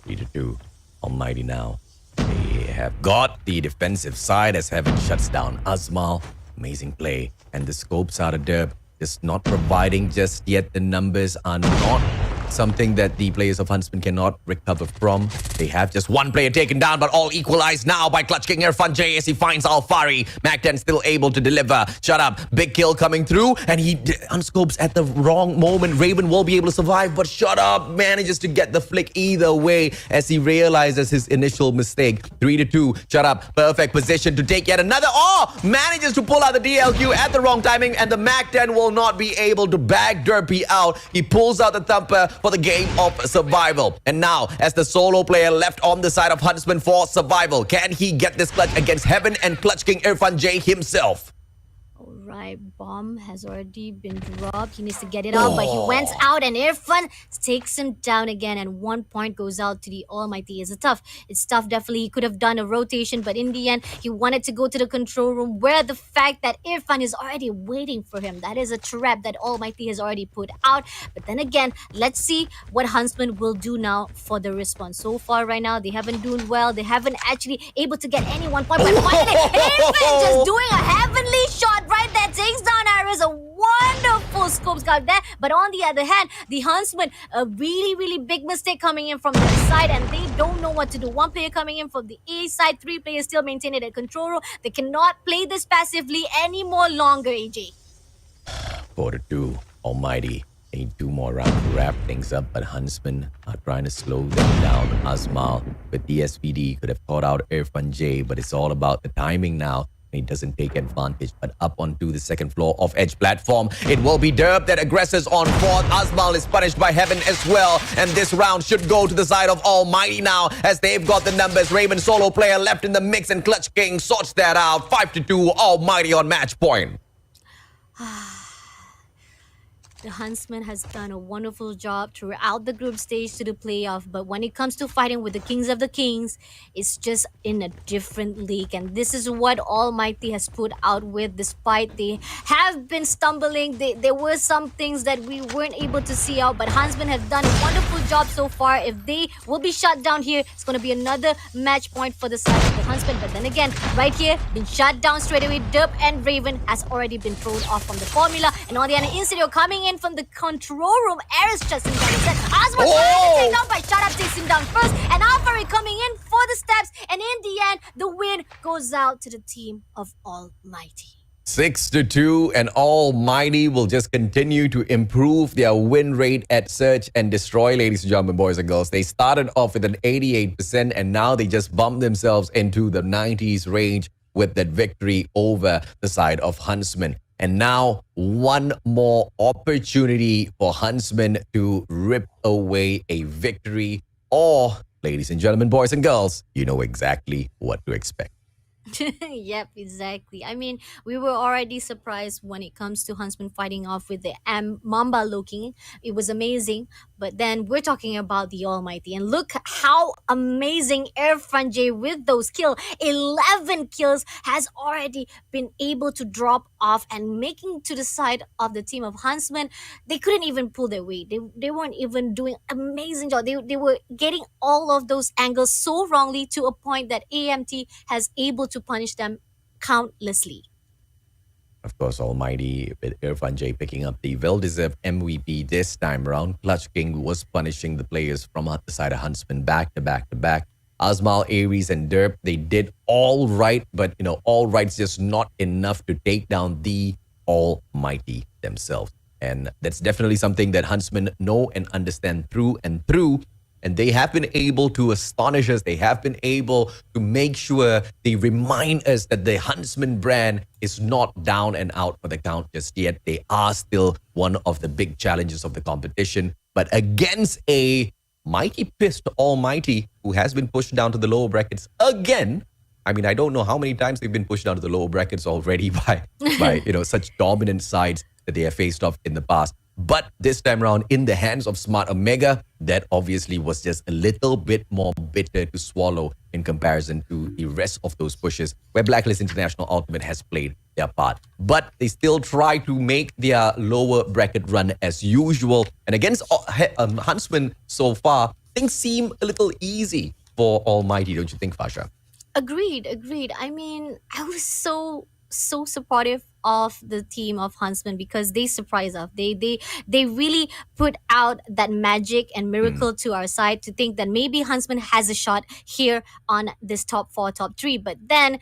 3-2. Almighty now. They have got the defensive side as Heaven shuts down Asmal. Amazing play. And the scopes out of Derp. Just not providing just yet. The numbers are not something that the players of Huntsman cannot recover from. They have just 1 player taken down, but all equalized now by Clutch King Irfan J as he finds Alfari. Mac10 still able to deliver. Shut up. Big kill coming through, and he unscopes at the wrong moment. Raven will be able to survive, but Shut Up manages to get the flick either way as he realizes his initial mistake. 3-2. Shut Up. Perfect position to take yet another. Manages to pull out the DLQ at the wrong timing, and the Mac10 will not be able to bag Derpy out. He pulls out the thumper for the game of survival. And now, as the solo player left on the side of Huntsman for survival, can he get this clutch against Heaven and Clutch King Irfan J himself? right, bomb has already been dropped. He needs to get it out, but he went out, and Irfan takes him down again. And 1 point goes out to the Almighty. It's tough. Definitely, he could have done a rotation, but in the end, he wanted to go to the control room, where the fact that Irfan is already waiting for him. That is a trap that Almighty has already put out. But then again, let's see what Huntsman will do now for the response. So far, right now, they haven't done well. They haven't actually able to get any 1 point, but finally, Irfan just doing a heavenly shot right there, takes down Aris. A wonderful scope scout there. But on the other hand, the Huntsman, a really, really big mistake coming in from their side, and they don't know what to do. One player coming in from the A side, three players still maintaining their control room. They cannot play this passively any more longer, AJ. 4-2. Almighty. Need 2 more rounds to wrap things up, but Huntsmen are trying to slow them down. Asmal with the SPD could have caught out Irfan J, but it's all about the timing now. He doesn't take advantage, but up onto the second floor of Edge platform. It will be Derp that aggressors on fourth. Asmal is punished by Heaven as well, and this round should go to the side of Almighty now, as they've got the numbers. Raven solo player left in the mix, and Clutch King sorts that out. 5-2, Almighty on match point. The Huntsman has done a wonderful job throughout the group stage to the playoff, but when it comes to fighting with the Kings of the Kings, it's just in a different league. And this is what Almighty has put out with, despite they have been stumbling. There were some things that we weren't able to see out, but Huntsman have done a wonderful job so far. If they will be shut down here, it's going to be another match point for the side of the Huntsman. But then again, right here, been shut down straight away. Derp and Raven has already been thrown off from the formula. And on the other, Insidio coming in from the control room. Aris chasing down instead. Asma trying to take down, but Shut Up takes him down first. And Alfari coming in for the steps. And in the end, the win goes out to the team of Almighty. 6-2, and Almighty will just continue to improve their win rate at Search and Destroy, ladies and gentlemen, boys and girls. They started off with an 88%, and now they just bumped themselves into the 90s range with that victory over the side of Huntsmen. And now, one more opportunity for Huntsmen to rip away a victory. Or, ladies and gentlemen, boys and girls, you know exactly what to expect. Yep, exactly. I mean, we were already surprised when it comes to Huntsman fighting off with the MAMBA Lowkings. It was amazing. But then we're talking about the Almighty. And look how amazing Irfan J with those kills. 11 kills has already been able to drop off and making to the side of the team of Huntsman. They couldn't even pull their weight. They weren't even doing amazing job. They were getting all of those angles so wrongly to a point that AMT has able to punish them countlessly. Of course, Almighty with Irfan J picking up the well-deserved MVP this time around. Clutch King was punishing the players from the side of Huntsman back to back to back. Asmal, Aries, and Derp, they did all right, but all right's just not enough to take down the Almighty themselves. And that's definitely something that Huntsmen know and understand through and through. And they have been able to astonish us. They have been able to make sure they remind us that the Huntsman brand is not down and out for the count just yet. They are still one of the big challenges of the competition. But against a mighty pissed Almighty who has been pushed down to the lower brackets again. I mean, I don't know how many times they've been pushed down to the lower brackets already by such dominant sides that they have faced off in the past. But this time around, in the hands of Smart Omega, that obviously was just a little bit more bitter to swallow in comparison to the rest of those pushes where Blacklist International Ultimate has played their part. But they still try to make their lower bracket run as usual. And against Huntsman so far, things seem a little easy for Almighty, don't you think, Fasha? Agreed. I mean, I was so supportive of the team of Huntsman because they surprise us. They really put out that magic and miracle to our side to think that maybe Huntsman has a shot here on this top 4, top 3. But then,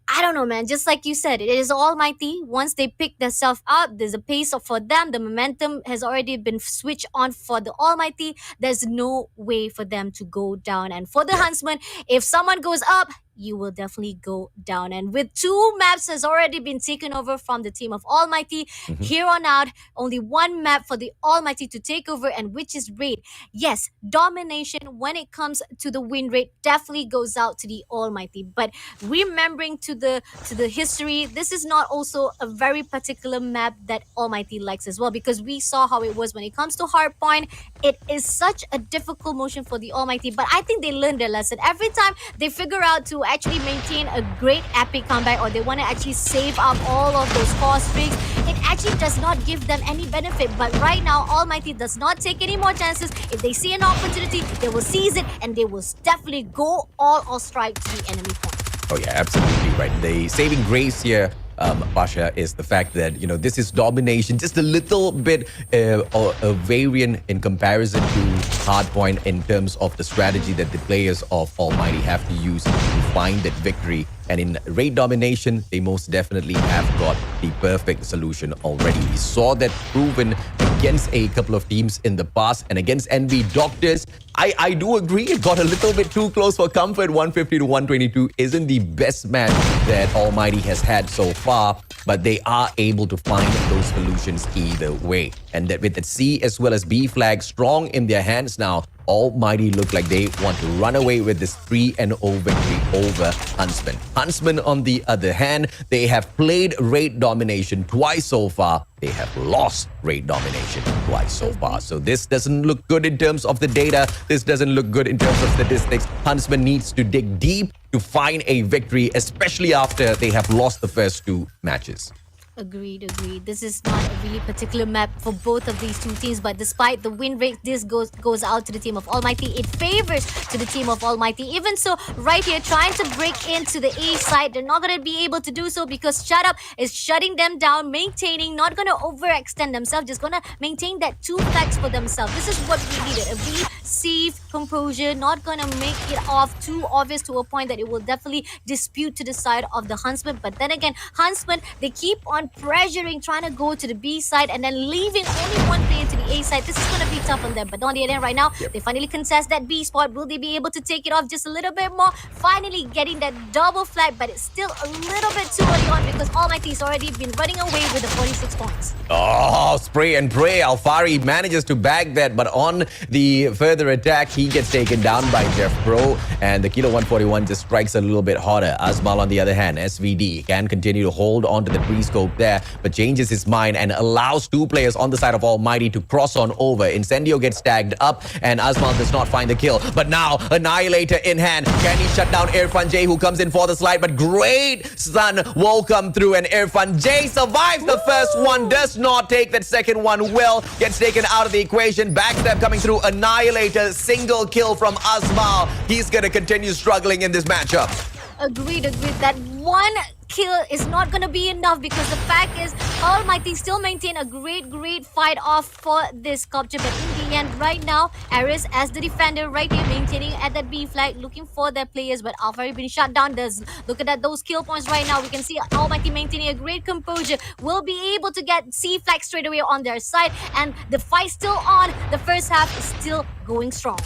I don't know, man. Just like you said, it is Almighty. Once they pick themselves up, there's a pace for them. The momentum has already been switched on for the Almighty. There's no way for them to go down. And for the Huntsman, if someone goes up, you will definitely go down. And with two maps has already been taken over from the team of Almighty, here on out, only one map for the Almighty to take over, and which is Raid. Yes, domination when it comes to the win rate definitely goes out to the Almighty. But remembering to the history, this is not also a very particular map that Almighty likes as well, because we saw how it was when it comes to Hardpoint. It is such a difficult motion for the Almighty, but I think they learned their lesson. Every time they figure out to actually maintain a great epic comeback, or they want to actually save up all of those core streaks, it actually does not give them any benefit. But right now, Almighty does not take any more chances. If they see an opportunity, they will seize it, and they will definitely go all or strike to the enemy point. Oh yeah, absolutely right. The saving grace here, Pasha, is the fact that this is domination, just a little bit a variant in comparison to Hardpoint in terms of the strategy that the players of Almighty have to use to find that victory. And in raid domination, they most definitely have got the perfect solution already. We saw that proven against a couple of teams in the past, and against NB Doctors. I do agree, it got a little bit too close for comfort. 150 to 122 isn't the best match that Almighty has had so far, but they are able to find those solutions either way. And that with the C as well as B flag strong in their hands now, Almighty look like they want to run away with this 3-0 victory over Huntsmen. Huntsmen, on the other hand, they have played raid domination twice so far. They have lost raid domination twice so far. So this doesn't look good in terms of the data. This doesn't look good in terms of statistics. Huntsmen needs to dig deep to find a victory, especially after they have lost the first two matches. Agreed. This is not a really particular map for both of these two teams, but despite the win rate, this goes out to the team of Almighty. It favors to the team of Almighty. Even so, right here, trying to break into the A side, they're not going to be able to do so because Shut Up is shutting them down, maintaining, not going to overextend themselves, just going to maintain that 2 flags for themselves. This is what we needed. A V, safe, composure, not going to make it off too obvious to a point that it will definitely dispute to the side of the Huntsmen. But then again, Huntsmen, they keep on pressuring, trying to go to the B side and then leaving only one player to the A side. This is going to be tough on them. But on the other end, right now, they finally contest that B spot. Will they be able to take it off just a little bit more? Finally getting that double flag, but it's still a little bit too early on because Almighty has already been running away with the 46 points. Oh, spray and pray. Alfari manages to bag that, but on the further attack, he gets taken down by Jeff Pro, and the Kilo 141 just strikes a little bit harder. Azmal, on the other hand, SVD can continue to hold on to the pre-scope there, but changes his mind and allows 2 players on the side of Almighty to cross on over. Incendio gets tagged up, and Azmal does not find the kill. But now, Annihilator in hand. Can he shut down Irfan J, who comes in for the slide? But great Sun will come through, and Irfan J survives the first one, does not take that second one well, gets taken out of the equation. Backstab coming through. Annihilator, single kill from Azmal. He's going to continue struggling in this matchup. Agreed. That one kill is not going to be enough because the fact is Almighty still maintain a great fight off for this capture. But in the end, right now, Aris as the defender right here maintaining at that B flag, looking for their players, but Alfari been shut down. Does look at that, those kill points right now. We can see Almighty maintaining a great composure, will be able to get C flag straight away on their side, and the fight still on. The first half is still going strong.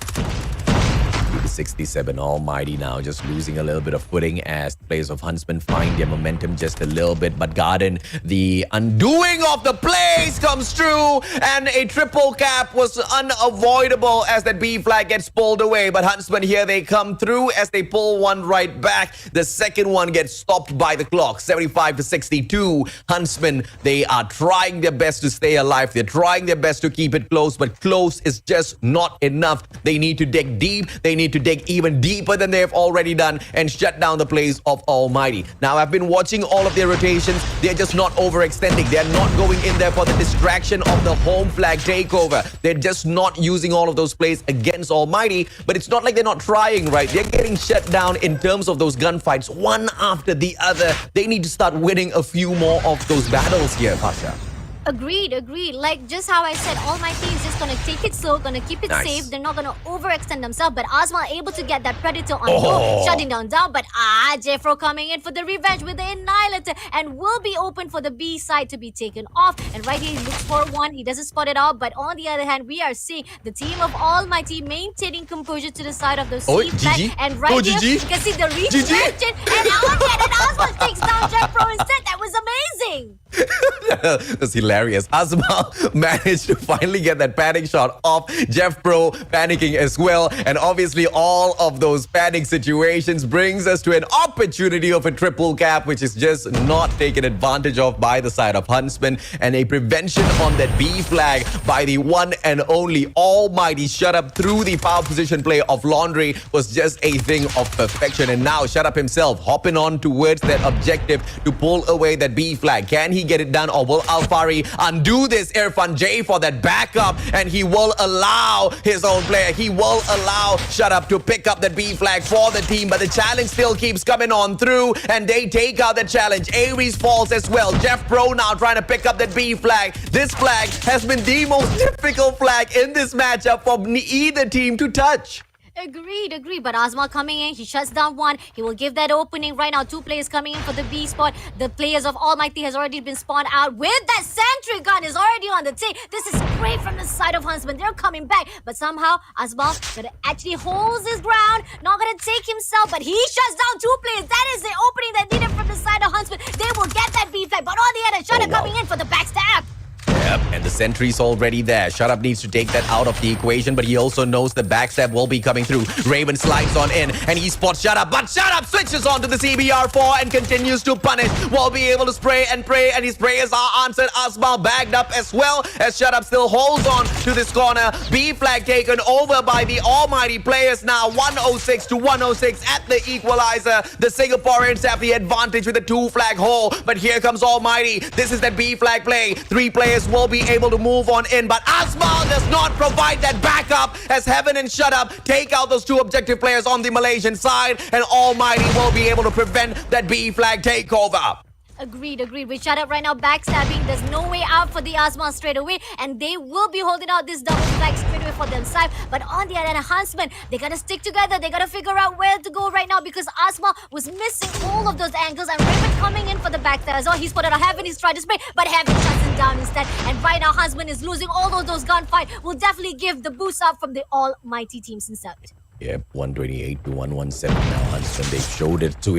67 Almighty now just losing a little bit of footing as the players of Huntsmen find their momentum just a little bit. But Garden, the undoing of the plays comes true, and a triple cap was unavoidable as that B flag gets pulled away. But Huntsmen here, they come through as they pull one right back. The second one gets stopped by the clock, 75 to 62. Huntsmen, they are trying their best to stay alive. They're trying their best to keep it close, but close is just not enough. They need to dig deep. They need to dig even deeper than they have already done and shut down the plays of Almighty. Now, I've been watching all of their rotations. They're just not overextending. They're not going in there for the distraction of the home flag takeover. They're just not using all of those plays against Almighty, but it's not like they're not trying, right? They're getting shut down in terms of those gunfights, one after the other. They need to start winning a few more of those battles here, Pasha. Agreed, agreed. Like just how I said, Almighty is just gonna take it slow, gonna keep it safe. Nice. They're not gonna overextend themselves. But Ozma able to get that Predator on low, Oh. shutting down. But Jeffro coming in for the revenge with the Annihilator and will be open for the B side to be taken off. And right here he looks for one. He doesn't spot it out. But on the other hand, we are seeing the team of Almighty maintaining composure to the side of the Oh, C flag. GG. And right Oh, here, GG. you can see the reach GG. action. And Ozma takes down Jeffro instead. That was amazing. That's hilarious. Asma managed to finally get that panic shot off. Jeff Pro panicking as well. And obviously all of those panic situations brings us to an opportunity of a triple cap, which is just not taken advantage of by the side of Huntsmen. And a prevention on that B flag by the one and only Almighty Shut Up through the power position play of Laundry was just a thing of perfection. And now Shut Up himself hopping on towards that objective to pull away that B flag. Can he get it done, or will Alfari undo this? Irfan J for that backup, and he will allow his own player. He will allow Shut Up to pick up that B flag for the team, but the challenge still keeps coming on through, and they take out the challenge. Ares falls as well. Jeff Pro now trying to pick up that B flag. This flag has been the most difficult flag in this matchup for either team to touch. Agreed. But Ozma coming in, he shuts down one. He will give that opening right now. Two players coming in for the B spot. The players of Almighty has already been spawned out with that sentry gun is already on the take. This is great from the side of Huntsman. They're coming back, but somehow Ozma gonna actually holds his ground. Not gonna take himself, but he shuts down two players. That is the opening that needed from the side of Huntsman. They will get that B flag, but on the other, Shudder coming in for the backstab. Yep, and the sentry's already there. Shut Up needs to take that out of the equation, but he also knows the backstab will be coming through. Raven slides on in, and he spots Shut Up, but Shut Up switches on to the CBR4 and continues to punish. Will be able to spray and pray, and his prayers are answered. Asma bagged up as well, as Shut Up still holds on to this corner. B flag taken over by the Almighty players now. 106 to 106 at the equalizer. The Singaporeans have the advantage with a two flag hole, but here comes Almighty. This is the B flag play. Three players will be able to move on in, but Asmal does not provide that backup as Heaven and Shut Up take out those two objective players on the Malaysian side, and Almighty will be able to prevent that B flag takeover. Agreed. We shut up right now, backstabbing. There's no way out for the Asma straight away, and they will be holding out this double flag straight away for themselves. But on the other hand, Huntsmen, they gotta stick together. They gotta figure out where to go right now because Asma was missing all of those angles, and Raven coming in for the backstab as well. He spotted a Heaven, he's trying to spray, but Heaven shuts him down instead. And right now, Huntsman is losing all of those gunfight. Will definitely give the boost up from the Almighty teams instead. Yep, 128 to 117 now. Huntsman, they've showed it to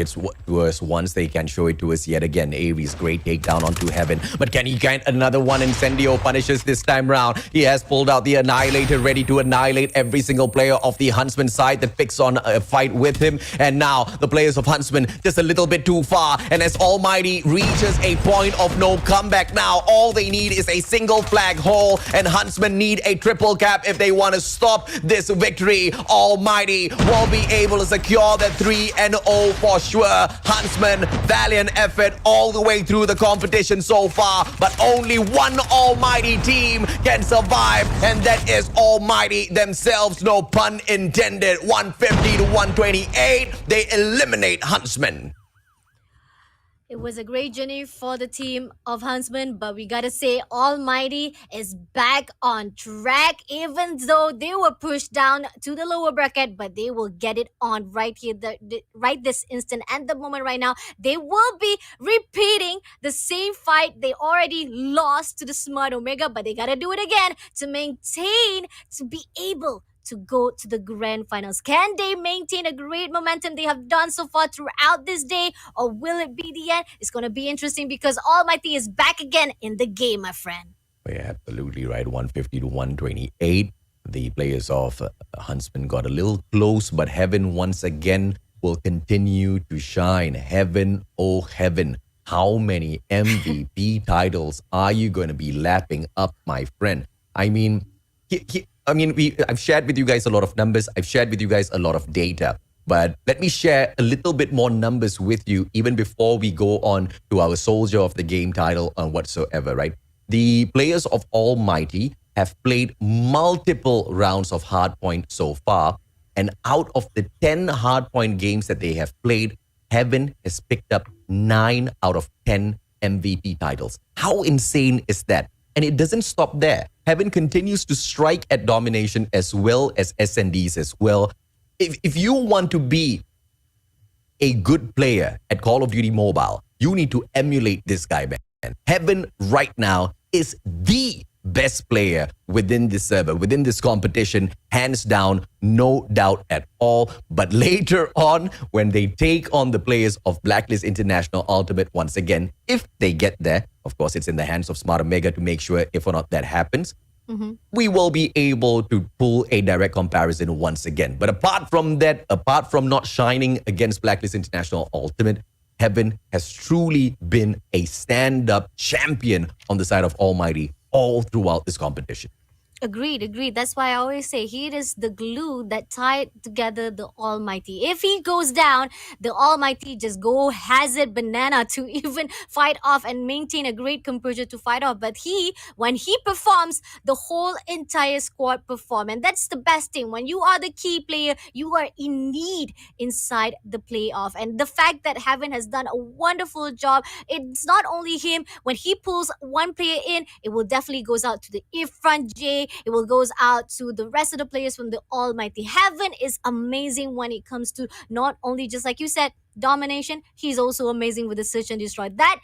us once. They can show it to us yet again. Ares, great takedown onto Heaven. But can he get another one? Incendio punishes this time round. He has pulled out the Annihilator, ready to annihilate every single player of the Huntsman side that picks on a fight with him. And now the players of Huntsman just a little bit too far. And as Almighty reaches a point of no comeback now, all they need is a single flag hole. And Huntsman need a triple cap if they want to stop this victory. Almighty will be able to secure the 3-0 for sure. Huntsman, valiant effort all the way through the competition so far, but only one Almighty team can survive, and that is Almighty themselves, no pun intended. 150 to 128, they eliminate Huntsman. It was a great journey for the team of Huntsmen, but we gotta say Almighty is back on track, even though they were pushed down to the lower bracket, but they will get it on right here, right this instant and the moment right now. They will be repeating the same fight they already lost to the Smart Omega, but they gotta do it again to maintain, to be able to go to the grand finals. Can they maintain a great momentum they have done so far throughout this day, or will it be the end? It's going to be interesting because Almighty is back again in the game, my friend. Yeah, absolutely right. 150 to 128. The players of Huntsman got a little close, but Heaven once again will continue to shine. Heaven, oh Heaven, how many MVP titles are you going to be lapping up, my friend? I mean, I've shared with you guys a lot of numbers. I've shared with you guys a lot of data. But let me share a little bit more numbers with you even before we go on to our Soldier of the Game title and whatsoever, right? The players of Almighty have played multiple rounds of hardpoint so far. And out of the 10 hardpoint games that they have played, Heaven has picked up 9 out of 10 MVP titles. How insane is that? And it doesn't stop there. Heaven continues to strike at domination as well as SNDs as well. If you want to be a good player at Call of Duty Mobile, you need to emulate this guy, man. Heaven right now is the best player within this server, within this competition, hands down, no doubt at all. But later on, when they take on the players of Blacklist International Ultimate once again, if they get there, of course, it's in the hands of Smart Omega to make sure if or not that happens, we will be able to pull a direct comparison once again. But apart from that, apart from not shining against Blacklist International Ultimate, Heaven has truly been a stand-up champion on the side of Almighty all throughout this competition. Agreed. That's why I always say he is the glue that tied together the Almighty. If he goes down, the Almighty just go hazard banana to even fight off and maintain a great composure to fight off. But when he performs, the whole entire squad perform. And that's the best thing. When you are the key player, you are in need inside the playoff. And the fact that Heaven has done a wonderful job, it's not only him. When he pulls one player in, it will definitely goes out to the Irfan J. It will goes out to the rest of the players from the Almighty. Heaven is amazing when it comes to not only just like you said, domination. He's also amazing with the search and destroy. That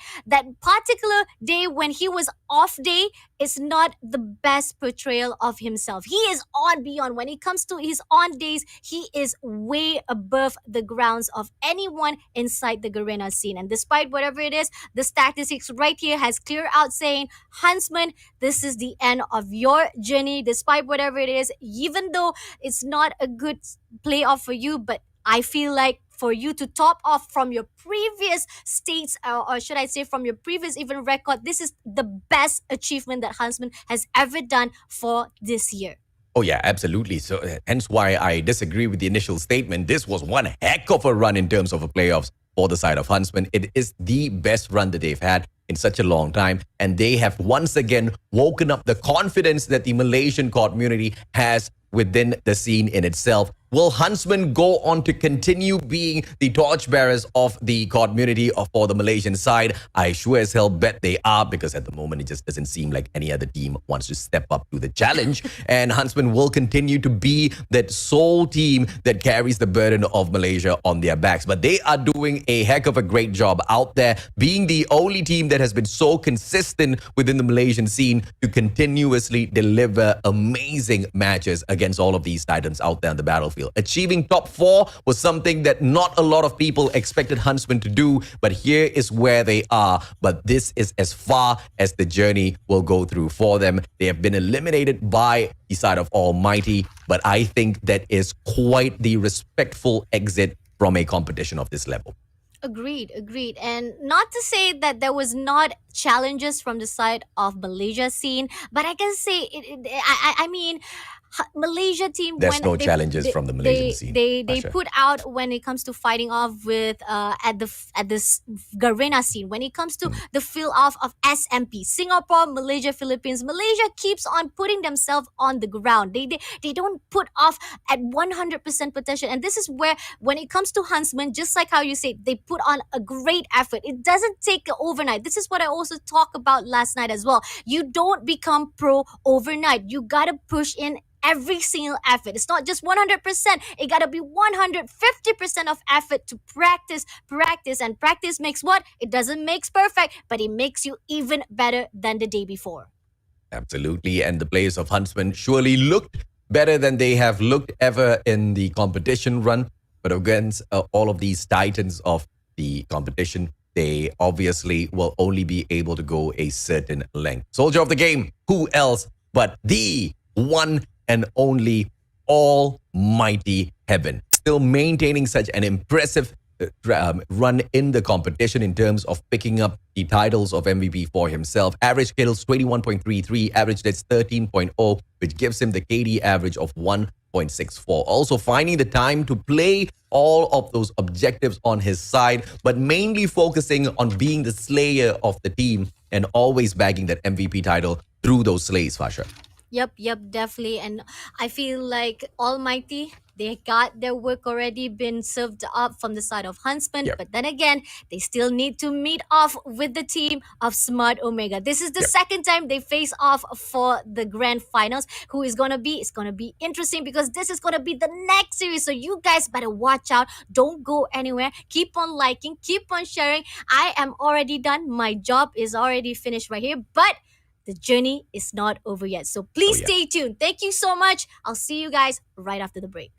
particular day when he was off day is not the best portrayal of himself. He is on beyond. When it comes to his on days, he is way above the grounds of anyone inside the Garena scene. And despite whatever it is, the statistics right here has clear out saying, Huntsman, this is the end of your journey. Despite whatever it is, even though it's not a good playoff for you, but I feel like for you to top off from your previous states, or should I say from your previous even record, this is the best achievement that Huntsman has ever done for this year. Oh, yeah, absolutely. So hence why I disagree with the initial statement. This was one heck of a run in terms of a playoffs for the side of Huntsman. It is the best run that they've had in such a long time. And they have once again woken up the confidence that the Malaysian community has within the scene in itself. Will Huntsmen go on to continue being the torchbearers of the community for the Malaysian side? I sure as hell bet they are, because at the moment it just doesn't seem like any other team wants to step up to the challenge. And Huntsmen will continue to be that sole team that carries the burden of Malaysia on their backs. But they are doing a heck of a great job out there, being the only team that has been so consistent within the Malaysian scene to continuously deliver amazing matches against all of these titans out there on the battlefield. Achieving top 4 was something that not a lot of people expected Huntsmen to do, but here is where they are. But this is as far as the journey will go through for them. They have been eliminated by the side of Almighty, but I think that is quite the respectful exit from a competition of this level. Agreed. And not to say that there was not challenges from the side of Malaysia scene, but I can say I mean, Malaysia team. There's no challenges from the Malaysian scene. They put out when it comes to fighting off with at this Garena scene. When it comes to the fill off of SMP, Singapore, Malaysia, Philippines, Malaysia keeps on putting themselves on the ground. They don't put off at 100% potential. And this is where when it comes to Huntsmen, just like how you say, they put on a great effort. It doesn't take overnight. This is what I also talked about last night as well. You don't become pro overnight. You gotta push in every single effort. It's not just 100%. It gotta be 150% of effort to practice. And practice makes what? It doesn't make perfect, but it makes you even better than the day before. Absolutely. And the players of Huntsmen surely looked better than they have looked ever in the competition run. But against all of these titans of the competition, they obviously will only be able to go a certain length. Soldier of the game, who else but the one and only Almighty Heaven, still maintaining such an impressive run in the competition in terms of picking up the titles of MVP for himself. Average kills 21.33, average deaths 13.0, which gives him the KD average of 1.64. Also finding the time to play all of those objectives on his side, but mainly focusing on being the slayer of the team and always bagging that MVP title through those slays, Fasha. Yep, definitely. And I feel like Almighty, they got their work already been served up from the side of Huntsman, Yep. but then again, they still need to meet off with the team of Smart Omega. This is the Yep. second time they face off for the grand finals. Who is gonna be? It's gonna be interesting because this is gonna be the next series. So you guys better watch out. Don't go anywhere. Keep on liking, keep on sharing. I am already done. My job is already finished right here, but the journey is not over yet. So Oh, please yeah. stay tuned. Thank you so much. I'll see you guys right after the break.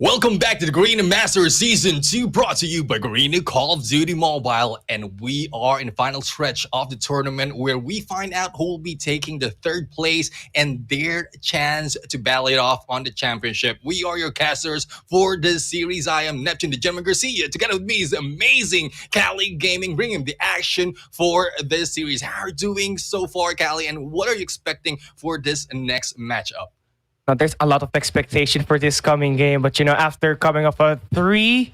Welcome back to the Garena Masters Season 2, brought to you by Garena Call of Duty Mobile. And we are in the final stretch of the tournament where we find out who will be taking the third place and their chance to battle it off on the championship. We are your casters for this series. I am Neptune the Gentleman Garcia. Together with me is amazing Cali Gaming, bringing the action for this series. How are you doing so far, Cali? And what are you expecting for this next matchup? Now, there's a lot of expectation for this coming game, but after coming off a 3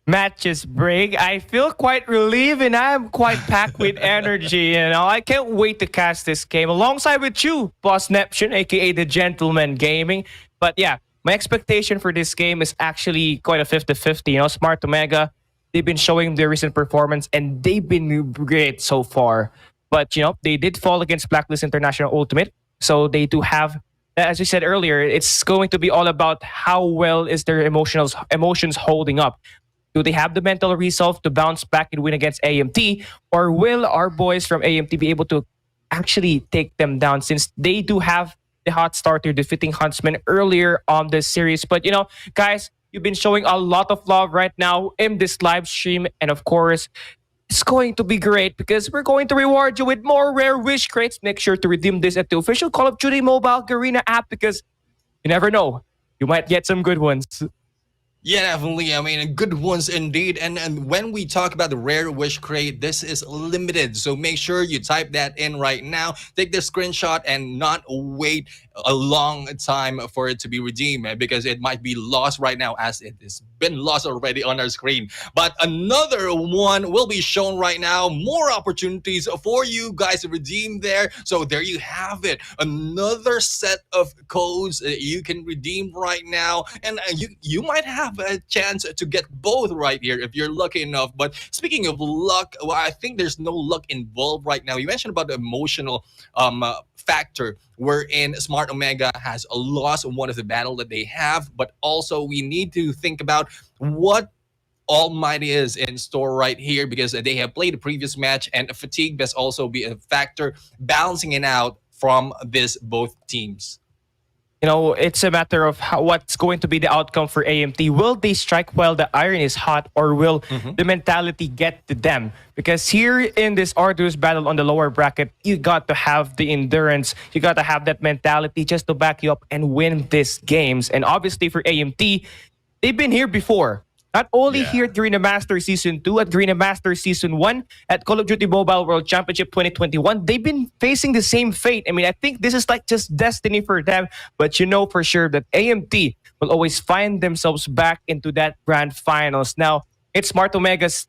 matches break, I feel quite relieved and I'm quite packed with energy. I can't wait to cast this game alongside with you, Boss Neptune, aka the Gentleman Gaming. But yeah, my expectation for this game is actually quite a 50-50. Smart Omega, they've been showing their recent performance and they've been great so far. But they did fall against Blacklist International Ultimate, so they do have, as we said earlier, it's going to be all about how well is their emotions holding up. Do they have the mental resolve to bounce back and win against AMT? Or will our boys from AMT be able to actually take them down, since they do have the hot starter defeating Huntsmen earlier on this series? But guys, you've been showing a lot of love right now in this live stream. And of course, it's going to be great because we're going to reward you with more rare wish crates. Make sure to redeem this at the official Call of Duty Mobile Garena app, because you never know, you might get some good ones. Yeah, definitely. I mean, good ones indeed. And when we talk about the rare wish crate, this is limited. So make sure you type that in right now. Take the screenshot and not wait a long time for it to be redeemed, because it might be lost right now, as it has been lost already on our screen. But another one will be shown right now. More opportunities for you guys to redeem there. So there you have it. Another set of codes that you can redeem right now. And you might have a chance to get both right here if you're lucky enough. But speaking of luck, well, I think there's no luck involved right now. You mentioned about the emotional factor, wherein Smart Omega has lost one of the battle that they have, but also we need to think about what ALMGHTY is in store right here, because they have played the previous match and fatigue must also be a factor balancing it out from this both teams. It's a matter of what's going to be the outcome for AMT. Will they strike while the iron is hot, or will the mentality get to them? Because here in this arduous battle on the lower bracket, you got to have the endurance. You got to have that mentality just to back you up and win these games. And obviously for AMT, they've been here before. Not only Yeah. here at Garena Master Season 2, at Garena Master Season 1, at Call of Duty Mobile World Championship 2021, they've been facing the same fate. I mean, I think this is like just destiny for them, but you know for sure that AMT will always find themselves back into that grand finals. Now, it's Smart Omega's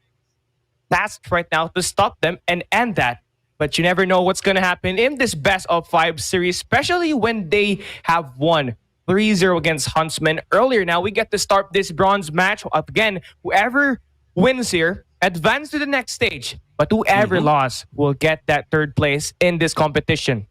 task right now to stop them and end that. But you never know what's going to happen in this best of 5 series, especially when they have won 3-0 against Huntsmen earlier. Now we get to start this bronze match. Again, whoever wins here advance to the next stage. But whoever lost will get that third place in this competition.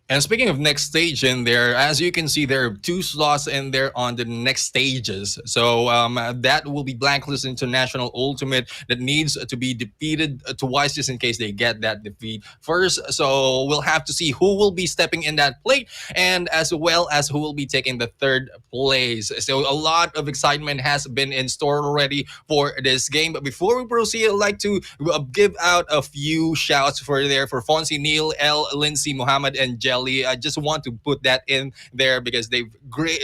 And speaking of next stage in there, as you can see, there are 2 slots in there on the next stages. So that will be Blacklist International Ultimate that needs to be defeated twice just in case they get that defeat first. So we'll have to see who will be stepping in that plate and as well as who will be taking the third place. So a lot of excitement has been in store already for this game. But before we proceed, I'd like to give out a few shouts for Fonzie, Neil, L, Lindsay, Muhammad, and Jelly. I just want to put that in there because they've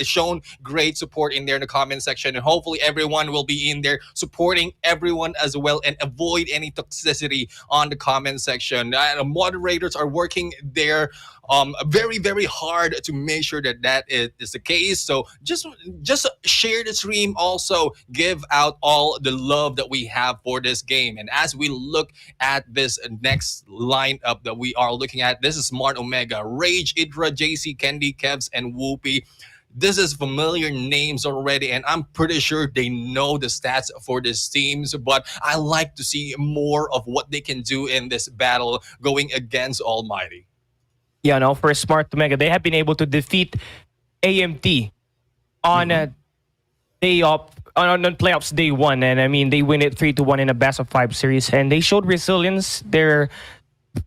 shown great support in there in the comment section, and hopefully everyone will be in there supporting everyone as well and avoid any toxicity on the comment section. The moderators are working there very very hard to make sure that that is the case. So just share the stream, also give out all the love that we have for this game. And as we look at this next lineup that we are looking at, this is Smart Omega, Rage, Idra, JC, Candy, Kevs, and Whoopi. This is familiar names already, and I'm pretty sure they know the stats for these teams, but I like to see more of what they can do in this battle going against Almighty. Yeah, no, for Smart Omega, they have been able to defeat AMT on a day of on playoffs day 1, and I mean they win it 3-1 in a best of 5 series, and they showed resilience. Their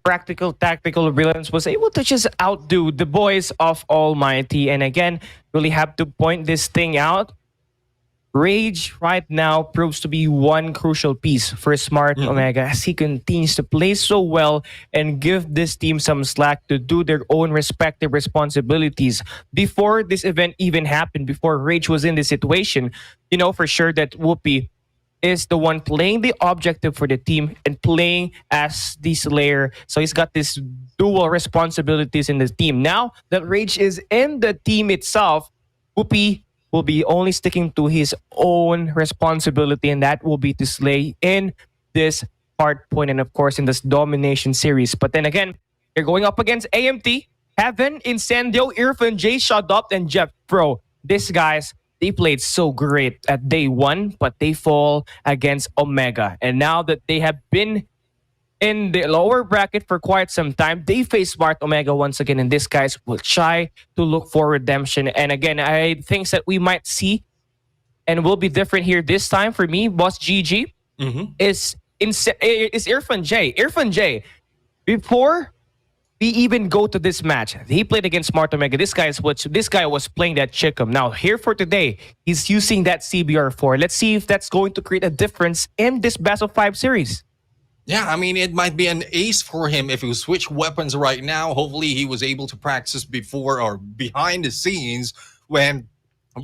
practical tactical brilliance was able to just outdo the boys of Almighty. And again, really have to point this thing out. Rage right now proves to be one crucial piece for Smart Omega as he continues to play so well and give this team some slack to do their own respective responsibilities. Before this event even happened, before Rage was in this situation, you know for sure that Whoopi is the one playing the objective for the team and playing as the Slayer. So he's got this dual responsibilities in the team. Now that Rage is in the team itself, Whoopi will be only sticking to his own responsibility, and that will be to slay in this hard point and of course in this domination series. But then again, you're going up against AMT, Heaven, Incendio, Irfan, J, Shadop, and Jeff Pro. These guys, they played so great at day 1, but they fall against Omega. And now that they have been in the lower bracket for quite some time, they face Smart Omega once again, and these guys will try to look for redemption. And again, I think that we might see and will be different here this time for me. Boss GG is Irfan J. Irfan J, before we even go to this match, he played against Smart Omega. This guy was playing that Chickum. Now here for today, he's using that CBR4. Let's see if that's going to create a difference in this best of 5 series. Yeah, I mean, it might be an ace for him if he switch weapons right now. Hopefully, he was able to practice before or behind the scenes when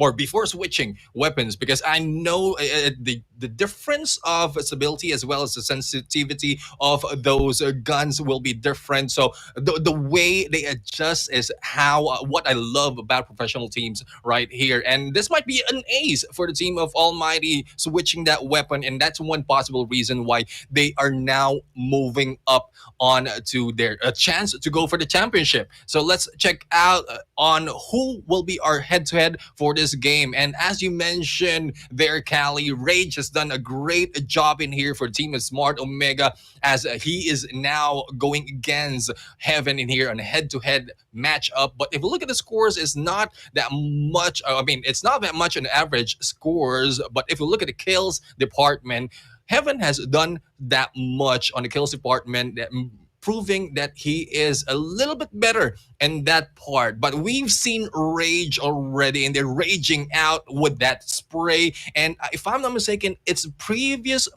or before switching weapons, because I know the difference of stability as well as the sensitivity of those guns will be different. So the way they adjust is how what I love about professional teams right here. And this might be an ace for the team of Almighty switching that weapon, and that's one possible reason why they are now moving up on to their chance to go for the championship. So let's check out on who will be our head-to-head for this game. And as you mentioned there, Callie, Rage has done a great job in here for Team of Smart Omega, as he is now going against Heaven in here on a head-to-head matchup. But if you look at the scores, it's not that much. I mean, it's not that much an average scores. But if you look at the kills department, Heaven has done that much on the kills department, that proving that he is a little bit better in that part. But we've seen Rage already, and they're raging out with that spray. And if I'm not mistaken, it's a previous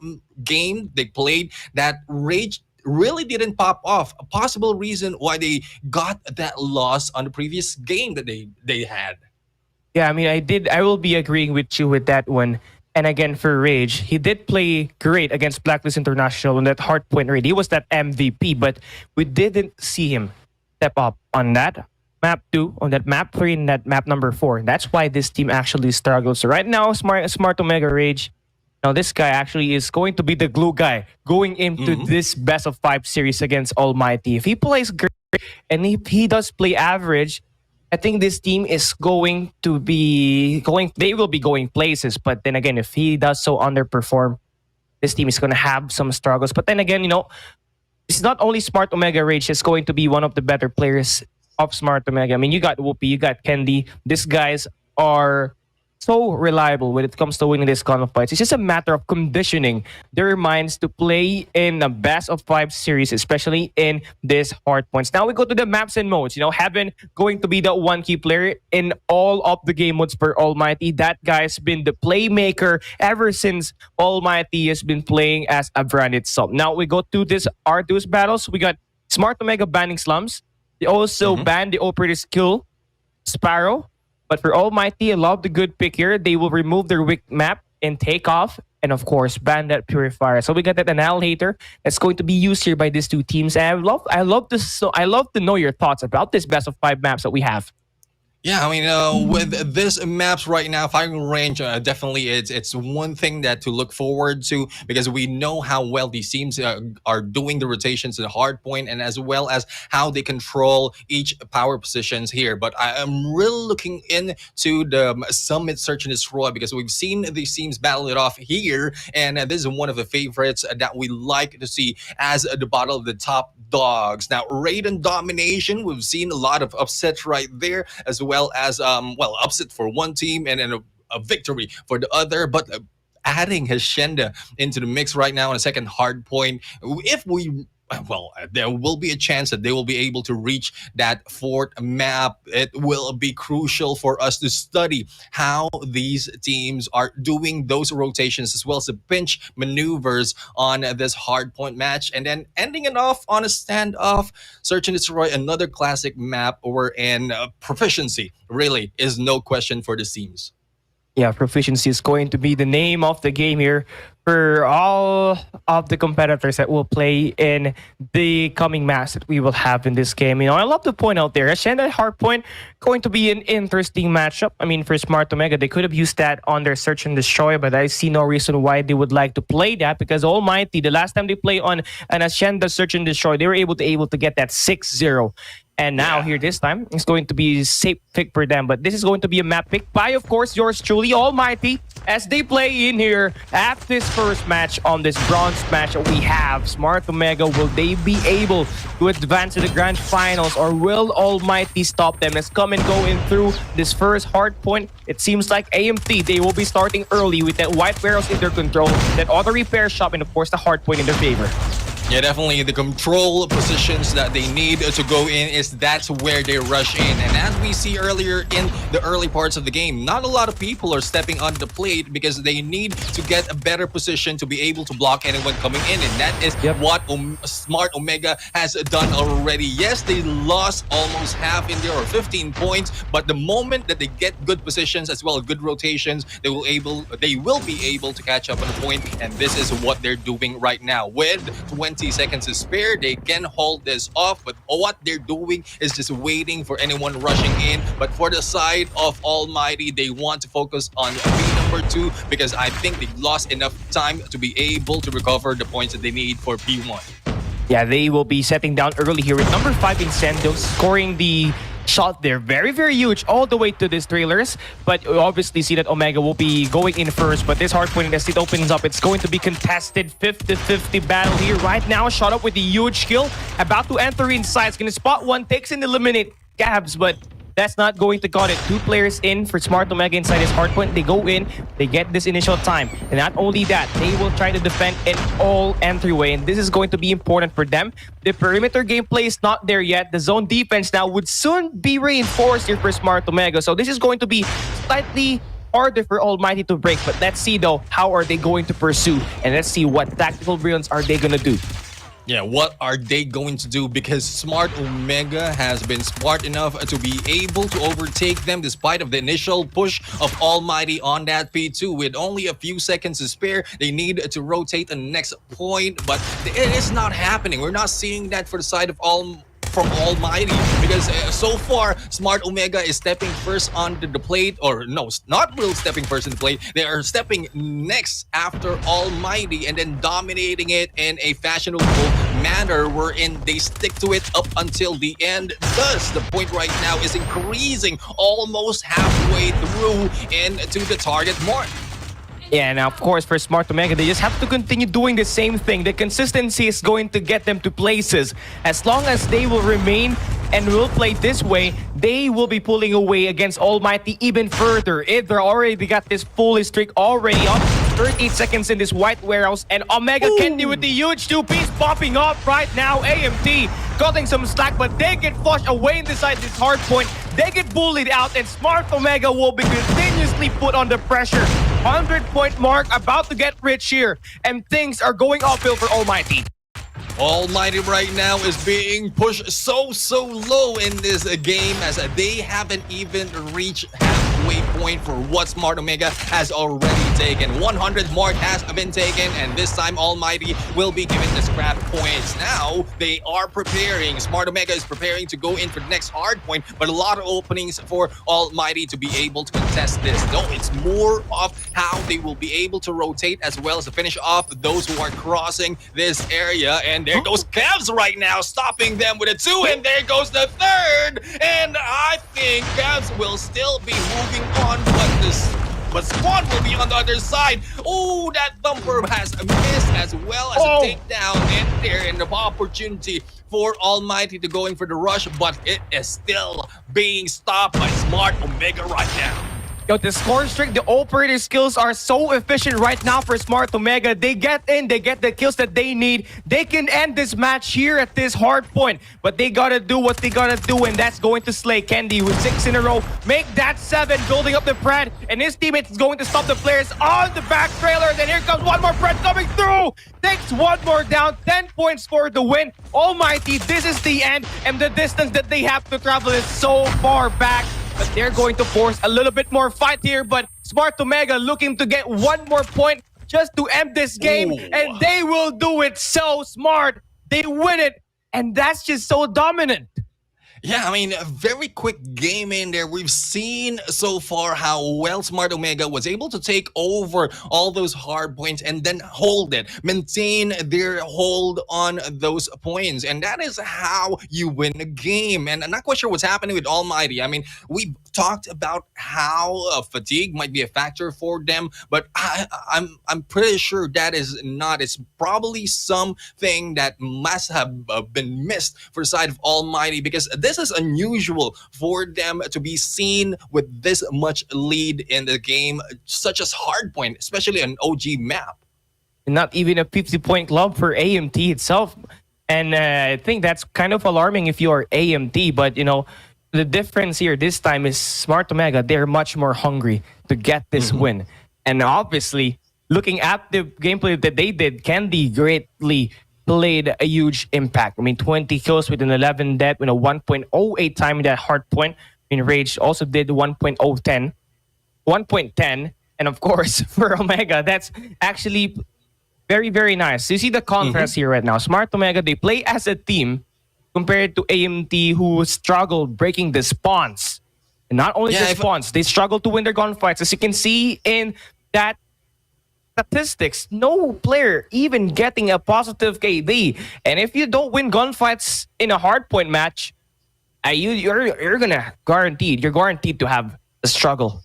game they played that Rage really didn't pop off. A possible reason why they got that loss on the previous game that they had. Yeah, I mean, I will be agreeing with you with that one. And again, for Rage, he did play great against Blacklist International on that hardpoint raid. He was that MVP, but we didn't see him step up on that map 2, on that map 3, and that map number 4. That's why this team actually struggles. So right now, Smart Omega Rage, now this guy actually is going to be the glue guy going into this best of 5 series against Almighty. If he plays great and if he does play average, I think this team is going to be going. They will be going places, but then again, if he does so underperform, this team is going to have some struggles. But then again, it's not only Smart Omega Rage is going to be one of the better players of Smart Omega. I mean, you got Whoopi, you got Kendi. These guys are so reliable when it comes to winning this kind of fights. It's just a matter of conditioning their minds to play in a best of 5 series, especially in this hard points. Now we go to the maps and modes. Heaven going to be the one key player in all of the game modes for Almighty. That guy's been the playmaker ever since Almighty has been playing as a brand itself. Now we go to this Arduous battles. We got Smart Omega banning slums. They also banned the operator skill Sparrow. But for Almighty, I love the good pick here. They will remove their weak map and take off, and of course, ban that purifier. So we got that Annihilator that's going to be used here by these two teams. And I love this. So I love to know your thoughts about this best of 5 maps that we have. Yeah, I mean, with this maps right now, firing range, definitely it's one thing that to look forward to, because we know how well these teams are doing the rotations at the hard point, and as well as how they control each power positions here. But I am really looking into the Summit Search and Destroy, because we've seen these teams battle it off here, and this is one of the favorites that we like to see as the battle of the top dogs. Now, raid and domination, we've seen a lot of upsets right there, as well as upset for one team and then a victory for the other. But adding Hacienda into the mix right now on a second hard point, if we there will be a chance that they will be able to reach that fourth map. It will be crucial for us to study how these teams are doing those rotations, as well as the pinch maneuvers on this hard point match. And then ending it off on a standoff, Search and Destroy, another classic map wherein proficiency really is no question for the teams. Yeah, proficiency is going to be the name of the game here for all of the competitors that will play in the coming match that we will have in this game. I love to point out there, Hacienda Hardpoint going to be an interesting matchup. I mean, for Smart Omega, they could have used that on their Search and Destroy, but I see no reason why they would like to play that, because Almighty, the last time they played on an Hacienda Search and Destroy, they were able to get that 6-0. And now here this time, it's going to be a safe pick for them. But this is going to be a map pick by, of course, yours truly, Almighty, as they play in here after this first match on this bronze match that we have. Smart Omega, will they be able to advance to the grand finals, or will Almighty stop them? Let's come and go in through this first hard point. It seems like AMT, they will be starting early with that white warehouse in their control, that auto repair shop, and of course the hard point in their favor. Yeah, definitely the control positions that they need to go in that's where they rush in. And as we see earlier in the early parts of the game, not a lot of people are stepping on the plate because they need to get a better position to be able to block anyone coming in. And that is what Smart Omega has done already. Yes, they lost almost half in there, or 15 points, but the moment that they get good positions as well as good rotations, they will be able to catch up on the point. And this is what they're doing right now. With 20 seconds to spare, they can hold this off, but what they're doing is just waiting for anyone rushing in. But for the side of Almighty, they want to focus on B number 2, because I think they've lost enough time to be able to recover the points that they need for B1. Yeah, they will be setting down early here with number 5 Incendio, scoring the shot there. Very, very huge all the way to these trailers. But you obviously see that Omega will be going in first. But this hard point, as it opens up, it's going to be contested 50-50 battle here right now. Shot up with the huge kill. About to enter inside. It's going to spot one, takes and eliminate Gabs, but that's not going to cut it. 2 players in for Smart Omega inside his hardpoint. They go in, they get this initial time. And not only that, they will try to defend in all entryway. And this is going to be important for them. The perimeter gameplay is not there yet. The zone defense now would soon be reinforced here for Smart Omega. So this is going to be slightly harder for Almighty to break. But let's see though, how are they going to pursue? And let's see what tactical brilliance are they going to do. Yeah, what are they going to do? Because Smart Omega has been smart enough to be able to overtake them despite of the initial push of Almighty on that P2. With only a few seconds to spare, they need to rotate the next point, but it is not happening. We're not seeing that for the side of from Almighty, because so far Smart Omega is stepping first onto the plate, or no, not real stepping first in the plate. They are stepping next after Almighty and then dominating it in a fashionable manner wherein they stick to it up until the end. Thus, the point right now is increasing almost halfway through into the target mark. Yeah, and of course, for Smart Omega, they just have to continue doing the same thing. The consistency is going to get them to places. As long as they will remain and will play this way, they will be pulling away against Almighty even further. If they're already got this full streak already up, 38 seconds in this white warehouse, and Omega Candy with the huge two-piece popping off right now. AMT cutting some slack, but they get flushed away inside this hard point. They get bullied out, and Smart Omega will be continuously put under pressure. 100-point mark about to get rich here, and things are going uphill for Almighty. Almighty right now is being pushed so low in this game, as they haven't even reached halfway point for what Smart Omega has already taken. 100 mark has been taken, and this time Almighty will be given the scrap points. Now they are preparing. Smart Omega is preparing to go in for the next hard point, but a lot of openings for Almighty to be able to contest this. Though it's more of how they will be able to rotate, as well as to finish off those who are crossing this area. And there goes Cavs right now, stopping them with a 2, and there goes the third. And I think Cavs will still be moving on, but Squad will be on the other side. Oh, that thumper has missed, as well as a takedown in there, and the opportunity for Almighty to go in for the rush, but it is still being stopped by Smart Omega right now. Yo, the score streak, the operator skills are so efficient right now for Smart Omega. They get in, they get the kills that they need. They can end this match here at this hard point, but they gotta do what they gotta do, and that's going to slay Candy with 6 in a row. Make that 7, building up the Pred, and his teammates is going to stop the players on the back trailer. Then here comes one more Pred coming through. Takes one more down, 10 points for the win. Almighty, this is the end, and the distance that they have to travel is so far back. But they're going to force a little bit more fight here. But Smart Omega looking to get one more point just to end this game. Ooh. And they will do it so smart. They win it. And that's just so dominant. Yeah, I mean, a very quick game in there. We've seen so far how well Smart Omega was able to take over all those hard points and then hold it, maintain their hold on those points. And that is how you win a game. And I'm not quite sure what's happening with Almighty. I mean, we've talked about how fatigue might be a factor for them, but I'm pretty sure that is not. It's probably something that must have been missed for the side of Almighty, because this is unusual for them to be seen with this much lead in the game, such as hardpoint, especially an OG map. Not even a 50-point club for AMT itself. And I think that's kind of alarming if you are AMT. But, you know, the difference here this time is Smart Omega, they're much more hungry to get this win. And obviously, looking at the gameplay that they did, Candy greatly played a huge impact. I mean, 20 kills with an 11 death with a 1.08 time in that hard point. I mean, Rage also did 1.010. 1.10. And of course, for Omega, that's actually very, very nice. You see the contrast here right now. Smart Omega, they play as a team compared to AMT, who struggled breaking the spawns. And not only the spawns, they struggle to win their gunfights. As you can see in that statistics, no player even getting a positive KD. And if you don't win gunfights in a hardpoint match, you're gonna you're guaranteed to have a struggle.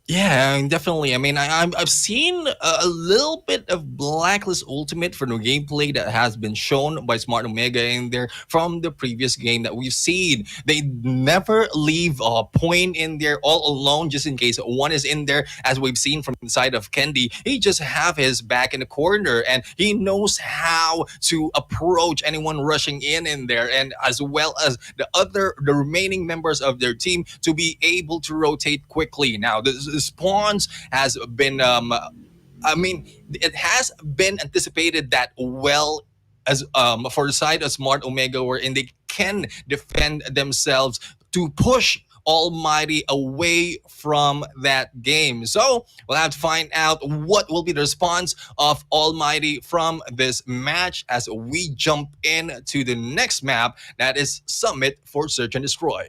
Yeah, definitely. I mean, I've seen a little bit of Blacklist Ultimate from the gameplay that has been shown by Smart Omega in there from the previous game that we've seen. They never leave a point in there all alone, just in case one is in there. As we've seen from the side of Candy, he just have his back in the corner, and he knows how to approach anyone rushing in there, and as well as the remaining members of their team to be able to rotate quickly. Now, the spawns has been I mean, it has been anticipated that well as for the side of Smart Omega, wherein they can defend themselves to push Almighty away from that game. So we'll have to find out what will be the response of Almighty from this match as we jump into the next map, that is Summit for Search and Destroy.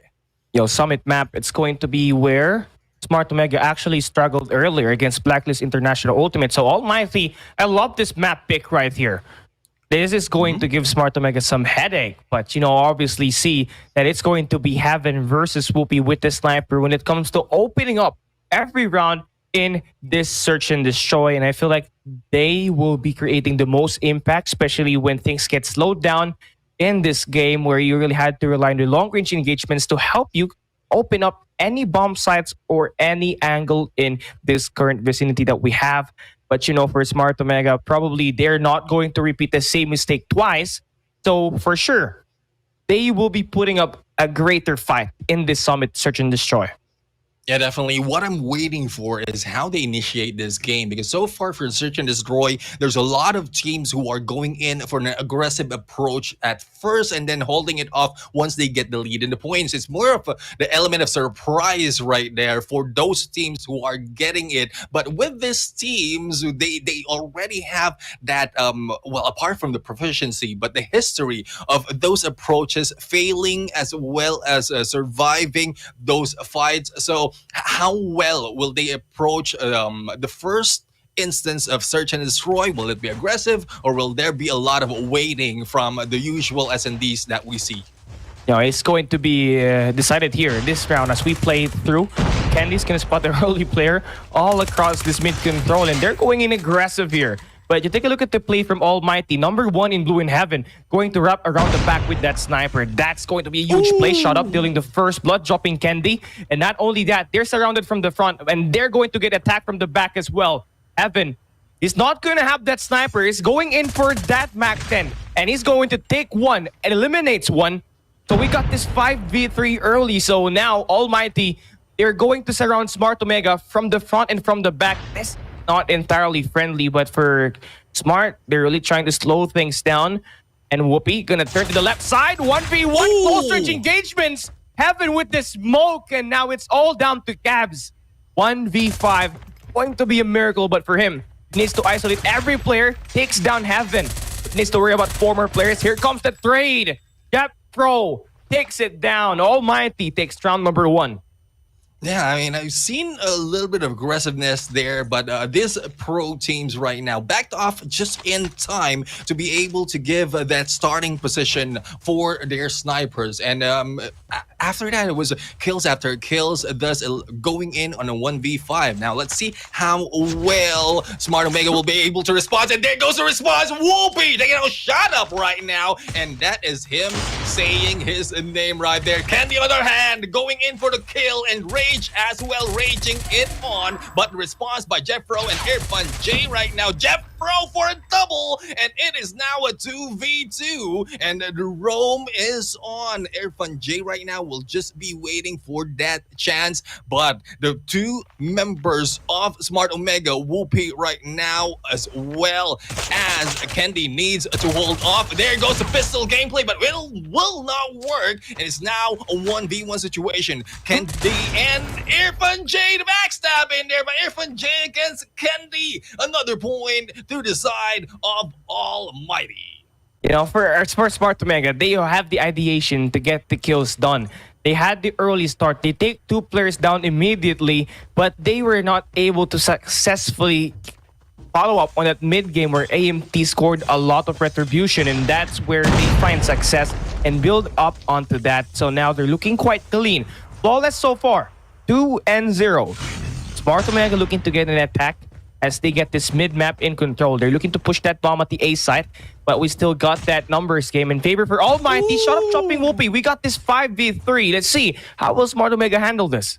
Summit map, it's going to be where Smart Omega actually struggled earlier against Blacklist International Ultimate. So Almighty, I love this map pick right here. This is going to give Smart Omega some headache, but obviously see that it's going to be Heaven versus Whoopi with the sniper when it comes to opening up every round in this Search and Destroy. And I feel like they will be creating the most impact, especially when things get slowed down in this game where you really had to rely on the long range engagements to help you open up any bomb sites or any angle in this current vicinity that we have. But for Smart Omega, probably they're not going to repeat the same mistake twice. So for sure, they will be putting up a greater fight in this Summit Search and Destroy. Yeah, definitely. What I'm waiting for is how they initiate this game, because so far for Search and Destroy, there's a lot of teams who are going in for an aggressive approach at first and then holding it off once they get the lead in the points. It's more of the element of surprise right there for those teams who are getting it. But with these teams, they already have that, apart from the proficiency, but the history of those approaches failing as well as surviving those fights. So how well will they approach the first instance of Search and Destroy? Will it be aggressive, or will there be a lot of waiting from the usual S&Ds that we see? It's going to be decided here in this round as we play through. Candy's going to spot the early player all across this mid control, and they're going in aggressive here. But you take a look at the play from Almighty. Number 1 in blue in Heaven, going to wrap around the back with that sniper. That's going to be a huge play. Shot up, dealing the first blood, dropping Candy. And not only that, they're surrounded from the front, and they're going to get attacked from the back as well. Heaven is not going to have that sniper. He's going in for that Mac 10. And he's going to take one and eliminates one. So we got this 5v3 early. So now Almighty, they're going to surround Smart Omega from the front and from the back. This not entirely friendly, but for Smart, they're really trying to slow things down. And Whoopi gonna turn to the left side. 1v1 close range engagements. Heaven with the smoke, and now it's all down to Cavs. 1v5, going to be a miracle, but for him, he needs to isolate every player, takes down Heaven. Needs to worry about 4 more players. Here comes the trade. Jep Pro takes it down. Almighty takes round number 1. Yeah, I mean, I've seen a little bit of aggressiveness there, but these pro teams right now backed off just in time to be able to give that starting position for their snipers. And after that, it was kills after kills, thus going in on a 1v5. Now, let's see how well Smart Omega will be able to respond. And there goes the response. Whoopi, they shot up right now. And that is him saying his name right there. Candy, on the other hand, going in for the kill, and Rage as well, raging it on, but response by Jeffro and Irfan J right now. Jeffro for a double, and it is now a 2v2, and the roam is on. Irfan J right now will just be waiting for that chance, but the 2 members of Smart Omega, Whoopi right now, as well as Candy, needs to hold off. There goes the pistol gameplay, but it will not work, and it's now a 1v1 situation. Candy and Irfan J, the backstab in there, but Irfan J against Candy. Another point to the side of Almighty. For Smart Omega, they have the ideation to get the kills done. They had the early start. They take 2 players down immediately, but they were not able to successfully follow up on that mid game where AMT scored a lot of retribution, and that's where they find success and build up onto that. So now they're looking quite clean. Flawless so far. 2-0. Smart Omega looking to get an attack as they get this mid-map in control. They're looking to push that bomb at the A site, but we still got that numbers game in favor for Almighty. Shot up chopping Whoopi. We got this 5v3. Let's see, how will Smart Omega handle this?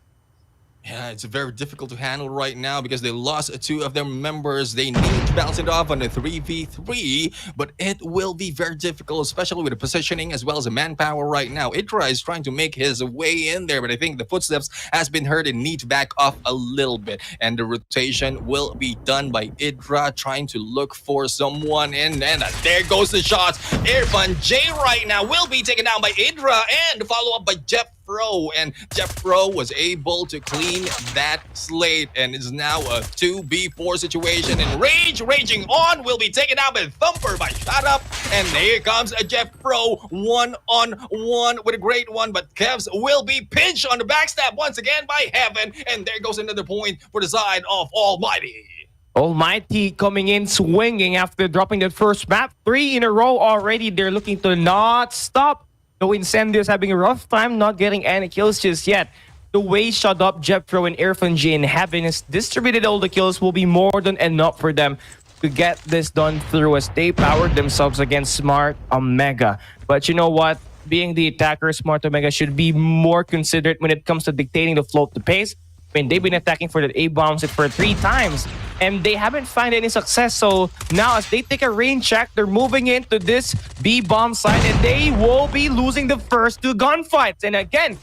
Yeah, it's very difficult to handle right now because they lost two of their members. They need to balance it off on a 3v3, but it will be very difficult, especially with the positioning as well as the manpower right now. Idra is trying to make his way in there, but I think the footsteps has been heard and need to back off a little bit. And the rotation will be done by Idra trying to look for someone in. And there goes the shots. Irfan J right now will be taken down by Idra and follow up by Jeff Pro, and Jeff Pro was able to clean that slate and is now a 2v4 situation. And raging on will be taken out by Thumper by Shut Up, and here comes a Jeff Pro 1-on-1 with a great one, but Kevs will be pinched on the backstab once again by Heaven, and there goes another point for the side of Almighty. Almighty coming in swinging after dropping the first map. 3 in a row already. They're looking to not stop. Though Incendio's having a rough time not getting any kills just yet. The way Shut Up, Jeffro, and Irfan J and Heaven has distributed all the kills will be more than enough for them to get this done through as they powered themselves against Smart Omega. But you know what? Being the attacker, Smart Omega should be more considerate when it comes to dictating the flow of the pace. I mean, they've been attacking for the A-bombs for 3 times, and they haven't found any success. So now as they take a rain check, they're moving into this B-bomb side, and they will be losing the first 2 gunfights. And again,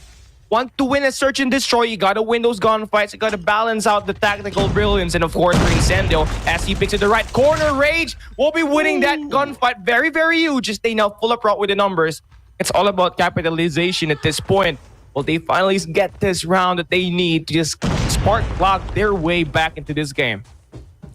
want to win a search and destroy, you gotta win those gunfights. You gotta balance out the tactical brilliance. And of course, for Incendio, as he picks at the right corner, Rage will be winning that gunfight. Very, very huge as they now full up route with the numbers. It's all about capitalization at this point. Will they finally get this round that they need to just spark plug their way back into this game?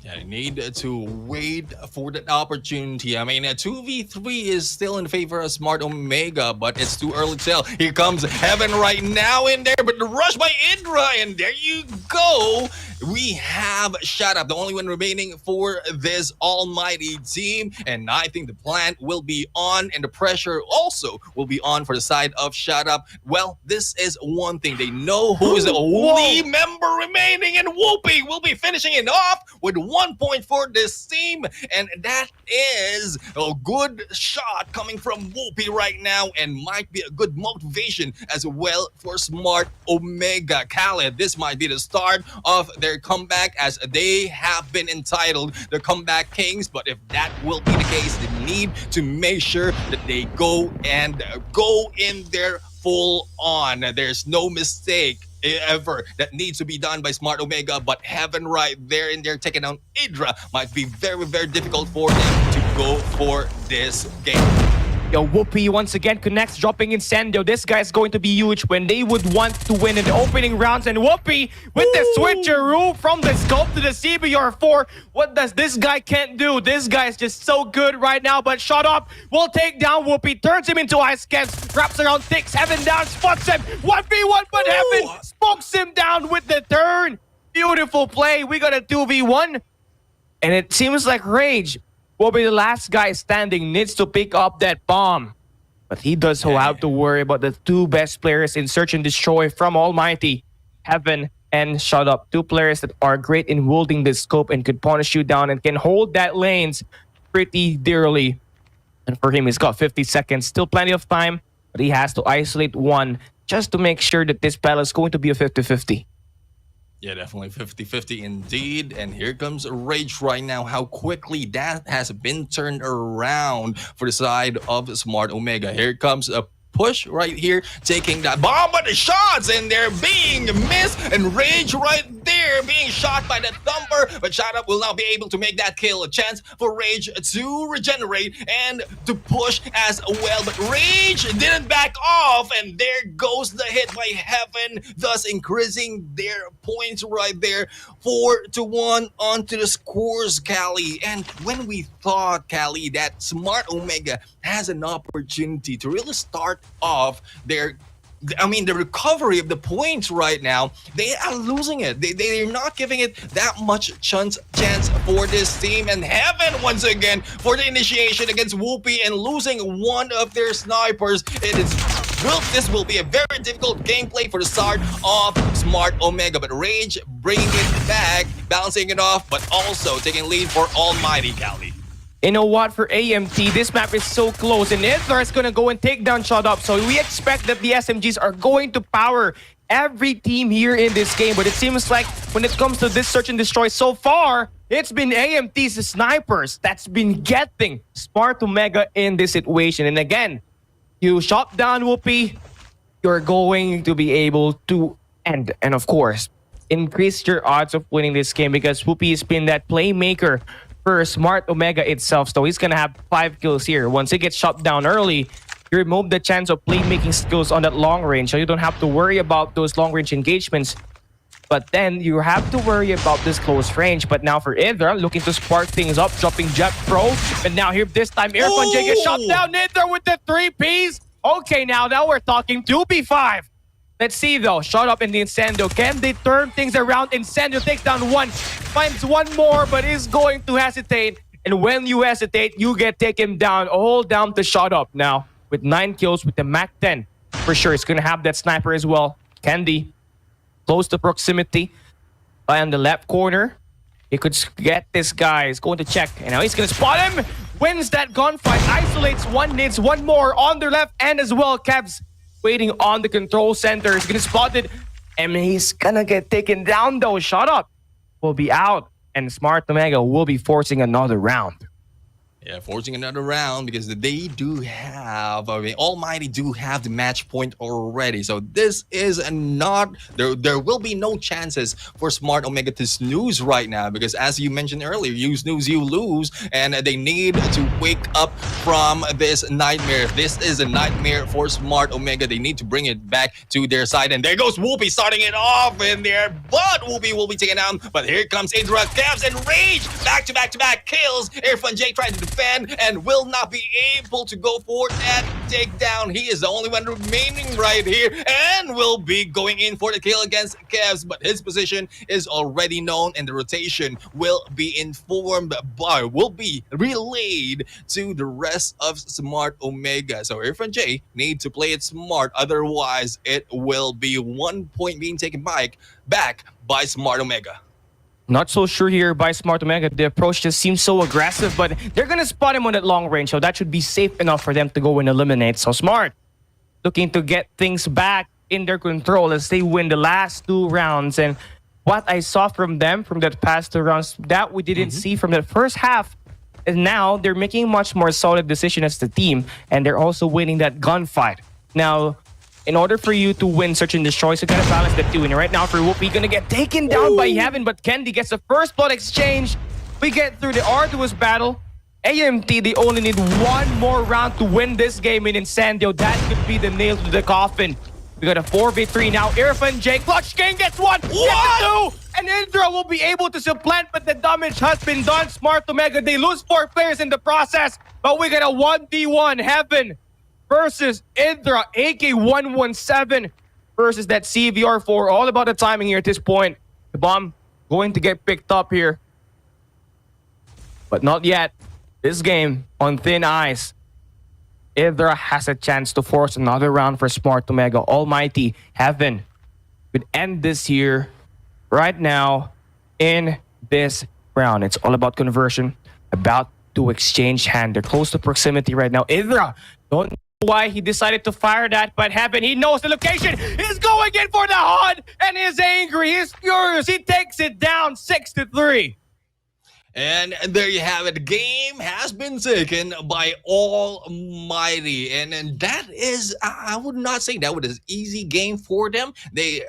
Yeah, they need to wait for that opportunity. I mean, a 2v3 is still in favor of Smart Omega, but it's too early to tell. Here comes Heaven right now in there, but the rush by Indra, and there you go. We have Shut Up, the only one remaining for this almighty team. And I think the plan will be on, and the pressure also will be on for the side of Shut Up. Well, this is one thing. They know who is the only member remaining, and Whoopi will be finishing it off with 1 point for this team. And that is a good shot coming from Whoopi right now, and might be a good motivation as well for Smart Omega. Khaled, this might be the start of their comeback, as they have been entitled the Comeback Kings. But if that will be the case, they need to make sure that they go in there full on. There's no mistake ever that needs to be done by Smart Omega, but Heaven right there in there taking down Idra might be very, very difficult for them to go for this game. Yo, Whoopi once again connects, dropping Incendio. This guy's going to be huge when they would want to win in the opening rounds. And Whoopi with the switcheroo from the scope to the CBR4. What does this guy can't do? This guy's just so good right now. But Shut Up will take down Whoopi, turns him into ice cans, wraps around, takes Heaven down, spots him. 1v1, but Heaven smokes him down with the turn. Beautiful play. We got a 2v1. And it seems like Rage will be the last guy standing, needs to pick up that bomb. But he does have to worry about the 2 best players in Search and Destroy from Almighty, Heaven and Shut Up. 2 players that are great in holding the scope and could punish you down and can hold that lanes pretty dearly. And for him, he's got 50 seconds. Still plenty of time, but he has to isolate one just to make sure that this battle is going to be a 50-50. Yeah, definitely 50-50 indeed. And here comes Rage right now. How quickly that has been turned around for the side of Smart Omega. Here comes a push right here, taking that bomb, but the shots and they're being missed, and Rage right there being shot by the Thumper, but Shut Up will now be able to make that kill. A chance for Rage to regenerate and to push as well, but Rage didn't back off, and there goes the hit by Heaven, thus increasing their points right there. 4-1 onto the scores, Cali. And when we thought, Cali, that Smart Omega has an opportunity to really start off the recovery of the points right now, they are losing it. They're not giving it that much chance for this team. And Heaven once again for the initiation against Whoopi and losing one of their snipers. This will be a very difficult gameplay for the start of Smart Omega, but Rage bringing it back, balancing it off, but also taking lead for Almighty, Cali. You know what? For AMT, this map is so close, and Idra is going to go and take down Shut Up. So we expect that the SMGs are going to power every team here in this game. But it seems like when it comes to this search and destroy so far, it's been AMT's snipers that's been getting Smart Omega in this situation. And again, you shot down Whoopi, you're going to be able to end. And of course, increase your odds of winning this game because Whoopi has been that playmaker for Smart Omega itself. So he's going to have 5 kills here. Once he gets shot down early, you remove the chance of playmaking skills on that long range. So you don't have to worry about those long range engagements. But then you have to worry about this close range. But now for Idra, looking to spark things up, dropping Jet Pro. And now here this time, Irfan J gets shot down. Idra with the 3 Ps. Okay, now we're talking 2v5. Let's see though. Shot up in the Incendio. Can they turn things around? Incendio takes down one. Finds one more, but is going to hesitate. And when you hesitate, you get taken down. All down to shot up now. With 9 kills with the Mac 10. For sure, it's going to have that sniper as well. Candy. Close to proximity. On the left corner. He could get this guy. He's going to check. And now he's going to spot him. Wins that gunfight. Isolates one. Needs one more on their left end as well. Kev's waiting on the control center. He's going to spot it. And he's going to get taken down though. Shut up. Will be out. And Smart Omega will be forcing another round. Yeah, forcing another round because they do have, Almighty do have the match point already. So this is not, there will be no chances for Smart Omega to snooze right now because as you mentioned earlier, you snooze, you lose. And they need to wake up from this nightmare. This is a nightmare for Smart Omega. They need to bring it back to their side. And there goes Whoopi starting it off in there. But Whoopi will be taken down. But here comes Idra, Cavs, and Rage. Back-to-back kills. Irfan J tries to defend and will not be able to go for that takedown. He is the only one remaining right here and will be going in for the kill against Kevs, but his position is already known and the rotation will be informed by, will be relayed to the rest of Smart Omega. So Irfan J need to play it smart, otherwise it will be 1 point being taken back by Smart Omega. Not so sure here by Smart Omega. The approach just seems so aggressive, but they're going to spot him on that long range, so that should be safe enough for them to go and eliminate. So Smart looking to get things back in their control as they win the last 2 rounds. And what I saw from them from that past 2 rounds, that we didn't see from the first half. And now they're making much more solid decision as the team, and they're also winning that gunfight. Now, in order for you to win Search and Destroy, so you gotta balance the two. And right now for Whoopi, gonna get taken down by Heaven, but Kendi gets the first blood exchange. We get through the arduous battle. AMT, they only need 1 more round to win this game in Incendio. That could be the nail to the coffin. We got a 4v3 now. Irfan J, Clutch King gets 1, gets 2, and Indra will be able to supplant, but the damage has been done. Smart Omega, they lose 4 players in the process, but we got a 1v1 Heaven versus Indra, AK-117 versus that CVR4. All about the timing here at this point. The bomb going to get picked up here. But not yet. This game on thin ice. Indra has a chance to force another round for Smart Omega. Almighty Heaven could end this here right now in this round. It's all about conversion, about to exchange hand. They're close to proximity right now. Indra, don't why he decided to fire that, but Heaven, he knows the location. He's going in for the HUD, and he's angry. He's furious. He takes it down 6-3. And there you have it. The game has been taken by Almighty. And that is, I would not say that was an easy game for them. They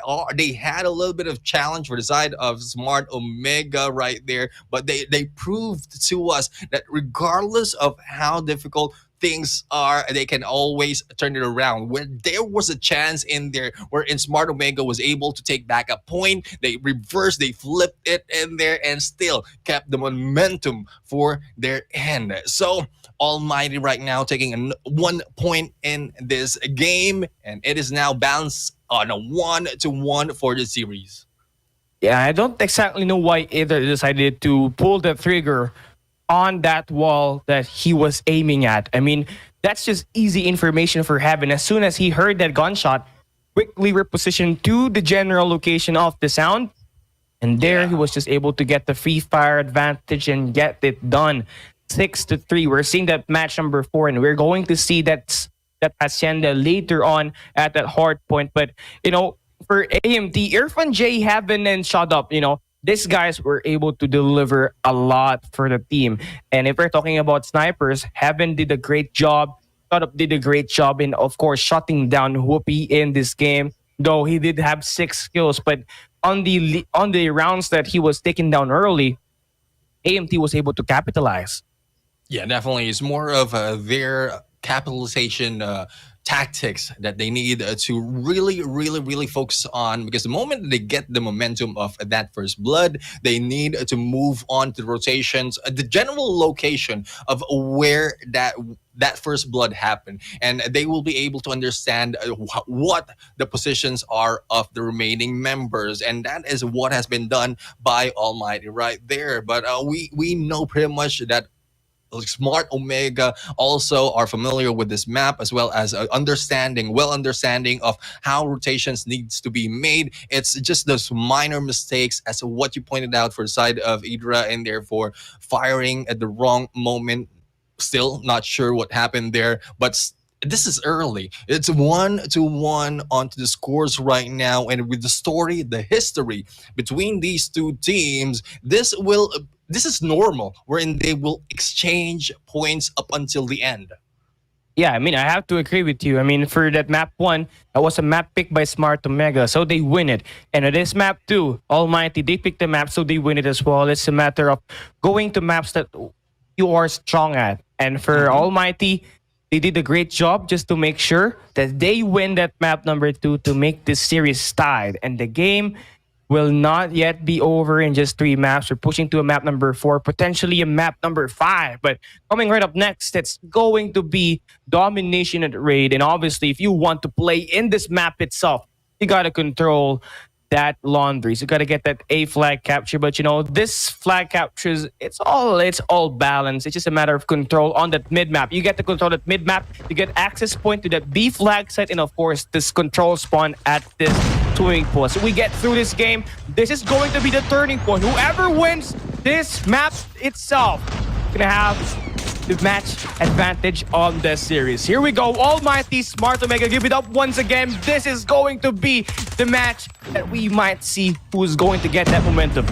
had a little bit of challenge for the side of Smart Omega right there. But they proved to us that regardless of how difficult things are, they can always turn it around. When there was a chance in there wherein Smart Omega was able to take back a point, they reversed, they flipped it in there and still kept the momentum for their end. So Almighty right now taking 1 point in this game, and it is now balanced on a 1-1 for the series. Yeah, I don't exactly know why either decided to pull the trigger on that wall that he was aiming at. I mean, that's just easy information for Heaven. As soon as he heard that gunshot, quickly repositioned to the general location of the sound. And there he was just able to get the free fire advantage and get it done. 6-3. We're seeing that match number 4, and we're going to see that Hacienda later on at that hard point. But, you know, for AMT, Irfan J, Heaven, and Shut Up, these guys were able to deliver a lot for the team. And if we're talking about snipers, Heaven did a great job. Shut Up did a great job in, of course, shutting down Whoopi in this game. Though he did have 6 kills, but on the rounds that he was taken down early, AMT was able to capitalize. Yeah, definitely. It's more of their capitalization tactics that they need to really, really, really focus on, because the moment they get the momentum of that first blood, they need to move on to the rotations, the general location of where that first blood happened, and they will be able to understand what the positions are of the remaining members, and that is what has been done by Almighty right there. But we know pretty much that Smart Omega also are familiar with this map, as well as understanding of how rotations needs to be made. It's just those minor mistakes, as what you pointed out, for the side of Idra, and therefore firing at the wrong moment. Still not sure what happened there, but this is early. It's 1-1 onto the scores right now, and with the story, the history between these two teams, this is normal, wherein they will exchange points up until the end. Yeah, I mean, I have to agree with you. I mean, for that map 1, that was a map picked by Smart Omega, so they win it. And it is map 2, Almighty, they picked the map, so they win it as well. It's a matter of going to maps that you are strong at. And for Almighty, they did a great job just to make sure that they win that map number 2 to make this series tied. And the game will not yet be over in just 3 maps. We're pushing to a map number 4, potentially a map number 5. But coming right up next, it's going to be domination at raid. And obviously, if you want to play in this map itself, you got to control that laundry. So you got to get that A flag capture. But this flag captures, it's all balanced. It's just a matter of control on that mid map. You get to control that mid map. You get access point to that B flag site, and of course this control spawn at this swimming pool. So we get through this game. This is going to be the turning point. Whoever wins this map itself gonna have the match advantage on this series. Here we go. Almighty, Smart Omega, give it up once again. This is going to be the match that we might see who's going to get that momentum.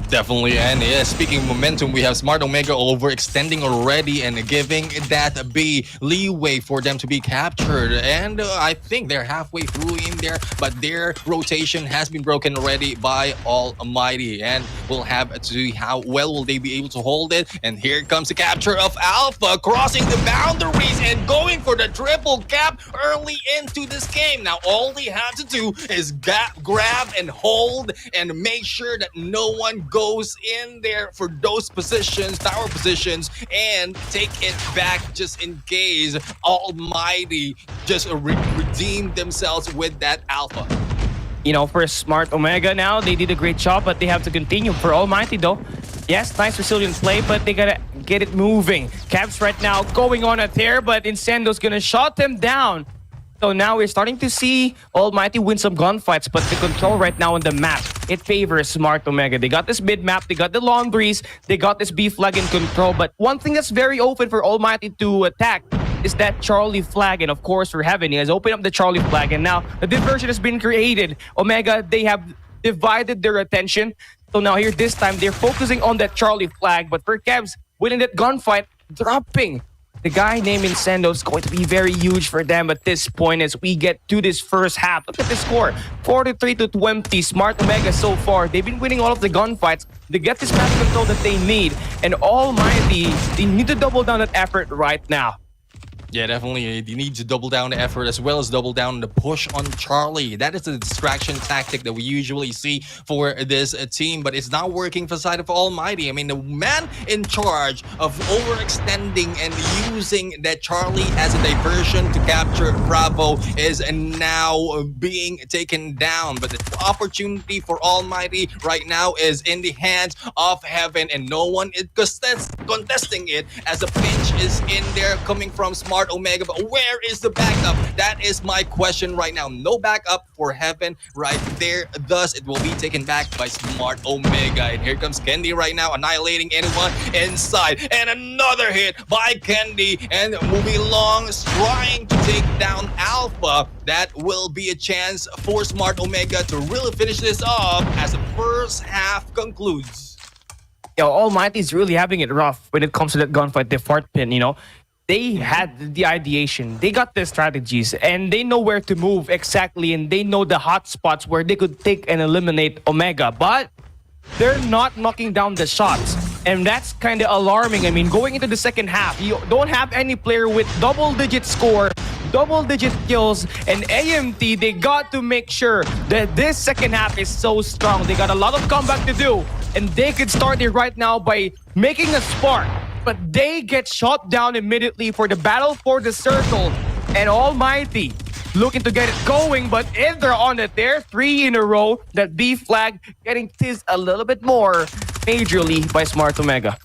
Definitely. And yeah, speaking of momentum, we have Smart Omega overextending already and giving that B leeway for them to be captured. And I think they're halfway through in there, but their rotation has been broken already by Almighty. And we'll have to see how well will they be able to hold it. And here comes the capture of Alpha, crossing the boundaries and going for the triple cap early into this game. Now, all they have to do is grab and hold and make sure that no one goes in there for those positions, tower positions, and take it back just in case Almighty just redeem themselves with that Alpha. For Smart Omega now, they did a great job, but they have to continue. For Almighty though, yes, nice resilient play, but they gotta get it moving. Caps right now going on a tear, but Incendo's gonna shut them down. So now we're starting to see Almighty win some gunfights, but the control right now on the map, it favors Smart Omega. They got this mid-map, they got the laundries, they got this B flag in control, but one thing that's very open for Almighty to attack is that Charlie flag, and of course for Heaven, he has opened up the Charlie flag, and now the diversion has been created. Omega, they have divided their attention, so now here this time, they're focusing on that Charlie flag, but for Kevs, winning that gunfight, dropping the guy named Incendo is going to be very huge for them at this point as we get to this first half. Look at the score, 43-20. Smart Omega so far, they've been winning all of the gunfights. They get this map control that they need. And Almighty, they need to double down that effort right now. Yeah, definitely. You need to double down the effort as well as double down the push on Charlie. That is the distraction tactic that we usually see for this team, but it's not working for the side of Almighty. I mean, the man in charge of overextending and using that Charlie as a diversion to capture Bravo is now being taken down. But the opportunity for Almighty right now is in the hands of Heaven, and no one is contesting it as the pinch is in there coming from Smart Smart Omega, but where is the backup? That is my question right now. No backup for Heaven right there. Thus, it will be taken back by Smart Omega. And here comes Candy right now, annihilating anyone inside. And another hit by Candy. And moving along, trying to take down Alpha. That will be a chance for Smart Omega to really finish this off as the first half concludes. Yo, Almighty's really having it rough when it comes to that gunfight, the fourth pin, you know. They had the ideation, they got the strategies, and they know where to move exactly, and they know the hot spots where they could take and eliminate Omega, but they're not knocking down the shots. And that's kind of alarming. I mean, going into the second half, you don't have any player with double-digit score, double-digit kills, and AMT, they got to make sure that this second half is so strong. They got a lot of comeback to do, and they could start it right now by making a spark. But they get shot down immediately for the battle for the circle. And Almighty looking to get it going, but if they're on it, they're 3 in a row. That B flag getting teased a little bit more majorly by Smart Omega.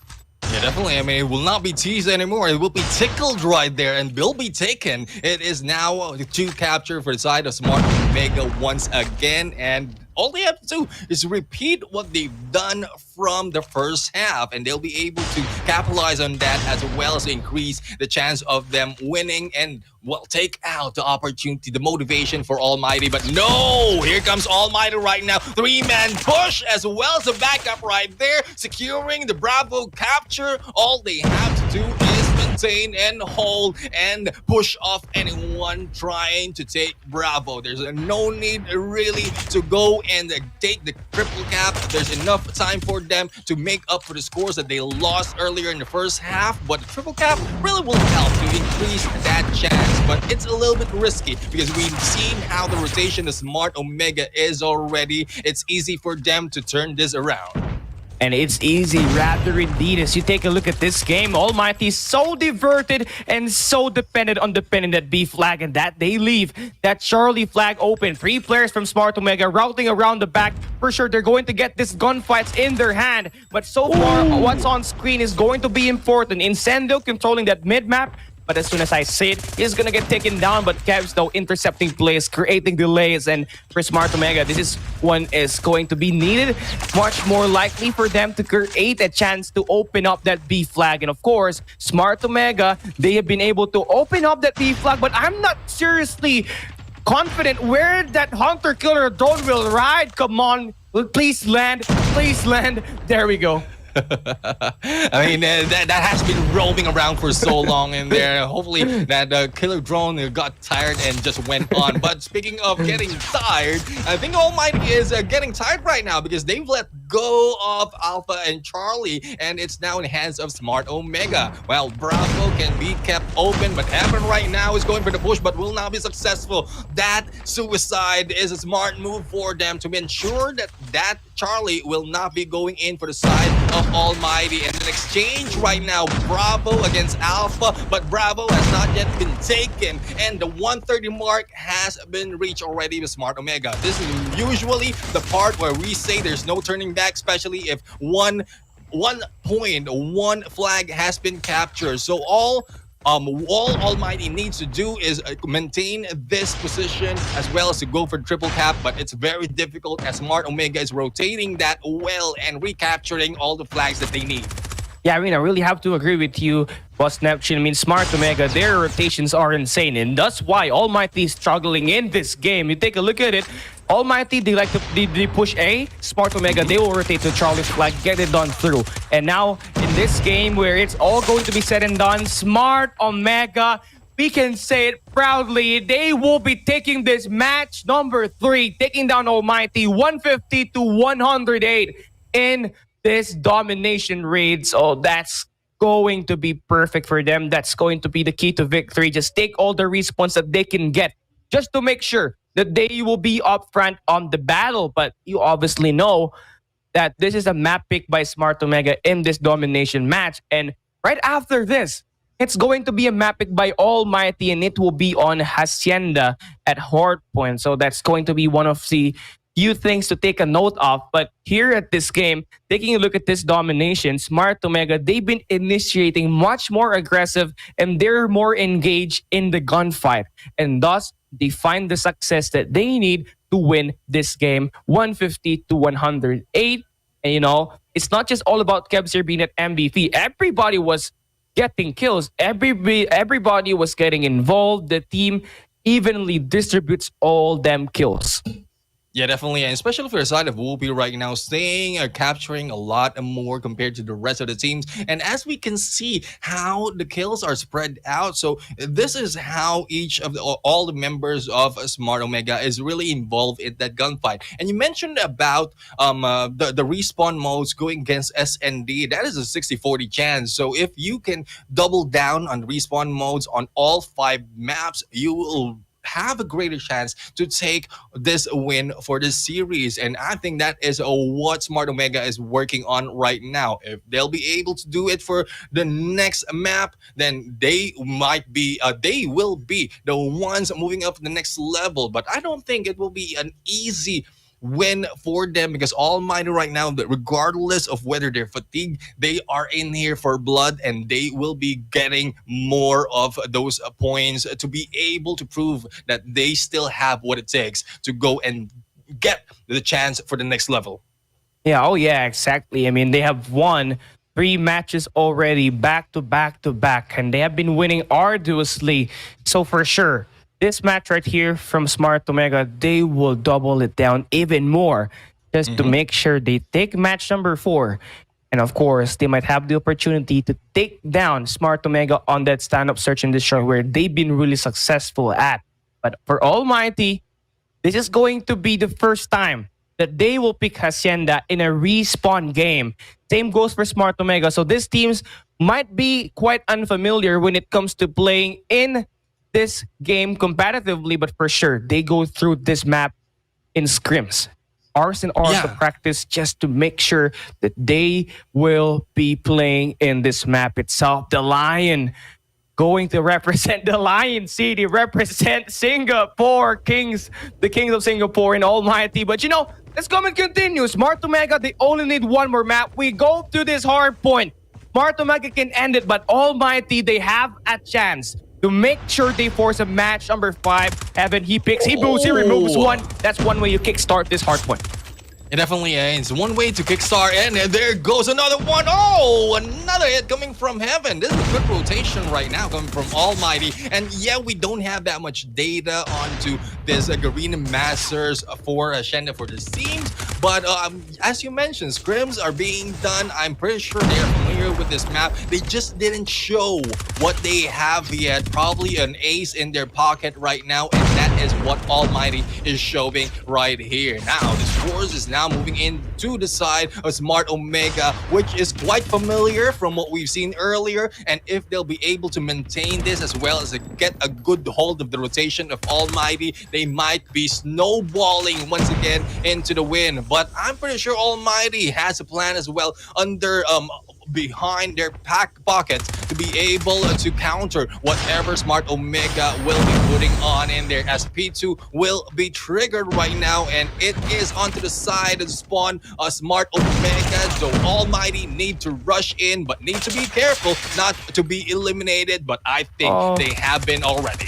Yeah, definitely. I mean, it will not be teased anymore. It will be tickled right there and will be taken. It is now to capture for the side of Smart Omega once again. And all they have to do is repeat what they've done from the first half, and they'll be able to capitalize on that as well as increase the chance of them winning and, well, take out the opportunity, the motivation for Almighty. But no, here comes Almighty right now. 3-man push as well as a backup right there, securing the Bravo capture. All they have to do is maintain and hold and push off anyone trying to take Bravo. There's no need really to go and take the triple cap. There's enough time for them to make up for the scores that they lost earlier in the first half, but the triple cap really will help to increase that chance. But it's a little bit risky because we've seen how the rotation of Smart Omega is already. It's easy for them to turn this around. And it's easy, rather indeed. As you take a look at this game, Almighty is so diverted and so dependent on defending that B flag, and that they leave that Charlie flag open. 3 players from Smart Omega routing around the back. For sure, they're going to get this gunfights in their hand. But so far, what's on screen is going to be important. Incendio controlling that mid-map. But as soon as I see it, he's gonna get taken down. But Kev's though intercepting plays, creating delays, and for Smart Omega, this is one is going to be needed. Much more likely for them to create a chance to open up that B flag. And of course, Smart Omega, they have been able to open up that B flag, but I'm not seriously confident where that Hunter Killer drone will ride. Come on, please land, please land. There we go. I mean, that has been roaming around for so long in there. Hopefully that killer drone got tired and just went on. But speaking of getting tired, I think Almighty is getting tired right now because they've let go of Alpha and Charlie, and it's now in the hands of Smart Omega. Well, Bravo can be kept open, but Evan right now is going for the push but will not be successful. That suicide is a smart move for them to ensure that Charlie will not be going in for the side of Almighty. And an exchange right now, Bravo against Alpha, but Bravo has not yet been taken, and the 130 mark has been reached already with Smart Omega. This is usually the part where we say there's no turning back, especially if one point, one flag has been captured. So all Almighty needs to do is maintain this position as well as to go for triple cap, but it's very difficult as Smart Omega is rotating that well and recapturing all the flags that they need. Yeah, I mean, I really have to agree with you, Boss Neptune. I mean, Smart Omega, their rotations are insane, and that's why Almighty is struggling in this game. You take a look at it, Almighty, they push A, Smart Omega, they will rotate to Charlie's flag, get it done through. And now, in this game where it's all going to be said and done, Smart Omega, we can say it proudly, they will be taking this match number 3, taking down Almighty 150 to 108 in this domination raid. So that's going to be perfect for them. That's going to be the key to victory. Just take all the respawns that they can get just to make sure that they will be up front on the battle. But you obviously know that this is a map pick by Smart Omega in this domination match. And right after this, it's going to be a map pick by Almighty, and it will be on Hacienda at Hard Point. So that's going to be one of the few things to take a note of. But here at this game, taking a look at this domination, Smart Omega, they've been initiating much more aggressive and they're more engaged in the gunfight. And thus, they find the success that they need to win this game 150 to 108. And it's not just all about Kebs here being at MVP. Everybody was getting kills. Everybody was getting involved. The team evenly distributes all them kills. Yeah, definitely, and especially for the side of Whoopi right now, staying or capturing a lot more compared to the rest of the teams. And as we can see, how the kills are spread out. So this is how each of all the members of Smart Omega is really involved in that gunfight. And you mentioned about the respawn modes going against SND. That is a 60-40 chance. So if you can double down on respawn modes on all 5 maps, you will have a greater chance to take this win for this series. And I think that is what Smart Omega is working on right now. If they'll be able to do it for the next map, then they will be the ones moving up to the next level. But I don't think it will be an easy win for them, because Almighty right now, that regardless of whether they're fatigued, they are in here for blood, and they will be getting more of those points to be able to prove that they still have what it takes to go and get the chance for the next level. Yeah, oh yeah, exactly. I mean, they have won 3 matches already back to back to back, and they have been winning arduously. So for sure, this match right here from Smart Omega, they will double it down even more just to make sure they take match number 4. And of course, they might have the opportunity to take down Smart Omega on that stand-up search and destroy where they've been really successful at. But for Almighty, this is going to be the first time that they will pick Hacienda in a respawn game. Same goes for Smart Omega. So these teams might be quite unfamiliar when it comes to playing in this game competitively, but for sure, they go through this map in scrims. Hours and hours of practice just to make sure that they will be playing in this map itself. The Lion going to represent the Lion City, represent Singapore Kings, the Kings of Singapore and Almighty. But let's come and continue. Smart Omega, they only need one more map. We go to this hard point. Smart Omega can end it, but Almighty, they have a chance to make sure they force a match number 5. Heaven, he picks, he moves, he removes 1. That's one way you kickstart this hard point. It definitely is one way to kickstart, and there goes another one. Oh, another hit coming from Heaven. This is a good rotation right now coming from Almighty. And yeah, we don't have that much data onto this Garena Masters for Hacienda for the teams. But as you mentioned, scrims are being done. I'm pretty sure they are familiar with this map. They just didn't show what they have yet. Probably an ace in their pocket right now, and that is what Almighty is showing right here. Now, the scores is now moving into the side of Smart Omega, which is quite familiar from what we've seen earlier. And if they'll be able to maintain this as well as get a good hold of the rotation of Almighty, they might be snowballing once again into the win. But I'm pretty sure Almighty has a plan as well under behind their pockets to be able to counter whatever Smart Omega will be putting on in there, as P2 will be triggered right now, and it is onto the side of the spawn Smart Omega. So Almighty need to rush in, but need to be careful not to be eliminated, but I think they have been already.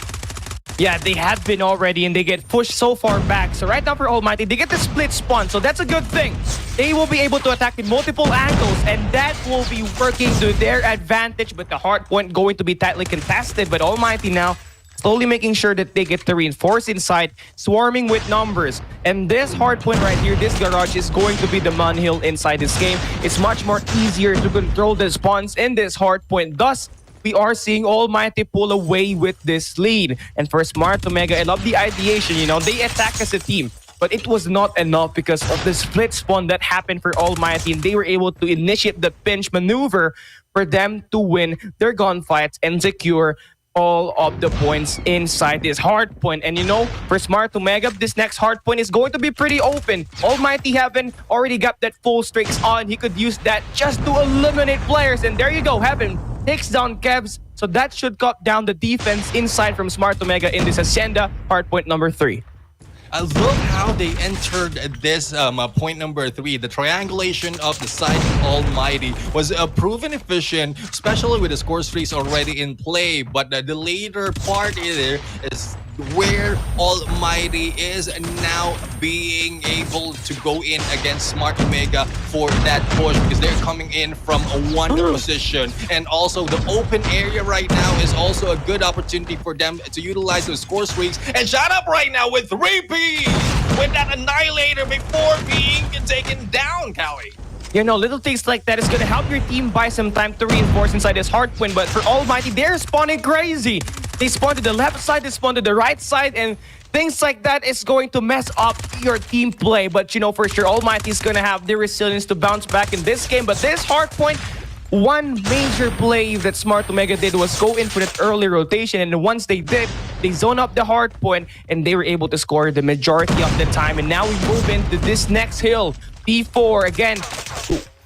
Yeah, they have been already, and they get pushed so far back. So right now for Almighty, they get the split spawn, so that's a good thing. They will be able to attack in multiple angles, and that will be working to their advantage. But the hard point going to be tightly contested. But Almighty now slowly making sure that they get to reinforce inside, swarming with numbers. And this hard point right here, this garage, is going to be the manhill inside this game. It's much more easier to control the spawns in this hard point. Thus, we are seeing Almighty pull away with this lead. And for Smart Omega, I love the ideation, they attack as a team. But it was not enough because of the split spawn that happened for Almighty, and they were able to initiate the pinch maneuver for them to win their gunfights and secure all of the points inside this hard point. And for Smart Omega, this next hard point is going to be pretty open. Almighty Heaven already got that full streaks on. He could use that just to eliminate players. And there you go, Heaven takes down Kevs. So that should cut down the defense inside from Smart Omega in this Hacienda hard point number 3. I love how they entered this point number 3. The triangulation of the side of Almighty was proven efficient, especially with the score streaks already in play. But the later part here is where Almighty is now being able to go in against Smart Omega for that push because they're coming in from a one position. And also the open area right now is also a good opportunity for them to utilize those score streaks. And shut up right now with 3P with that Annihilator before being taken down, Callie. You know, little things like that is going to help your team buy some time to reinforce inside this hard point. But for Almighty, they're spawning crazy. They spawn to the left side, they spawn to the right side, and things like that is going to mess up your team play. But you know, for sure, Almighty is going to have the resilience to bounce back in this game. But this hard point, one major play that Smart Omega did was go in for that early rotation. And once they did, they zone up the hard point, and they were able to score the majority of the time. And now we move into this next hill. P4 again.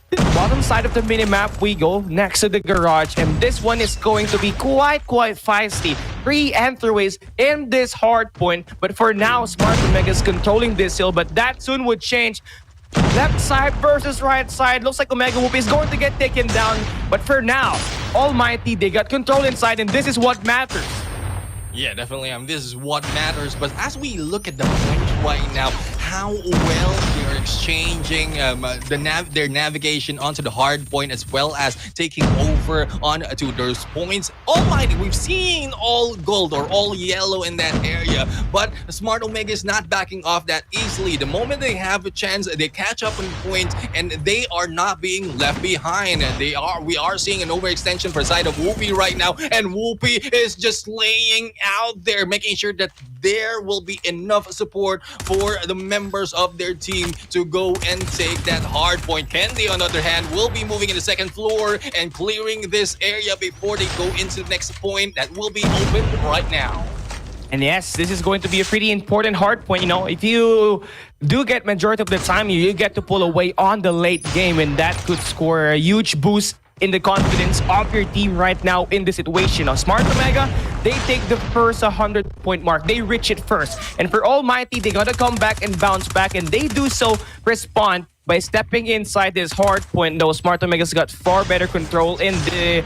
The bottom side of the minimap, we go next to the garage, and this one is going to be quite feisty. 3 entryways in this hard point, but for now, Smart Omega is controlling this hill, but that soon would change. Left side versus right side. Looks like Omega Whoopie is going to get taken down, but for now, Almighty, they got control inside, and this is what matters. Yeah, definitely. This is what matters. But as we look at the points right now, how well they're exchanging their navigation onto the hard point as well as taking over onto those points. Almighty, we've seen all gold or all yellow in that area, but Smart Omega is not backing off that easily. The moment they have a chance, they catch up on points, and they are not being left behind. We are seeing an overextension for side of Whoopi right now, and Whoopi is just laying out there, making sure that there will be enough support for the members of their team to go and take that hard point. Candy, on the other hand, will be moving in the second floor and clearing this area before they go into the next point that will be opened right now. And yes, this is going to be a pretty important hard point. You know, if you do get majority of the time, you get to pull away on the late game, and that could score a huge boost in the confidence of your team right now in this situation. Now, Smart Omega, they take the first 100-point mark. They reach it first. And for Almighty, they gotta come back and bounce back, and they do so respond by stepping inside this hard point. Though Smart Omega's got far better control in the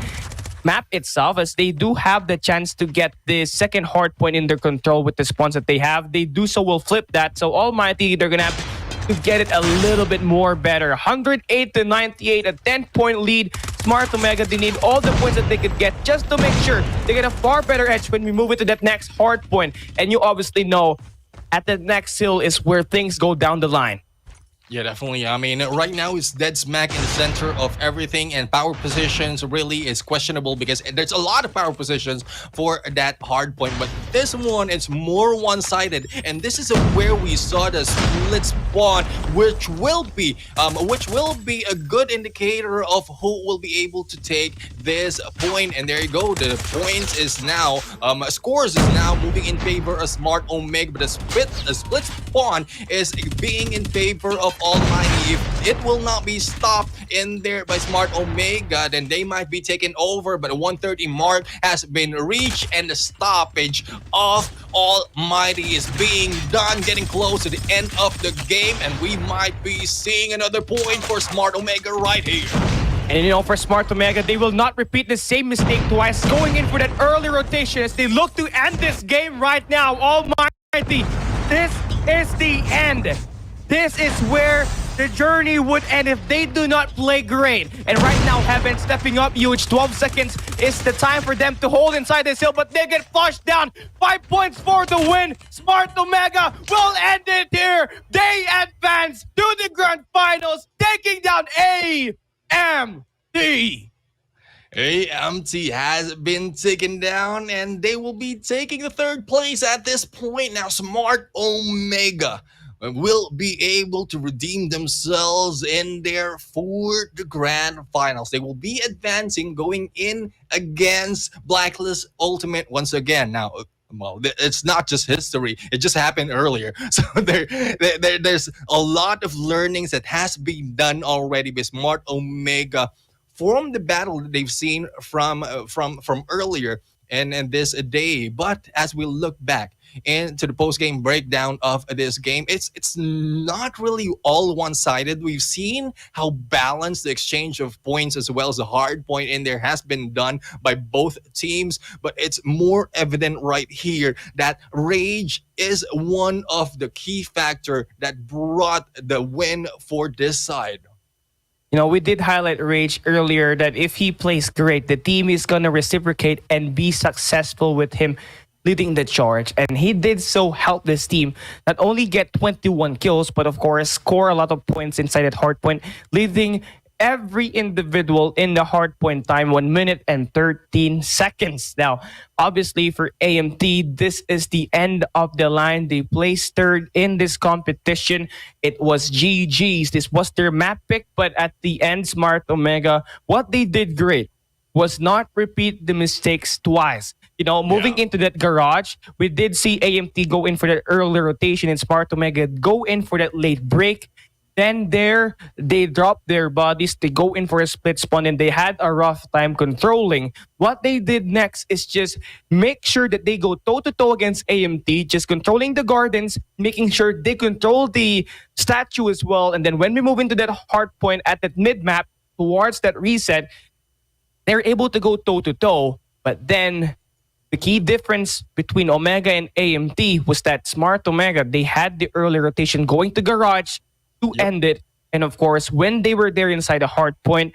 map itself, as they do have the chance to get the second hard point in their control with the spawns that they have. They do so will flip that. So Almighty, they're gonna have to get it a little bit more better. 108 to 98, a 10-point lead. Smart Omega, they need all the points that they could get just to make sure they get a far better edge when we move into that next hard point. And you obviously know at the next hill is where things go down the line. Yeah, definitely. Right now it's dead smack in the center of everything, and power positions really is questionable because there's a lot of power positions for that hard point. But this one is more one-sided, and this is where we saw the split spawn, which will be a good indicator of who will be able to take this point. And there you go. The points is now scores is now moving in favor of Smart Omega, but the split spawn is being in favor of Almighty. If it will not be stopped in there by Smart Omega, then they might be taken over. But the 130 mark has been reached, and the stoppage of Almighty is being done, getting close to the end of the game, and we might be seeing another point for Smart Omega right here. And you know, for Smart Omega, they will not repeat the same mistake twice, going in for that early rotation as they look to end this game right now. Almighty, this is the end. This is where the journey would end if they do not play great. And right now, Heaven stepping up huge. 12 seconds is the time for them to hold inside this hill, but they get flushed down. 5 points for the win. Smart Omega will end it here. They advance to the grand finals, taking down ALMGHTY. ALMGHTY has been taken down, and they will be taking the third place at this point. Now, Smart Omega will be able to redeem themselves in there for the grand finals. They will be advancing, going in against Blacklist Ultimate once again. Now, well, it's not just history. It just happened earlier. So there's a lot of learnings that has been done already by Smart Omega from the battle that they've seen from earlier. in this day. But as we look back into the post game breakdown of this game, it's not really all one sided. We've seen how balanced the exchange of points as well as the hard point in there has been done by both teams. But it's more evident right here that rage is one of the key factor that brought the win for this side. We did highlight Rage earlier that if he plays great, the team is going to reciprocate and be successful with him leading the charge. And he did so help this team not only get 21 kills, but of course, score a lot of points inside at hardpoint, leading every individual in the hardpoint time 1 minute and 13 seconds. Now, obviously for AMT, this is the end of the line. They placed third in this competition. It was GG's. This was their map pick, but at the end, Smart Omega, what they did great was not repeat the mistakes twice. Moving Yeah. into that garage, we did see AMT go in for that early rotation and Smart Omega go in for that late break. Then there, they drop their bodies, they go in for a split spawn, and they had a rough time controlling. What they did next is just make sure that they go toe-to-toe against AMT, just controlling the gardens, making sure they control the statue as well. And then when we move into that hard point at that mid-map, towards that reset, they're able to go toe-to-toe. But then the key difference between Omega and AMT was that Smart Omega, they had the early rotation going to garage to end it. And of course, when they were there inside the hard point,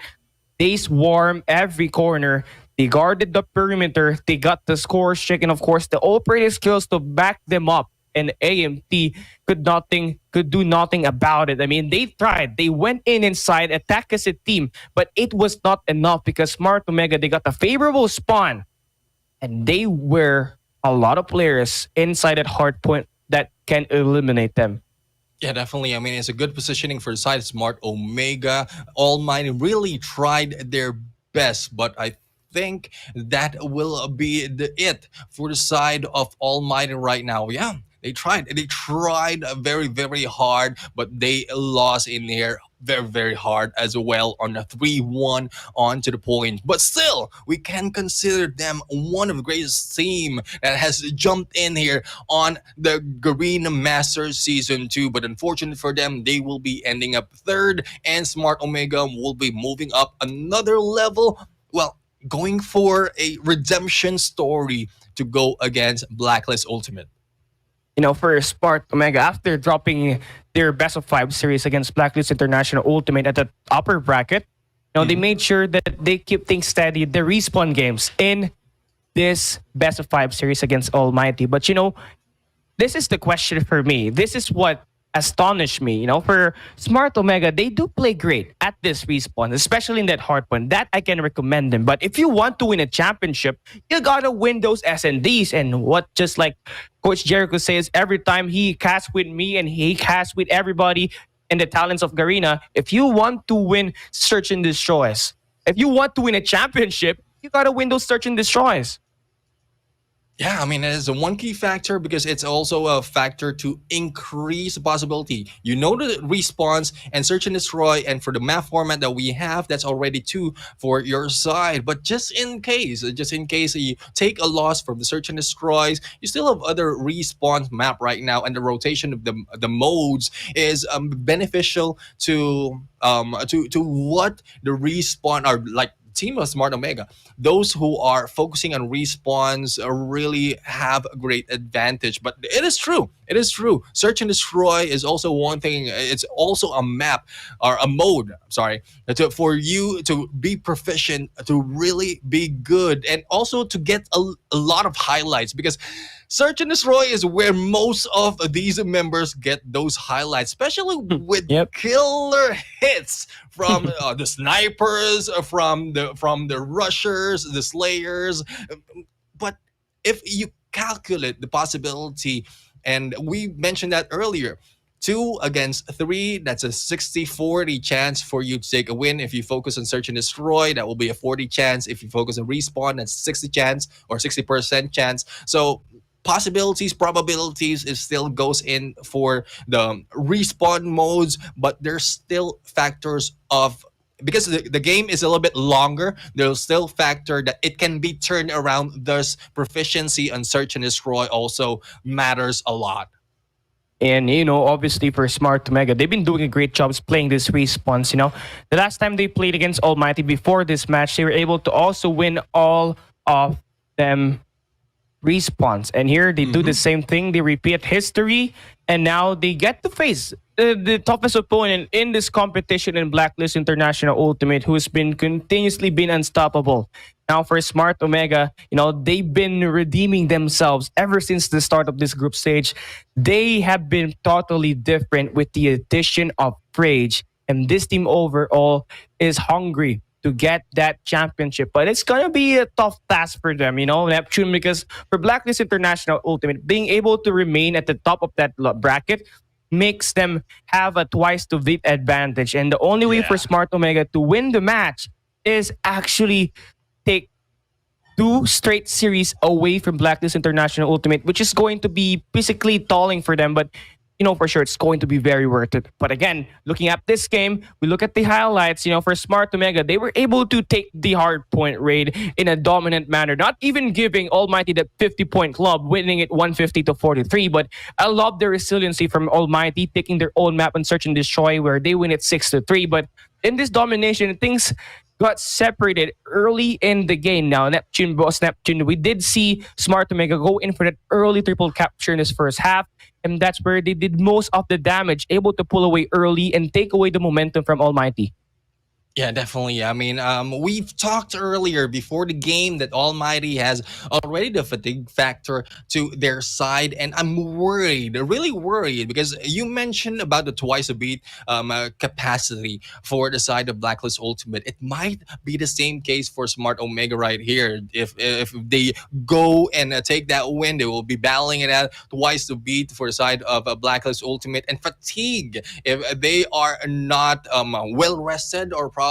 they swarm every corner. They guarded the perimeter. They got the score check. And of course, the operating skills to back them up. And AMT could do nothing about it. I mean, they tried. They went in inside, attack as a team, but it was not enough because Smart Omega, they got a favorable spawn. And they were a lot of players inside that hard point that can eliminate them. Yeah, definitely. I mean, it's a good positioning for the side. Smart Omega, Almighty really tried their best, but I think that will be it for the side of Almighty right now. Yeah, they tried. They tried very, very hard, but they lost in here very, very hard as well on a 3-1 on to the point. But still, we can consider them one of the greatest team that has jumped in here on the Garena Masters Season 2. But unfortunately for them, they will be ending up third, and Smart Omega will be moving up another level. Well, going for a redemption story to go against Blacklist Ultimate. For Smart Omega, after dropping their best of 5 series against Blacklist International Ultimate at the upper bracket, they made sure that they keep things steady, the respawn games in this best of 5 series against Almighty. But this is the question for me. This is what astonished me. For Smart Omega, they do play great at this respawn, especially in that hard point. That I can recommend them. But if you want to win a championship, you gotta win those S&Ds. And what just like Coach Jericho says, every time he casts with me and he casts with everybody in the talents of Garena, if you want to win search and destroys, if you want to win a championship, you gotta win those search and destroys. Yeah, I mean, it is a one key factor because it's also a factor to increase the possibility. The response and search and destroy, and for the map format that we have, that's already 2 for your side. But just in case you take a loss from the search and destroys, you still have other respawn map right now, and the rotation of the modes is beneficial to what the respawn are like. Team of Smart Omega, those who are focusing on respawns really have a great advantage. But it is true. It is true. Search and destroy is also one thing. It's also a map or a mode. Sorry, for you to be proficient, to really be good, and also to get a lot of highlights because search and destroy is where most of these members get those highlights, especially with Yep. killer hits from the snipers, from the rushers, the slayers. But if you calculate the possibility, and we mentioned that earlier, 2 against 3, that's a 60-40 chance for you to take a win. If you focus on search and destroy, that will be a 40 chance. If you focus on respawn, that's 60 chance or 60% chance. So probabilities, it still goes in for the respawn modes, but there's still factors of because the game is a little bit longer, they'll still factor that it can be turned around. Thus, proficiency on search and destroy also matters a lot. And obviously for Smart Omega, they've been doing a great job playing this response. The last time they played against Almighty before this match, they were able to also win all of them respawns. And here they do the same thing. They repeat history, and now they get to face the toughest opponent in this competition in Blacklist International Ultimate, who's been continuously been unstoppable. Now for Smart Omega, they've been redeeming themselves ever since the start of this group stage. They have been totally different with the addition of Rage, and this team overall is hungry to get that championship. But it's gonna be a tough task for them, Neptune, because for Blacklist International Ultimate, being able to remain at the top of that bracket makes them have a twice to beat advantage. And the only way for Smart Omega to win the match is actually take 2 straight series away from Blacklist International Ultimate, which is going to be basically talling for them. But for sure it's going to be very worth it. But again, looking at this game, we look at the highlights. For Smart Omega, they were able to take the hard point raid in a dominant manner, not even giving Almighty that 50-point club, winning it 150-43. But I love the resiliency from Almighty, taking their own map and search and destroy, where they win it 6-3. But in this domination, things got separated early in the game. Now, Neptune, we did see Smart Omega go in for that early triple capture in this first half, and that's where they did most of the damage, able to pull away early and take away the momentum from Almighty. Yeah, definitely. I mean, we've talked earlier before the game that Almighty has already the fatigue factor to their side, and I'm worried, really worried, because you mentioned about the twice a beat capacity for the side of Blacklist Ultimate. It might be the same case for Smart Omega right here. If they go and take that win, they will be battling it out twice the beat for the side of Blacklist Ultimate, and fatigue. If they are not well rested, or probably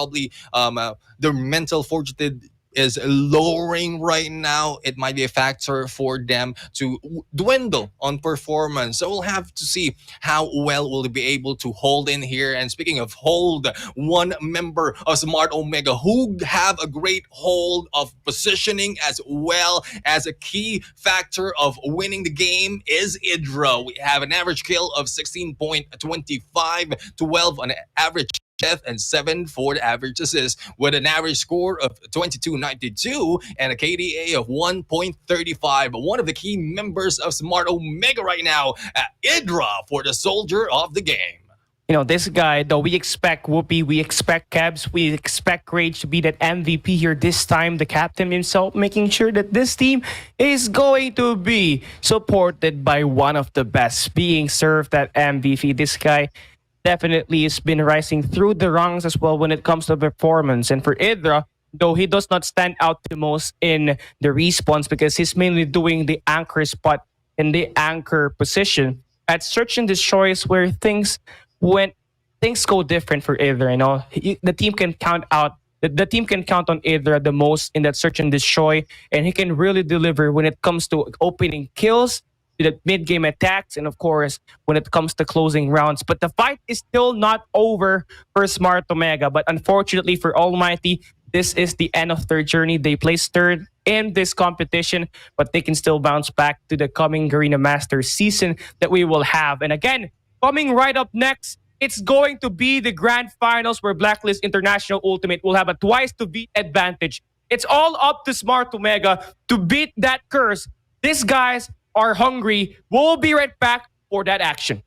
their mental fortitude is lowering right now, it might be a factor for them to dwindle on performance. So we'll have to see how well will they be able to hold in here. And speaking of hold, one member of Smart Omega who have a great hold of positioning as well as a key factor of winning the game is Idra. We have an average kill of 16.25, 12 on average death, and 7 for the average assist, with an average score of 22.92 and a KDA of 1.35. One of the key members of Smart Omega right now, Idra, for the soldier of the game. This guy, though, we expect Whoopi, we expect Kebs, we expect Rage to be that MVP here this time, the captain himself, making sure that this team is going to be supported by one of the best, being served at MVP. This guy definitely has been rising through the ranks as well when it comes to performance. And for Idra, though he does not stand out the most in the response, because he's mainly doing the anchor spot in the anchor position, at search and destroy is where things go different for Idra. The team can count on Idra the most in that search and destroy, and he can really deliver when it comes to opening kills, to the mid-game attacks, and of course, when it comes to closing rounds. But the fight is still not over for Smart Omega. But unfortunately for Almighty, this is the end of their journey. They placed third in this competition, but they can still bounce back to the coming Garena Masters season that we will have. And again, coming right up next, it's going to be the grand finals, where Blacklist International Ultimate will have a twice to beat advantage. It's all up to Smart Omega to beat that curse. These guys are hungry. We'll be right back for that action.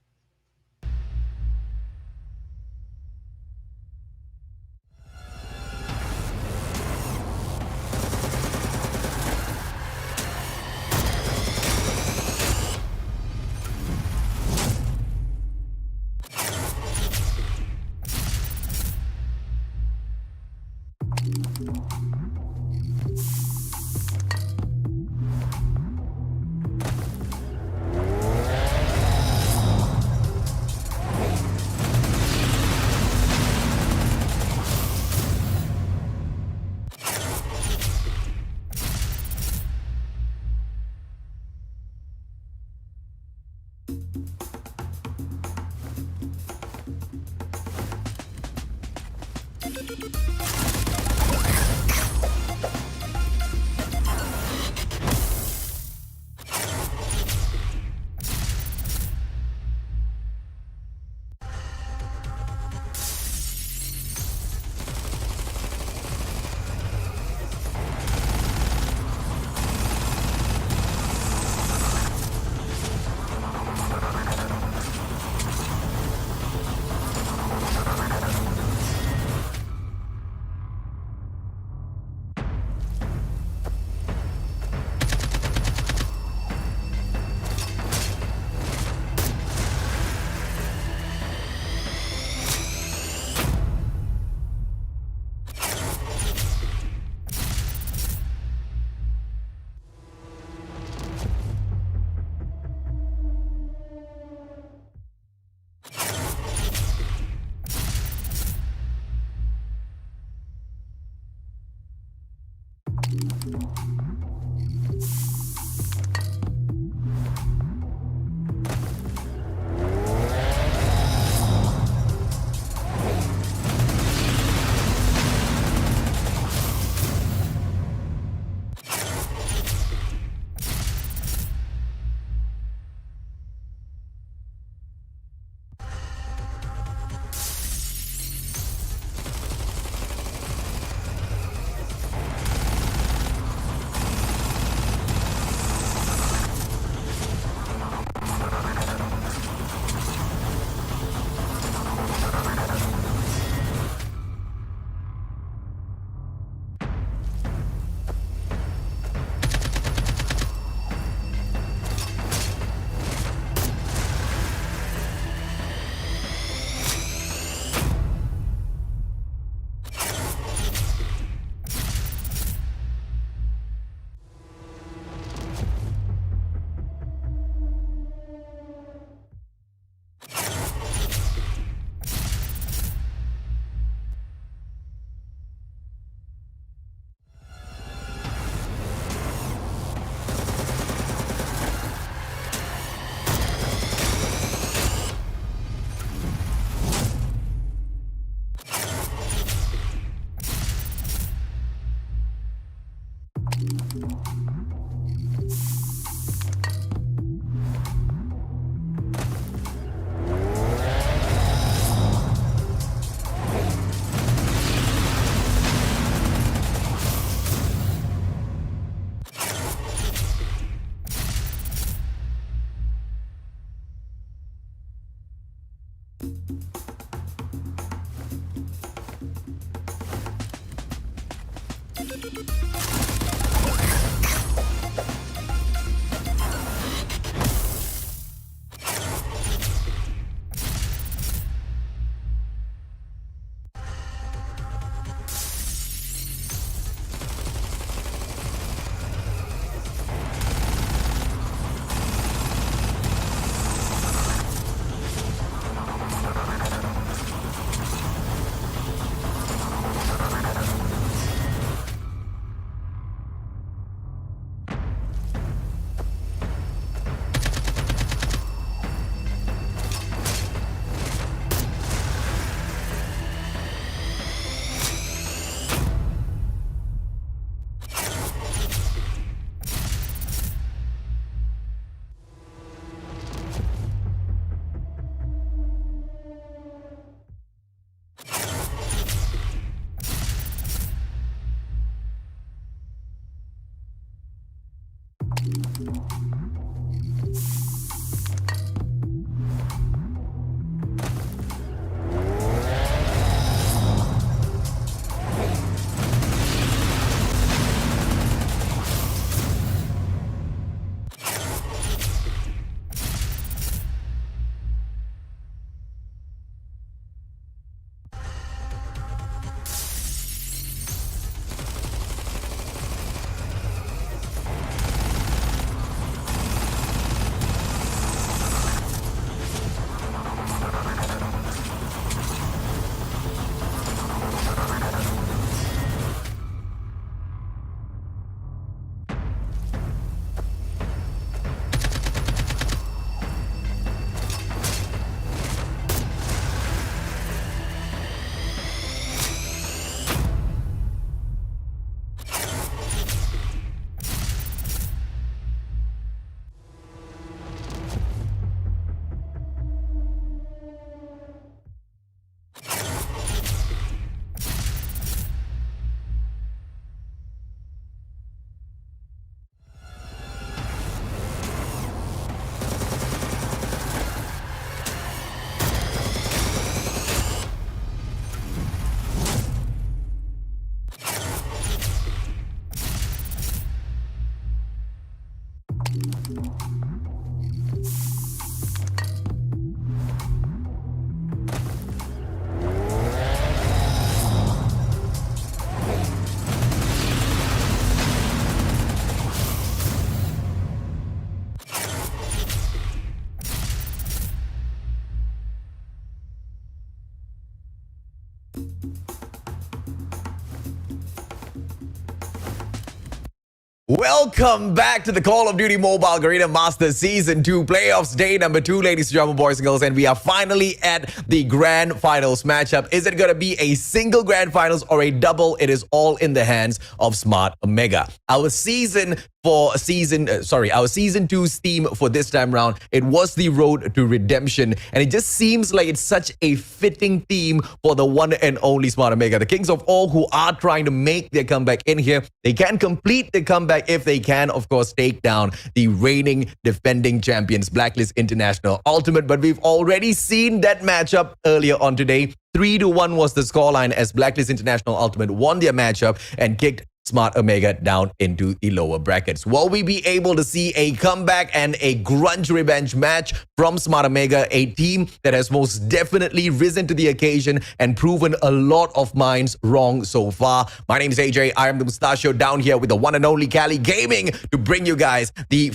Welcome back to the Call of Duty Mobile Garena Masters Season 2 Playoffs Day number 2, ladies and gentlemen, boys and girls. And we are finally at the Grand Finals matchup. Is it going to be a single Grand Finals or a double? It is all in the hands of Smart Omega. Our Season 2's theme for this time round, it was the road to redemption. And it just seems like it's such a fitting theme for the one and only Smart Omega. The Kings of All who are trying to make their comeback in here. They can complete the comeback if they can, of course, take down the reigning defending champions, Blacklist International Ultimate. But we've already seen that matchup earlier on today. 3-1 was the scoreline as Blacklist International Ultimate won their matchup and kicked Smart Omega down into the lower brackets. Will we be able to see a comeback and a grunge revenge match from Smart Omega, a team that has most definitely risen to the occasion and proven a lot of minds wrong so far? My name is AJ. I am the Mustachio down here with the one and only Cali Gaming to bring you guys the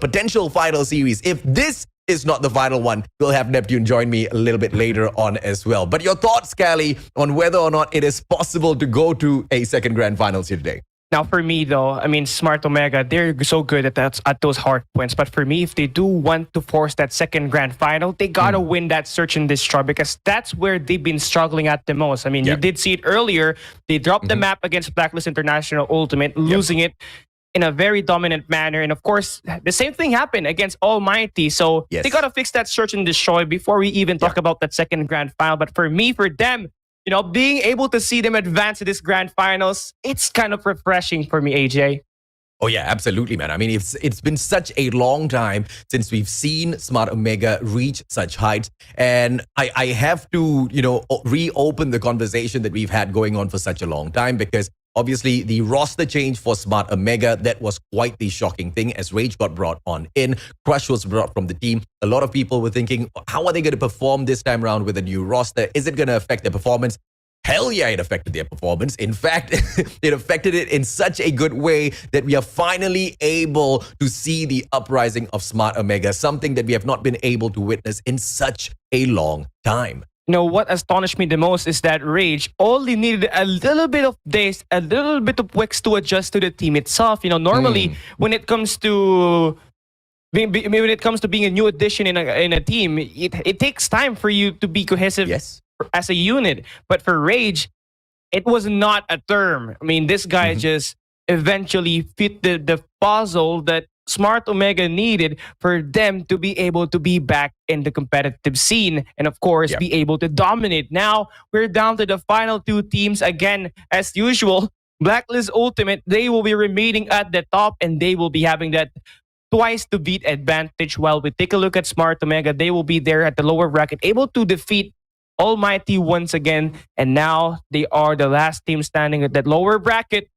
potential final series. If this is not the final one, we'll have Neptune join me a little bit later on as well. But your thoughts, Cali, on whether or not it is possible to go to a second grand finals here today? Now, for me, though, I mean, Smart Omega, they're so good at those hard points. But for me, if they do want to force that second grand final, they got to win that search and destroy because that's where they've been struggling at the most. I mean, you did see it earlier. They dropped the map against Blacklist International Ultimate, losing it in a very dominant manner. And of course, the same thing happened against ALMGHTY. So they got to fix that search and destroy before we even talk about that second grand final. But for me, for them, you know, being able to see them advance to this grand finals, it's kind of refreshing for me, AJ. Oh yeah, absolutely, man. I mean, it's been such a long time since we've seen Smart Omega reach such heights. And I have to, you know, reopen the conversation that we've had going on for such a long time because obviously, the roster change for Smart Omega, that was quite the shocking thing as Rage got brought on in. Crush was brought from the team. A lot of people were thinking, how are they going to perform this time around with a new roster? Is it going to affect their performance? Hell yeah, it affected their performance. In fact, it affected it in such a good way that we are finally able to see the uprising of Smart Omega, something that we have not been able to witness in such a long time. You know, what astonished me the most is that Rage only needed a little bit of days, a little bit of weeks to adjust to the team itself. You know, normally when it comes to being a new addition in a team, it takes time for you to be cohesive as a unit. But for Rage, it was not a term. I mean, this guy just eventually fit the puzzle that Smart Omega needed for them to be able to be back in the competitive scene and, of course, be able to dominate. Now, we're down to the final two teams. Again, as usual, Blacklist Ultimate, they will be remaining at the top and they will be having that twice to beat advantage. While we take a look at Smart Omega, they will be there at the lower bracket, able to defeat ALMGHTY once again. And now they are the last team standing at that lower bracket.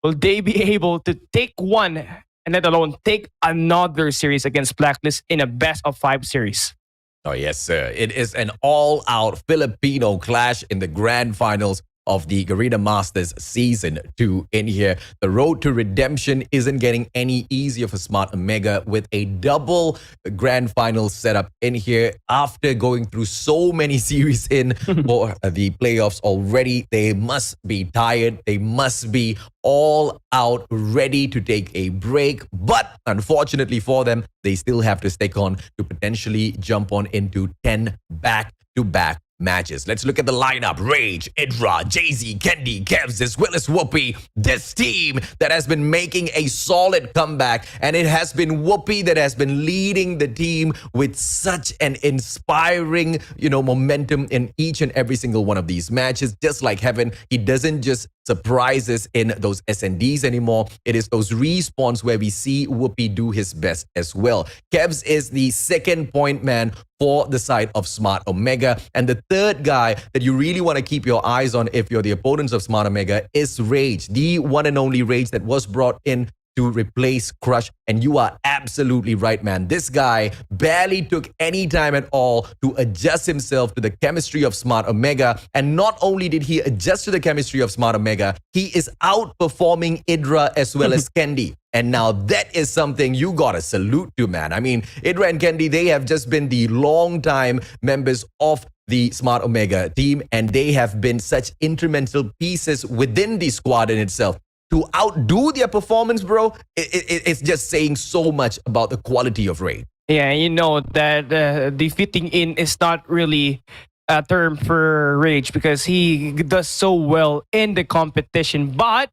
Will they be able to take one and let alone take another series against Blacklist in a best-of-5 series? Oh, yes, sir. It is an all-out Filipino clash in the grand finals of the Garena Masters Season 2 in here. The road to redemption isn't getting any easier for Smart Omega with a double grand final setup in here. After going through so many series in for the playoffs already, they must be tired. They must be all out, ready to take a break. But unfortunately for them, they still have to stick on to potentially jump on into 10 back-to-back matches. Let's look at the lineup. Rage, Idra, Jay-Z, Candy, Kevs, as well as Whoopi. This team that has been making a solid comeback, and it has been Whoopi that has been leading the team with such an inspiring, you know, momentum in each and every single one of these matches. Just like Heaven, he doesn't just surprise us in those SNDs anymore. It is those respawns where we see Whoopi do his best as well. Kevs is the second point man for the side of Smart Omega. And the third guy that you really want to keep your eyes on if you're the opponents of Smart Omega is Rage, the one and only Rage that was brought in to replace Crush. And you are absolutely right, man. This guy barely took any time at all to adjust himself to the chemistry of Smart Omega. And not only did he adjust to the chemistry of Smart Omega, he is outperforming Idra as well as Candy. And now that is something you gotta salute to, man. I mean, Idra and Candy, they have just been the long-time members of the Smart Omega team, and they have been such instrumental pieces within the squad in itself. to outdo their performance, bro, it's just saying so much about the quality of Raid. Yeah, you know that the fitting in is not really a term for Rage because he does so well in the competition. But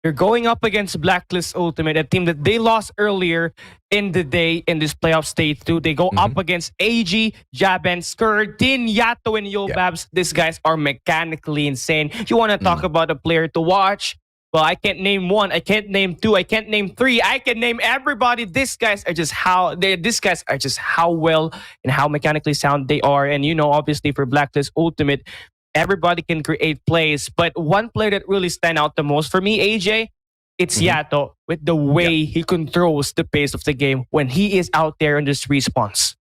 you're going up against Blacklist Ultimate, a team that they lost earlier in the day in this playoff stage too. They go up against AG, Jaben, Skur, Din, Yato, and Yobabs. These guys are mechanically insane. You want to talk about a player to watch? Well, I can't name one. I can't name two. I can't name three. I can name everybody. These guys are just how well and how mechanically sound they are. And you know, obviously for Blacklist Ultimate, everybody can create plays. But one player that really stand out the most for me, AJ, it's Yato with the way he controls the pace of the game when he is out there in this response.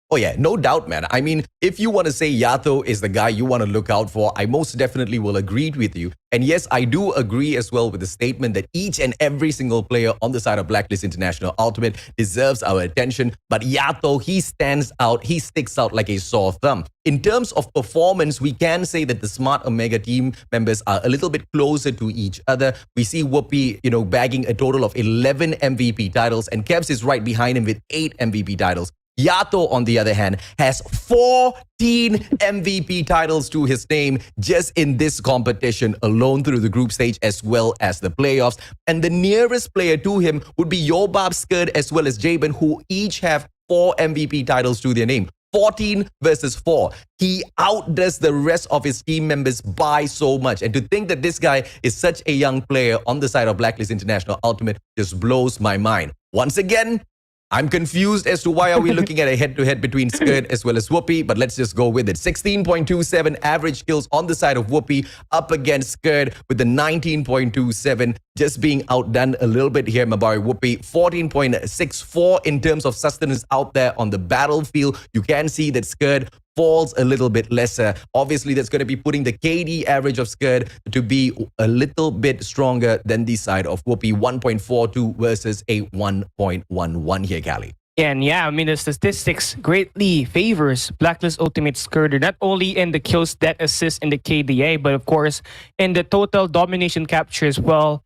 Oh, yeah, no doubt, man. I mean, if you want to say Yato is the guy you want to look out for, I most definitely will agree with you. And yes, I do agree as well with the statement that each and every single player on the side of Blacklist International Ultimate deserves our attention. But Yato, he stands out. He sticks out like a sore thumb. In terms of performance, we can say that the Smart Omega team members are a little bit closer to each other. We see Whoopi, bagging a total of 11 MVP titles, and Kevs is right behind him with 8 MVP titles. Yato, on the other hand, has 14 MVP titles to his name just in this competition alone through the group stage as well as the playoffs. And the nearest player to him would be Yobab, Skurd, as well as Jabin, who each have 4 MVP titles to their name. 14 versus 4. He outdoes the rest of his team members by so much. And to think that this guy is such a young player on the side of Blacklist International Ultimate just blows my mind. Once again, I'm confused as to why are we looking at a head-to-head between Skurd as well as Whoopi, but let's just go with it. 16.27 average kills on the side of Whoopi up against Skurd with the 19.27, just being outdone a little bit here, Mabari Whoopi. 14.64 in terms of sustenance out there on the battlefield. You can see that Skurd falls a little bit lesser. Obviously, that's going to be putting the KD average of Skurd to be a little bit stronger than the side of Whoopi. 1.42 versus a 1.11 here, Callie. And yeah, I mean, the statistics greatly favors Blacklist Ultimate Skirter, not only in the kills, that assists, in the KDA, but of course, in the total domination capture as well.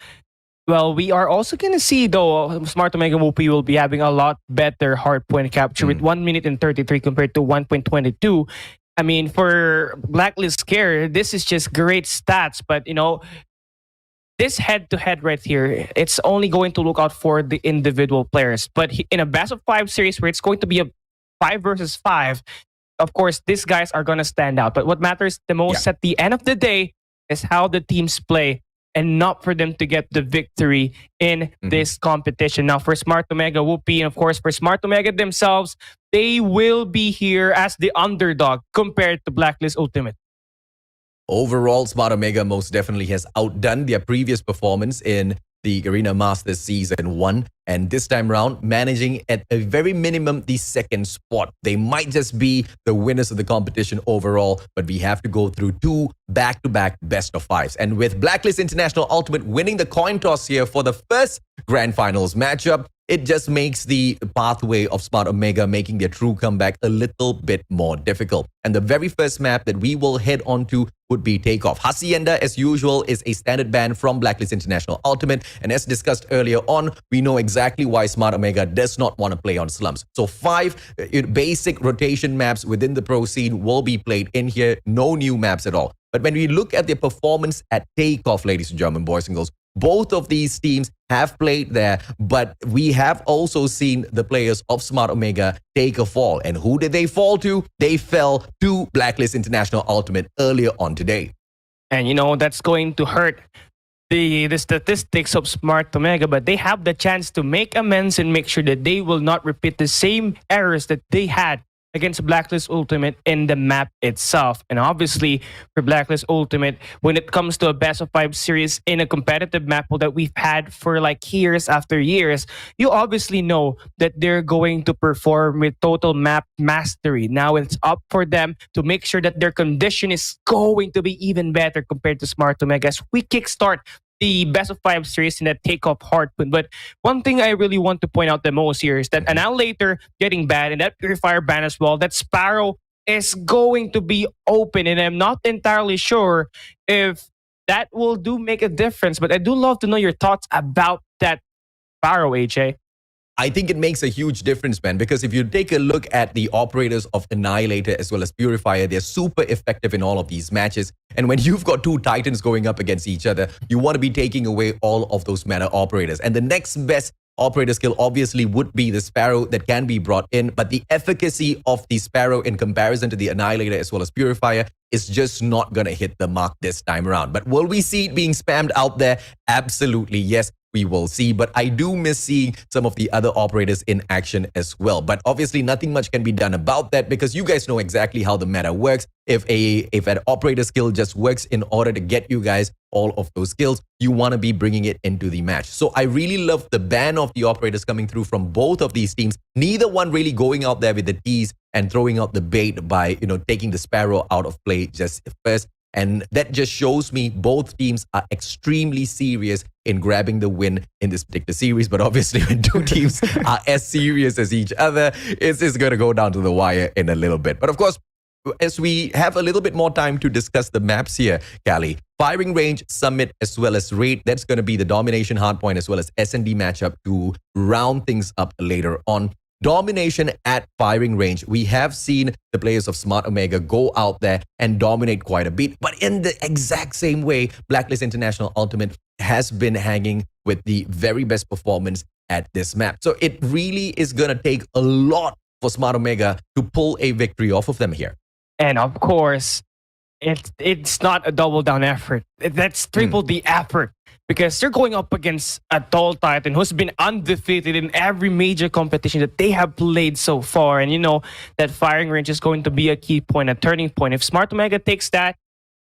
Well, we are also going to see, though, Smart Omega Whoopi will be having a lot better hard point capture with 1 minute and 33 compared to 1.22. I mean, for Blacklist Scare, this is just great stats. But, this head-to-head right here, it's only going to look out for the individual players. But in a best of 5 series where it's going to be a 5 versus 5, of course, these guys are going to stand out. But what matters the most at the end of the day is how the teams play, and not for them to get the victory in this competition. Now, for Smart Omega Whoopi, and of course for Smart Omega themselves, they will be here as the underdog compared to Blacklist Ultimate. Overall, Smart Omega most definitely has outdone their previous performance in the Garena Masters Season 1. And this time round, managing at a very minimum the second spot. They might just be the winners of the competition overall, but we have to go through 2 back-to-back best of 5s. And with Blacklist International Ultimate winning the coin toss here for the first Grand Finals matchup, it just makes the pathway of Smart Omega making their true comeback a little bit more difficult. And the very first map that we will head on to would be Takeoff. Hacienda, as usual, is a standard ban from Blacklist International Ultimate. And as discussed earlier on, we know exactly why Smart Omega does not want to play on slumps. So 5 basic rotation maps within the pro scene will be played in here. No new maps at all. But when we look at their performance at Takeoff, ladies and gentlemen, boys and girls, both of these teams have played there, but we have also seen the players of Smart Omega take a fall. And who did they fall to? They fell to Blacklist International Ultimate earlier on today. And that's going to hurt the statistics of Smart Omega, but they have the chance to make amends and make sure that they will not repeat the same errors that they had against Blacklist Ultimate in the map itself. And obviously, for Blacklist Ultimate, when it comes to a best of 5 series in a competitive map that we've had for like years after years, you obviously know that they're going to perform with total map mastery. Now it's up for them to make sure that their condition is going to be even better compared to Smart Omega as we kickstart the best of 5 series in that Takeoff hardpoint. But one thing I really want to point out the most here is that Annihilator getting banned and that Purifier ban as well, that Sparrow is going to be open. And I'm not entirely sure if that will do make a difference. But I do love to know your thoughts about that Pharaoh, AJ. I think it makes a huge difference, man, because if you take a look at the operators of Annihilator as well as Purifier, they're super effective in all of these matches. And when you've got two Titans going up against each other, you want to be taking away all of those meta operators. And the next best operator skill obviously would be the Sparrow that can be brought in, but the efficacy of the Sparrow in comparison to the Annihilator as well as Purifier is just not going to hit the mark this time around. But will we see it being spammed out there? Absolutely, yes. We will see, but I do miss seeing some of the other operators in action as well. But obviously nothing much can be done about that because you guys know exactly how the meta works. If an operator skill just works in order to get you guys all of those skills, you want to be bringing it into the match. So I really love the ban of the operators coming through from both of these teams. Neither one really going out there with the tease and throwing out the bait by, taking the Sparrow out of play just first. And that just shows me both teams are extremely serious in grabbing the win in this particular series. But obviously, when two teams are as serious as each other, it's going to go down to the wire in a little bit. But of course, as we have a little bit more time to discuss the maps here, Callie, Firing Range, Summit, as well as Raid, that's going to be the Domination Hardpoint as well as S&D matchup to round things up later on. Domination at Firing Range. We have seen the players of Smart Omega go out there and dominate quite a bit. But in the exact same way, Blacklist International Ultimate has been hanging with the very best performance at this map. So it really is going to take a lot for Smart Omega to pull a victory off of them here. And of course, it's not a double down effort. That's triple the effort. Because they're going up against a tall Titan who's been undefeated in every major competition that they have played so far. And that Firing Range is going to be a key point, a turning point. If Smart Omega takes that,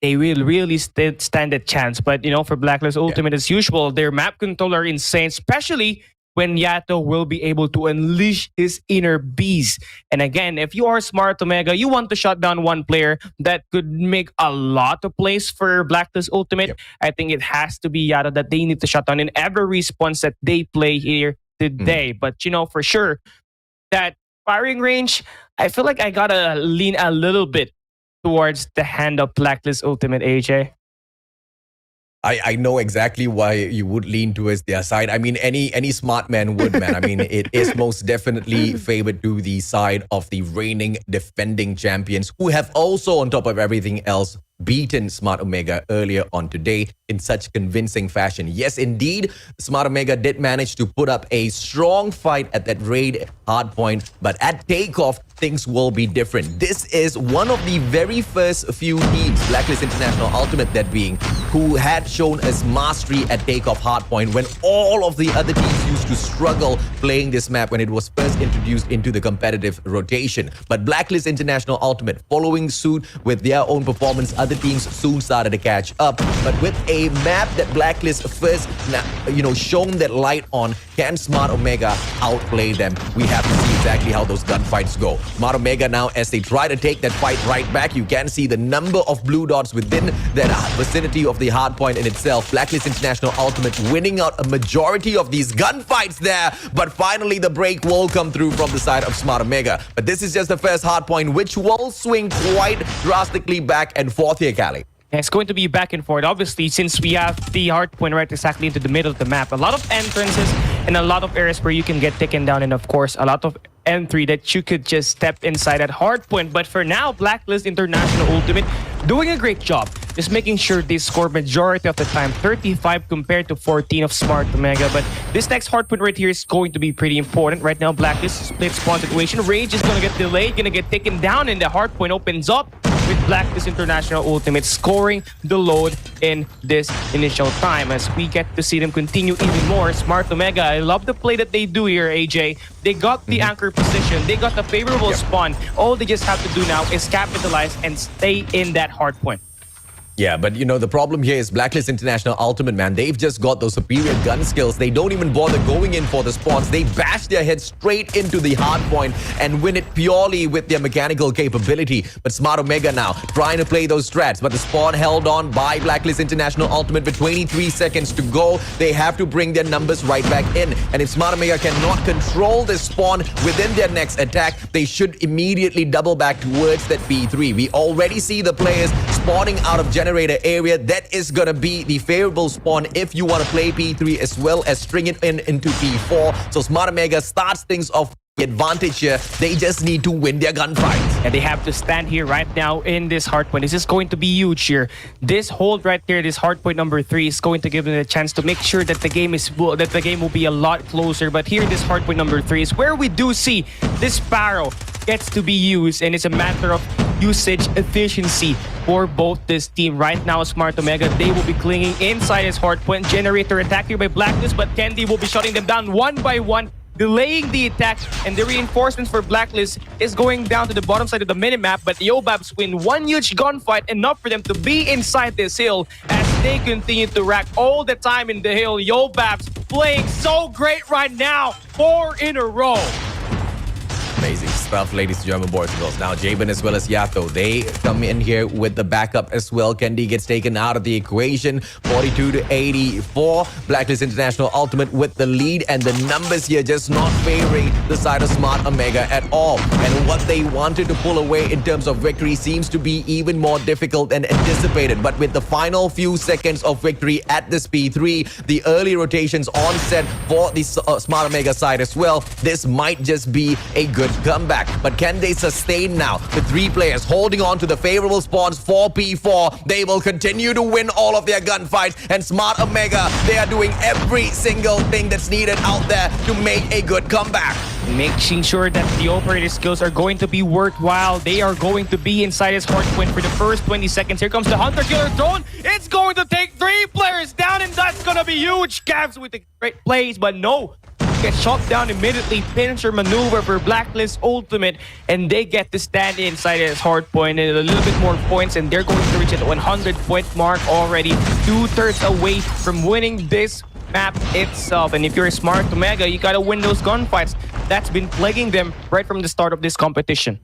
they will really stand a chance. But, for Blacklist Ultimate, as usual, their map controller is insane, especially when Yato will be able to unleash his inner beast. And again, if you are Smart Omega, you want to shut down one player that could make a lot of plays for Blacklist Ultimate. Yep. I think it has to be Yato that they need to shut down in every response that they play here today. But, for sure, that Firing Range, I feel like I gotta lean a little bit towards the hand of Blacklist Ultimate, AJ. I know exactly why you would lean towards their side. I mean, any smart man would, man. I mean, it is most definitely favored to the side of the reigning defending champions who have also, on top of everything else, beaten Smart Omega earlier on today in such convincing fashion. Yes, indeed, Smart Omega did manage to put up a strong fight at that raid hardpoint, but at takeoff, things will be different. This is one of the very first few teams, Blacklist International Ultimate that being, who had shown us mastery at takeoff hardpoint when all of the other teams used to struggle playing this map when it was first introduced into the competitive rotation. But Blacklist International Ultimate, following suit with their own performance, other teams soon started to catch up. But with a map that Blacklist first, shown that light on, can Smart Omega outplay them? We have to see exactly how those gunfights go. Smart Omega now, as they try to take that fight right back, you can see the number of blue dots within that vicinity of the hardpoint in itself. Blacklist International Ultimate winning out a majority of these gunfights there. But finally, the break will come through from the side of Smart Omega. But this is just the first hardpoint, which will swing quite drastically back and forth here, Callie. It's going to be back and forth. Obviously, since we have the hard point right exactly into the middle of the map, a lot of entrances and a lot of areas where you can get taken down, and of course, a lot of entry that you could just step inside at hard point. But for now, Blacklist International Ultimate doing a great job. Just making sure they score majority of the time, 35 compared to 14 of Smart Omega. But this next hard point right here is going to be pretty important. Right now, Blacklist split spawn situation. Rage is going to get delayed, going to get taken down, and the hard point opens up with Blacklist International Ultimate scoring the load in this initial time as we get to see them continue even more. Smart Omega, I love the play that they do here, AJ. They got the anchor position. They got the favorable spawn. All they just have to do now is capitalize and stay in that hard point. Yeah, but the problem here is Blacklist International Ultimate, man. They've just got those superior gun skills. They don't even bother going in for the spawns. They bash their head straight into the hard point and win it purely with their mechanical capability. But Smart Omega now trying to play those strats. But the spawn held on by Blacklist International Ultimate with 23 seconds to go. They have to bring their numbers right back in. And if Smart Omega cannot control this spawn within their next attack, they should immediately double back towards that P3. We already see the players spawning out of generator area. That is going to be the favorable spawn if you want to play P3 as well as string it into P4. So Smart Omega starts things off advantage here. They just need to win their gunfights. And they have to stand here right now in this hardpoint. This is going to be huge here. This hold right here, this hardpoint number 3, is going to give them a chance to make sure that the game will be a lot closer. But here, this hardpoint number 3 is where we do see this Sparrow gets to be used, and it's a matter of usage efficiency for both this team. Right now, Smart Omega, they will be clinging inside his hardpoint. Generator attack here by Blacklist, but Candy will be shutting them down one by one, delaying the attack, and the reinforcements for Blacklist is going down to the bottom side of the minimap, but the Yobabs win one huge gunfight, enough for them to be inside this hill as they continue to rack all the time in the hill. Yobabs playing so great right now, 4 in a row. Amazing stuff, ladies and gentlemen, boys and girls. Now, Jabin as well as Yato, they come in here with the backup as well. Kendi gets taken out of the equation, 42-84. Blacklist International Ultimate with the lead, and the numbers here just not favoring the side of Smart Omega at all. And what they wanted to pull away in terms of victory seems to be even more difficult than anticipated. But with the final few seconds of victory at this P3, the early rotations on set for the Smart Omega side as well, this might just be a good comeback. But can they sustain now? The 3 players holding on to the favorable spawns for P4. They will continue to win all of their gunfights. And Smart Omega, they are doing every single thing that's needed out there to make a good comeback. Making sure that the operator skills are going to be worthwhile. They are going to be inside his hardpoint for the first 20 seconds. Here comes the Hunter Killer drone. It's going to take 3 players down, and that's going to be huge. Cavs with the great plays, but no. Get shot down immediately. Pincher maneuver for Blacklist Ultimate, and they get to stand inside his hardpoint and a little bit more points, and they're going to reach at 100-point mark already. 2/3 away from winning this map itself. And if you're a Smart Omega, you gotta win those gunfights. That's been plaguing them right from the start of this competition.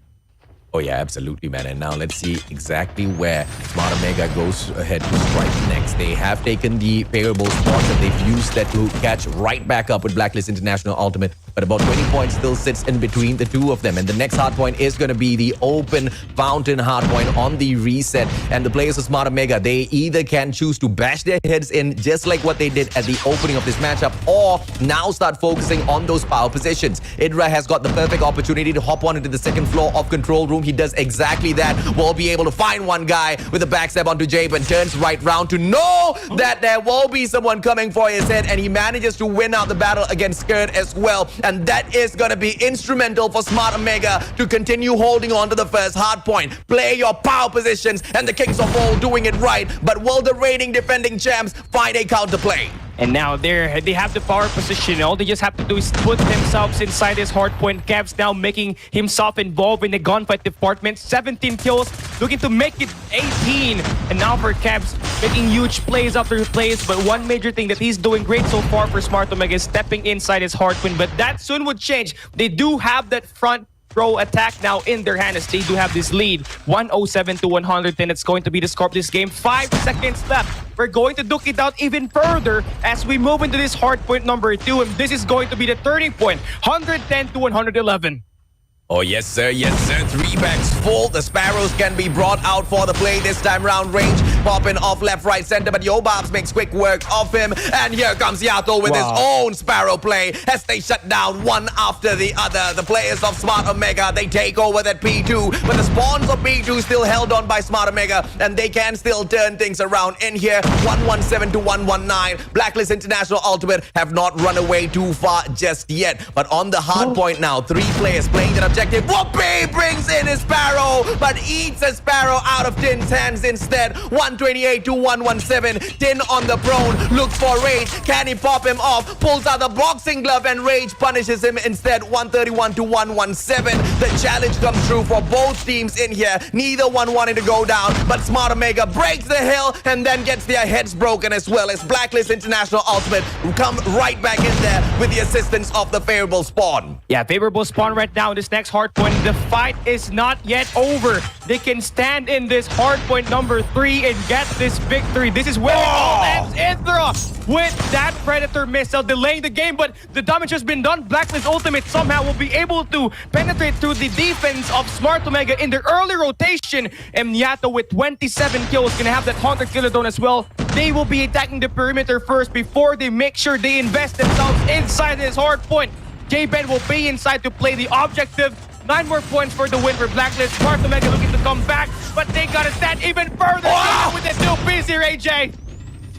Oh yeah, absolutely, man. And now let's see exactly where Smart Omega goes ahead to strike next. They have taken the favorable spots and they've used that to catch right back up with Blacklist International Ultimate. But about 20 points still sits in between the two of them. And the next hardpoint is going to be the open fountain hardpoint on the reset. And the players of Smart Omega, they either can choose to bash their heads in just like what they did at the opening of this matchup, or now start focusing on those power positions. Idra has got the perfect opportunity to hop on into the second floor of control room. He does exactly that. Will be able to find one guy with a backstab onto Jabin. Turns right round to know that there will be someone coming for his head, and he manages to win out the battle against Skirt as well. And that is going to be instrumental for Smart Omega to continue holding on to the first hard point. Play your power positions, and the Kings of All doing it right. But will the reigning defending champs find a counterplay? And now they have the power position. All they just have to do is put themselves inside this hardpoint. Cavs now making himself involved in the gunfight department. 17 kills, looking to make it 18. And now for Cavs, making huge plays after plays. But one major thing that he's doing great so far for Smart Omega is stepping inside his hardpoint. But that soon would change. They do have that front row attack now in their hand as they do have this lead. 107-110. It's going to be the score of this game. 5 seconds left. We're going to duke it out even further as we move into this hard point number 2. And this is going to be the turning point. 110-111. Oh, yes, sir. Yes, sir. 3 bags full. The Sparrows can be brought out for the play this time round. Range popping off left, right, center. But Yobabs makes quick work of him. And here comes Yato with his own Sparrow play as they shut down one after the other. The players of Smart Omega, they take over that P2. But the spawns of P2 still held on by Smart Omega. And they can still turn things around in here. 117-119. Blacklist International Ultimate have not run away too far just yet. But on the hard point now, 3 players playing that objective. Whoopee brings in his Sparrow, but eats a Sparrow out of Tin's hands instead. 128-117. Tin on the prone, looks for Rage. Can he pop him off? Pulls out the boxing glove and Rage punishes him instead. 131-117. The challenge comes through for both teams in here. Neither one wanting to go down, but Smart Omega breaks the hill and then gets their heads broken as well as Blacklist International Ultimate come right back in there with the assistance of the favorable spawn. Yeah, favorable spawn right now in this next hard point. The fight is not yet over. They can stand in this hardpoint number 3 and get this victory. This is where it all ends. Ithra with that Predator missile delaying the game, but the damage has been done. Blacklist ultimate somehow will be able to penetrate through the defense of Smart Omega in the early rotation. And Yato with 27 kills gonna have that Haunter Killer Drone as well. They will be attacking the perimeter first before they make sure they invest themselves inside this hard point. J-Ben will be inside to play the objective. 9 more points for the win for Blacklist. Smart Omega looking to come back, but they gotta stand even further with the 2 piece here, AJ.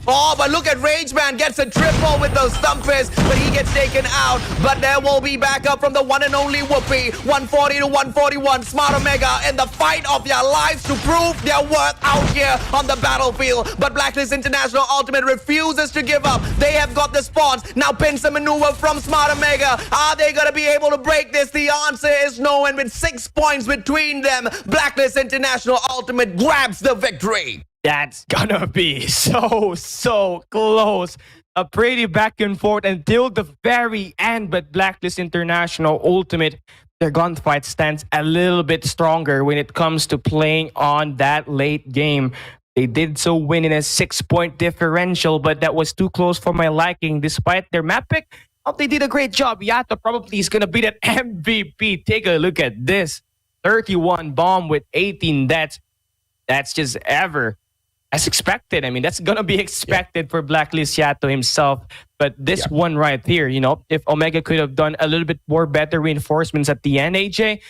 Oh, but look at Rageman gets a triple with those thumpers, but he gets taken out. But there will be backup from the one and only Whoopi. 140 to 141. Smart Omega in the fight of their lives to prove their worth out here on the battlefield. But Blacklist International Ultimate refuses to give up. They have got the spawns. Now pincer maneuver from Smart Omega. Are they going to be able to break this? The answer is no. And with 6 points between them, Blacklist International Ultimate grabs the victory. That's gonna be so close. A pretty back and forth until the very end, but Blacklist International Ultimate, their gunfight stands a little bit stronger when it comes to playing on that late game. They did so win in a 6-point differential, but that was too close for my liking. Despite their map pick, they did a great job. Yato probably is gonna be that MVP. Take a look at this. 31 bomb with 18 deaths. That's just ever. As expected. I mean, that's going to be expected for Blacklist Yato himself. But this one right here, you know, if Omega could have done a little bit more better reinforcements at the end, AJ,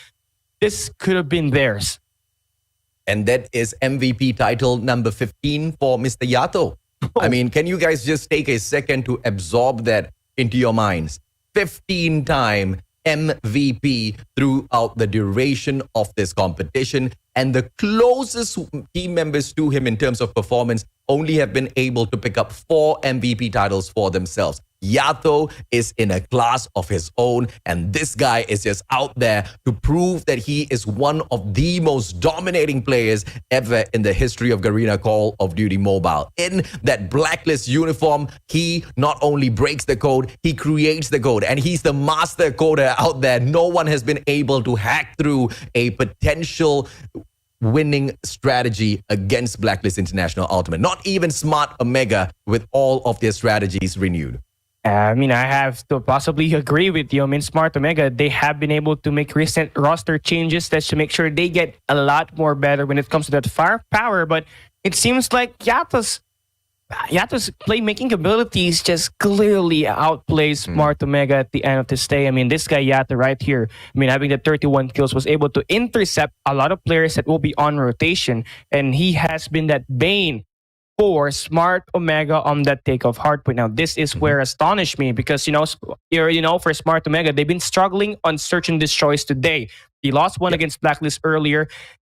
this could have been theirs. And that is MVP title number 15 for Mr. Yato. I mean, can you guys just take a second to absorb that into your minds? 15-time MVP throughout the duration of this competition. And the closest team members to him in terms of performance only have been able to pick up 4 MVP titles for themselves. Yato is in a class of his own, and this guy is just out there to prove that he is one of the most dominating players ever in the history of Garena Call of Duty Mobile. In that Blacklist uniform, he not only breaks the code, he creates the code, and he's the master coder out there. No one has been able to hack through a potential winning strategy against Blacklist International Ultimate. Not even Smart Omega with all of their strategies renewed. I mean, I have to possibly agree with you. I mean, Smart Omega, they have been able to make recent roster changes that should make sure they get a lot more better when it comes to that firepower. But it seems like Yato's playmaking abilities just clearly outplays Smart Omega at the end of this day. I mean, this guy Yato right here, I mean, having the 31 kills, was able to intercept a lot of players that will be on rotation. And he has been that bane for Smart Omega on that takeoff hardpoint. Now, this is where astonished me because, for Smart Omega, they've been struggling on search and destroys today. They lost one against Blacklist earlier.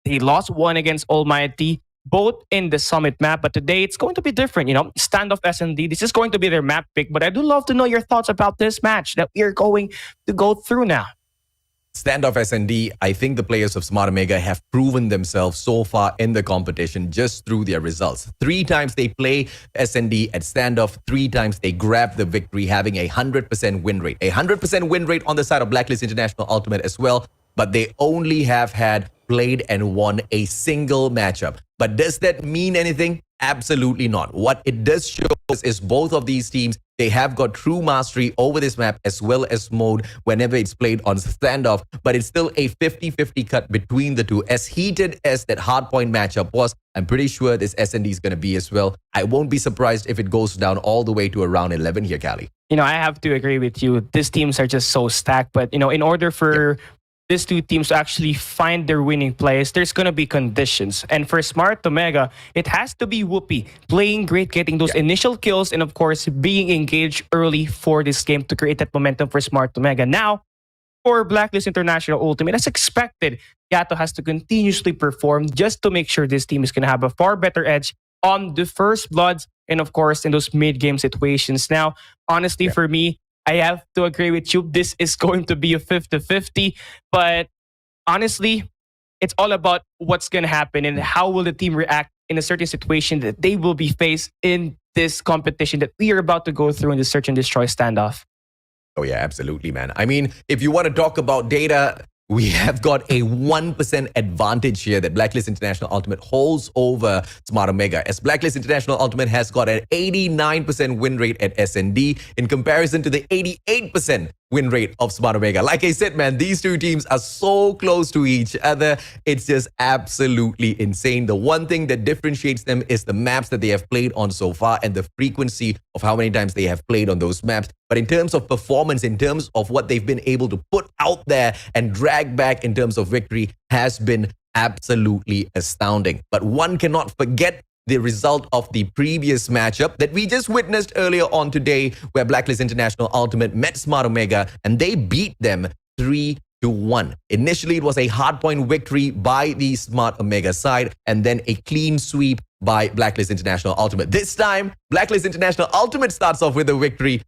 They lost one against ALMGHTY, both in the Summit map. But today, it's going to be different. Standoff S&D, this is going to be their map pick. But I do love to know your thoughts about this match that we are going to go through now. Standoff S&D, I think the players of Smart Omega have proven themselves so far in the competition just through their results. 3 times they play S&D at standoff, 3 times they grab the victory, having a 100% win rate. A 100% win rate on the side of Blacklist International Ultimate as well, but they only have had played and won a single matchup. But does that mean anything? Absolutely not. What it does show is both of these teams, they have got true mastery over this map as well as mode whenever it's played on standoff, but it's still a 50-50 cut between the two. As heated as that hardpoint matchup was, I'm pretty sure this S&D is going to be as well. I won't be surprised if it goes down all the way to around 11 here, Callie. I have to agree with you. These teams are just so stacked, but, in order for these two teams to actually find their winning plays, there's going to be conditions. And for Smart Omega, it has to be Whoopi playing great, getting those initial kills, and of course, being engaged early for this game to create that momentum for Smart Omega. Now, for Blacklist International Ultimate, as expected, Yato has to continuously perform just to make sure this team is going to have a far better edge on the first bloods and, of course, in those mid-game situations. Now, honestly, for me, I have to agree with you. This is going to be a 50-50. But honestly, it's all about what's going to happen and how will the team react in a certain situation that they will be faced in this competition that we are about to go through in the search and destroy standoff. Oh, yeah, absolutely, man. I mean, if you want to talk about data, we have got a 1% advantage here that Blacklist International Ultimate holds over Smart Omega, as Blacklist International Ultimate has got an 89% win rate at SND in comparison to the 88% win rate of Smart Omega. Like I said, man, these two teams are so close to each other. It's just absolutely insane. The one thing that differentiates them is the maps that they have played on so far and the frequency of how many times they have played on those maps. But in terms of performance, in terms of what they've been able to put out there and drag back in terms of victory, has been absolutely astounding. But one cannot forget the result of the previous matchup that we just witnessed earlier on today, where Blacklist International Ultimate met Smart Omega and they beat them 3-1. Initially, it was a hardpoint victory by the Smart Omega side and then a clean sweep by Blacklist International Ultimate. This time, Blacklist International Ultimate starts off with a victory.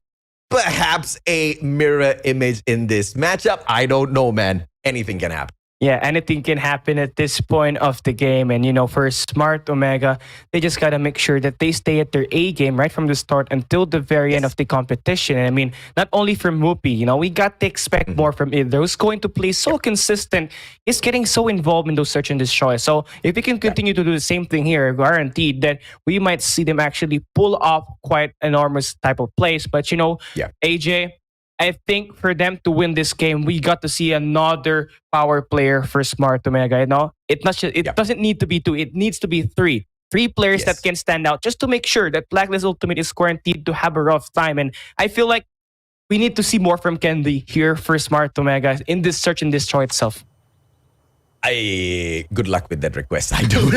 Perhaps a mirror image in this matchup. I don't know, man. Anything can happen. Yeah, anything can happen at this point of the game. And, for Smart Omega, they just got to make sure that they stay at their A game right from the start until the very end of the competition. And I mean, not only from Whoopi, we got to expect more from either. Who's going to play so consistent, is getting so involved in those search and destroy. So if we can continue to do the same thing here, guaranteed that we might see them actually pull off quite enormous type of plays. But, AJ, I think for them to win this game, we got to see another power player for Smart Omega. It doesn't need to be 2; it needs to be 3. 3 players that can stand out, just to make sure that Blacklist Ultimate is guaranteed to have a rough time. And I feel like we need to see more from Kendi here for Smart Omega in this search and destroy itself. Good luck with that request. I don't.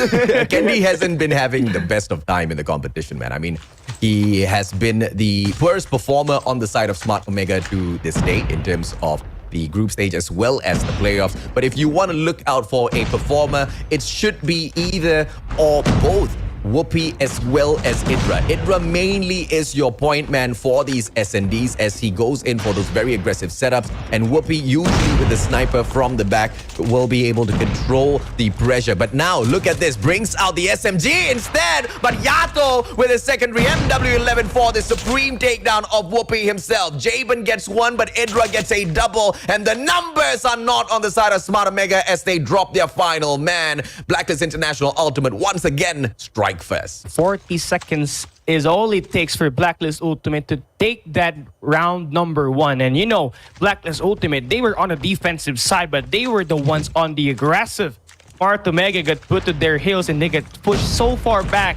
Kendi hasn't been having the best of time in the competition, man. I mean, he has been the worst performer on the side of Smart Omega to this day in terms of the group stage as well as the playoffs. But if you want to look out for a performer, it should be either or both Whoopi as well as Idra. Idra mainly is your point man for these SNDs as he goes in for those very aggressive setups, and Whoopi, usually with the sniper from the back, will be able to control the pressure. But now look at this, brings out the SMG instead, but Yato with a secondary MW11 for the supreme takedown of Whoopi himself. Jabin gets one, but Idra gets a double, and the numbers are not on the side of Smart Omega as they drop their final man. Blacklist International Ultimate once again strike first. 40 seconds is all it takes for Blacklist Ultimate to take that round number 1. And Blacklist Ultimate, they were on the defensive side, but they were the ones on the aggressive. Smart Omega got put to their heels and they got pushed so far back.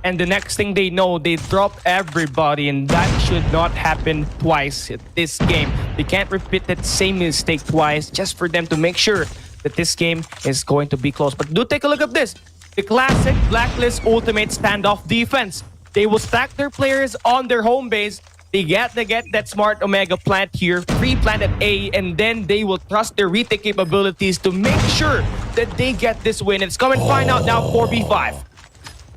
And the next thing they know, they drop everybody, and that should not happen twice at this game. They can't repeat that same mistake twice just for them to make sure that this game is going to be close. But do take a look at this. The classic Blacklist Ultimate standoff defense. They will stack their players on their home base. They get that Smart Omega plant here, pre-plant at A, and then they will trust their retake capabilities to make sure that they get this win. It's coming fine out now, 4v5.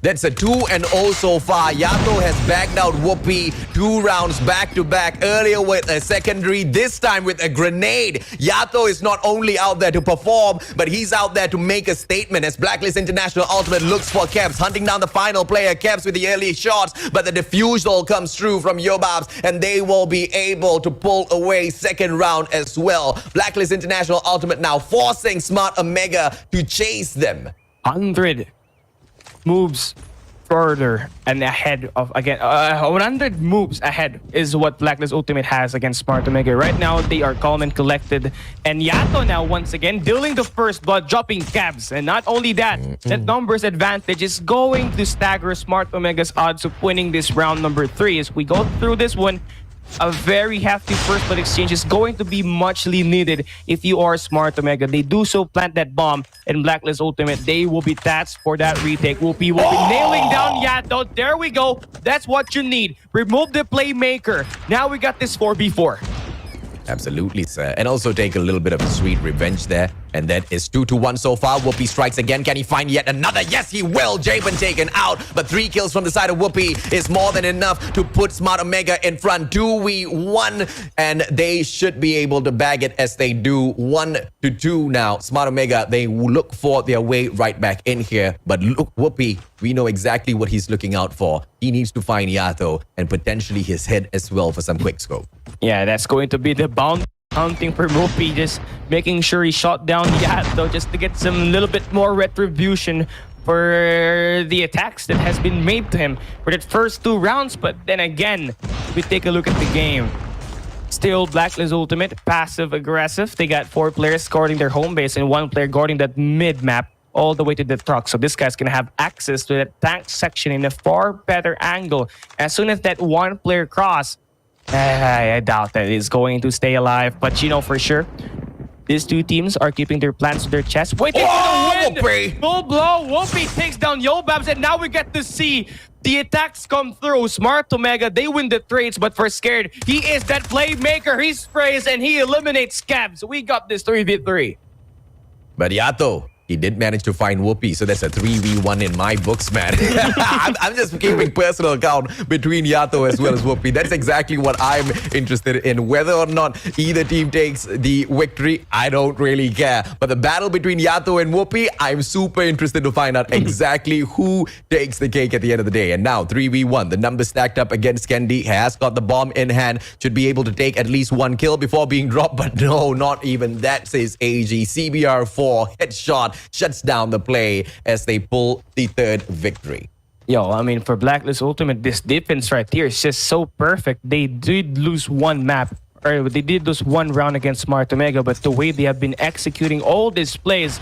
That's a 2-0 so far. Yato has bagged out Whoopi 2 rounds back-to-back. Earlier with a secondary, this time with a grenade. Yato is not only out there to perform, but he's out there to make a statement as Blacklist International Ultimate looks for Kebs, hunting down the final player, Kebs with the early shots, but the defusal comes through from Yobabs, and they will be able to pull away second round as well. Blacklist International Ultimate now forcing Smart Omega to chase them. 100 moves further and ahead of 100 moves ahead is what Blacklist Ultimate has against Smart Omega. Right now, they are calm and collected. And Yato now, once again, dealing the first blood, dropping cabs. And not only that, that numbers advantage is going to stagger Smart Omega's odds of winning this round number 3. As we go through this one, a very hefty first blood exchange is going to be muchly needed if you are Smart Omega. They do so plant that bomb in Blacklist Ultimate. They will be tasked for that retake. Whoopi will be nailing down Yato. There we go. That's what you need. Remove the playmaker. Now we got this 4v4. Absolutely, sir. And also take a little bit of a sweet revenge there. And that is 2-1 so far. Whoopi strikes again. Can he find yet another? Yes, he will. Jabin taken out. But 3 kills from the side of Whoopi is more than enough to put Smart Omega in front. 2v1. And they should be able to bag it as they do. 1-2 now. Smart Omega, they look for their way right back in here. But look, Whoopi, we know exactly what he's looking out for. He needs to find Yato and potentially his head as well for some quick scope. Yeah, that's going to be the bound counting for Whoopi, just making sure he shot down Yato just to get some little bit more retribution for the attacks that has been made to him for the first 2 rounds. But then again, we take a look at the game. Still, Blacklist Ultimate, passive aggressive. They got 4 players guarding their home base and 1 player guarding that mid map all the way to the truck. So this guy's gonna have access to that tank section in a far better angle. As soon as that 1 player cross, I doubt that it's going to stay alive. But you know for sure, these 2 teams are keeping their plans to their chest. Waiting for the win! Full blow. Whoopi takes down Yobabs, and now we get to see the attacks come through. Smart Omega, they win the trades, but for Scared, he is that playmaker. He sprays and he eliminates Scabs. We got this 3v3. But Yato, he did manage to find Whoopi, so that's a 3v1 in my books, man. I'm just keeping personal account between Yato as well as Whoopi. That's exactly what I'm interested in. Whether or not either team takes the victory, I don't really care. But the battle between Yato and Whoopi, I'm super interested to find out exactly who takes the cake at the end of the day. And now 3v1, the numbers stacked up against Kendi, has got the bomb in hand, should be able to take at least 1 kill before being dropped. But no, not even that, says AG. CBR4, headshot, shuts down the play as they pull the 3rd victory. Yo, I mean, for Blacklist Ultimate, this defense right here is just so perfect. They did lose 1 map, or they did lose 1 round against Smart Omega, but the way they have been executing all these plays,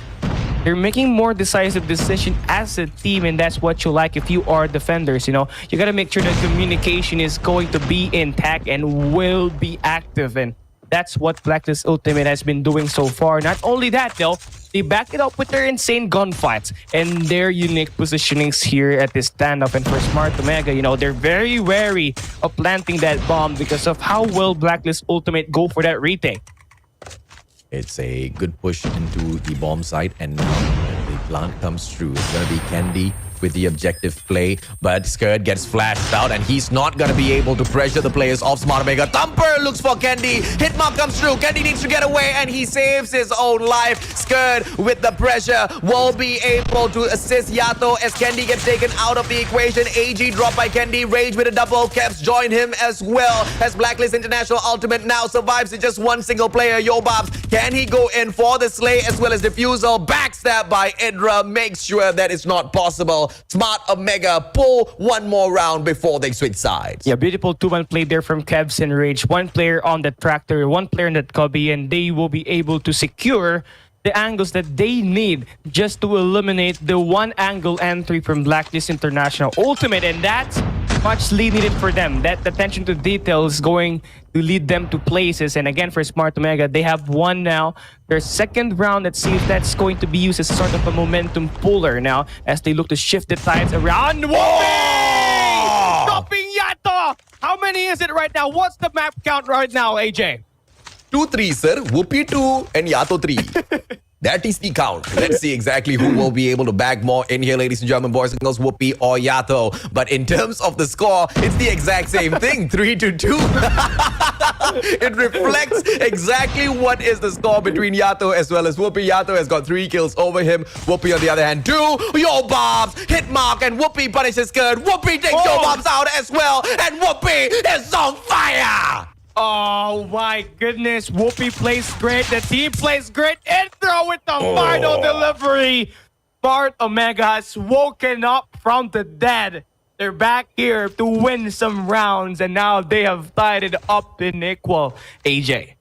they're making more decisive decision as a team, and that's what you like if you are defenders. You know, you gotta make sure that communication is going to be intact and will be active, and that's what Blacklist Ultimate has been doing so far. Not only that, though, they back it up with their insane gunfights and their unique positionings here at this standoff. And for Smart Omega, you know, they're very wary of planting that bomb because of how well Blacklist Ultimate go for that retake. It's a good push into the bomb site, and now the plant comes through. It's going to be Kendi with the objective play, but Skirt gets flashed out and he's not going to be able to pressure the players of Smart Omega. Thumper looks for Kendi. Hitmark comes through. Kendi needs to get away and he saves his own life. Skirt with the pressure will be able to assist Yato as Kendi gets taken out of the equation. AG dropped by Kendi. Rage with a double. Caps join him as well as Blacklist International Ultimate now survives with just 1 single player. Yobabs, can he go in for the slay as well as defusal? Backstab by Idra makes sure that it's not possible. Smart Omega pull 1 more round before they switch sides. Yeah, beautiful 2-1 play there from Kevs and Rage. 1 player on the tractor, 1 player in that cubby, and they will be able to secure the angles that they need just to eliminate the 1 angle entry from Blacklist International Ultimate, and that's much needed for them. That attention to detail is going to lead them to places. And again, for Smart Omega, they have won now their 2nd round. Let's see if that's going to be used as sort of a momentum puller now as they look to shift the tides around. Whoopee! Stopping Yato! How many is it right now? What's the map count right now, AJ? 2-3, sir. Whoopi 2 and Yato 3. That is the count. Let's see exactly who will be able to bag more in here, ladies and gentlemen, boys and girls, Whoopi or Yato. But in terms of the score, it's the exact same thing, 3-2. It reflects exactly what is the score between Yato as well as Whoopi. Yato has got 3 kills over him. Whoopi, on the other hand, 2. Yobabs, Hitmark, and Whoopi punishes Skirt. Whoopi takes Yobabs out as well, and Whoopi is on fire! Oh my goodness, Whoopi plays great, the team plays great, and throw with the final delivery. Smart Omega has woken up from the dead. They're back here to win some rounds, and now they have tied it up in equal. AJ.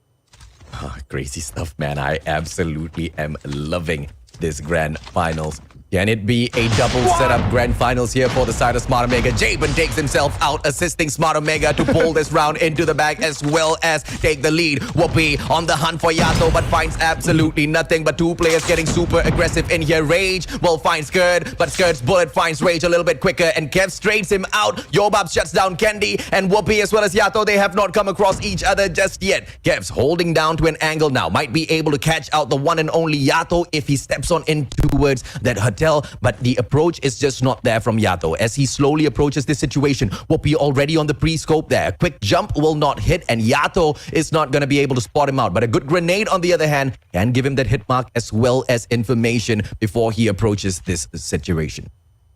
Crazy stuff, man. I absolutely am loving this grand finals. Can it be a double setup grand finals here for the side of Smart Omega? Jabin takes himself out, assisting Smart Omega to pull this round into the bag as well as take the lead. Whoopi on the hunt for Yato but finds absolutely nothing, but 2 players getting super aggressive in here. Rage will find Skirt, but Skirt's bullet finds Rage a little bit quicker and Kev straightens him out. Yobab shuts down Kendi, and Whoopi as well as Yato, they have not come across each other just yet. Kev's holding down to an angle now, might be able to catch out the one and only Yato if he steps on in towards that hotel, but the approach is just not there from Yato. As he slowly approaches this situation, Whoopi already on the pre-scope there. A quick jump will not hit, and Yato is not going to be able to spot him out. But a good grenade, on the other hand, can give him that hit mark as well as information before he approaches this situation.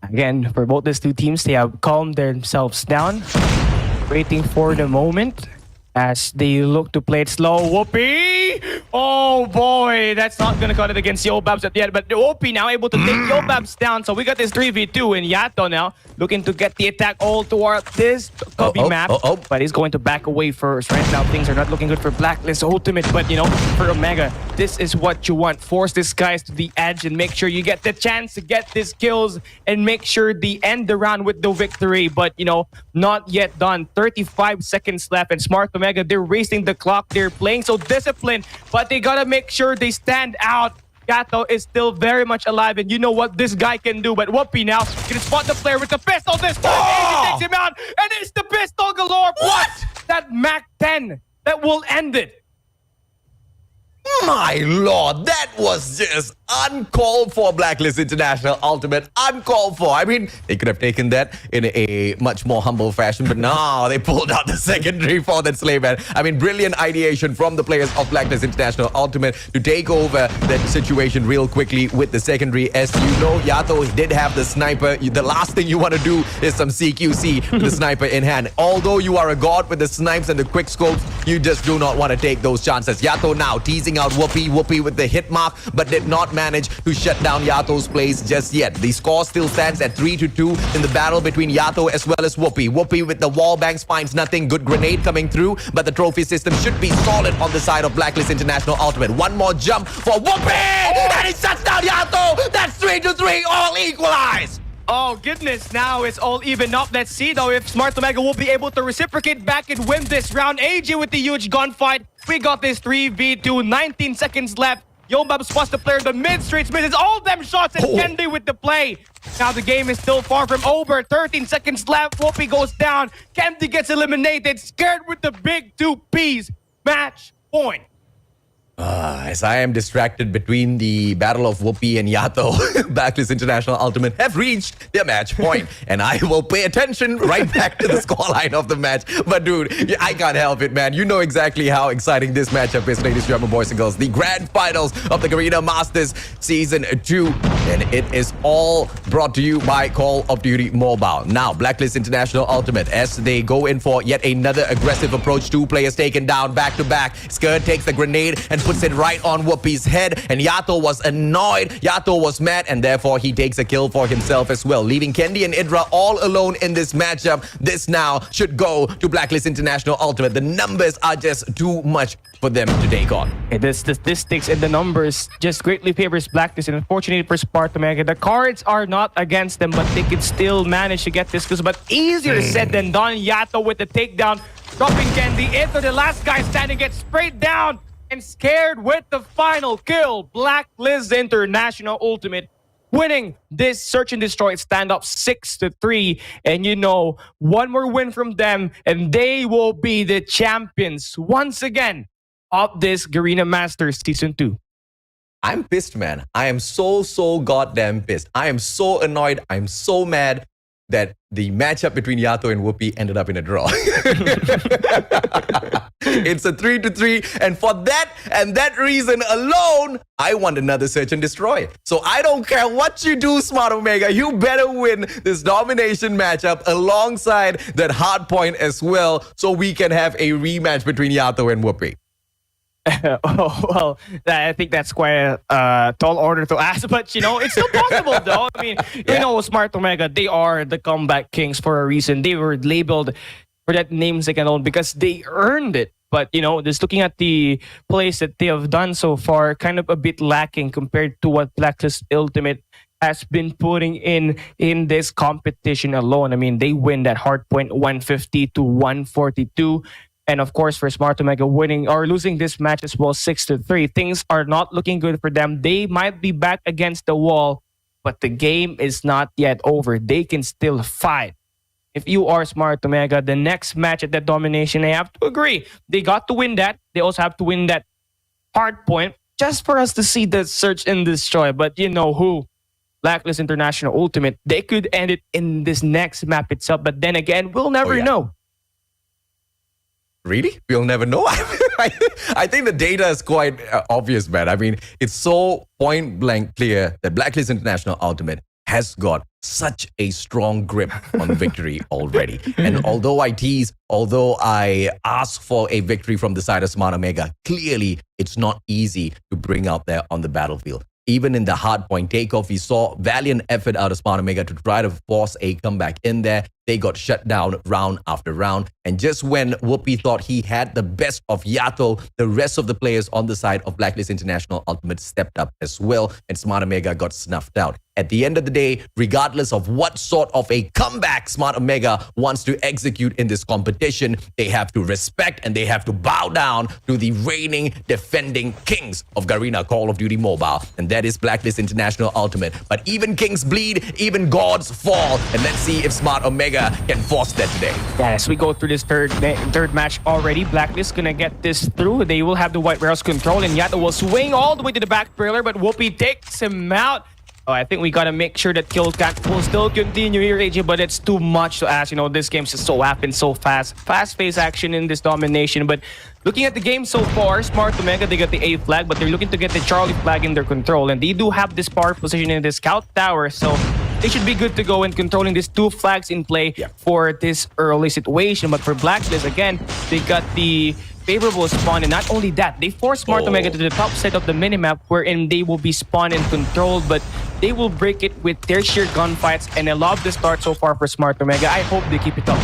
Again, for both these 2 teams, they have calmed themselves down, waiting for the moment as they look to play it slow. Whoopi! 3. Oh boy, that's not gonna cut it against Yobabs at the end. But OP now able to take Yobabs down. So we got this 3v2 and Yato now looking to get the attack all toward this copy map. But he's going to back away first. Right now things are not looking good for Blacklist Ultimate. But you know, for Omega, this is what you want. Force these guys to the edge and make sure you get the chance to get these kills and make sure they end the round with the victory. But you know, not yet done. 35 seconds left and Smart Omega, they're racing the clock. They're playing so disciplined, but they gotta make sure they stand out. Yato is still very much alive, and you know what this guy can do. But Whoopi now can spot the player with the pistol this time. He takes him out, and it's the pistol galore. What? That Mac 10 that will end it. My lord, that was just uncalled for. Blacklist International Ultimate. Uncalled for. I mean, they could have taken that in a much more humble fashion, but no, they pulled out the secondary for that slave man. I mean, brilliant ideation from the players of Blacklist International Ultimate to take over that situation real quickly with the secondary. As you know, Yato did have the sniper. The last thing you want to do is some CQC with the sniper in hand. Although you are a god with the snipes and the quick scopes, you just do not want to take those chances. Yato now teasing out Whoopi with the hit mark, but did not manage to shut down Yato's plays just yet. The score still stands at 3-2 in the battle between Yato as well as Whoopi. Whoopi with the wall bangs finds nothing. Good grenade coming through, but the trophy system should be solid on the side of Blacklist International Ultimate. One more jump for Whoopi, and he shuts down Yato. That's 3-3, all equalized. Oh goodness, now it's all even up. Let's see though if Smart Omega will be able to reciprocate back and win this round. AJ with the huge gunfight. We got this 3v2, 19 seconds left. Yobab spots the player, the mid straight misses all them shots, and Kendi with the play. Now the game is still far from over. 13 seconds left. Whoopi goes down. Kendi gets eliminated. Scared with the big 2 Ps. Match point. As I am distracted between the battle of Whoopi and Yato, Blacklist International Ultimate have reached their match point, and I will pay attention right back to the scoreline of the match. But dude, I can't help it, man. You know exactly how exciting this matchup is, ladies and gentlemen, boys and girls. The grand finals of the Garena Masters Season 2, and it is all brought to you by Call of Duty Mobile. Now, Blacklist International Ultimate, as they go in for yet another aggressive approach, 2 players taken down back to back. Skirt takes the grenade and puts it right on Whoopi's head, and Yato was annoyed. Yato was mad, and therefore he takes a kill for himself as well, leaving Kendi and Idra all alone in this matchup. This now should go to Blacklist International Ultimate. The numbers are just too much for them to take on. The statistics and the numbers just greatly favors Blacklist, and unfortunately for Sparta Omega, the cards are not against them, but they can still manage to get this kill. But easier said than done. Yato with the takedown, dropping Kendi into the last guy standing, gets sprayed down and scared with the final kill. Blacklist International Ultimate winning this search and destroy stand-up 6-3. And you know, one more win from them and they will be the champions once again of this Garena Masters Season 2. I'm pissed, man. I am so goddamn pissed. I am so annoyed. I'm so mad that the matchup between Yato and Whoopi ended up in a draw. It's a 3-3, and for that and that reason alone, I want another search and destroy. So I don't care what you do, Smart Omega, you better win this domination matchup alongside that hard point as well, so we can have a rematch between Yato and Whoopi. Oh, well, I think that's quite a tall order to ask, but you know, it's still possible though. I mean, you know, Smart Omega, they are the comeback kings for a reason. They were labeled for that namesake alone because they earned it. But you know, just looking at the plays that they have done so far, kind of a bit lacking compared to what Blacklist Ultimate has been putting in this competition alone. I mean, they win that hard point 150-142. And of course, for Smart Omega winning or losing this match as well, 6-3, things are not looking good for them. They might be back against the wall, but the game is not yet over. They can still fight. If you are Smart Omega, the next match at that domination, I have to agree. They got to win that. They also have to win that hard point just for us to see the search and destroy. But you know who? Blacklist International Ultimate. They could end it in this next map itself. But then again, we'll never know. Really? We'll never know. I think the data is quite obvious, man. I mean, it's so point blank clear that Blacklist International Ultimate has got such a strong grip on victory already. And although I ask for a victory from the side of Smart Omega, clearly it's not easy to bring out there on the battlefield. Even in the hard point takeoff, we saw valiant effort out of Smart Omega to try to force a comeback in there. They got shut down round after round. And just when Whoopi thought he had the best of Yato, the rest of the players on the side of Blacklist International Ultimate stepped up as well, and Smart Omega got snuffed out. At the end of the day, regardless of what sort of a comeback Smart Omega wants to execute in this competition, they have to respect and they have to bow down to the reigning, defending kings of Garena Call of Duty Mobile, and that is Blacklist International Ultimate. But even kings bleed, even gods fall, and let's see if Smart Omega can force that today. Yes, we go through this third match already. Blacklist gonna get this through. They will have the white warehouse control, and Yato will swing all the way to the back trailer, but Whoopi takes him out. Oh, I think we gotta make sure that kill count will still continue here, AJ, but it's too much to ask. You know, this game's just so happened so fast. Fast-paced action in this domination, but looking at the game so far, Smart Omega, they got the A flag, but they're looking to get the Charlie flag in their control, and they do have this power position in the scout tower, so they should be good to go in controlling these two flags in play for this early situation. But for Blacklist, again, they got the favorable spawn, and not only that, they force Smart Omega to the top side of the minimap, wherein they will be spawned and controlled, but they will break it with their sheer gunfights, and I love the start so far for Smart Omega. I hope they keep it up.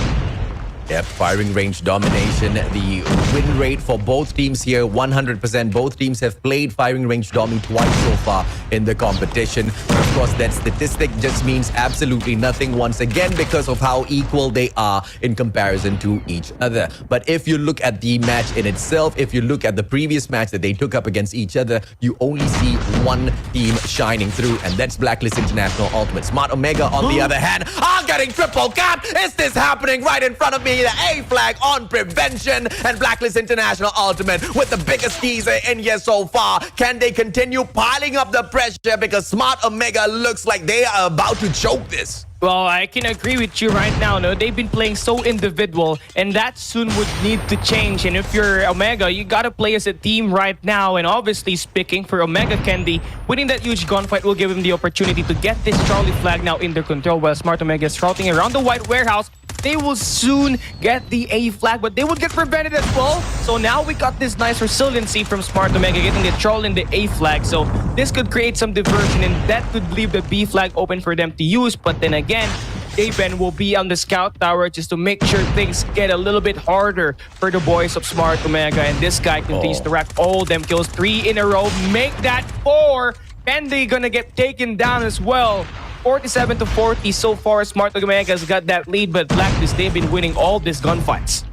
Yep, firing range domination. The win rate for both teams here, 100%. Both teams have played firing range domi twice so far in the competition. Of course, that statistic just means absolutely nothing once again because of how equal they are in comparison to each other. But if you look at the match in itself, if you look at the previous match that they took up against each other, you only see one team shining through, and that's Blacklist International Ultimate. Smart Omega, on the other hand, are getting triple capped. Is this happening right in front of me? The A flag on prevention, and Blacklist International Ultimate with the biggest teaser in here so far. Can they continue piling up the pressure? Because Smart Omega looks like they are about to choke this. Well, I can agree with you right now. No, they've been playing so individual, and that soon would need to change. And if you're Omega, you gotta play as a team right now. And obviously, speaking for Omega Candy, winning that huge gunfight will give him the opportunity to get this Charlie flag now in their control. While Smart Omega is routing around the white warehouse, they will soon get the A flag, but they will get prevented as well. So now we got this nice resiliency from Smart Omega getting the Charlie and the A flag. So this could create some diversion, and that could leave the B flag open for them to use. But then again, Daben will be on the scout tower just to make sure things get a little bit harder for the boys of Smart Omega. And this guy continues to rack all them kills, 3 in a row. Make that 4. And they gonna get taken down as well. 47-40 so far. Smart Omega's got that lead, but Blacklist, they've been winning all these gunfights.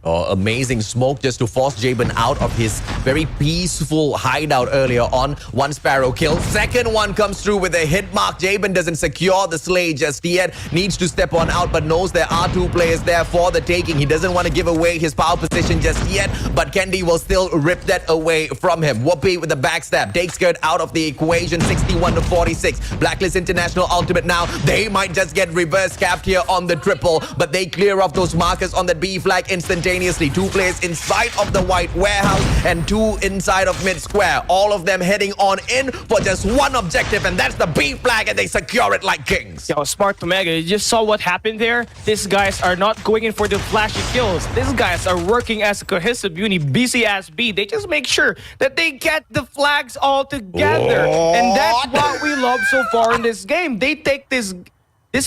Oh, amazing smoke just to force Jabin out of his very peaceful hideout earlier on. One Sparrow kill. Second one comes through with a hit mark. Jabin doesn't secure the slay just yet. Needs to step on out, but knows there are 2 players there for the taking. He doesn't want to give away his power position just yet, but Kendi will still rip that away from him. Whoopi with the backstab takes Kurt out of the equation. 61-46. Blacklist International Ultimate now. They might just get reverse capped here on the triple, but they clear off those markers on that B flag instantaneously. 2 players inside of the white warehouse and 2 inside of mid square. All of them heading on in for just one objective, and that's the B flag, and they secure it like kings. Yo, Smart Omega, you just saw what happened there? These guys are not going in for the flashy kills. These guys are working as a cohesive unit, busy as B. They just make sure that they get the flags all together. And that's what we love so far in this game. They take this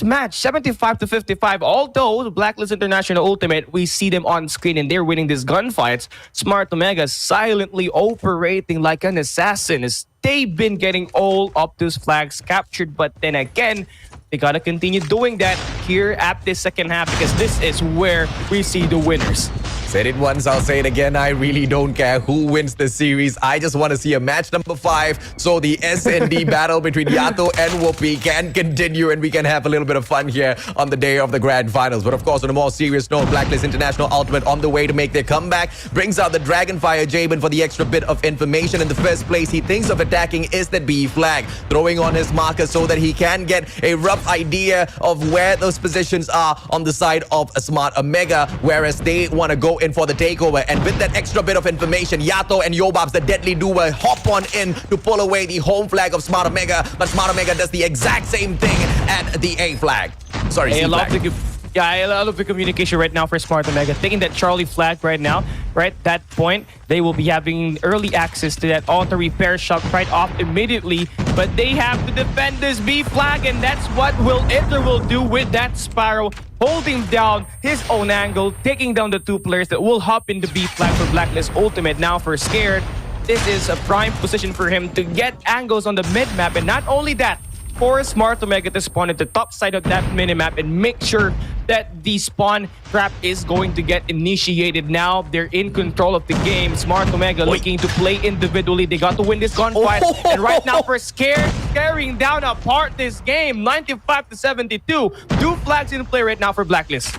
match 75-55. Although Blacklist International Ultimate, we see them on screen and they're winning these gunfights, Smart Omega silently operating like an assassin as they've been getting all of those flags captured. But then again, they gotta continue doing that here at this second half, because this is where we see the winners. Said it once, I'll say it again. I really don't care who wins the series. I just want to see a match number 5. So the S&D battle between Yato and Whoopi can continue, and we can have a little bit of fun here on the day of the grand finals. But of course, on a more serious note, Blacklist International Ultimate on the way to make their comeback. Brings out the Dragonfire Jabin for the extra bit of information. In the first place he thinks of attacking is that B flag. Throwing on his marker so that he can get a rough idea of where those positions are on the side of a Smart Omega. Whereas they want to go in for the takeover. And with that extra bit of information, Yato and Yobabs, the deadly duo, hop on in to pull away the home flag of Smart Omega. But Smart Omega does the exact same thing at the A flag. Sorry, C flag. I love the communication right now for Smart Omega. Taking that Charlie flag right now, right? That point, they will be having early access to that auto repair shop right off immediately. But they have to defend this B flag, and that's what Ither will do with that Sparrow, holding down his own angle, taking down the two players that will hop in the B flag for Blacklist Ultimate. Now for Scared, this is a prime position for him to get angles on the mid-map, and not only that, for Smart Omega to spawn at the top side of that minimap and make sure that the spawn trap is going to get initiated. Now they're in control of the game. Smart Omega looking to play individually. They got to win this gunfight. And right now for Scared, scaring down apart this game. 95-72. Two flags in play right now for Blacklist.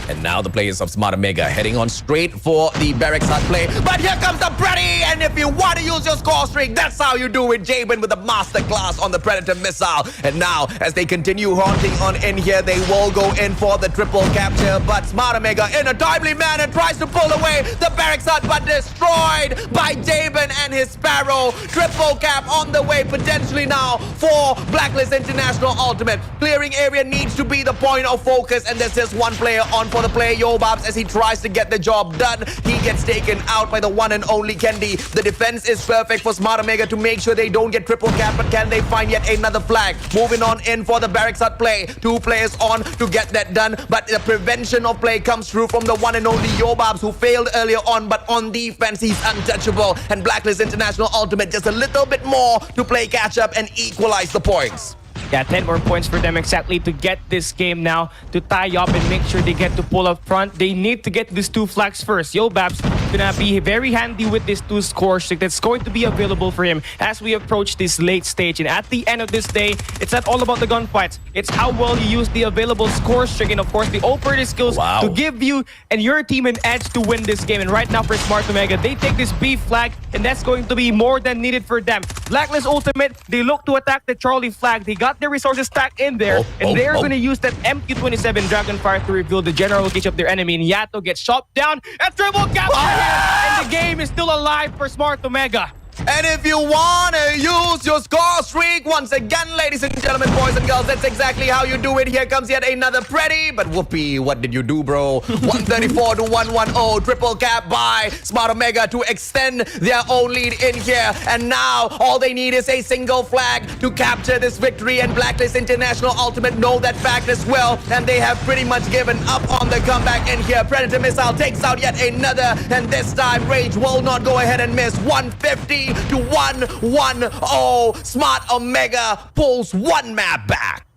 And now the players of Smart Omega heading on straight for the barracks hut play. But here comes the Pretty! And if you want to use your score streak, that's how you do it. Jabin with the masterclass on the Predator missile. And now, as they continue haunting on in here, they will go in for the triple capture. But Smart Omega, in a timely manner, tries to pull away the barracks hut, but destroyed by Jabin and his Sparrow. Triple cap on the way, potentially now for Blacklist International Ultimate. Clearing area needs to be the point of focus, and there's just one player on for the player Yobabs as he tries to get the job done. He gets taken out by the one and only Kendi. The defense is perfect for Smart Omega to make sure they don't get triple cap, but can they find yet another flag? Moving on in for the barracks hut play. Two players on to get that done, but the prevention of play comes through from the one and only Yobabs, who failed earlier on, but on defense he's untouchable. And Blacklist International Ultimate just a little bit more to play catch up and equalize the points. Yeah, 10 more points for them exactly to get this game now, to tie up and make sure they get to pull up front. They need to get these two flags first. Yobab's gonna be very handy with this two score streak that's going to be available for him as we approach this late stage. And at the end of this day, it's not all about the gunfights. It's how well you use the available score streak and of course the operator skills to give you and your team an edge to win this game. And right now for Smart Omega, they take this B flag and that's going to be more than needed for them. Blacklist Ultimate, they look to attack the Charlie flag. They got their resources stacked in there, and they're going to use that MQ-27 Dragonfire to reveal the general location of their enemy. And Yato gets shot down and triple capture, and the game is still alive for Smart Omega. And if you want to use your score streak, once again, ladies and gentlemen, boys and girls, that's exactly how you do it. Here comes yet another Pretty, but whoopee, what did you do, bro? 134 to 110, triple cap by Smart Omega to extend their own lead in here. And now, all they need is a single flag to capture this victory, and Blacklist International Ultimate know that fact as well, and they have pretty much given up on the comeback in here. Predator Missile takes out yet another, and this time, Rage will not go ahead and miss. 150 to 110. Smart Omega pulls one map back.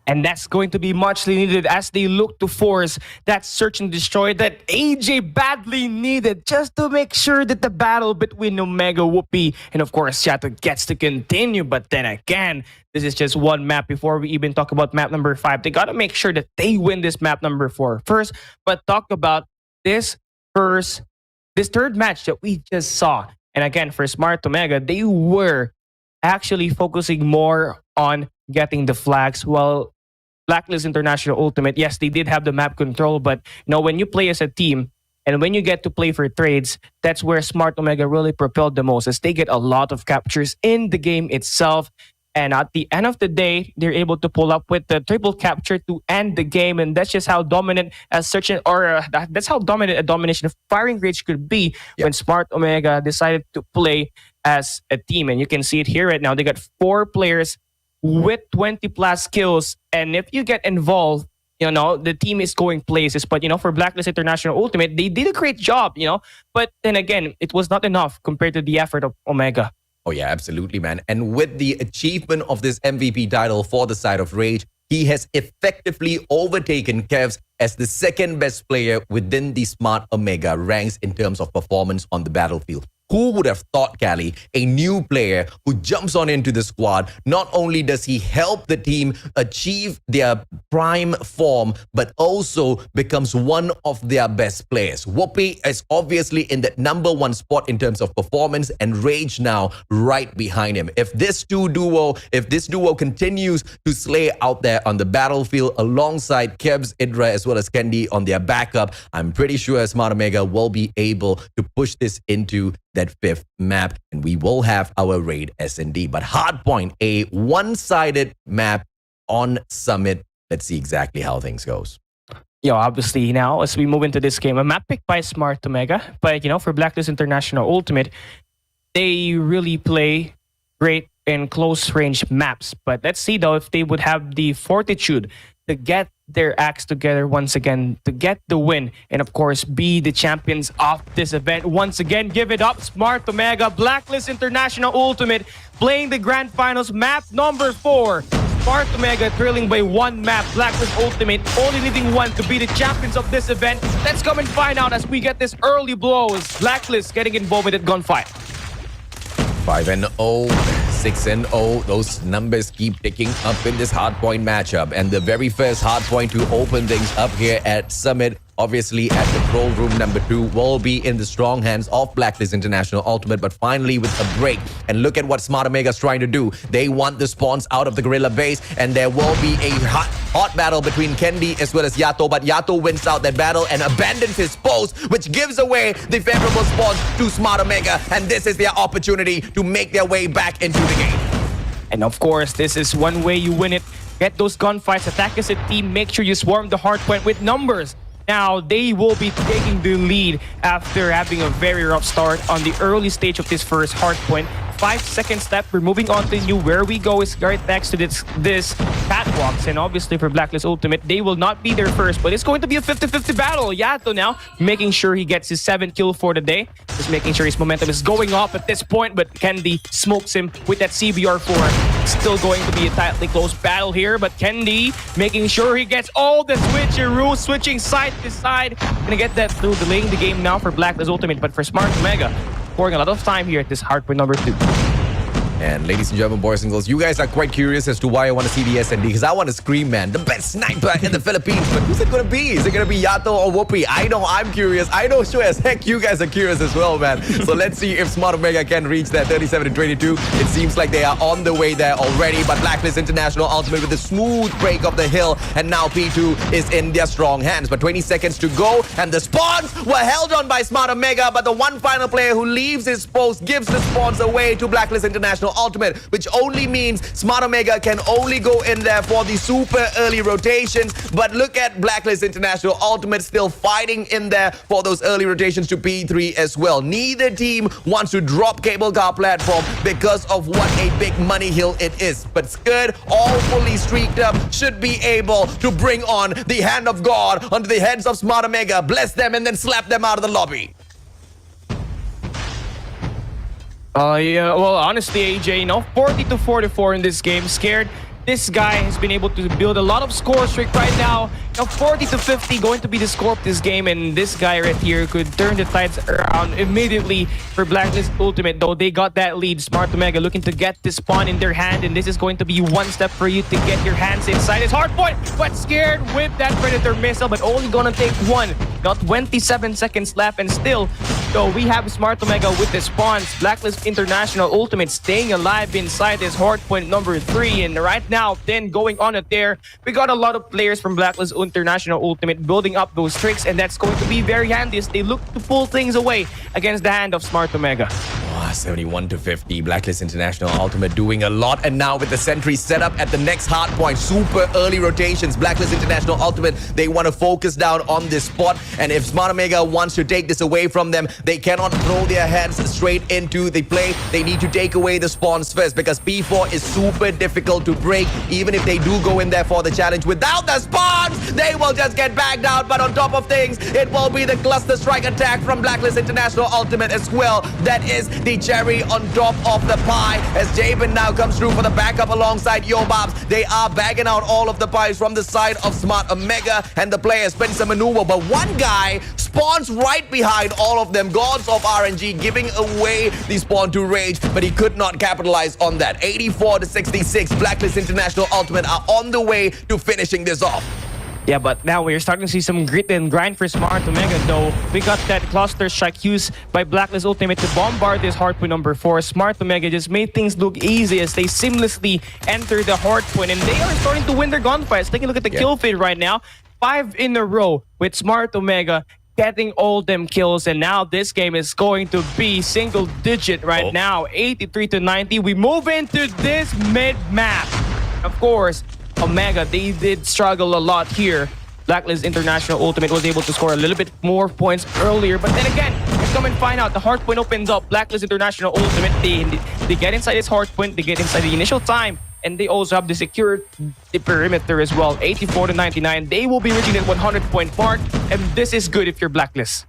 And that's going to be muchly needed as they look to force that search and destroy that AJ badly needed, just to make sure that the battle between Omega, Whoopi, and of course Shadow gets to continue. But then again, this is just one map. Before we even talk about map number 5, they got to make sure that they win this map number 4 first. But talk about this third match that we just saw. And again, for Smart Omega, they were actually focusing more on getting the flags, while Blacklist International Ultimate, yes, they did have the map control, but you know, when you play as a team and when you get to play for trades, that's where Smart Omega really propelled the most, as they get a lot of captures in the game itself. And at the end of the day, they're able to pull up with the triple capture to end the game. And that's just how dominant that's how dominant a domination of Firing Rage could be when Smart Omega decided to play as a team. And you can see it here right now. They got 4 players with 20 plus kills. And if you get involved, you know, the team is going places. But, you know, for Blacklist International Ultimate, they did a great job, you know. But then again, it was not enough compared to the effort of Omega. Oh yeah, absolutely, man. And with the achievement of this MVP title for the side of Rage, he has effectively overtaken Kevs as the second best player within the Smart Omega ranks in terms of performance on the battlefield. Who would have thought, Callie, a new player who jumps on into the squad, not only does he help the team achieve their prime form, but also becomes one of their best players. Whoopi is obviously in that #1 spot in terms of performance, and Rage now right behind him. If this duo continues to slay out there on the battlefield alongside Kebs, Idra, as as well as Kendi on their backup, I'm pretty sure Smart Omega will be able to push this into that 5th map, and we will have our raid S&D. But Hardpoint, a one-sided map on Summit. Let's see exactly how things goes. Obviously now as we move into this game, a map picked by Smart Omega, but for Blacklist International Ultimate, they really play great in close range maps. But let's see though if they would have the fortitude to get their acts together once again to get the win and of course be the champions of this event. Once again, give it up, Smart Omega, Blacklist International Ultimate playing the grand finals, map number 4. Smart Omega trailing by 1 map, Blacklist Ultimate only needing 1 to be the champions of this event. Let's come and find out as we get this early blows. Blacklist getting involved with that gunfight. 5-0, 6-0. Those numbers keep ticking up in this hardpoint matchup. And the very first hardpoint to open things up here at Summit, obviously at control room number 2, will be in the strong hands of Blacklist International Ultimate, but finally with a break. And look at what Smart Omega's trying to do. They want the spawns out of the Gorilla base, and there will be a hot battle between Kendi as well as Yato, but Yato wins out that battle and abandons his post, which gives away the favorable spawns to Smart Omega, and this is their opportunity to make their way back into the game. And of course, this is one way you win it. Get those gunfights, attack as a team, make sure you swarm the hardpoint with numbers. Now, they will be taking the lead after having a very rough start on the early stage of this first hardpoint. 5 seconds left. We're moving on to new. Where we go is right next to this catwalks. And obviously for Blacklist Ultimate, they will not be there first, but it's going to be a 50-50 battle. Yato now making sure he gets his 7th kill for the day. Just making sure his momentum is going up at this point, but Kendi smokes him with that CBR4. Still going to be a tightly close battle here, but Kendi making sure he gets all the switcheroos, switching side to side. Gonna get that through, delaying the game now for Blacklist Ultimate, but for Smart Omega, pouring a lot of time here at this hardpoint number 2. And ladies and gentlemen, boys and girls, you guys are quite curious as to why I want to see the SND, because I want to scream, man, the best sniper in the Philippines. But who's it going to be? Is it going to be Yato or Whoopi? I know I'm curious. I know sure as heck you guys are curious as well, man. So let's see if Smart Omega can reach that 37-22. It seems like they are on the way there already, but Blacklist International Ultimate with a smooth break of the hill, and now P2 is in their strong hands. But 20 seconds to go, and the spawns were held on by Smart Omega, but the one final player who leaves his post gives the spawns away to Blacklist International Ultimate, which only means Smart Omega can only go in there for the super early rotations. But look at Blacklist International Ultimate still fighting in there for those early rotations to P3 as well. Neither team wants to drop cable car platform because of what a big money hill it is. But Skurd, all fully streaked up, should be able to bring on the hand of God onto the heads of Smart Omega, bless them, and then slap them out of the lobby. Yeah, well, honestly, AJ, 40-44 in this game. Scared. This guy has been able to build a lot of score streak right now. 40-50 going to be the score of this game, and this guy right here could turn the tides around immediately for Blacklist Ultimate, though they got that lead. Smart Omega looking to get this spawn in their hand, and this is going to be one step for you to get your hands inside his hardpoint. But Scared with that Predator missile, but only gonna take one. Got 27 seconds left, and still, though, we have Smart Omega with the spawns. Blacklist International Ultimate staying alive inside this hardpoint number 3, and right now, then going on it there, we got a lot of players from Blacklist International Ultimate building up those tricks, and that's going to be very handy as they look to pull things away against the hand of Smart Omega. 71-50, Blacklist International Ultimate doing a lot, and now with the sentry set up at the next hard point, super early rotations, Blacklist International Ultimate, they want to focus down on this spot, and if Smart Omega wants to take this away from them, they cannot throw their hands straight into the play. They need to take away the spawns first, because P4 is super difficult to break. Even if they do go in there for the challenge without the spawns, they will just get bagged out. But on top of things, it will be the cluster strike attack from Blacklist International Ultimate as well. That is the cherry on top of the pie, as Jabin now comes through for the backup alongside Yobabs. They are bagging out all of the pies from the side of Smart Omega, and the players spend some maneuver, but one guy spawns right behind all of them. Gods of RNG giving away the spawn to Rage, but he could not capitalize on that. 84-66, Blacklist International Ultimate are on the way to finishing this off. Yeah, but now we're starting to see some grit and grind for Smart Omega, though. We got that cluster strike used by Blacklist Ultimate to bombard this hardpoint number 4. Smart Omega just made things look easy as they seamlessly enter the hardpoint, and they are starting to win their gunfights. Taking a look at the kill feed right now. 5 in a row with Smart Omega getting all them kills, and now this game is going to be single digit right now, 83 to 90. We move into this mid map. Of course, Omega, they did struggle a lot here. Blacklist International Ultimate was able to score a little bit more points earlier, but then again, let's come and find out. The hardpoint opens up. Blacklist International Ultimate, they get inside this hardpoint, they get inside the initial time, and they also have the secured the perimeter as well. 84 to 99. They will be reaching that 100-point mark, and this is good if you're Blacklist.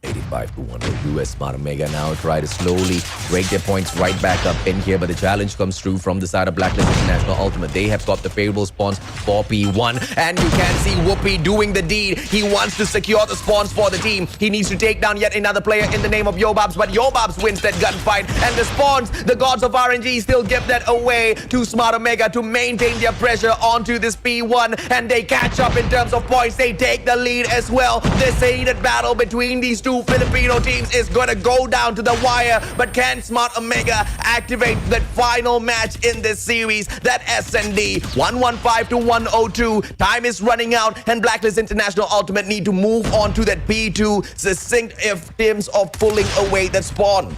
85 to 102 as Smart Omega now try to slowly break their points right back up in here, but the challenge comes through from the side of Blacklist International Ultimate. They have got the favorable spawns for P1, and you can see Whoopi doing the deed. He wants to secure the spawns for the team. He needs to take down yet another player in the name of Yobabs, but Yobabs wins that gunfight, and the spawns, the gods of RNG still give that away to Smart Omega to maintain their pressure onto this P1, and they catch up in terms of points. They take the lead as well. This heated battle between these two Filipino teams is going to go down to the wire, but can Smart Omega activate that final match in this series? That S&D 115 to 102. Time is running out, and Blacklist International Ultimate need to move on to that P2 succinct if terms of pulling away that spawn.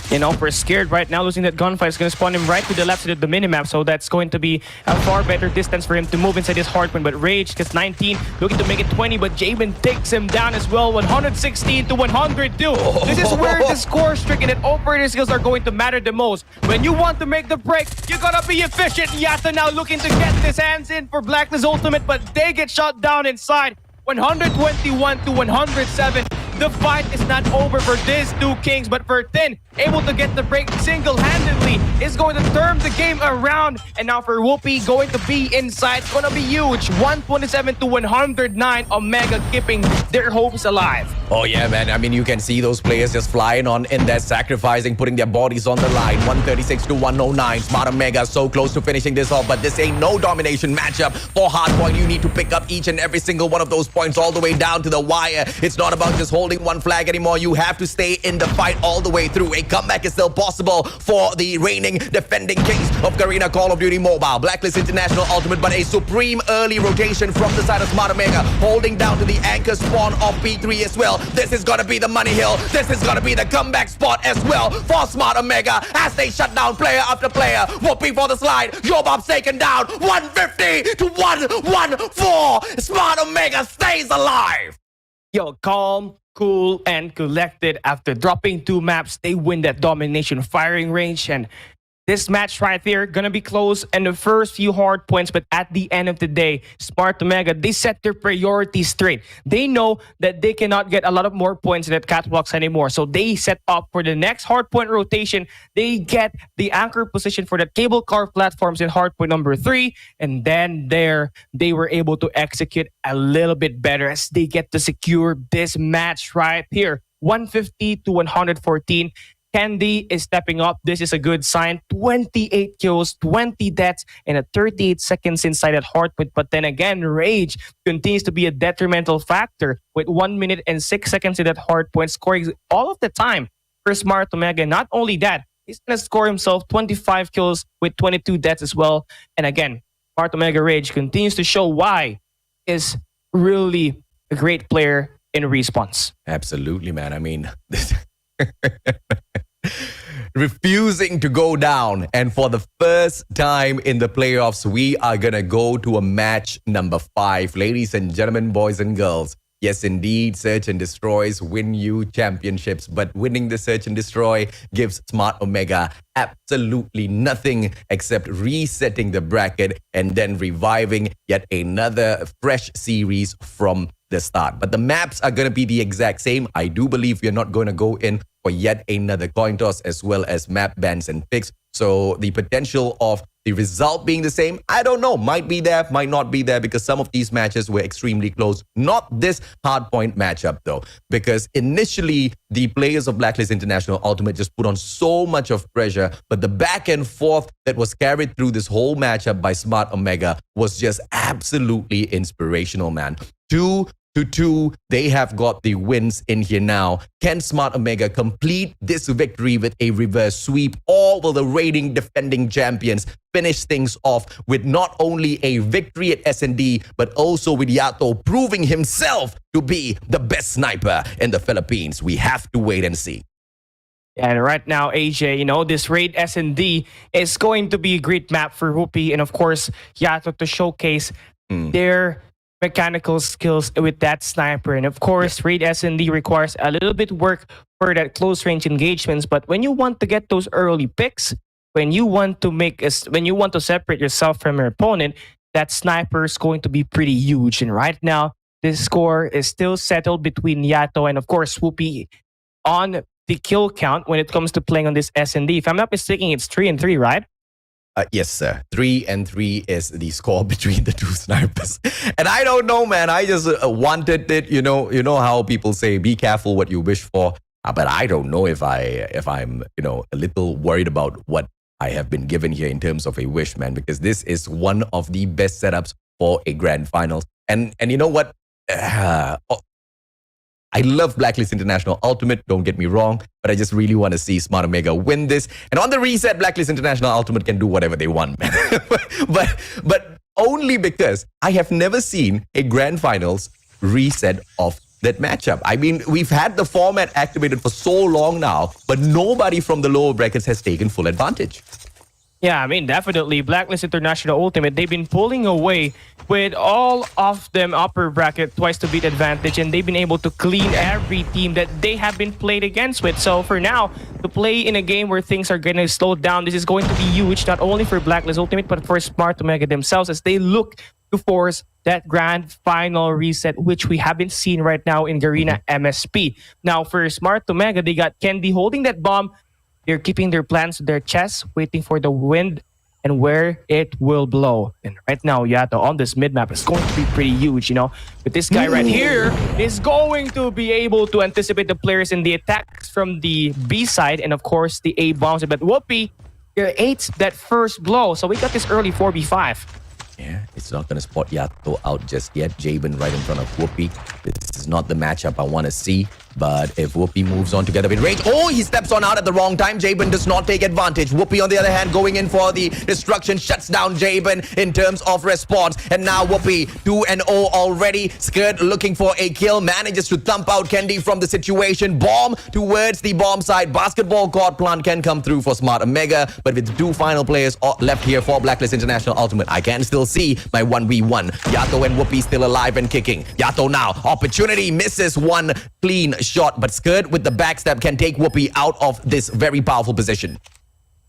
You know, we're scared right now. Losing that gunfight is going to spawn him right to the left of the minimap. So that's going to be a far better distance for him to move inside his hardpoint. But Rage gets 19, looking to make it 20. But Jabin takes him down as well. 116 to 102. This is where the score streak and operator skills are going to matter the most. When you want to make the break, you got to be efficient. Yata now looking to get his hands in for Blacklist Ultimate, but they get shot down inside. 121 to 107. The fight is not over for these two kings, but for Tin, able to get the break single-handedly, is going to turn the game around. And now for Whoopi, going to be inside, it's going to be huge. 127 to 109, Omega keeping their hopes alive. Oh yeah, man. I mean, you can see those players just flying on in there, sacrificing, putting their bodies on the line. 136 to 109. Smart Omega so close to finishing this off, but this ain't no domination matchup. For Hardpoint, you need to pick up each and every single one of those points all the way down to the wire. It's not about just holding one flag anymore. You have to stay in the fight all the way through. A comeback is still possible for the reigning defending kings of Garena Call of Duty Mobile. Blacklist International Ultimate, but a supreme early rotation from the side of Smart Omega, holding down to the anchor spawn of P3 as well. This is gonna be the money hill. This is gonna be the comeback spot as well for Smart Omega as they shut down player after player. Whoopi for the slide. Yobab's taken down. 150 to 114. Smart Omega stays alive. Yo, calm, cool, and collected. After dropping 2 maps, they win that domination firing range. And this match right here, gonna be close in the first few hard points, but at the end of the day, Smart Omega, they set their priorities straight. They know that they cannot get a lot of more points in that catwalks anymore. So they set up for the next hard point rotation. They get the anchor position for the cable car platforms in hard point number 3. And then there, they were able to execute a little bit better as they get to secure this match right here. 150 to 114. Candy is stepping up. This is a good sign. 28 kills, 20 deaths, and a 38 seconds inside that hardpoint. But then again, Rage continues to be a detrimental factor with 1 minute and 6 seconds in that hardpoint, scoring all of the time for Smart Omega. Not only that, he's going to score himself 25 kills with 22 deaths as well. And again, Smart Omega Rage continues to show why is really a great player in response. Absolutely, man. I mean, refusing to go down, and for the first time in the playoffs, we are gonna go to a match number 5. Ladies and gentlemen, boys and girls, yes indeed, search and destroys win you championships, but winning the search and destroy gives Smart Omega absolutely nothing except resetting the bracket and then reviving yet another fresh series from the start. But the maps are going to be the exact same. I do believe we're not going to go in for yet another coin toss as well as map bans and picks. So the potential of the result being the same, I don't know. Might be there, might not be there, because some of these matches were extremely close. Not this hardpoint matchup though, because initially the players of Blacklist International Ultimate just put on so much of pressure, but the back and forth that was carried through this whole matchup by Smart Omega was just absolutely inspirational, man. 2 2. They have got the wins in here now. Can Smart Omega complete this victory with a reverse sweep? All of the reigning defending champions finish things off with not only a victory at S&D, but also with Yato proving himself to be the best sniper in the Philippines. We have to wait and see. And right now, AJ, this raid S&D is going to be a great map for Whoopi and, of course, Yato to showcase their mechanical skills with that sniper. And, of course, raid S&D requires a little bit work for that close-range engagements. But when you want to get those early picks, when you want to separate yourself from your opponent, that sniper is going to be pretty huge. And right now, this score is still settled between Yato and, of course, Whoopi on the kill count when it comes to playing on this S&D. If I'm not mistaken, it's 3-3, right? Yes, sir. 3-3 is the score between the two snipers. And I don't know, man. I just wanted it. You know how people say, be careful what you wish for. But I don't know if I'm a little worried about what I have been given here in terms of a wish, man, because this is one of the best setups for a grand finals. And you know what? I love Blacklist International Ultimate, don't get me wrong, but I just really want to see Smart Omega win this. And on the reset, Blacklist International Ultimate can do whatever they want, man. but only because I have never seen a grand finals reset of that matchup. I mean, we've had the format activated for so long now, but nobody from the lower brackets has taken full advantage. Yeah, I mean, definitely. Blacklist International Ultimate, they've been pulling away with all of them upper bracket twice to beat advantage, and they've been able to clean every team that they have been played against with. So for now, to play in a game where things are going to slow down, this is going to be huge, not only for Blacklist Ultimate, but for Smart Omega themselves as they look to force that grand final reset, which we haven't seen right now in Garena MSP. Now, for Smart Omega, they got Candy holding that bomb. They're keeping their plans to their chest, waiting for the wind and where it will blow. And right now, Yato on this mid-map is going to be pretty huge, But this guy right here is going to be able to anticipate the players in the attacks from the B side and, of course, the A bombs. But Whoopi, he ate that first blow. So we got this early 4v5. Yeah, it's not going to spot Yato out just yet. Jabin right in front of Whoopi. This is not the matchup I want to see. But if Whoopi moves on together with Rage, he steps on out at the wrong time. Jabin does not take advantage. Whoopi, on the other hand, going in for the destruction, shuts down Jabin in terms of response. And now Whoopi, 2-0 already. Skirt looking for a kill, manages to thump out Candy from the situation. Bomb towards the bomb side. Basketball court plant can come through for Smart Omega. But with the two final players left here for Blacklist International Ultimate, I can still see my 1v1. Yato and Whoopi still alive and kicking. Yato now, opportunity, misses one clean shot, but Skirt with the backstab can take Whoopi out of this very powerful position.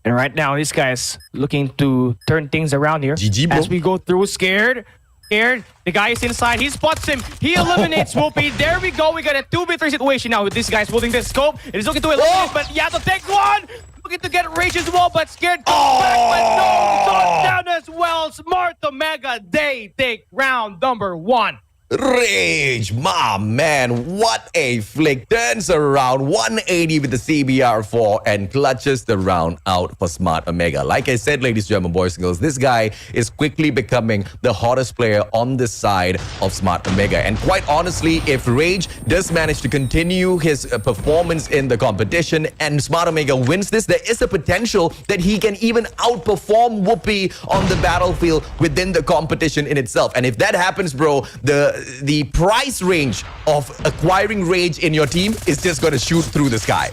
And right now, this guy's looking to turn things around here. GG, bro. As we go through, scared. The guy is inside. He spots him. He eliminates Whoopi. There we go. We got a 2v3 situation now with this guy's holding the scope. He's looking to eliminate, but Yato takes one. Looking to get Rage as well, but Scared comes back, but no, shot down as well. Smart Omega, they take round number 1. Rage, my man, what a flick. Turns around 180 with the CBR4 and clutches the round out for Smart Omega. Like I said, ladies and gentlemen, boys and girls, this guy is quickly becoming the hottest player on this side of Smart Omega. And quite honestly, if Rage does manage to continue his performance in the competition and Smart Omega wins this, there is a potential that he can even outperform Whoopi on the battlefield within the competition in itself. And if that happens, bro, the price range of acquiring Rage in your team is just going to shoot through the sky.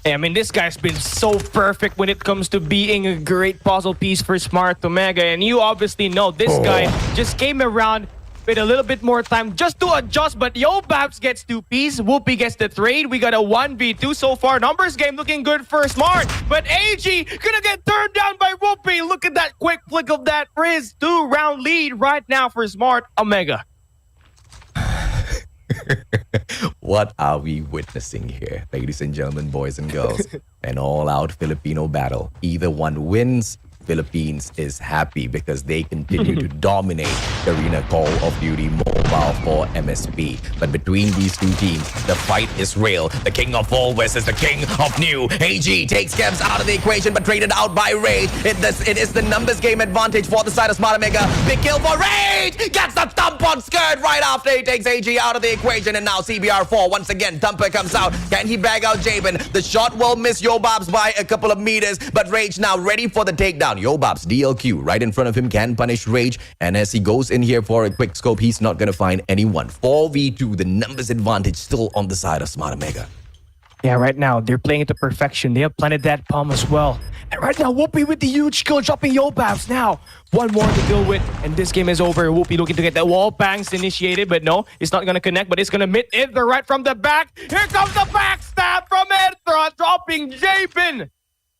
I mean, this guy's been so perfect when it comes to being a great puzzle piece for Smart Omega. And you obviously know this guy just came around with a little bit more time just to adjust. But Babs gets 2 pieces. Whoopi gets the trade. We got a 1v2 so far. Numbers game looking good for Smart. But AG gonna get turned down by Whoopi. Look at that quick flick of that Riz. 2-round lead right now for Smart Omega. What are we witnessing here, ladies and gentlemen, boys and girls? An all-out Filipino battle. Either one wins Philippines is happy because they continue to dominate Garena Call of Duty Mobile for MSP. But between these two teams, the fight is real. The king of all versus the king of new. AG takes Kevs out of the equation but traded out by Rage. It is the numbers game advantage for the side of Smart Omega. Big kill for Rage! Gets the thump on Skirt right after he takes AG out of the equation. And now CBR4 once again. Thumper comes out. Can he bag out Jabin? The shot will miss Yobabs by a couple of meters, but Rage now ready for the takedown. Yobabs DLQ right in front of him can punish Rage, and as he goes in here for a quick scope, he's not going to find anyone. 4v2, the numbers advantage still on the side of Smart Omega. Yeah, right now, they're playing it to perfection. They have planted that bomb as well. And right now, Whoopi with the huge kill, dropping Yobabs now. One more to deal with, and this game is over. Whoopi looking to get the wall bangs initiated, but no, it's not going to connect, but it's going to hit Ithra right from the back. Here comes the backstab from Ithra, dropping Jabin.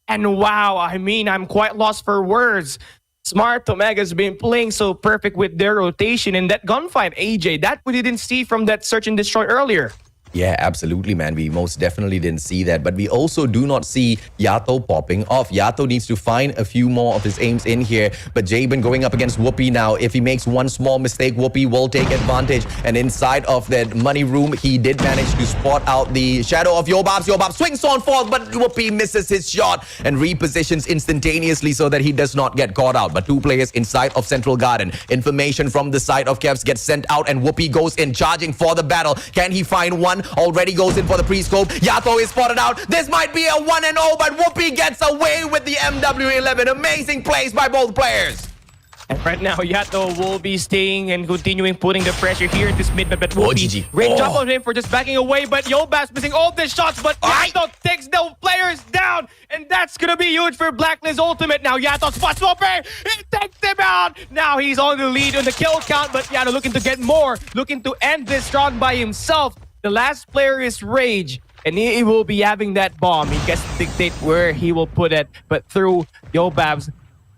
And wow, I mean, I'm quite lost for words. Smart Omega's been playing so perfect with their rotation in that gunfight, AJ. That we didn't see from that search and destroy earlier. Yeah, absolutely, man. We most definitely didn't see that. But we also do not see Yato popping off. Yato needs to find a few more of his aims in here. But Jabin going up against Whoopi now. If he makes one small mistake, Whoopi will take advantage. And inside of that money room, he did manage to spot out the shadow of Yobabs. Yobabs swings on forth, but Whoopi misses his shot and repositions instantaneously so that he does not get caught out. But two players inside of Central Garden. Information from the side of Kevs gets sent out, and Whoopi goes in charging for the battle. Can he find one? Already goes in for the pre-scope. Yato is spotted out. This might be a 1-0, but Whoopi gets away with the MW11. Amazing plays by both players. And right now, Yato will be staying and continuing putting the pressure here in this mid, but Whoopi, GG. great job on him for just backing away, but Yobabs missing all the shots, but Yato takes the players down, and that's gonna be huge for Blacklist Ultimate. Now Yato spot swapper, he takes him out. Now he's on the lead on the kill count, but Yato looking to get more, looking to end this round by himself. The last player is Rage, and he will be having that bomb. He gets to dictate where he will put it, but through Yobabs,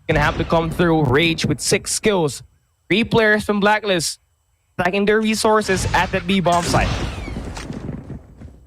gonna have to come through. Rage with 6 skills. 3 players from Blacklist attacking their resources at that B-bomb site.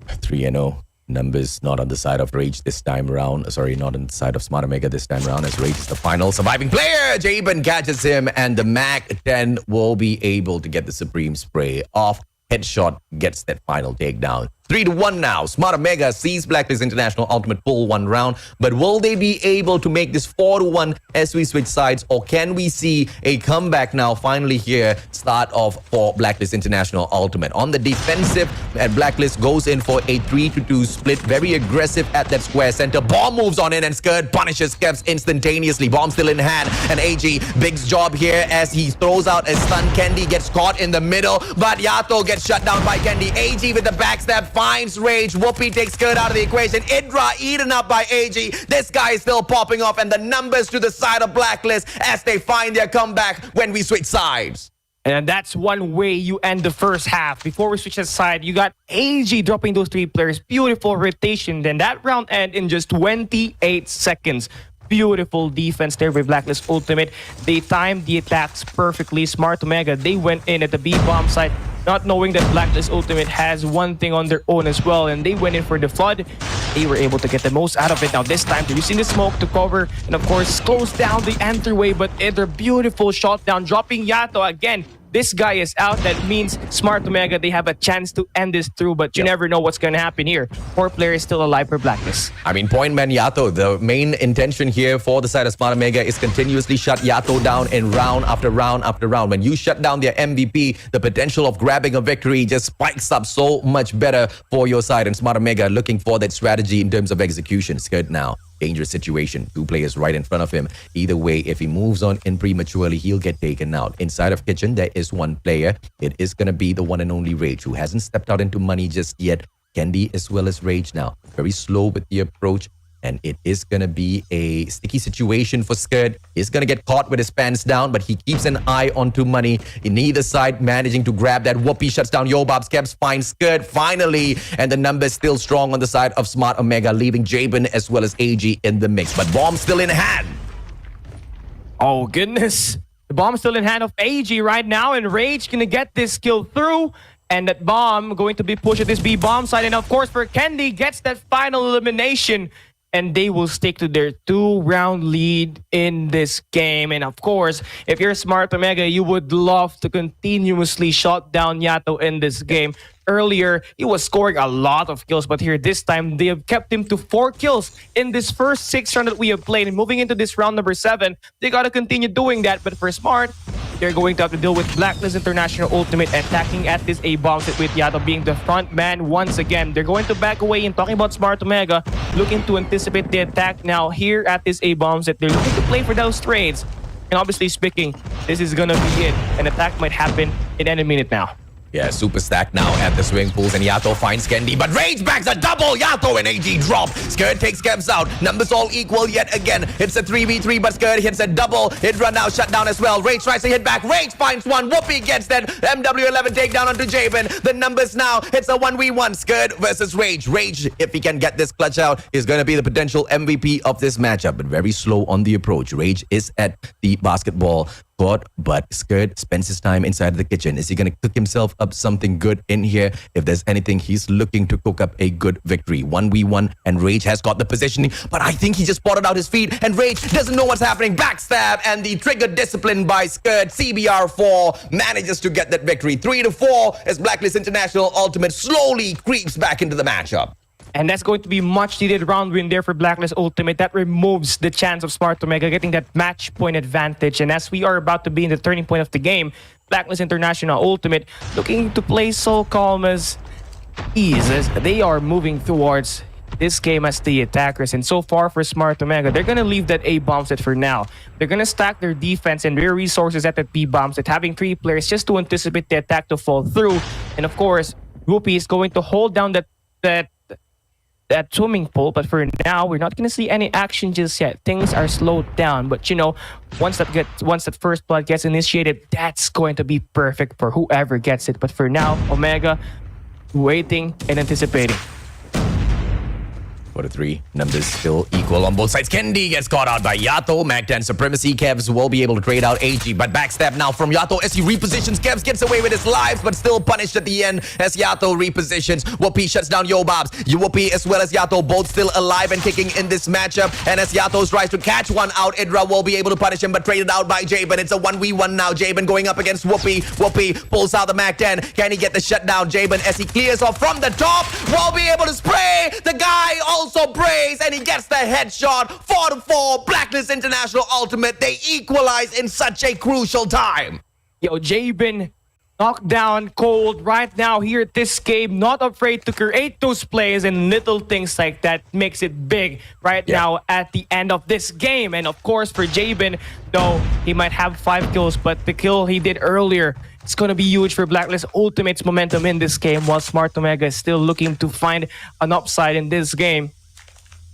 3-0. Numbers not on the side of Rage this time around. Sorry, not on the side of Smart Omega this time around, as Rage is the final surviving player. Jabin catches him, and the MAC-10 will be able to get the Supreme Spray off. Headshot gets that final takedown. 3-1 now. Smart Omega sees Blacklist International Ultimate pull 1 round, but will they be able to make this 4-1 as we switch sides, or can we see a comeback now finally here start off for Blacklist International Ultimate? On the defensive, and Blacklist goes in for a 3-2 split, very aggressive at that square center. Bomb moves on in, and Skirt punishes Kevs instantaneously. Bomb still in hand, and AG, big's job here as he throws out a stun. Candy gets caught in the middle, but Yato gets shut down by Candy. AG with the backstab finds Rage. Whoopi takes Skirt out of the equation. Idra eaten up by AG. This guy is still popping off, and the numbers to the side of Blacklist as they find their comeback when we switch sides. And that's one way you end the first half. Before we switch aside, you got AG dropping those 3 players. Beautiful rotation. Then that round end in just 28 seconds. Beautiful defense there with Blacklist Ultimate. They timed the attacks perfectly. Smart Omega, they went in at the B-bomb site, not knowing that Blacklist Ultimate has one thing on their own as well, and they went in for the flood. They were able to get the most out of it. Now this time, they're using the smoke to cover and of course close down the entryway, but it's a beautiful shot down, dropping Yato again. This guy is out. That means Smart Omega, they have a chance to end this through, but you never know what's going to happen here. 4 players still alive for Blacklist. I mean, point man Yato, the main intention here for the side of Smart Omega is continuously shut Yato down in round after round after round. When you shut down their MVP, the potential of grabbing a victory just spikes up so much better for your side. And Smart Omega looking for that strategy in terms of execution. Skirt now. Dangerous situation. 2 players right in front of him. Either way, if he moves on in prematurely, he'll get taken out. Inside of Kitchen, there is 1 player. It is going to be the one and only Rage, who hasn't stepped out into money just yet. Candy as well as Rage now. Very slow with the approach. And it is going to be a sticky situation for Skirt. He's going to get caught with his pants down, but he keeps an eye onto money. In either side, managing to grab that. Whoopi shuts down Yobabs. Kevs finds Skirt finally. And the numbers still strong on the side of Smart Omega, leaving Jabin as well as AG in the mix. But bomb still in hand. Oh, goodness. The bomb's still in hand of AG right now, and Rage gonna get this kill through. And that bomb going to be pushed at this B-bomb side. And of course, for Candy, gets that final elimination. and they will stick to their 2-round lead in this game. And of course, if you're Smart Omega, you would love to continuously shut down Yato in this game. Earlier, he was scoring a lot of kills, but here this time, they have kept him to 4 kills in this first 6 round that we have played. And moving into this round number 7, they gotta continue doing that. But for Smart, they're going to have to deal with Blacklist International Ultimate attacking at this A-bomb set with Yato being the front man once again. They're going to back away, and talking about Smart Omega, looking to anticipate the attack now here at this A-bomb set. They're looking to play for those trades. And obviously speaking, this is gonna be it. An attack might happen in any minute now. Yeah, super stack now at the swimming pools, and Yato finds Kendi, but Rage backs a double. Yato and AG drop. Skirt takes Kevs out. Numbers all equal yet again. It's a 3v3, but Skirt hits a double. Hit run now, shut down as well. Rage tries to hit back. Rage finds one. Whoopi gets that MW11 takedown onto Jabin. The numbers now, it's a 1v1. Skirt versus Rage. Rage, if he can get this clutch out, is going to be the potential MVP of this matchup, but very slow on the approach. Rage is at the basketball court, but Skirt spends his time inside the kitchen. Is he going to cook himself up something good in here? If there's anything, he's looking to cook up a good victory. 1v1, and Rage has got the positioning, but I think he just spotted out his feet, and Rage doesn't know what's happening. Backstab, and the trigger discipline by Skirt. CBR4 manages to get that victory. 3-4 as Blacklist International Ultimate slowly creeps back into the matchup. And that's going to be much needed round win there for Blacklist Ultimate. That removes the chance of Smart Omega getting that match point advantage. And as we are about to be in the turning point of the game, Blacklist International Ultimate looking to play so calm as ease as they are moving towards this game as the attackers. And so far for Smart Omega, they're going to leave that A-bomb set for now. They're going to stack their defense and their resources at that B-bomb set, having 3 players just to anticipate the attack to fall through. And of course, Whoopi is going to hold down that swimming pool, but for now we're not going to see any action just yet. Things are slowed down, but you know, once that first blood gets initiated, that's going to be perfect for whoever gets it. But for now, Omega waiting and anticipating. For the 3, numbers still equal on both sides. Kendi gets caught out by Yato. Mag-10 Supremacy. Kevs will be able to trade out AG, but backstab now from Yato as he repositions. Kevs gets away with his lives, but still punished at the end as Yato repositions. Whoopi shuts down Yobabs. Whoopi as well as Yato both still alive and kicking in this matchup. And as Yato tries to catch one out, Idra will be able to punish him, but traded out by Jabin. It's a 1v1 now. Jabin going up against Whoopi. Whoopi pulls out the Mag-10. Can he get the shutdown? Jabin, as he clears off from the top, will be able to spray. The guy also brays, and he gets the headshot. 4-4, Blacklist International Ultimate. They equalize in such a crucial time. Yo, Jabin knocked down cold right now here at this game, not afraid to create those plays, and little things like that makes it big right now at the end of this game. And of course for Jabin, though he might have 5 kills, but the kill he did earlier, it's going to be huge for Blacklist Ultimate's momentum in this game, while Smart Omega is still looking to find an upside in this game.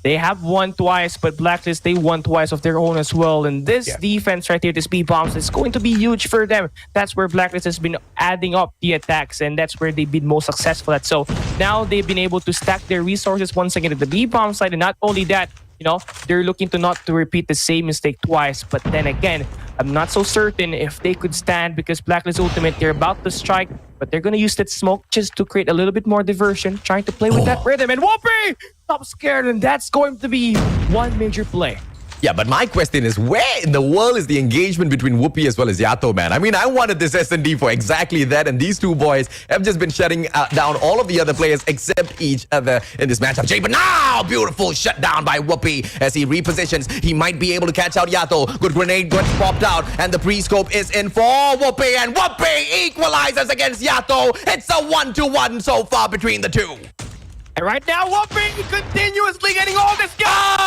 They have won twice, but Blacklist, they won twice of their own as well. And this defense right here, this B-bombs, is going to be huge for them. That's where Blacklist has been adding up the attacks, and that's where they've been most successful at. So now they've been able to stack their resources once again at the B-bomb side. And not only that, you know, they're looking to not to repeat the same mistake twice. But then again, I'm not so certain if they could stand, because Blacklist Ultimate, they're about to strike, but they're going to use that smoke just to create a little bit more diversion, trying to play with that rhythm. And Whoopi, stop scared, and that's going to be one major play. Yeah, but my question is, where in the world is the engagement between Whoopi as well as Yato, man? I mean, I wanted this S&D for exactly that, and these two boys have just been shutting down all of the other players except each other in this matchup. Jay, but now, beautiful shutdown by Whoopi as he repositions. He might be able to catch out Yato. Good grenade gets popped out, and the pre-scope is in for Whoopi, and Whoopi equalizes against Yato. It's a 1-1 so far between the two. And right now, Whoopi continuously getting all this gas.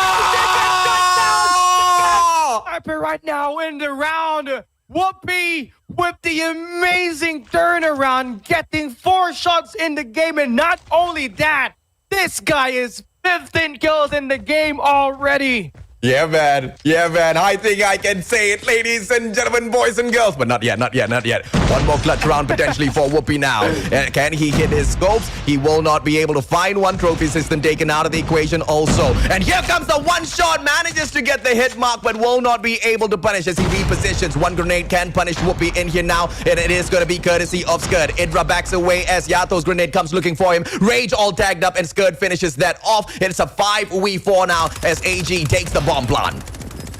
Sniper right now in the round. Whoopi with the amazing turnaround, getting 4 shots in the game. And not only that, this guy is 15 kills in the game already. Yeah, man. Yeah, man. I think I can say it, ladies and gentlemen, boys and girls. But not yet, not yet, not yet. One more clutch round potentially for Whoopi now. Can he hit his scopes? He will not be able to find one trophy system taken out of the equation also. And here comes the one shot. Manages to get the hit mark, but will not be able to punish as he repositions. One grenade can punish Whoopi in here now. And it is going to be courtesy of Scud. Idra backs away as Yato's grenade comes looking for him. Rage all tagged up and Scud finishes that off. It's a 5v4 now as AG takes the bomb plant.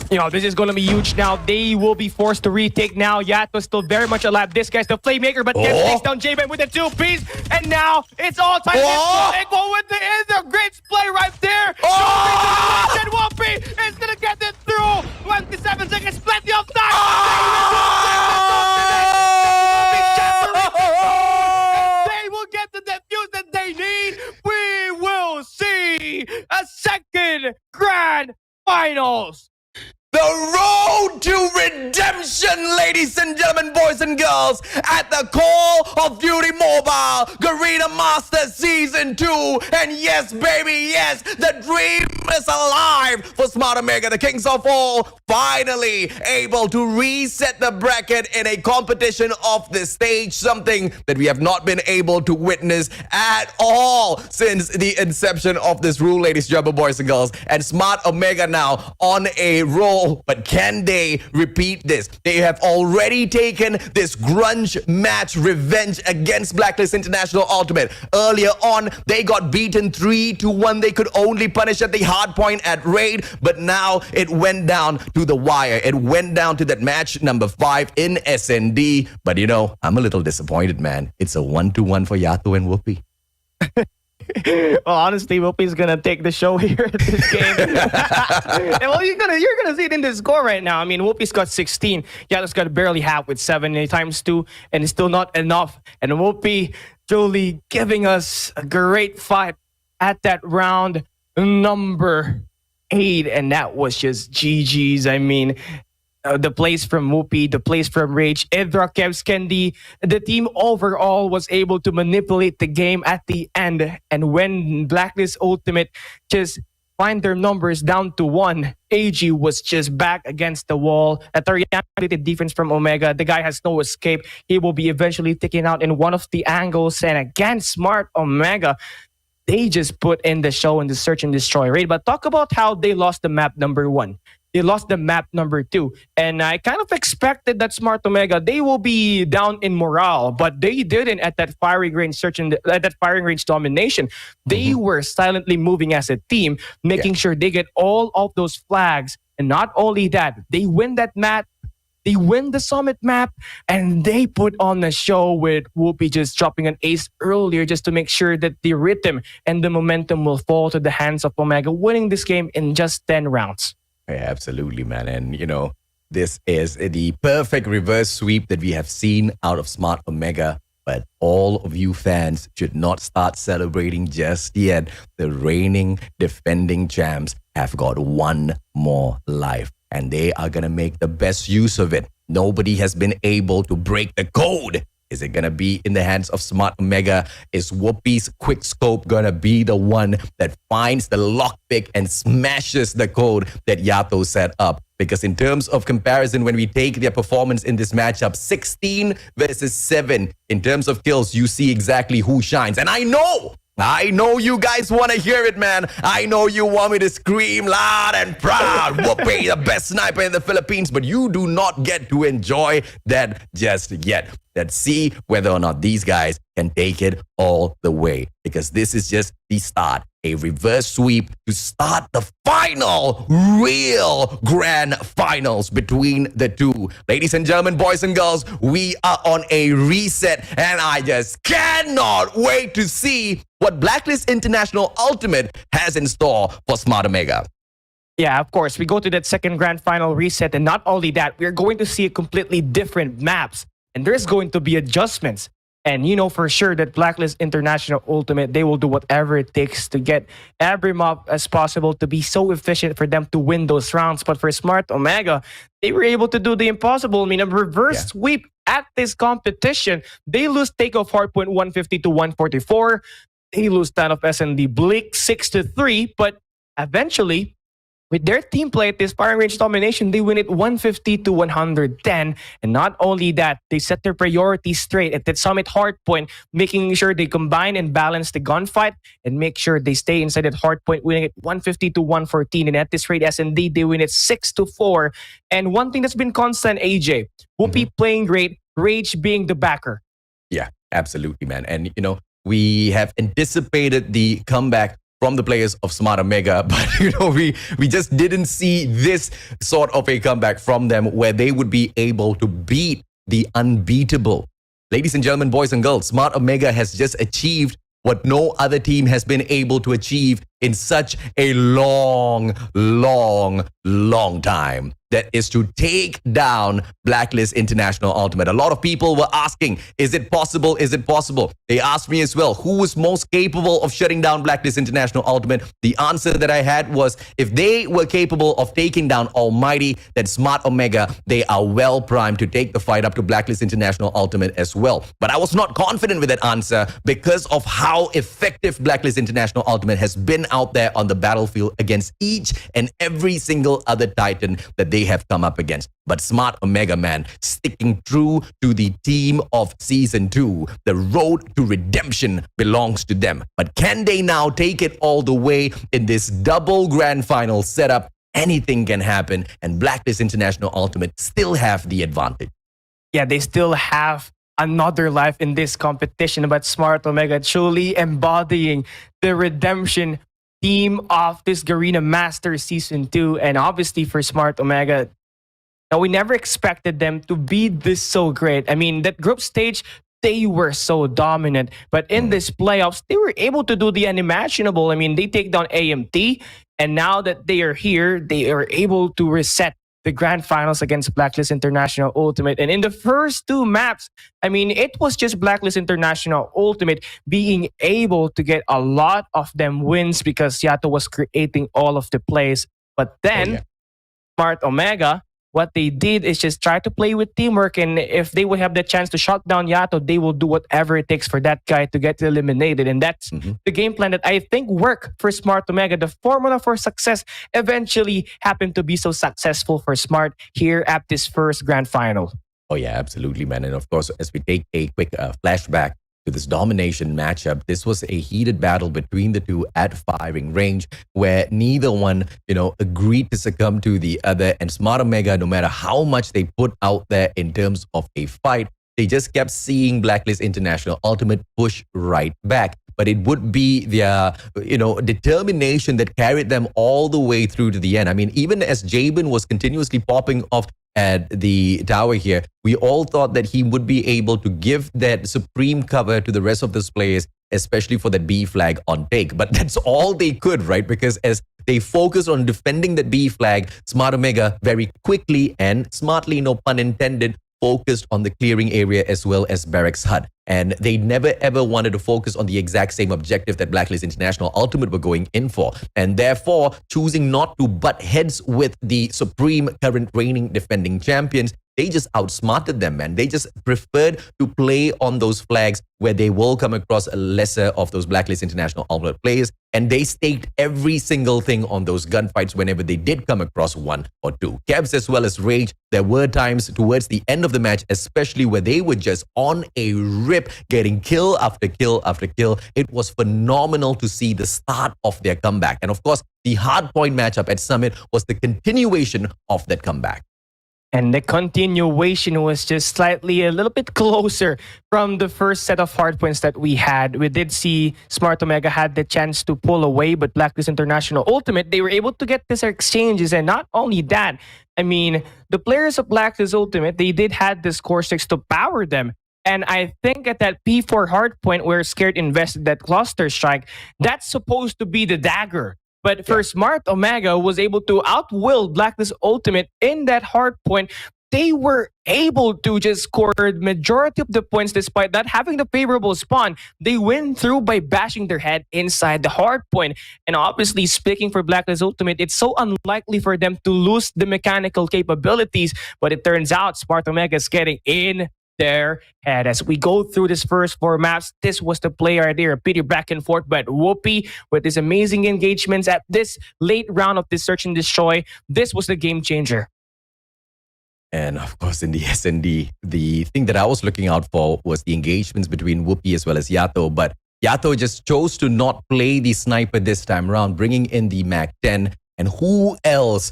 You know, this is going to be huge now. They will be forced to retake now. Yato's still very much alive. This guy's the Playmaker, but Kev takes down J-Man with a 2-piece. And now it's all time. It's going with the great play right there. And Whoopi is going to get it through. 27 seconds, plenty of time. They will get the defuse that they need. We will see a second grand finals. The road to redemption, ladies and gentlemen, boys and girls, at the Call of Duty Mobile Garena Masters Season 2. And yes, baby, yes, the dream is alive for Smart Omega, the kings of all, finally able to reset the bracket in a competition of this stage, something that we have not been able to witness at all since the inception of this rule, ladies and gentlemen, boys and girls. And Smart Omega now on a roll. But can they repeat this? They have already taken this grunge match revenge against Blacklist International Ultimate. Earlier on, they got beaten 3-1. They could only punish at the hard point at Raid, but now it went down to the wire. It went down to that match number 5 in SND. But you know, I'm a little disappointed, man. It's a 1-1 for Yato and Whoopi. Well, honestly, Whoopi's gonna take the show here at this game. Well, you're gonna see it in the score right now. I mean, Whoopi's got 16. Yato's got barely half with 7 times 2, and it's still not enough. And Whoopi truly giving us a great fight at that round number 8, and that was just GG's. I mean, the plays from Whoopi, the plays from Rage, Idra, Kev, Skendi, the team overall was able to manipulate the game at the end. And when Blacklist Ultimate just find their numbers down to 1, AG was just back against the wall. A targeted defense from Omega. The guy has no escape. He will be eventually taken out in one of the angles. And again, Smart Omega, they just put in the show in the search and destroy raid. But talk about how they lost the map number 1. They lost the map number 2. And I kind of expected that Smart Omega, they will be down in morale, but they didn't at that firing range search and at that firing range domination. They were silently moving as a team, making sure they get all of those flags. And not only that, they win that map. They win the summit map, and they put on a show with Whoopi just dropping an ace earlier just to make sure that the rhythm and the momentum will fall to the hands of Omega, winning this game in just 10 rounds. Yeah, absolutely, man. And, you know, this is the perfect reverse sweep that we have seen out of Smart Omega. But all of you fans should not start celebrating just yet. The reigning, defending champs have got one more life, and they are going to make the best use of it. Nobody has been able to break the code. Is it going to be in the hands of Smart Omega? Is Whoopi's quick scope going to be the one that finds the lockpick and smashes the code that Yato set up? Because in terms of comparison, when we take their performance in this matchup, 16 versus 7, in terms of kills, you see exactly who shines. And I know you guys want to hear it, man. I know you want me to scream loud and proud. Whoopi, the best sniper in the Philippines. But you do not get to enjoy that just yet. Let's see whether or not these guys can take it all the way. Because this is just the start. A reverse sweep to start the final, real grand finals between the two. Ladies and gentlemen, boys and girls, we are on a reset. And I just cannot wait to see what Blacklist International Ultimate has in store for Smart Omega. Yeah, of course. We go to that second grand final reset. And not only that, we're going to see a completely different maps. And there's going to be adjustments. And you know for sure that Blacklist International Ultimate, they will do whatever it takes to get every map as possible to be so efficient for them to win those rounds. But for Smart Omega, they were able to do the impossible. I mean, a reverse sweep at this competition. They lose takeoff hardpoint 150 to 144. They lose stand of SND Bleak 6-3. But eventually, with their team play at this firing range domination, they win it 150 to 110. And not only that, they set their priorities straight at that summit hard point, making sure they combine and balance the gunfight and make sure they stay inside that hard point, winning it 150 to 114. And at this rate, S&D, they win it 6 to 4. And one thing that's been constant, AJ, Whoopi playing great, Rage being the backer. Yeah, absolutely, man. And, we have anticipated the comeback from the players of Smart Omega, but, we just didn't see this sort of a comeback from them where they would be able to beat the unbeatable. Ladies and gentlemen, boys and girls, Smart Omega has just achieved what no other team has been able to achieve in such a long time. That is to take down Blacklist International Ultimate. A lot of people were asking, is it possible? Is it possible? They asked me as well, who was most capable of shutting down Blacklist International Ultimate? The answer that I had was, if they were capable of taking down ALMGHTY, then Smart Omega, they are well primed to take the fight up to Blacklist International Ultimate as well. But I was not confident with that answer because of how effective Blacklist International Ultimate has been out there on the battlefield against each and every single other Titan that they have come up against. But Smart Omega, man, sticking true to the team of Season 2. The road to redemption belongs to them. But can they now take it all the way in this double grand final setup? Anything can happen, and Blacklist International Ultimate still have the advantage. Yeah, they still have another life in this competition, but Smart Omega truly embodying the redemption theme of this Garena Masters Season 2. And obviously for Smart Omega, now we never expected them to be this so great. I mean, that group stage, they were so dominant. But in this playoffs, they were able to do the unimaginable. I mean, they take down AMT, and now that they are here, they are able to reset the grand finals against Blacklist International Ultimate. And in the first two maps, I mean, it was just Blacklist International Ultimate being able to get a lot of them wins because Yato was creating all of the plays. But then, Smart Omega, what they did is just try to play with teamwork. And if they would have the chance to shut down Yato, they will do whatever it takes for that guy to get eliminated. And that's the game plan that I think worked for Smart Omega. The formula for success eventually happened to be so successful for Smart here at this first grand final. Oh, yeah, absolutely, man. And of course, as we take a quick flashback to this domination matchup, this was a heated battle between the two at firing range where neither one, agreed to succumb to the other. And Smart Omega, no matter how much they put out there in terms of a fight, they just kept seeing Blacklist International Ultimate push right back. But it would be their, determination that carried them all the way through to the end. I mean, even as Jabin was continuously popping off at the tower here, we all thought that he would be able to give that supreme cover to the rest of those players, especially for that B flag on take. But that's all they could, right? Because as they focused on defending that B flag, Smart Omega very quickly and smartly, no pun intended, focused on the clearing area as well as Barracks Hut. And they never ever wanted to focus on the exact same objective that Blacklist International Ultimate were going in for. And therefore, choosing not to butt heads with the supreme current reigning defending champions, they just outsmarted them, man. They just preferred to play on those flags where they will come across a lesser of those Blacklist International Ultimate players. And they staked every single thing on those gunfights whenever they did come across one or two. Kevs as well as Rage, there were times towards the end of the match, especially where they were just on a rip, getting kill after kill after kill. It was phenomenal to see the start of their comeback. And of course, the hardpoint matchup at Summit was the continuation of that comeback. And the continuation was just slightly a little bit closer from the first set of hardpoints that we had. We did see Smart Omega had the chance to pull away, but Blacklist International Ultimate, they were able to get these exchanges. And not only that, I mean, the players of Blacklist Ultimate, they did have the score 6 to power them. And I think at that P4 hardpoint where Scared invested that cluster strike, that's supposed to be the dagger. But for Smart Omega was able to outwill Blacklist Ultimate in that hard point. They were able to just score the majority of the points despite not having the favorable spawn. They win through by bashing their head inside the hard point. And obviously, speaking for Blacklist Ultimate, it's so unlikely for them to lose the mechanical capabilities. But it turns out Smart Omega is getting in their head. As we go through this first four maps, this was the play right there. A pretty back and forth, but Whoopi with his amazing engagements at this late round of this search and destroy, this was the game changer. And of course, in the S&D, the thing that I was looking out for was the engagements between Whoopi as well as Yato. But Yato just chose to not play the sniper this time around, bringing in the Mac 10. And who else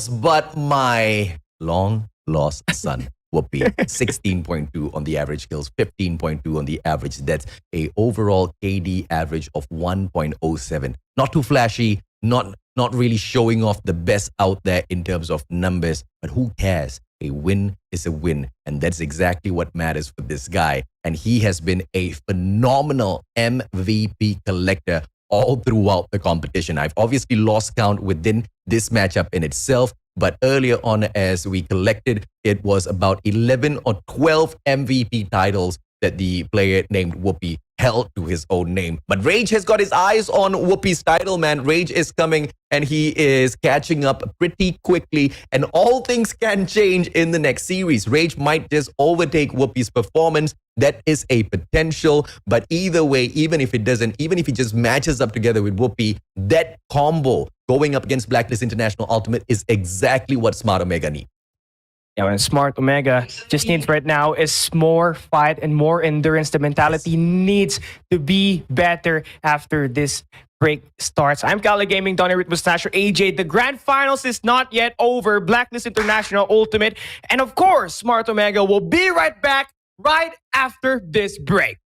but my long lost son, Whoopi? 16.2 on the average kills, 15.2 on the average. That's a overall KD average of 1.07. Not too flashy, not really showing off the best out there in terms of numbers, but who cares? A win is a win. And that's exactly what matters for this guy. And he has been a phenomenal MVP collector all throughout the competition. I've obviously lost count within this matchup in itself, but earlier on, as we collected, it was about 11 or 12 MVP titles that the player named Whoopi held to his own name. But Rage has got his eyes on Whoopi's title, man. Rage is coming and he is catching up pretty quickly, and all things can change in the next series. Rage might just overtake Whoopi's performance. That is a potential, but either way, even if it doesn't, even if he just matches up together with Whoopi, that combo going up against Blacklist International Ultimate is exactly what Smart Omega needs. Yeah, and Smart Omega just needs right now is more fight and more endurance. The mentality needs to be better after this break starts. I'm Kali Gaming, Donny with Mustache AJ. The grand finals is not yet over. Blacklist International Ultimate. And of course, Smart Omega will be right back right after this break.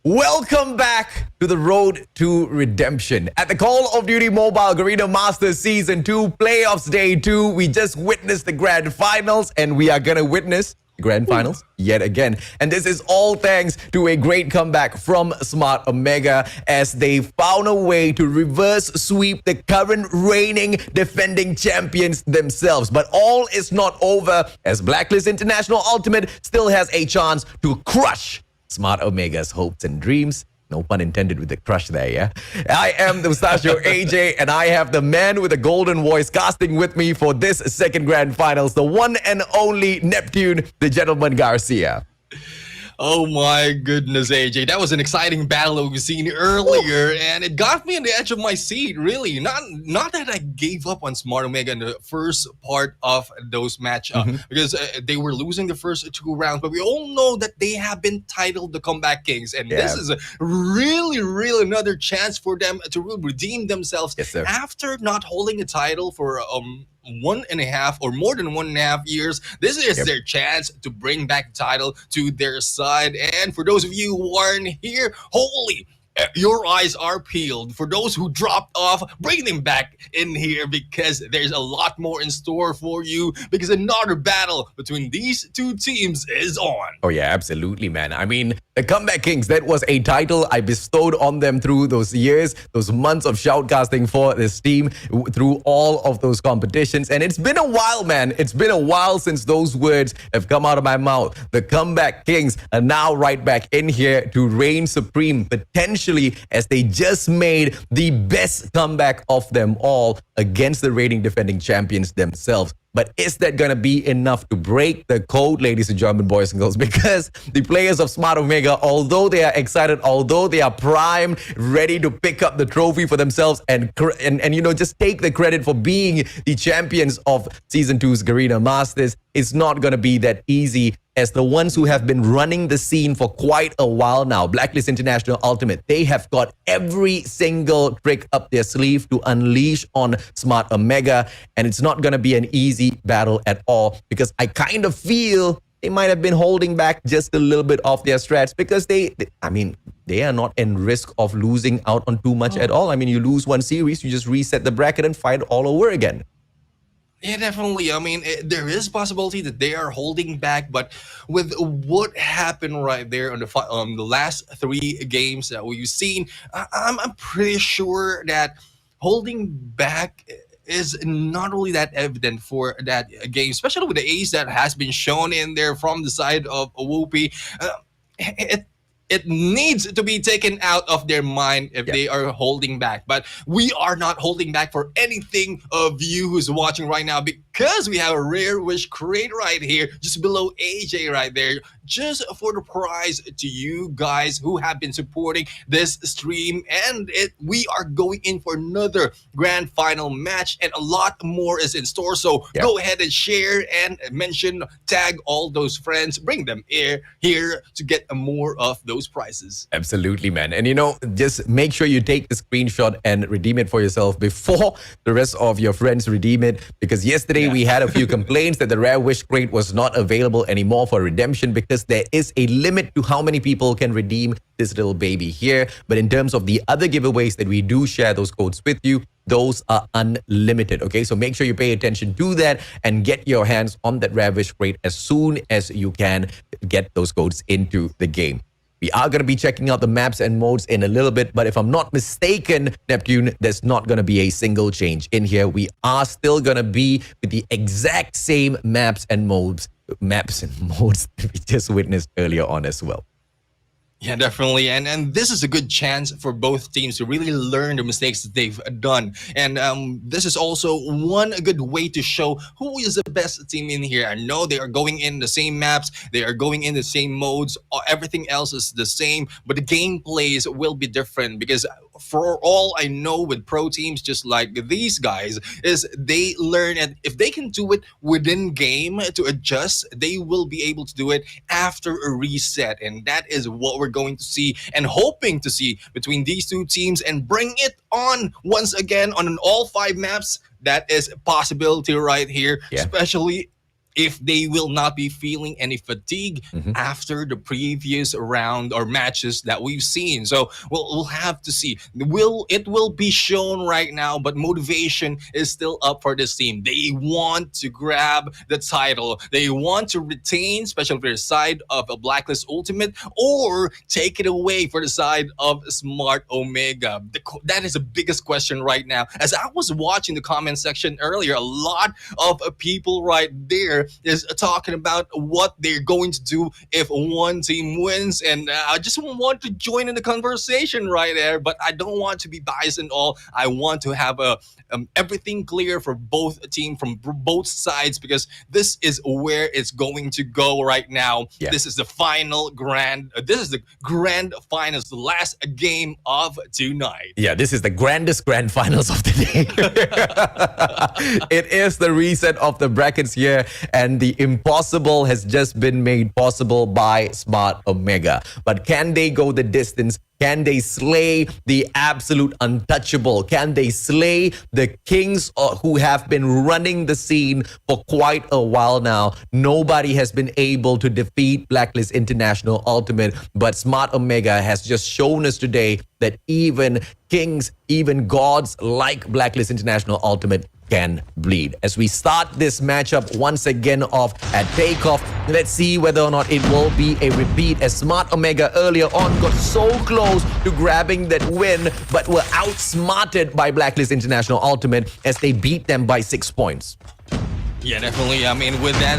Welcome back to the road to redemption. At the Call of Duty Mobile Garena Masters Season 2 Playoffs Day 2, we just witnessed the grand finals, and we are gonna witness the grand finals yet again. And this is all thanks to a great comeback from Smart Omega, as they found a way to reverse sweep the current reigning defending champions themselves. But all is not over, as Blacklist International Ultimate still has a chance to crush Smart Omega's hopes and dreams. No pun intended with the crush there, yeah? I am the Mustachio AJ, and I have the man with the golden voice casting with me for this second grand finals, the one and only Neptune, the gentleman Garcia. Oh my goodness, AJ. That was an exciting battle that we've seen earlier, and it got me on the edge of my seat, really. Not that I gave up on Smart Omega in the first part of those match because they were losing the first two rounds, but we all know that they have been titled the Comeback Kings, and Yeah. this is a really another chance for them to really redeem themselves Yes, sir. after not holding a title for 1.5 or more than 1.5 years. This is their chance to bring back the title to their side. And for those of you who aren't here, holy, your eyes are peeled. For those who dropped off, bring them back in here because there's a lot more in store for you, because another battle between these two teams is on. Oh, yeah, absolutely, man. I mean, the Comeback Kings, that was a title I bestowed on them through those years, those months of shoutcasting for this team, through all of those competitions. And it's been a while, man. It's been a while since those words have come out of my mouth. The Comeback Kings are now right back in here to reign supreme, potentially, as they just made the best comeback of them all against the reigning defending champions themselves. But is that going to be enough to break the code, ladies and gentlemen, boys and girls? Because the players of Smart Omega, although they are excited, although they are primed, ready to pick up the trophy for themselves and you know, just take the credit for being the champions of Season 2's Garena Masters, it's not going to be that easy, as the ones who have been running the scene for quite a while now, Blacklist International Ultimate, they have got every single trick up their sleeve to unleash on Smart Omega, and it's not going to be an easy battle at all, because I kind of feel they might have been holding back just a little bit of their strats, because they are not in risk of losing out on too much at all. I mean, you lose one series, you just reset the bracket and fight all over again. Yeah, definitely. I mean, there is possibility that they are holding back, but with what happened right there on the last three games that we've seen, I'm pretty sure that holding back is not really that evident for that game, especially with the ace that has been shown in there from the side of Whoopi. It it needs to be taken out of their mind if they are holding back. But we are not holding back for anything of you who's watching right now, because we have a rare wish crate right here, just below AJ right there, just for the prize to you guys who have been supporting this stream. And we are going in for another grand final match, and a lot more is in store. So go ahead and share and mention, tag all those friends, bring them here to get more of those prizes. Absolutely, man. And just make sure you take the screenshot and redeem it for yourself before the rest of your friends redeem it. Because yesterday we had a few complaints that the Rare Wish Crate was not available anymore for redemption, because there is a limit to how many people can redeem this little baby here. But in terms of the other giveaways that we do share those codes with you, those are unlimited. Okay, so make sure you pay attention to that and get your hands on that Rare Wish Crate as soon as you can get those codes into the game. We are going to be checking out the maps and modes in a little bit, but if I'm not mistaken, Neptune, there's not going to be a single change in here. We are still going to be with the exact same maps and modes that we just witnessed earlier on as well. Yeah, definitely. And this is a good chance for both teams to really learn the mistakes that they've done. And this is also one good way to show who is the best team in here. I know they are going in the same maps, they are going in the same modes, everything else is the same, but the gameplays will be different, because for all I know with pro teams just like these guys, is they learn, and if they can do it within game to adjust, they will be able to do it after a reset. And that is what we're going to see and hoping to see between these two teams, and bring it on once again on an all 5 maps. That is a possibility right here, especially if they will not be feeling any fatigue after the previous round or matches that we've seen. So we'll have to see. It will be shown right now, but motivation is still up for this team. They want to grab the title. They want to retain, especially for the side of a Blacklist Ultimate, or take it away for the side of Smart Omega. That is the biggest question right now. As I was watching the comment section earlier, a lot of people right there is talking about what they're going to do if one team wins. And I just want to join in the conversation right there, but I don't want to be biased and all. I want to have everything clear for both team from both sides, because this is where it's going to go right now. Yeah. This is the final this is the grand finals, the last game of tonight. Yeah, this is the grandest grand finals of the day. It is the reset of the brackets here, and the impossible has just been made possible by Smart Omega. But can they go the distance? Can they slay the absolute untouchable? Can they slay the kings who have been running the scene for quite a while now? Nobody has been able to defeat Blacklist International Ultimate, but Smart Omega has just shown us today that even kings, even gods like Blacklist International Ultimate can bleed. As we start this matchup once again off at takeoff, let's see whether or not it will be a repeat, as Smart Omega earlier on got so close to grabbing that win, but were outsmarted by Blacklist International Ultimate as they beat them by 6 points. Yeah, definitely. I mean, with that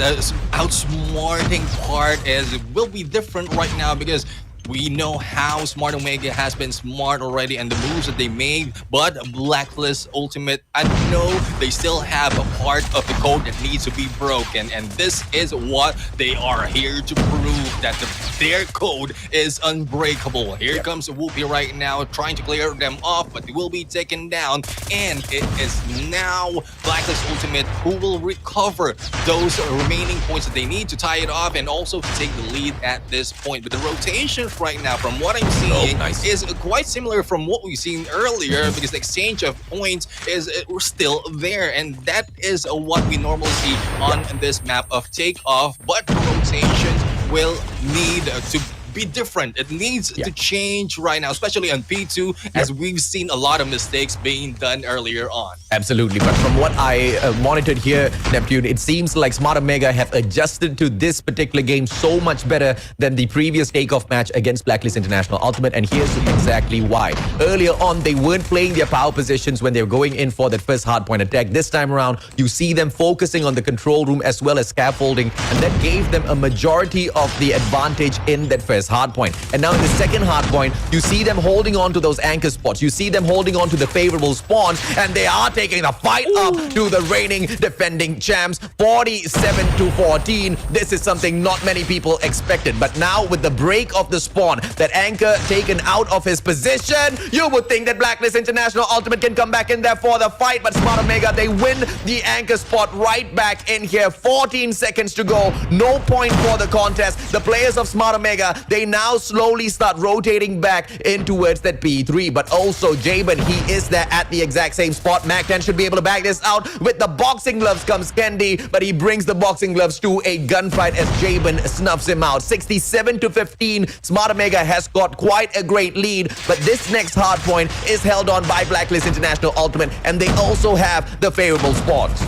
outsmarting part, it will be different right now, because we know how Smart Omega has been smart already and the moves that they made, but Blacklist Ultimate, I know they still have a part of the code that needs to be broken, and this is what they are here to prove, that their code is unbreakable. Here comes Whoopi right now trying to clear them off, but they will be taken down, and it is now Blacklist Ultimate who will recover those remaining points that they need to tie it off and also to take the lead at this point. But the rotation right now, from what I'm seeing, is quite similar from what we've seen earlier, because the exchange of points is still there, and that is what we normally see on this map of takeoff. But the rotation will need to be different. It needs to change right now, especially on P2, as we've seen a lot of mistakes being done earlier on. Absolutely, but from what I monitored here, Neptune, it seems like Smart Omega have adjusted to this particular game so much better than the previous takeoff match against Blacklist International Ultimate, and here's exactly why. Earlier on, they weren't playing their power positions when they were going in for that first hardpoint attack. This time around, you see them focusing on the control room as well as scaffolding, and that gave them a majority of the advantage in that first hardpoint. And now in the second hardpoint, you see them holding on to those anchor spots. You see them holding on to the favorable spawns, and they are taking the fight up to the reigning defending champs, 47-14. This is something not many people expected. But now with the break of the spawn, that anchor taken out of his position, you would think that Blacklist International Ultimate can come back in there for the fight, but Smart Omega, they win the anchor spot right back in here. 14 seconds to go. No point for the contest. The players of Smart Omega, they now slowly start rotating back in towards that P3, but also Jabin, he is there at the exact same spot. Mac10 should be able to back this out. With the boxing gloves comes Kendi, but he brings the boxing gloves to a gunfight as Jabin snuffs him out. 67-15. Smart Omega has got quite a great lead, but this next hard point is held on by Blacklist International Ultimate, and they also have the favorable spawns.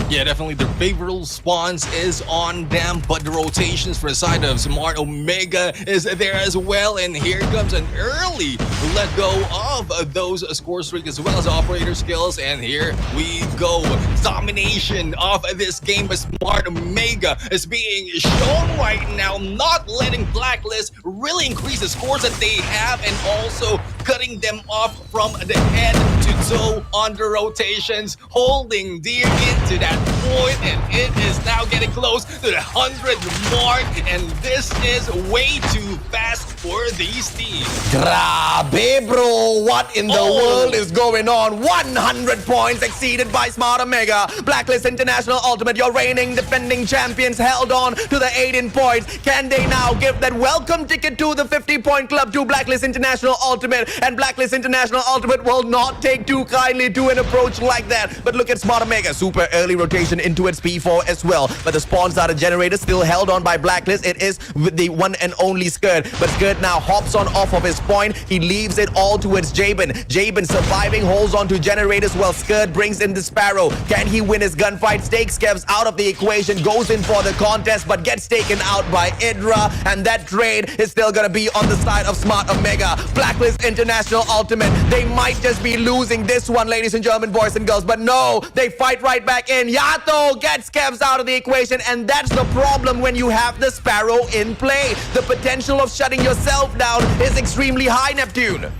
Yeah, definitely the favorable spawns is on them, but the rotations for the side of Smart Omega is there as well. And here comes an early let go of those score streak as well as operator skills. And here we go. Domination of this game by Smart Omega is being shown right now, not letting Blacklist really increase the scores that they have, and also cutting them off from the head to toe on the rotations, holding dear into that point, and it is now getting close to the 100 mark, and this is way too fast for these teams. Grabe, bro. What in the world is going on? 100 points exceeded by Smart Omega. Blacklist International Ultimate, your reigning defending champions, held on to the 18 points. Can they now give that welcome ticket to the 50-point club to Blacklist International Ultimate? And Blacklist International Ultimate will not take too kindly to an approach like that. But look at Smart Omega. Super early rotation into its P4 as well. But the spawn starter generator still held on by Blacklist. It is with the one and only Skirt. But Skirt now hops on off of his point. He leaves it all towards Jabin. Jabin surviving, holds on to generators while Skirt brings in the Sparrow. Can he win his gunfight? Stakes Kevs out of the equation, goes in for the contest, but gets taken out by Idra. And that trade is still going to be on the side of Smart Omega. Blacklist International Ultimate, they might just be losing this one, ladies and gentlemen, boys and girls. But no, they fight right back in. Yato! Yato gets Kevs out of the equation, and that's the problem when you have the Sparrow in play. The potential of shutting yourself down is extremely high, Neptune.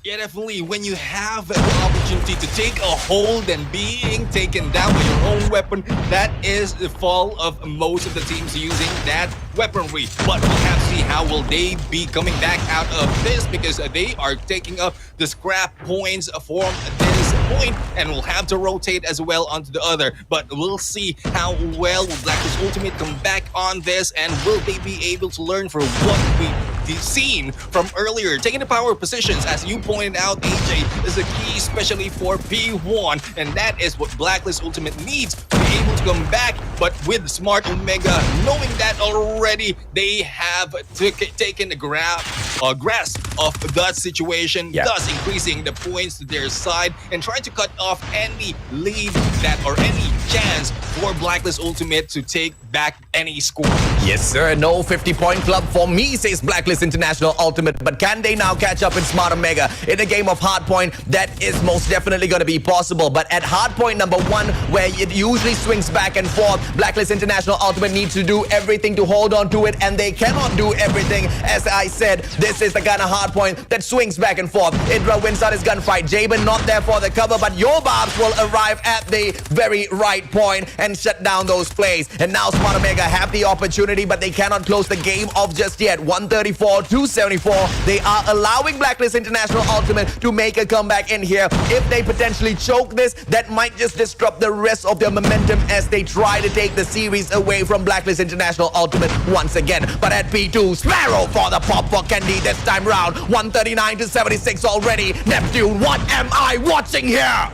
Yeah, definitely. When you have the opportunity to take a hold and being taken down by your own weapon, that is the fall of most of the teams using that weaponry. But we'll have to see how will they be coming back out of this, because they are taking up the scrap points from this point, and we'll have to rotate as well onto the other. But we'll see how well will Blacklist Ultimate come back on this, and will they be able to learn from what we've seen from earlier. Taking the power positions, as you pointed out, AJ, is a key, especially for P1, and that is what Blacklist Ultimate needs to be able to come back. But with Smart Omega, knowing that already, they have taken the grasp of that situation, thus increasing the points to their side and trying to cut off any lead that or any chance for Blacklist Ultimate to take back any score. Yes, sir. No 50-point club for me, says Blacklist International Ultimate. But can they now catch up in Smart Omega? In a game of Hardpoint, that is most definitely going to be possible. But at Hardpoint number 1, where it usually swings back and forth, Blacklist International Ultimate needs to do everything to hold on to it, and they cannot do everything. As I said, this is the kind of Hardpoint that swings back and forth. Idra wins out his gunfight. Jabin not there for the cover, but your Barbs will arrive at the very right point and shut down those plays. And now Smart Omega have the opportunity, but they cannot close the game off just yet. 134-274. They are allowing Blacklist International Ultimate to make a comeback in here. If they potentially choke this, that might just disrupt the rest of their momentum as they try to take the series away from Blacklist International Ultimate once again. But at P2, Sparrow for the pop for Candy this time round. 139-76 already. Neptune, what am I watching here?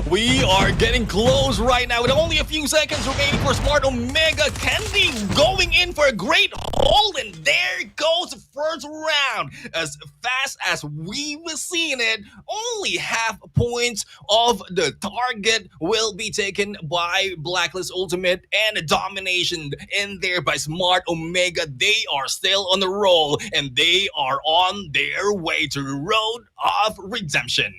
We are getting close right now with only a few seconds remaining for Smart Omega. Candy going in for a great hold, and there goes the first round. As fast as we've seen it, only half points of the target will be taken by Blacklist Ultimate, and domination in there by Smart Omega. They are still on the roll, and they are on their way to the road of redemption.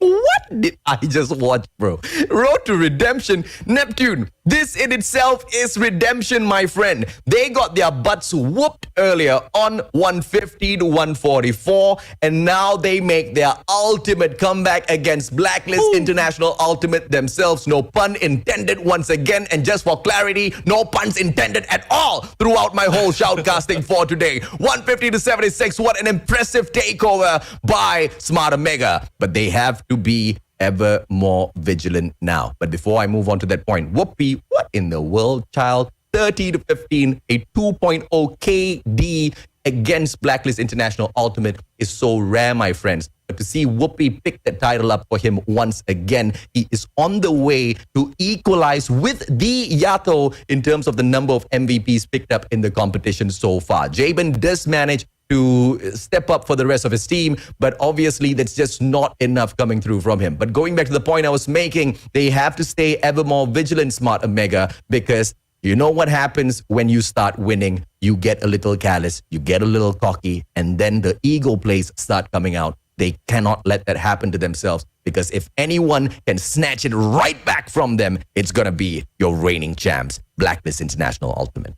What did I just watch, bro? Road to Redemption. Neptune, this in itself is redemption, my friend. They got their butts whooped earlier on 150-144, and now they make their ultimate comeback against Blacklist International Ultimate themselves. No pun intended once again, and just for clarity, no puns intended at all throughout my whole shoutcasting for today. 150-76, what an impressive takeover by Smart Omega. But they have to be ever more vigilant now. But before I move on to that point, Whoopi, what in the world, child? 30-15, a 2.0 KD against Blacklist International Ultimate is so rare, my friends. But to see Whoopi pick that title up for him once again, he is on the way to equalize with the Yato in terms of the number of MVPs picked up in the competition so far. Jabin does manage to step up for the rest of his team, but obviously that's just not enough coming through from him. But going back to the point I was making, they have to stay ever more vigilant, Smart Omega, because you know what happens when you start winning? You get a little callous, you get a little cocky, and then the ego plays start coming out. They cannot let that happen to themselves, because if anyone can snatch it right back from them, it's going to be your reigning champs, Blacklist International Ultimate.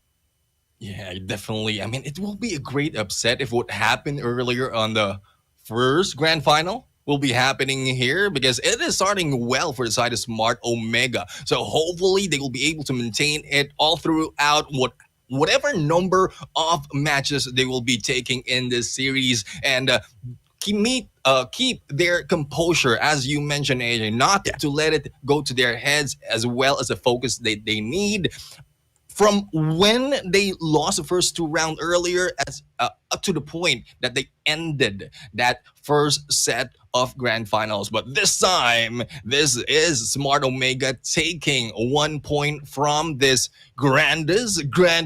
Yeah, definitely. I mean, it will be a great upset if what happened earlier on the first grand final will be happening here, because it is starting well for the side of Smart Omega. So hopefully they will be able to maintain it all throughout whatever number of matches they will be taking in this series, and keep their composure, as you mentioned, AJ, not to let it go to their heads, as well as the focus they need. From when they lost the first 2 rounds earlier, as up to the point that they ended that first set of grand finals. But this time, this is Smart Omega taking 1 point from this grand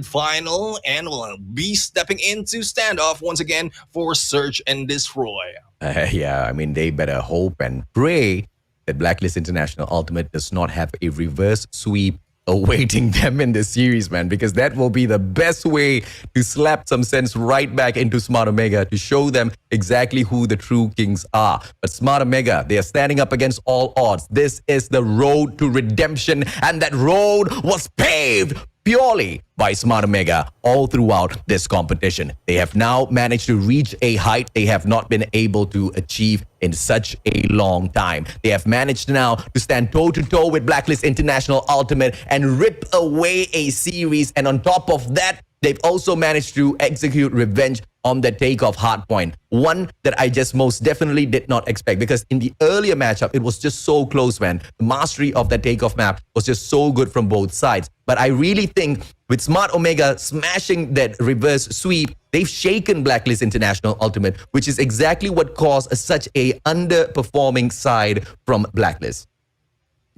final, and will be stepping into standoff once again for Search and Destroy. Yeah, I mean, they better hope and pray that Blacklist International Ultimate does not have a reverse sweep awaiting them in this series, man, because that will be the best way to slap some sense right back into Smart Omega to show them exactly who the true kings are. But Smart Omega, they are standing up against all odds. This is the road to redemption, and that road was paved purely by Smart Omega all throughout this competition. They have now managed to reach a height they have not been able to achieve in such a long time. They have managed now to stand toe-to-toe with Blacklist International Ultimate and rip away a series. And on top of that, they've also managed to execute revenge on the takeoff hardpoint. One that I just most definitely did not expect, because in the earlier matchup, it was just so close, man. The mastery of that takeoff map was just so good from both sides. But I really think with Smart Omega smashing that reverse sweep, they've shaken Blacklist International Ultimate, which is exactly what caused such a underperforming side from Blacklist.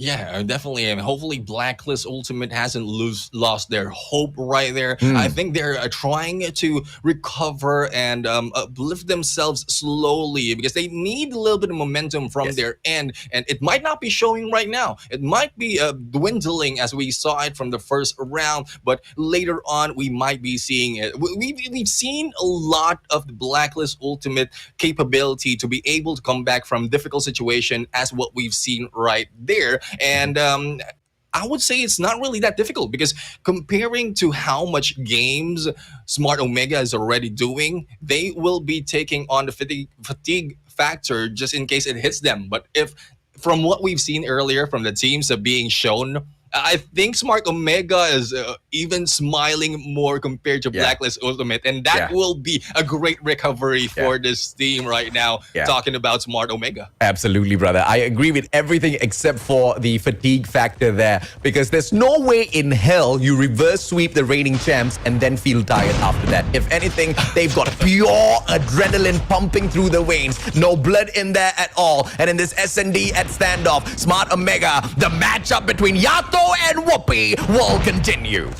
Yeah, definitely. And hopefully Blacklist Ultimate hasn't lost their hope right there. I think they're trying to recover and uplift themselves slowly, because they need a little bit of momentum from their end. And it might not be showing right now. It might be dwindling as we saw it from the first round. But later on, we might be seeing it. We've seen a lot of the Blacklist Ultimate capability to be able to come back from difficult situation, as what we've seen right there. And I would say it's not really that difficult, because comparing to how much games Smart Omega is already doing, they will be taking on the fatigue factor just in case it hits them. But if from what we've seen earlier from the teams that being shown, I think Smart Omega is even smiling more compared to Blacklist Ultimate, and that will be a great recovery for this team right now, talking about Smart Omega. Absolutely, brother. I agree with everything except for the fatigue factor there, because there's no way in hell you reverse sweep the reigning champs and then feel tired after that. If anything, they've got pure adrenaline pumping through the veins, no blood in there at all. And in this S&D at standoff, Smart Omega, the matchup between Yato and Whoopi will continue.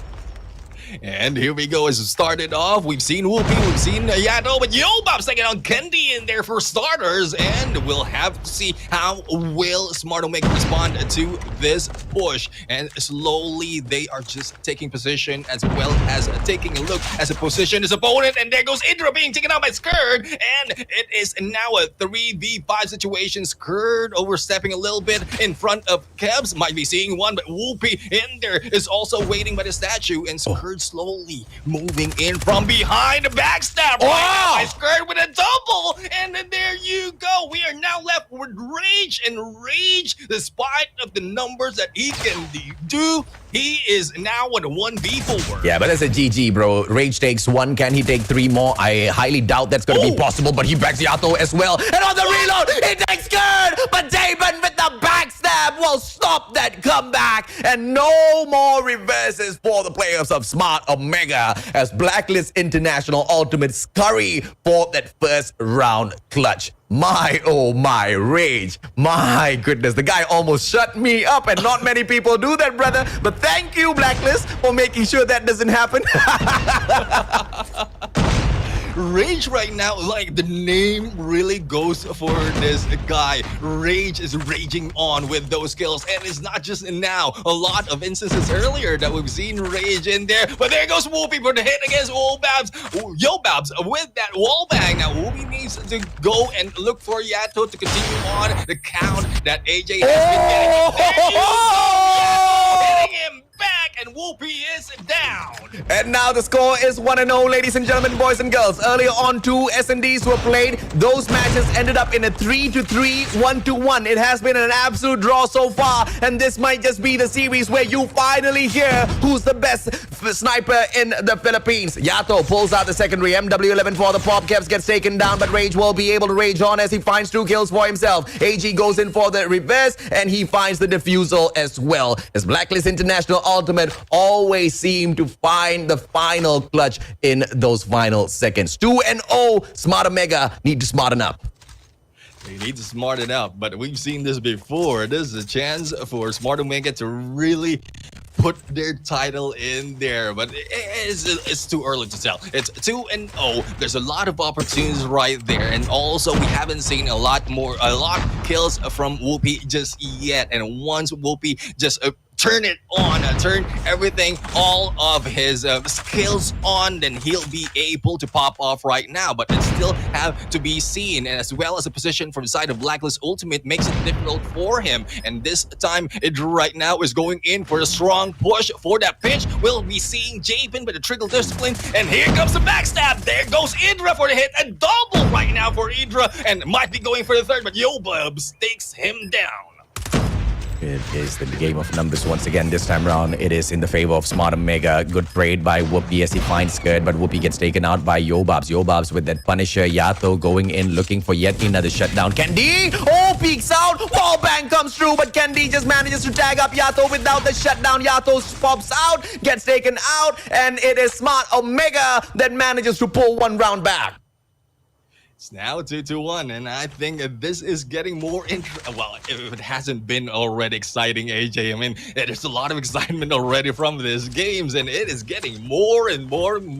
And here we go. As it started off, we've seen Whoopi, we've seen Yado, but Yobab's taking on Kendi in there for starters, and we'll have to see how will Smart Omega respond to this push. And slowly, they are just taking position, as well as taking a look as a position his opponent, and there goes Indra being taken out by Skurd, and it is now a 3v5 situation. Skurd overstepping a little bit in front of Kebs, might be seeing one, but Whoopi in there is also waiting by the statue, and Skurd slowly moving in from behind, the backstab right now by Skurd with a double, and then there you go. We are now left with Rage, and Rage, despite of the numbers that he can do, he is now at a 1v4. Yeah, but that's a GG, bro. Rage takes one. Can he take three more? I highly doubt that's going to be possible, but he backs Yato as well. And on the reload, he takes Skurd, but Damon with the backstab will stop that comeback, and no more reverses for the players of Smart Omega as Blacklist International Ultimate scurry for that first round clutch. My, oh my, Rage. My goodness, the guy almost shut me up, and not many people do that, brother. But thank you, Blacklist, for making sure that doesn't happen. Rage right now, like the name really goes for this guy. Rage is raging on with those skills, and it's not just now. A lot of instances earlier that we've seen Rage in there, but there goes Whoopi for the hit against Yobabs with that wall bang. Now Whoopi needs to go and look for Yato to continue on the count that AJ has been getting. There you go, Yato hitting him back, and Whoopi is down. And now the score is 1-0, ladies and gentlemen, boys and girls. Earlier on, 2 S&Ds were played. Those matches ended up in a 3-3, 1-1. It has been an absolute draw so far, and this might just be the series where you finally hear who's the best sniper in the Philippines. Yato pulls out the secondary. MW11 for the pop. Kebs gets taken down, but Rage will be able to rage on as he finds 2 kills for himself. AG goes in for the reverse, and he finds the defusal as well. As Blacklist International Ultimate always seem to find the final clutch in those final seconds. 2-0, Smart Omega need to smarten up. They need to smarten up, but we've seen this before. This is a chance for Smart Omega to really put their title in there, but it's too early to tell. It's 2-0. There's a lot of opportunities right there, and also we haven't seen a lot of kills from Whoopi just yet. And once Whoopi just turn it on, turn everything, all of his skills on, then he'll be able to pop off right now. But it still have to be seen, and as well as the position from the side of Blacklist Ultimate makes it difficult for him. And this time, it right now is going in for a strong push for that pitch. We'll be seeing Jabin with the trickle discipline, and here comes the backstab. There goes Idra for the hit, a double right now for Idra, and might be going for the third, but Yobubs takes him down. It is the game of numbers once again. This time around, it is in the favor of Smart Omega. Good trade by Whoopi as he finds Skirt, but Whoopi gets taken out by Yobubs. Yobubs with that Punisher. Yato going in, looking for yet another shutdown. Candy! Oh, peeks out! Wall bang comes through, but Candy just manages to tag up Yato without the shutdown. Yato pops out, gets taken out, and it is Smart Omega that manages to pull one round back. It's now 2-1, and I think this is getting more interesting. Well, if it hasn't been already exciting, AJ, I mean, there's a lot of excitement already from these games, and it is getting more and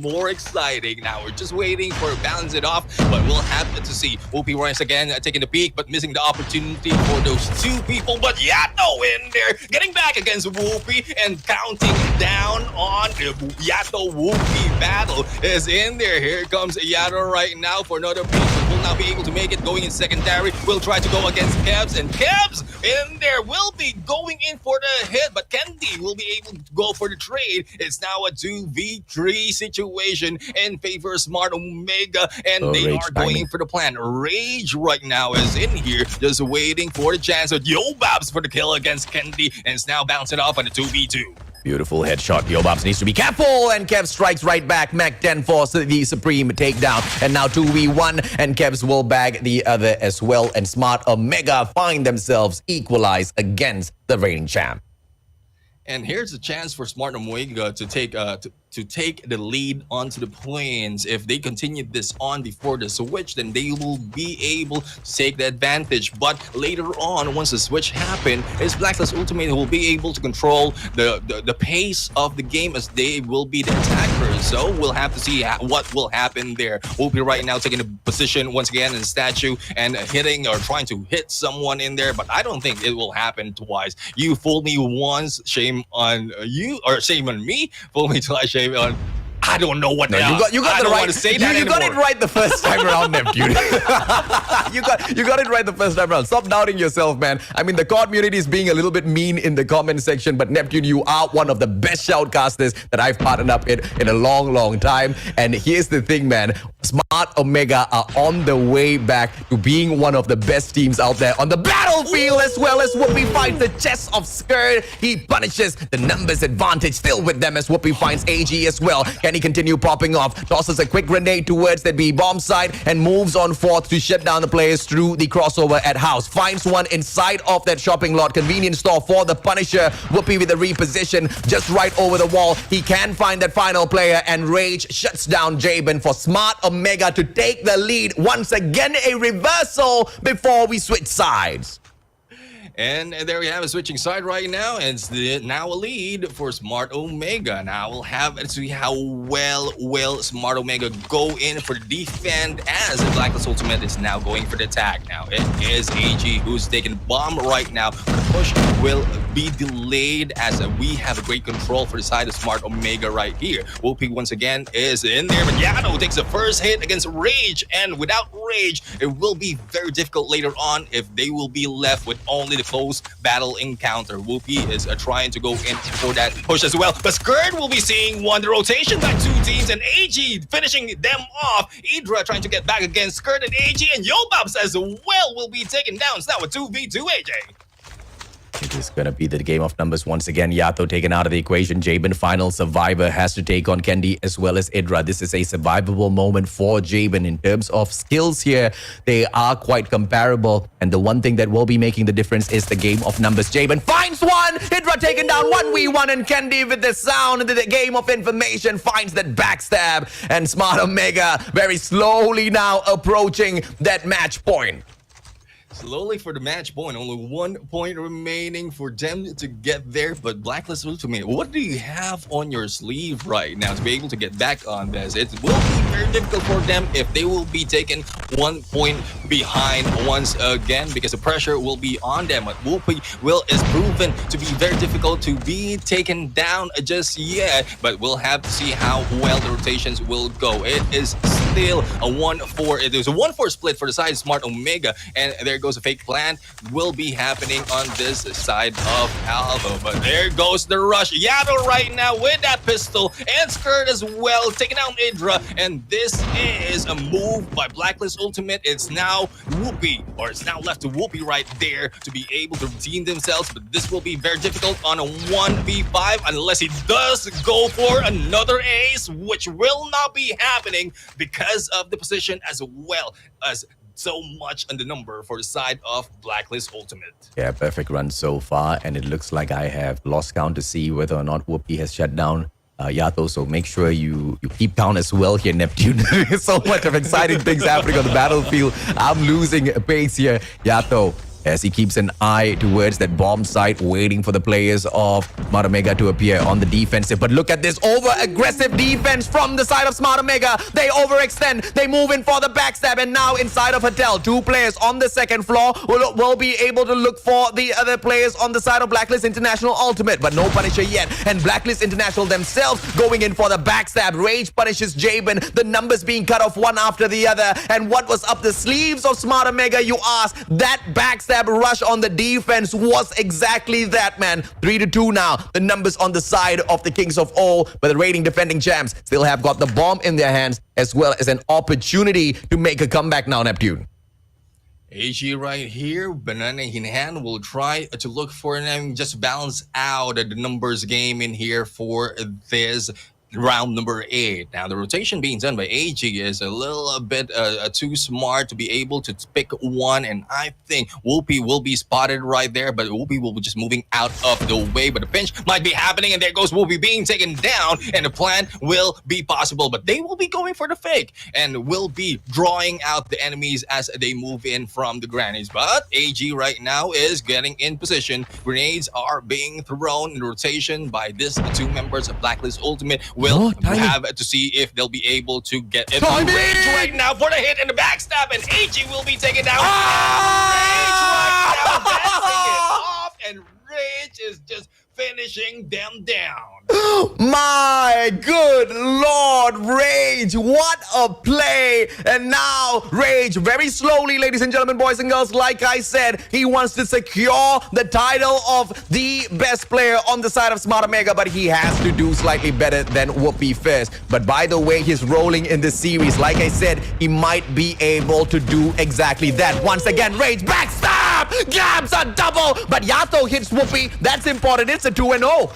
more exciting. Now, we're just waiting for it balance it off, but we'll have to see. Whoopi once again taking the peak, but missing the opportunity for those two people. But Yato in there, getting back against Whoopi and counting down on the Yato-Whoopi battle is in there. Here comes Yato right now for another peak. Will not be able to make it, going in secondary. Will try to go against Kebs, and Kebs in there will be going in for the hit, but Kendi will be able to go for the trade. It's now a 2v3 situation in favor of Smart Omega, and they are going in for the plan. Rage right now is in here, just waiting for the chance of Yobabs for the kill against Kendi, and it's now bouncing off on the 2v2. Beautiful headshot. Yobubs needs to be careful, and Kev strikes right back. Mac 10 for the supreme takedown, and now 2v1, and Kevs will bag the other as well, and Smart Omega find themselves equalized against the reigning champ. And here's a chance for Smart Omega to take the lead onto the plains. If they continue this on before the switch, then they will be able to take the advantage. But later on, once the switch happens, it's Blacklist Ultimate who will be able to control the pace of the game, as they will be the attackers. So we'll have to see what will happen there. We'll be right now taking the position once again in the statue and hitting or trying to hit someone in there, but I don't think it will happen twice. You fooled me once, shame on you, or shame on me. Fool me twice, shame on. I don't know what now. You got I the don't right. want to say that you got it right the first time around, Neptune. you got it right the first time around. Stop doubting yourself, man. I mean, the COD community is being a little bit mean in the comment section, but Neptune, you are one of the best shoutcasters that I've partnered up in a long time. And here's the thing, man. Smart Omega are on the way back to being one of the best teams out there on the battlefield, as well as Whoopi finds the chest of Skirt. He punishes the numbers advantage still with them, as Whoopi finds AG as well. Can he continue popping off? Tosses a quick grenade towards that B bomb side and moves on forth to shut down the players through the crossover at house. Finds one inside of that shopping lot convenience store for the Punisher. Whoopi with a reposition just right over the wall. He can find that final player, and Rage shuts down Jabin for Smart Omega to take the lead. Once again, a reversal before we switch sides. And there we have a switching side right now, and it's now a lead for Smart Omega. Now we'll have to see how well will Smart Omega go in for the defend, as the Blacklist Ultimate is now going for the attack. Now it is AG who's taking bomb right now. The push will be delayed, as we have a great control for the side of Smart Omega right here. Whoopi once again is in there, but Yano takes the first hit against Rage, and without Rage, it will be very difficult later on if they will be left with only the close battle encounter. Whoopi is trying to go in for that push as well, but Skirt will be seeing one rotation by two teams, and AG finishing them off. Idra trying to get back against Skirt and AG, and Yobabs as well will be taken down. It's now a 2v2, AJ. It is going to be the game of numbers once again. Yato taken out of the equation. Jabin, final survivor, has to take on Kendi as well as Idra. This is a survivable moment for Jabin. In terms of skills here, they are quite comparable. And the one thing that will be making the difference is the game of numbers. Jabin finds one. Idra taken down 1v1, and Kendi with the sound. The game of information finds that backstab. And Smart Omega very slowly now approaching that match point. Slowly for the match point, only 1 point remaining for them to get there. But Blacklist Ultimate, what do you have on your sleeve right now to be able to get back on this? It will be very difficult for them if they will be taken 1 point behind once again, because the pressure will be on them. But Whoopi will is proven to be very difficult to be taken down just yet. But we'll have to see how well the rotations will go. It is still a 1-4. It is a 1-4 split for the side of Smart Omega, and there goes a fake plan will be happening on this side of Alpha. But there goes the rush. Yato right now with that pistol and skirt as well, taking out Idra. And this is a move by Blacklist Ultimate. It's now Whoopi, or it's now left to Whoopi right there to be able to redeem themselves. But this will be very difficult on a 1v5 unless he does go for another ace, which will not be happening because of the position as well as so much on the number for the side of Blacklist Ultimate. Yeah, perfect run so far, and it looks like I have lost count to see whether or not Whoopi has shut down Yato, so make sure you keep count as well here, Neptune. So much of exciting things happening on the battlefield. I'm losing pace here, Yato, as he keeps an eye towards that bomb site, waiting for the players of Smart Omega to appear on the defensive. But look at this over-aggressive defense from the side of Smart Omega. They overextend. They move in for the backstab. And now inside of Hotel, 2 players on the second floor will be able to look for the other players on the side of Blacklist International Ultimate. But no Punisher yet. And Blacklist International themselves going in for the backstab. Rage punishes Jabin. The numbers being cut off one after the other. And what was up the sleeves of Smart Omega, you ask? That backstab rush on the defense was exactly that, man. 3-2 now. The numbers on the side of the Kings of All, but the reigning defending champs still have got the bomb in their hands, as well as an opportunity to make a comeback now, Neptune. AG right here, banana in hand, will try to look for them, just balance out the numbers game in here for this round number 8. Now, the rotation being done by AG is a little bit too smart to be able to pick one, and I think Whoopi will be spotted right there, but Whoopi will be just moving out of the way, but a pinch might be happening, and there goes Whoopi being taken down, and the plan will be possible, but they will be going for the fake, and will be drawing out the enemies as they move in from the grannies. But AG right now is getting in position. Grenades are being thrown in rotation by these 2 members of Blacklist Ultimate. Will have to see if they'll be able to get it. Rage right now for the hit and the backstab, and AG will be taken down. Rage right now dancing it off, and Rage is just finishing them down. My good Lord, Rage, what a play. And now Rage, very slowly, ladies and gentlemen, boys and girls, like I said, he wants to secure the title of the best player on the side of Smart Omega, but he has to do slightly better than Whoopi first. But by the way, he's rolling in the series. Like I said, he might be able to do exactly that. Once again, Rage backstab, grabs a double, but Yato hits Whoopi. That's important. It's a 2-0.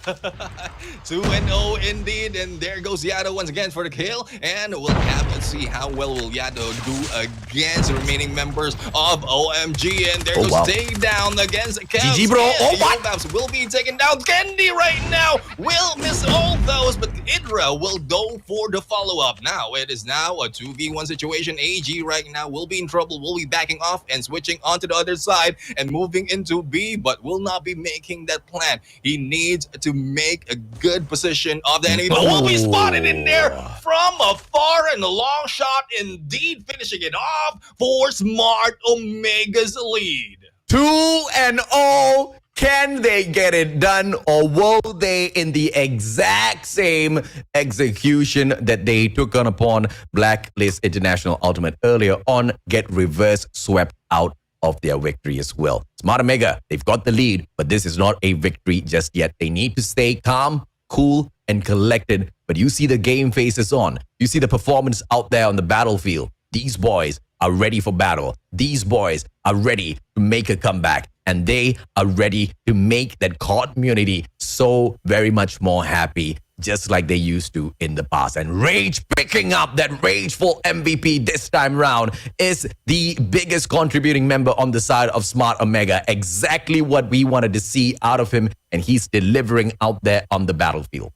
2-0 indeed, and there goes Yato once again for the kill, and we'll have to see how well will Yato do against the remaining members of OMG, and there goes takedown against Kev's. GG, bro. Oh, what? Yobaps will be taken down. Kendi right now will miss all those, but Idra will go for the follow-up. Now, it is now a 2v1 situation. AG right now will be in trouble, will be backing off and switching onto the other side and moving into B, but will not be making that plan. He needs to make a good position of the enemy, but will be spotted in there from afar, and a long shot indeed, finishing it off for Smart Omega's lead. 2-0. Can they get it done, or will they, in the exact same execution that they took on upon Blacklist International Ultimate earlier on, get reverse swept out of their victory as well? Smart Omega, they've got the lead, but this is not a victory just yet. They need to stay calm, cool, and collected. But you see the game faces on. You see the performance out there on the battlefield. These boys are ready for battle. These boys are ready to make a comeback. And they are ready to make that community so very much more happy, just like they used to in the past. And Rage picking up that rageful MVP this time round is the biggest contributing member on the side of Smart Omega. Exactly what we wanted to see out of him, and he's delivering out there on the battlefield.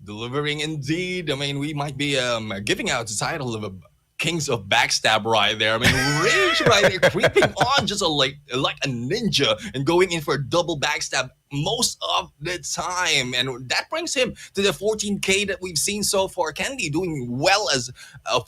Delivering indeed. I mean, we might be giving out the title of a kings of backstab right there. I mean, Rage right there creeping on just like a ninja and going in for a double backstab most of the time, and that brings him to the 14k that we've seen so far. Candy doing well as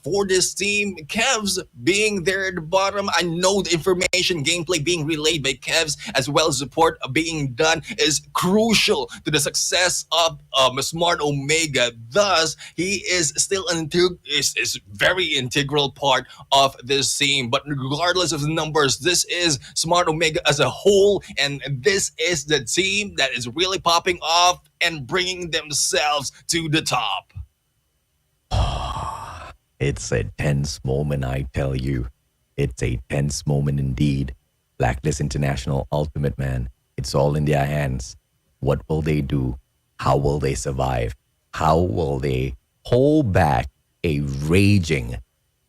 for this team. Kevs being there at the bottom. I know the information gameplay being relayed by Kevs as well as support being done is crucial to the success of Smart Omega. Thus, he is still is very integral part of this team. But regardless of the numbers, this is Smart Omega as a whole, and this is the team that is really popping off and bringing themselves to the top. It's a tense moment, I tell you. It's a tense moment indeed. Blacklist International Ultimate, man. It's all in their hands. What will they do? How will they survive? How will they hold back a raging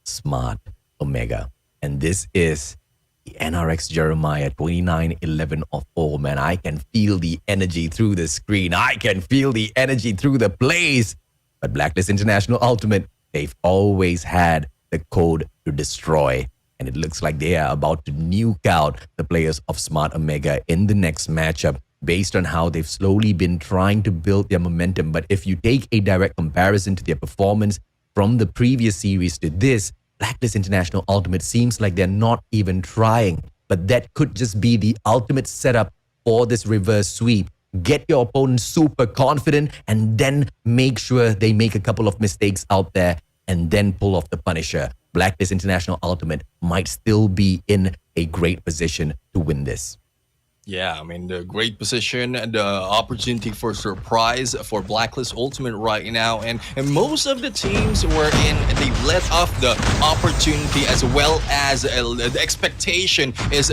Smart Omega? And this is the NRX Jeremiah 2911 of all, man. I can feel the energy through the screen. I can feel the energy through the plays. But Blacklist International Ultimate, they've always had the code to destroy. And it looks like they are about to nuke out the players of Smart Omega in the next matchup based on how they've slowly been trying to build their momentum. But if you take a direct comparison to their performance from the previous series to this, Blacklist International Ultimate seems like they're not even trying. But that could just be the ultimate setup for this reverse sweep. Get your opponent super confident and then make sure they make a couple of mistakes out there and then pull off the Punisher. Blacklist International Ultimate might still be in a great position to win this. Yeah, I mean, the great position, the opportunity for surprise for Blacklist Ultimate right now. And most of the teams were in, they let off the opportunity as well as the expectation is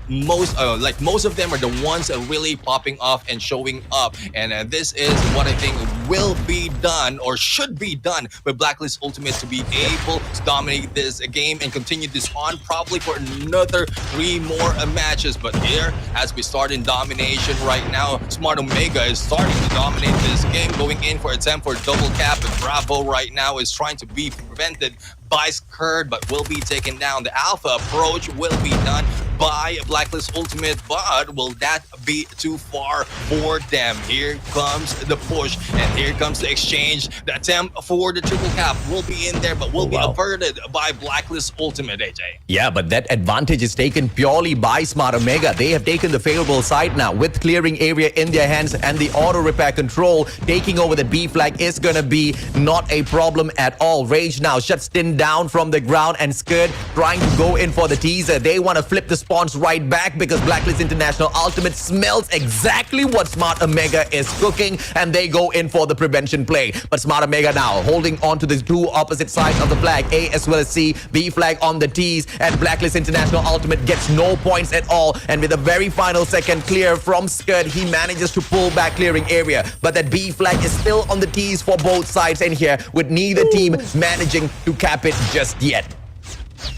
most of them are the ones that are really popping off and showing up. And this is what I think will be done or should be done with Blacklist Ultimate to be able to dominate this game and continue this on probably for another 3 more matches. But here, as we start in domination right now, Smart Omega is starting to dominate this game, going in for an attempt for a double cap, and Bravo right now is trying to be prevented by Skurd, but will be taken down. The Alpha approach will be done by Blacklist Ultimate, but will that be too far for them? Here comes the push, and here comes the exchange. The attempt for the triple cap will be in there, but will be averted by Blacklist Ultimate, AJ. Yeah, but that advantage is taken purely by Smart Omega. They have taken the favorable side now with clearing area in their hands, and the auto repair control taking over the B flag is going to be not a problem at all. Rage now shuts Tin down from the ground, and Skurd trying to go in for the teaser. They want to flip the spawns right back because Blacklist International Ultimate smells exactly what Smart Omega is cooking, and they go in for the prevention play. But Smart Omega now holding on to the 2 opposite sides of the flag, A as well as C. B flag on the T's, and Blacklist International Ultimate gets no points at all. And with a very final second clear from Skurd, he manages to pull back clearing area. But that B flag is still on the T's for both sides, and here with neither team managing to cap it just yet.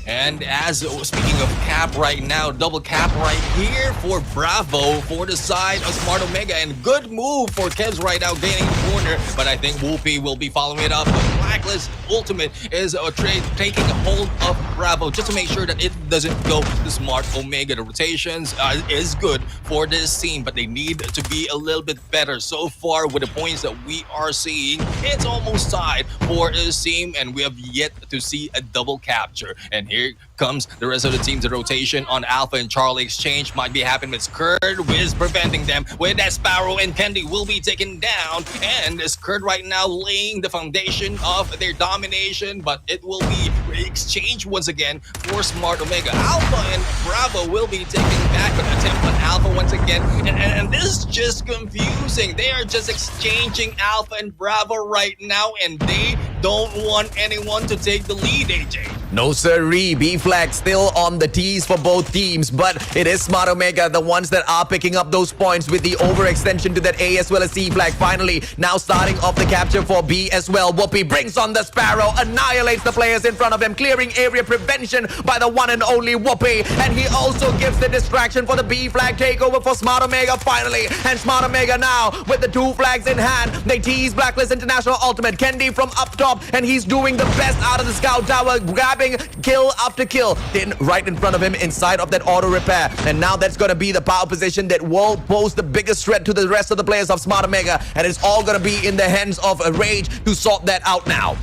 And as speaking of cap right now, double cap right here for Bravo for the side of Smart Omega, and good move for Kevs right now gaining the corner, but I think Whoopi will be following it up. But Blacklist Ultimate is taking a hold of Bravo just to make sure that it doesn't go to Smart Omega. The rotations is good for this team, but they need to be a little bit better. So far with the points that we are seeing, it's almost tied for this team, and we have yet to see a double capture. And here comes the rest of the teams. The rotation on Alpha and Charlie exchange might be happening with Skurd, Wiz preventing them with that Sparrow, and Candy will be taken down. And Skurd right now laying the foundation of their domination, but it will be exchanged once again for Smart Omega. Alpha and Bravo will be taken back, but attempt on Alpha once again. And this is just confusing. They are just exchanging Alpha and Bravo right now, and they don't want anyone to take the lead, AJ. No sirree, B flag still on the T's for both teams, but it is Smart Omega, the ones that are picking up those points with the overextension to that A as well as C flag. Finally, now starting off the capture for B as well. Whoopi brings on the Sparrow, annihilates the players in front of him, clearing area prevention by the one and only Whoopi, and he also gives the distraction for the B flag takeover for Smart Omega finally. And Smart Omega now with the 2 flags in hand, they tease Blacklist International Ultimate. Kendi from up top top, and he's doing the best out of the scout tower, grabbing kill after kill. Tin right in front of him inside of that auto repair, and now that's going to be the power position that will pose the biggest threat to the rest of the players of Smart Omega, and it's all going to be in the hands of Rage to sort that out now.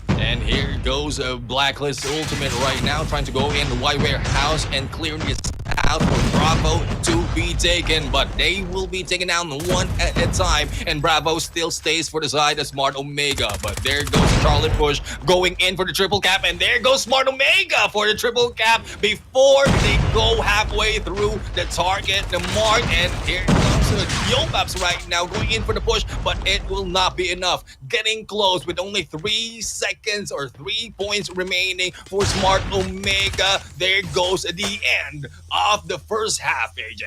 And here goes a Blacklist ultimate right now, trying to go in the white warehouse and clear this out for Bravo to be taken, but they will be taken down one at a time, and Bravo still stays for the side of Smart Omega. But there goes Charlie Push going in for the triple cap, and there goes Smart Omega for the triple cap before they go halfway through the target, the mark, and here comes Yobaps right now going in for the push, but it will not be enough. Getting close with only 3 seconds or 3 points remaining for Smart Omega. There goes the end of the first half, AJ.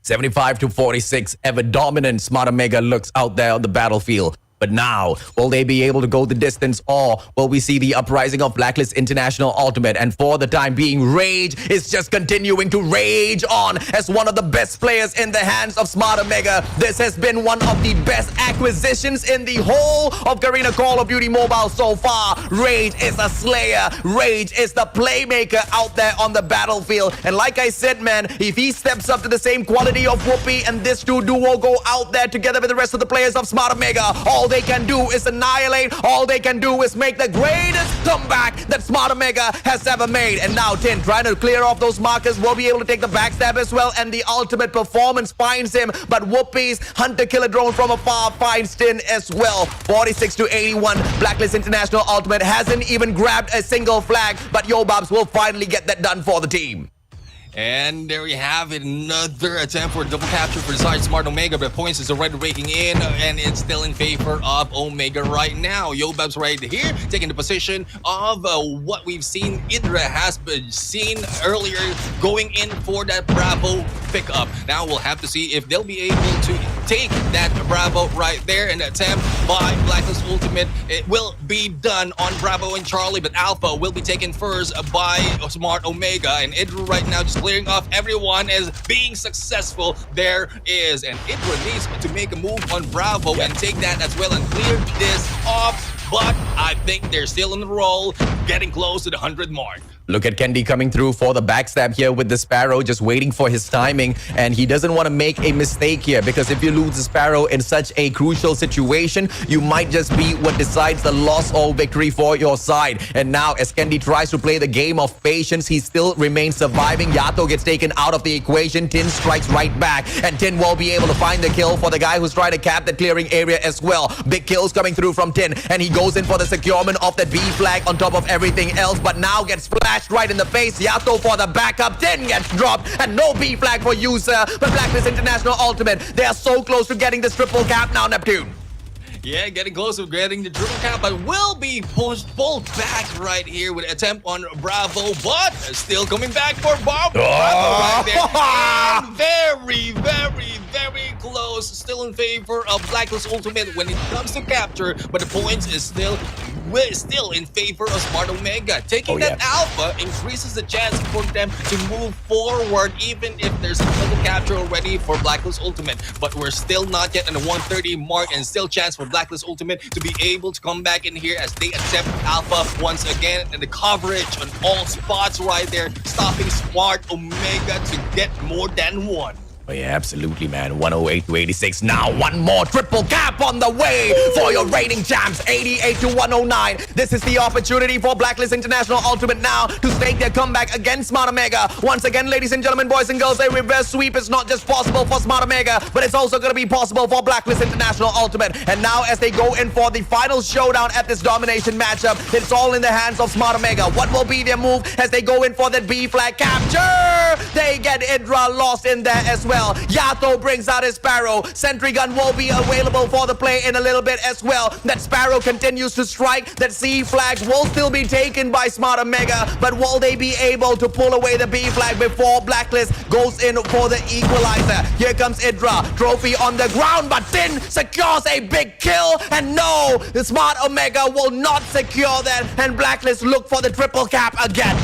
75-46, ever dominant Smart Omega looks out there on the battlefield. But now, will they be able to go the distance, or will we see the uprising of Blacklist International Ultimate? And for the time being, Rage is just continuing to rage on as one of the best players in the hands of Smart Omega. This has been one of the best acquisitions in the whole of Garena Call of Duty Mobile so far. Rage is a slayer. Rage is the playmaker out there on the battlefield. And like I said, man, if he steps up to the same quality of Whoopi and this two duo go out there together with the rest of the players of Smart Omega, all they can do is annihilate. All they can do is make the greatest comeback that Smart Omega has ever made. And now Tin trying to clear off those markers, will be able to take the backstab as well, and the ultimate performance finds him. But Whoopi's hunter killer drone from afar finds Tin as well. 46-81. Blacklist International Ultimate hasn't even grabbed a single flag, but Yobabs will finally get that done for the team. And there you have it, another attempt for a double capture for the side Smart Omega, but points is already raking in, and it's still in favor of Omega right now. Yobabs right here, taking the position of what we've seen Idra has been seen earlier, going in for that Bravo pickup. Now we'll have to see if they'll be able to take that Bravo right there. An attempt by Blacklist Ultimate. It will be done on Bravo and Charlie, but Alpha will be taken first by Smart Omega, and Idra right now just clearing off everyone as being successful. There is, and Idra needs to make a move on Bravo and take that as well and clear this off. But I think they're still in the roll, getting close to the 100 mark. Look at Kendi coming through for the backstab here with the Sparrow, just waiting for his timing. And he doesn't want to make a mistake here, because if you lose the Sparrow in such a crucial situation, you might just be what decides the loss or victory for your side. And now as Kendi tries to play the game of patience, he still remains surviving. Yato gets taken out of the equation. Tin strikes right back, and Tin will be able to find the kill for the guy who's trying to cap the clearing area as well. Big kills coming through from Tin, and he goes in for the securement of that B flag on top of everything else, but now gets flashed right in the face. Yato for the backup. Tin gets dropped, and no B flag for user. But Blacklist International Ultimate, they are so close to getting this triple cap now, Neptune. Yeah, getting close to getting the triple cap, but will be pulled back right here with an attempt on Bravo, but still coming back for Bravo right there. And very close, still in favor of Blacklist Ultimate when it comes to capture, but the points is still in favor of Smart Omega. Taking that Alpha increases the chance for them to move forward, even if there's a double capture already for Blacklist Ultimate. But we're still not yet in the 130 mark, and still chance for Blacklist Ultimate to be able to come back in here as they attempt Alpha once again. And the coverage on all spots right there, stopping Smart Omega to get more than one. Oh yeah, absolutely, man. 108-86. Now one more triple cap on the way for your reigning champs. 88-109. This is the opportunity for Blacklist International Ultimate now to stake their comeback against Smart Omega. Once again, ladies and gentlemen, boys and girls, a reverse sweep is not just possible for Smart Omega, but it's also going to be possible for Blacklist International Ultimate. And now as they go in for the final showdown at this domination matchup, it's all in the hands of Smart Omega. What will be their move as they go in for that B flag capture? They get Idra lost in there as well. Yato brings out his Sparrow. Sentry gun will be available for the play in a little bit as well. That Sparrow continues to strike. That C flag will still be taken by Smart Omega, but will they be able to pull away the B flag before Blacklist goes in for the equalizer? Here comes Idra. Trophy on the ground, but Tin secures a big kill. And no, the Smart Omega will not secure that, and Blacklist look for the triple cap again.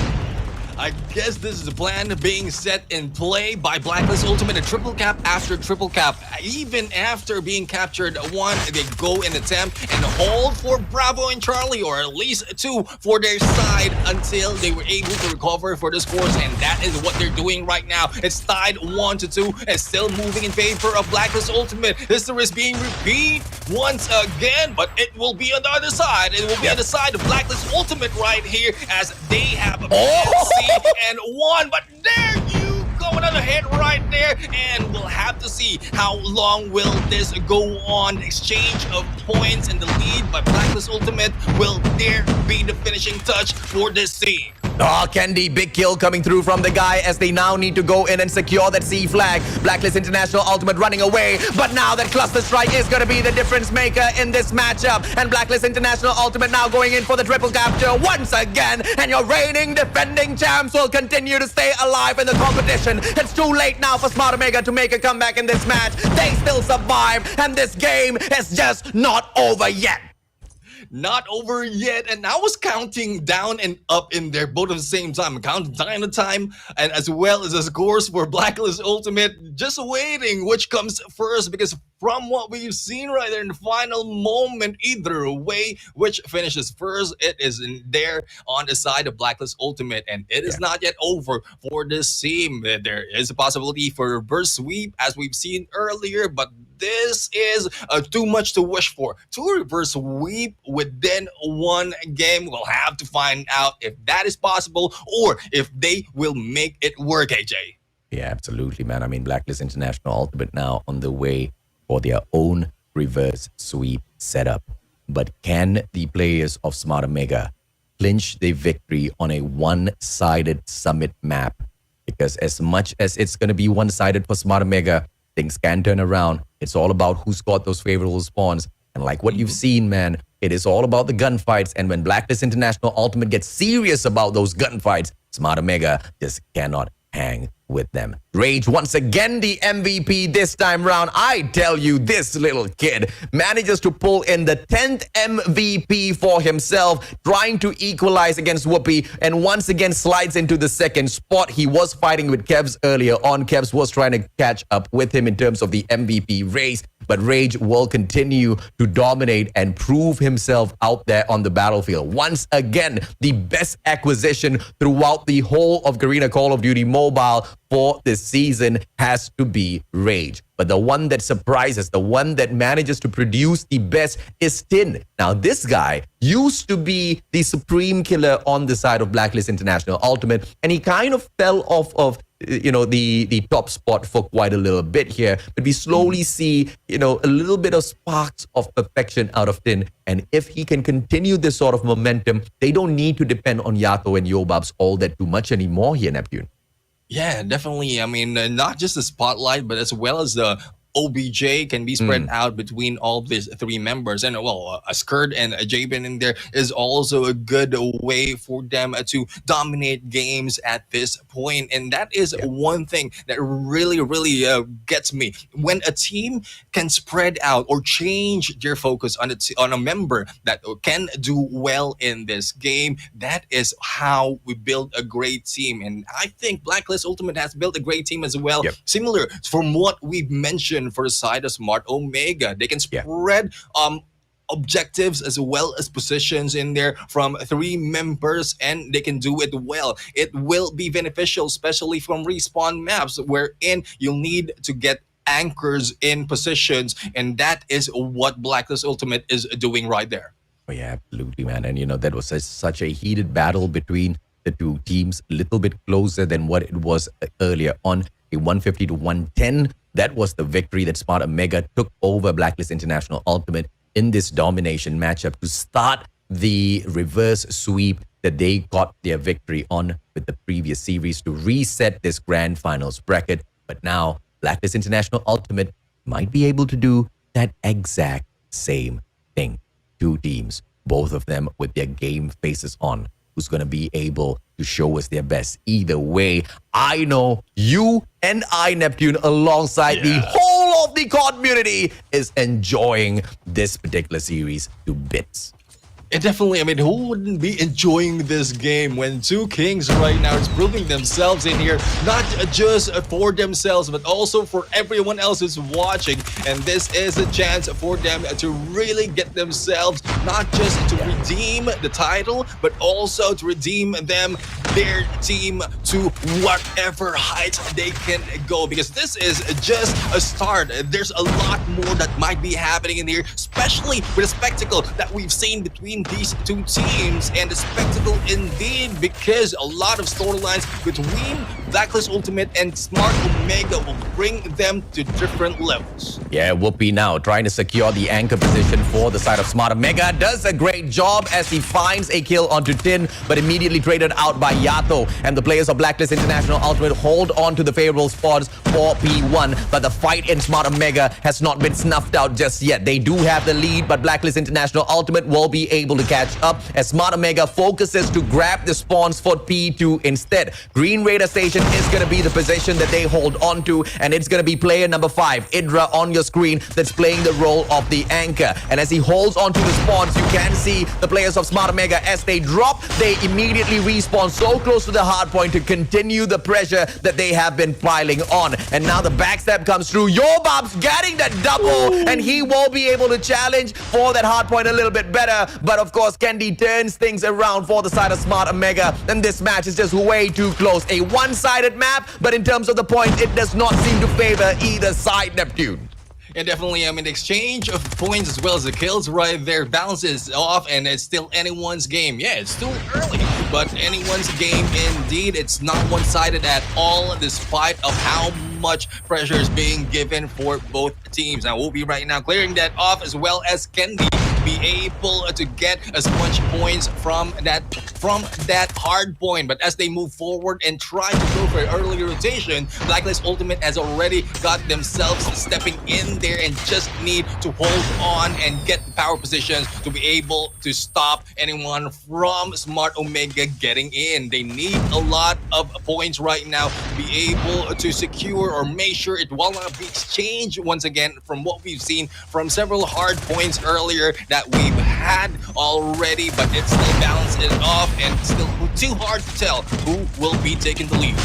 I guess this is a plan being set in play by Blacklist Ultimate. A triple cap after triple cap. Even after being captured one, they go and attempt and hold for Bravo and Charlie, or at least two for their side until they were able to recover for the scores. And that is what they're doing right now. It's tied 1-2 and still moving in favor of Blacklist Ultimate. History is being repeated once again, but it will be on the other side. It will be on the side of Blacklist Ultimate right here, as they have a and one. But there you going on ahead right there, and we'll have to see how long will this go on. Exchange of points and the lead by Blacklist Ultimate. Will there be the finishing touch for this team? Oh, Candy, big kill coming through from the guy as they now need to go in and secure that C flag. Blacklist International Ultimate running away, but now that cluster strike is going to be the difference maker in this matchup. And Blacklist International Ultimate now going in for the triple capture once again. And your reigning defending champs will continue to stay alive in the competition. It's too late now for Smart Omega to make a comeback in this match. They still survive, and this game is just not over yet. Not over yet, and I was counting down and up in there both at the same time. Counting down the time and as well as the scores for Blacklist Ultimate. Just waiting which comes first, because from what we've seen right there in the final moment, either way, which finishes first, it is in there on the side of Blacklist Ultimate, and it is not yet over for this team. There is a possibility for reverse sweep as we've seen earlier, but this is too much to wish for. To reverse sweep within one game, we'll have to find out if that is possible or if they will make it work, AJ. Yeah, absolutely, man. I mean, Blacklist International Ultimate now on the way for their own reverse sweep setup. But can the players of Smart Omega clinch the victory on a one-sided summit map? Because as much as it's going to be one-sided for Smart Omega, things can turn around. It's all about who's got those favorable spawns. And like what you've seen, man, it is all about the gunfights. And when Blacklist International Ultimate gets serious about those gunfights, Smart Omega just cannot hang with them. Rage, once again, the MVP this time round. I tell you, this little kid manages to pull in the 10th MVP for himself, trying to equalize against Whoopi, and once again slides into the second spot. He was fighting with Kevs earlier on. Kevs was trying to catch up with him in terms of the MVP race, but Rage will continue to dominate and prove himself out there on the battlefield. Once again, the best acquisition throughout the whole of Garena Call of Duty Mobile for this season has to be Rage. But the one that surprises, the one that manages to produce the best is Tin. Now, this guy used to be the supreme killer on the side of Blacklist International Ultimate, and he kind of fell off of the top spot for quite a little bit here. But we slowly see, a little bit of sparks of perfection out of Tin. And if he can continue this sort of momentum, they don't need to depend on Yato and Yobabs all that too much anymore here, Neptune. Yeah, definitely. I mean, not just the spotlight, but as well as the OBJ can be spread out between all these three members. And well, a Skirt and a Jabin in there is also a good way for them to dominate games at this point. And that is one thing that really, really gets me. When a team can spread out or change their focus on a member that can do well in this game, that is how we build a great team. And I think Blacklist Ultimate has built a great team as well. Similar from what we've mentioned for the side of Smart Omega. They can spread objectives as well as positions in there from three members, and they can do it well. It will be beneficial, especially from respawn maps, wherein you'll need to get anchors in positions, and that is what Blacklist Ultimate is doing right there. Oh, yeah, absolutely, man. And, that was such a heated battle between the two teams, a little bit closer than what it was earlier on. A 150 to 110. That was the victory that Smart Omega took over Blacklist International Ultimate in this domination matchup to start the reverse sweep that they got their victory on with the previous series to reset this grand finals bracket. But now Blacklist International Ultimate might be able to do that exact same thing. Two teams, both of them with their game faces on. Who's going to be able to show us their best? Either way, I know you and I, Neptune, alongside the whole of the community is enjoying this particular series to bits. It definitely, I mean, who wouldn't be enjoying this game when two kings right now is proving themselves in here, not just for themselves, but also for everyone else who's watching. And this is a chance for them to really get themselves, not just to redeem the title, but also to redeem their team to whatever heights they can go. Because this is just a start. There's a lot more that might be happening in here, especially with the spectacle that we've seen between these two teams, and the spectacle indeed, because a lot of storylines between Blacklist Ultimate and Smart Omega will bring them to different levels. Yeah, Whoopi now trying to secure the anchor position for the side of Smart Omega. Does a great job as he finds a kill onto Tin, but immediately traded out by Yato. And the players of Blacklist International Ultimate hold on to the favorable spots for P1. But the fight in Smart Omega has not been snuffed out just yet. They do have the lead, but Blacklist International Ultimate will be able to catch up as Smart Omega focuses to grab the spawns for P2 instead. Green Raider Station is going to be the position that they hold on to, and it's going to be player number 5, Idra, on your screen, that's playing the role of the anchor. And as he holds on to the spawns, you can see the players of Smart Omega, as they drop, they immediately respawn so close to the hard point to continue the pressure that they have been piling on. And now the backstab comes through. Yobab's getting that double, and he will be able to challenge for that hard point a little bit better. But of course, Candy turns things around for the side of Smart Omega, and this match is just way too close. A one-sided map, but in terms of the points, it does not seem to favor either side, Neptune. And definitely, I mean, exchange of points as well as the kills right there balances off, and it's still anyone's game. Yeah, it's still early, but anyone's game indeed. It's not one-sided at all, despite of how much pressure is being given for both teams. Now, we'll be right now clearing that off, as well as Kendi be able to get as much points from that hard point. But as they move forward and try to go for an early rotation, Blacklist Ultimate has already got themselves stepping in there and just need to hold on and get the power positions to be able to stop anyone from Smart Omega getting in. They need a lot of points right now to be able to secure or make sure it will not be exchanged once again, from what we've seen from several hard points earlier that we've had already. But it's still balanced it off, and still too hard to tell who will be taking the lead.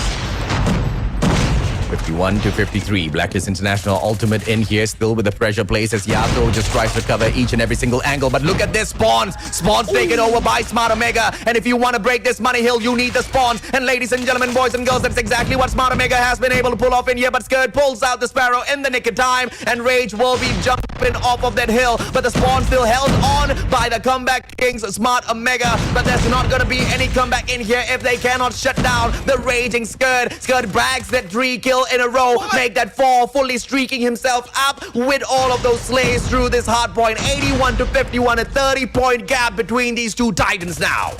51 to 53. Blacklist International Ultimate in here, still with the pressure place as Yato just tries to cover each and every single angle. But look at this spawns. Spawns taken over by Smart Omega. And if you want to break this money hill, you need the spawns. And ladies and gentlemen, boys and girls, that's exactly what Smart Omega has been able to pull off in here. But Skirt pulls out the Sparrow in the nick of time, and Rage will be jumping off of that hill. But the spawn still held on by the comeback kings, Smart Omega. But there's not going to be any comeback in here if they cannot shut down the raging Skirt. Skirt bags that 3 kill in a row, make that 4, fully streaking himself up with all of those slays through this hard point. 81 to 51, a 30-point gap between these two titans now.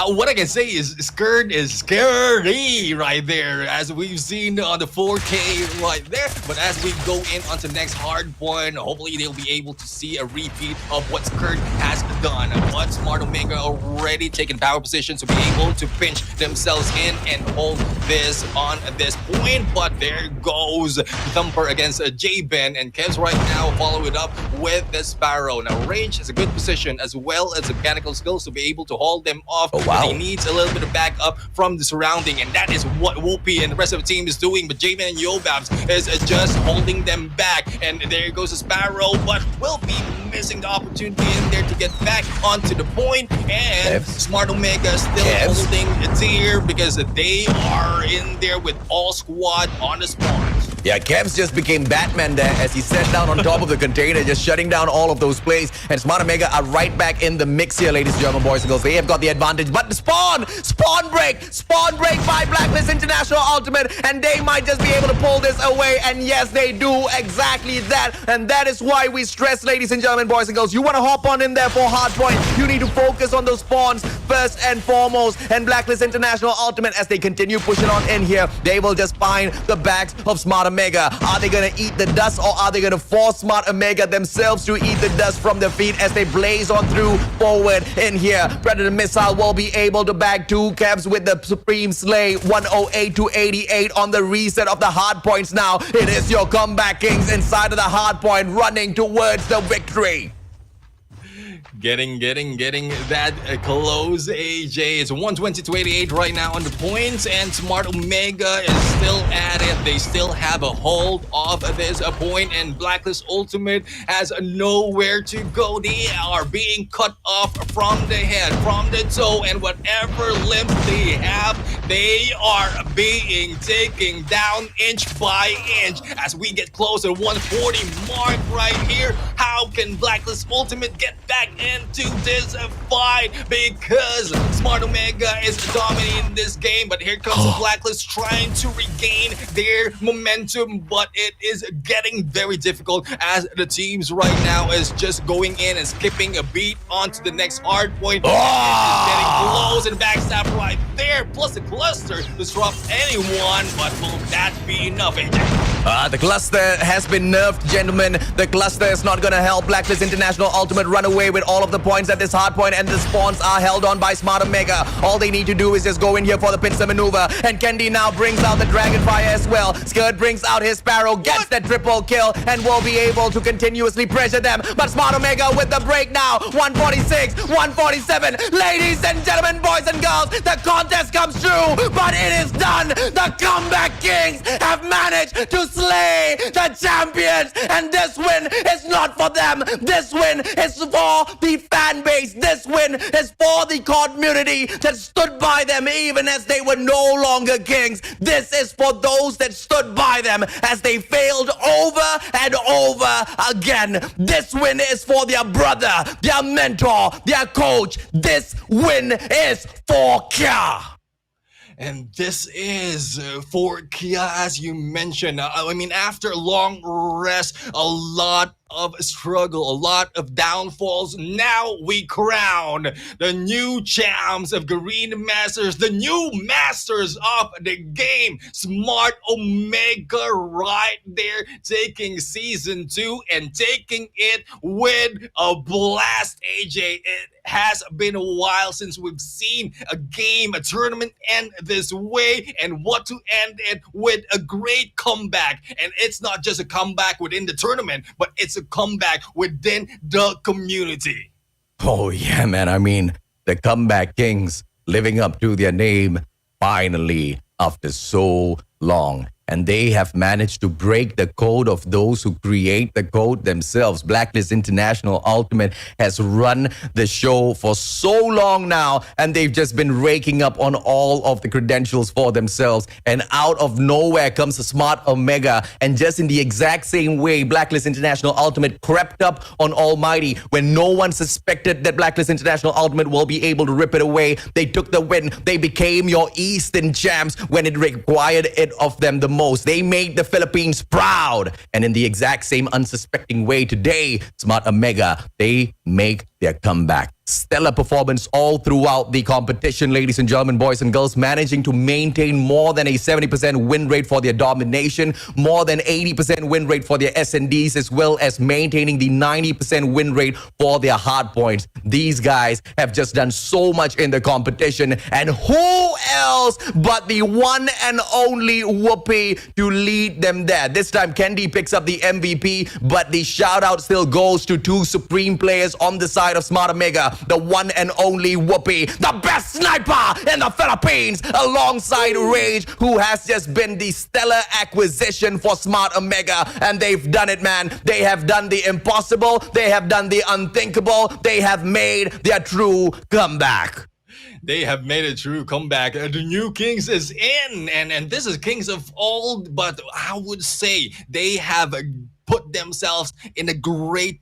What I can say is Skirt is scary right there, as we've seen on the 4K right there. But as we go in onto the next hard point, hopefully they'll be able to see a repeat of what Skirt has done. But Smart Omega already taken power position to be able to pinch themselves in and hold this on this point. But there goes Thumper against J-Ben, and Kev's right now follow it up with the Sparrow. Now, Rage is a good position as well as the mechanical skills to be able to hold them off. Oh, wow. He needs a little bit of backup from the surrounding, and that is what Whoopi and the rest of the team is doing. But J-Man and Yobabs is just holding them back, and there goes a Sparrow, but will be missing the opportunity in there to get back onto the point. And Smart Omega still holding it here because they are in there with all squad on the spawns. Yeah, Kevs just became Batman there as he sat down on top of the container, just shutting down all of those plays. And Smart Omega are right back in the mix here, ladies and gentlemen, boys and girls. They have got the advantage. But the spawn break by Blacklist International Ultimate, and they might just be able to pull this away. And yes, they do exactly that. And that is why we stress, ladies and gentlemen, boys and girls, you want to hop on in there for hard point. You need to focus on those spawns first and foremost. And Blacklist International Ultimate, as they continue pushing on in here, they will just find the backs of Smart Omega. Are they going to eat the dust, or are they going to force Smart Omega themselves to eat the dust from their feet as they blaze on through forward in here? Predator Missile will be able to bag 2 caps with the Supreme Slay. 108 to 88 on the reset of the hard points now. It is your comeback kings inside of the hard point running towards the victory. Getting that close, AJ. It's 120 to 88 right now on the points, and Smart Omega is still at it. They still have a hold of this point, and Blacklist Ultimate has nowhere to go. They are being cut off from the head, from the toe, and whatever limb they have, they are being taken down inch by inch. As we get close to 140 mark right here, how can Blacklist Ultimate get back into this fight? Because Smart Omega is dominating this game, but here comes Blacklist trying to regain their momentum, but it is getting very difficult as the teams right now is just going in and skipping a beat onto the next hard point. Getting close and backstab right there, plus the cluster disrupt anyone, but will that be enough, AJ? The cluster has been nerfed, gentlemen. The cluster is not going to help Blacklist International Ultimate run away with all of the points at this hard point, and the spawns are held on by Smart Omega. All they need to do is just go in here for the pincer maneuver, and Kendi now brings out the Dragonfire as well. Skirt brings out his Sparrow, gets the triple kill, and will be able to continuously pressure them. But Smart Omega with the break now. 146, 147. Ladies and gentlemen, boys and girls, the contest comes true, but it is done. The Comeback Kings have managed to slay the champions, and this win is not for them. This win is for the fan base. This win is for the community that stood by them even as they were no longer kings. This is for those that stood by them as they failed over and over again. This win is for their brother, their mentor, their coach. This win is for Kia. And this is for Kia, as you mentioned. I mean, after a long rest, a lot of struggle, a lot of downfalls. Now we crown the new champs of Garena Masters, the new masters of the game. Smart Omega right there, taking season 2 and taking it with a blast, AJ. It has been a while since we've seen a game, a tournament end this way, and what to end it with a great comeback. And it's not just a comeback within the tournament, but it's a comeback within the community. Oh, yeah, man. I mean, the Comeback Kings living up to their name finally after so long. And they have managed to break the code of those who create the code themselves. Blacklist International Ultimate has run the show for so long now, and they've just been raking up on all of the credentials for themselves. And out of nowhere comes a Smart Omega. And just in the exact same way, Blacklist International Ultimate crept up on ALMGHTY when no one suspected that Blacklist International Ultimate will be able to rip it away. They took the win. They became your Eastern champs when it required it of them the most. They made the Philippines proud. And in the exact same unsuspecting way today, Smart Omega, they make their comeback. Stellar performance all throughout the competition, ladies and gentlemen, boys and girls, managing to maintain more than a 70% win rate for their domination, more than 80% win rate for their SNDs, as well as maintaining the 90% win rate for their hard points. These guys have just done so much in the competition, and who else but the one and only Whoopi to lead them there. This time Kendi picks up the MVP, but the shout out still goes to two supreme players on the side of Smart Omega. The one and only Whoopi, the best sniper in the Philippines, alongside Rage, who has just been the stellar acquisition for Smart Omega. And they've done it, man. They have done the impossible. They have done the unthinkable. They have made their true comeback. They have made a true comeback. The new Kings is in, and this is Kings of old, but I would say they have put themselves in a great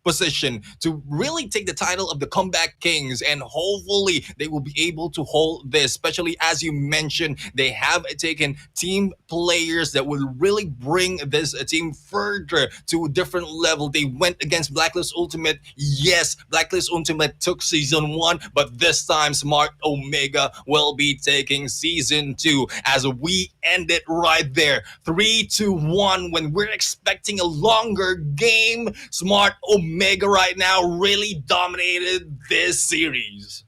position to really take the title of the Comeback Kings, and hopefully they will be able to hold this, especially as you mentioned, they have taken team players that will really bring this team further to a different level. They went against Blacklist Ultimate. Yes, Blacklist Ultimate took season 1, but this time Smart Omega will be taking season 2 as we end it right there. 3-1 when we're expecting a longer game. Smart Omega right now really dominated this series.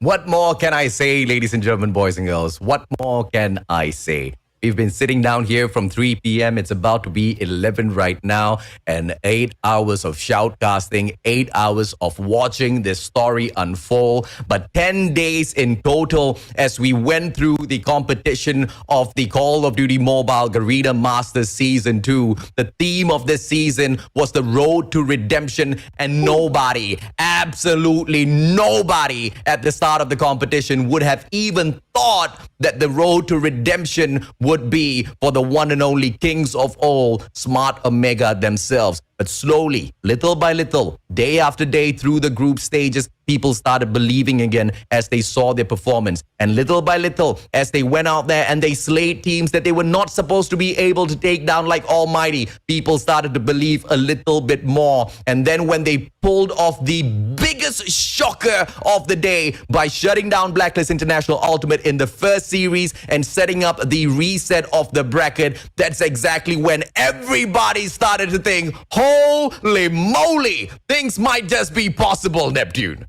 What more can I say, ladies and gentlemen, boys and girls? What more can I say? We've been sitting down here from 3 p.m. It's about to be 11 right now, and 8 hours of shoutcasting, 8 hours of watching this story unfold. But 10 days in total as we went through the competition of the Call of Duty Mobile Garena Masters Season 2. The theme of this season was the road to redemption, and nobody, absolutely nobody at the start of the competition would have even thought that the road to redemption would be for the one and only kings of all, Smart Omega themselves. But slowly, little by little, day after day through the group stages, people started believing again as they saw their performance. And little by little, as they went out there and they slayed teams that they were not supposed to be able to take down like Almighty, people started to believe a little bit more. And then when they pulled off the biggest shocker of the day by shutting down Blacklist International Ultimate in the first series and setting up the reset of the bracket, that's exactly when everybody started to think, holy moly, things might just be possible, Neptune.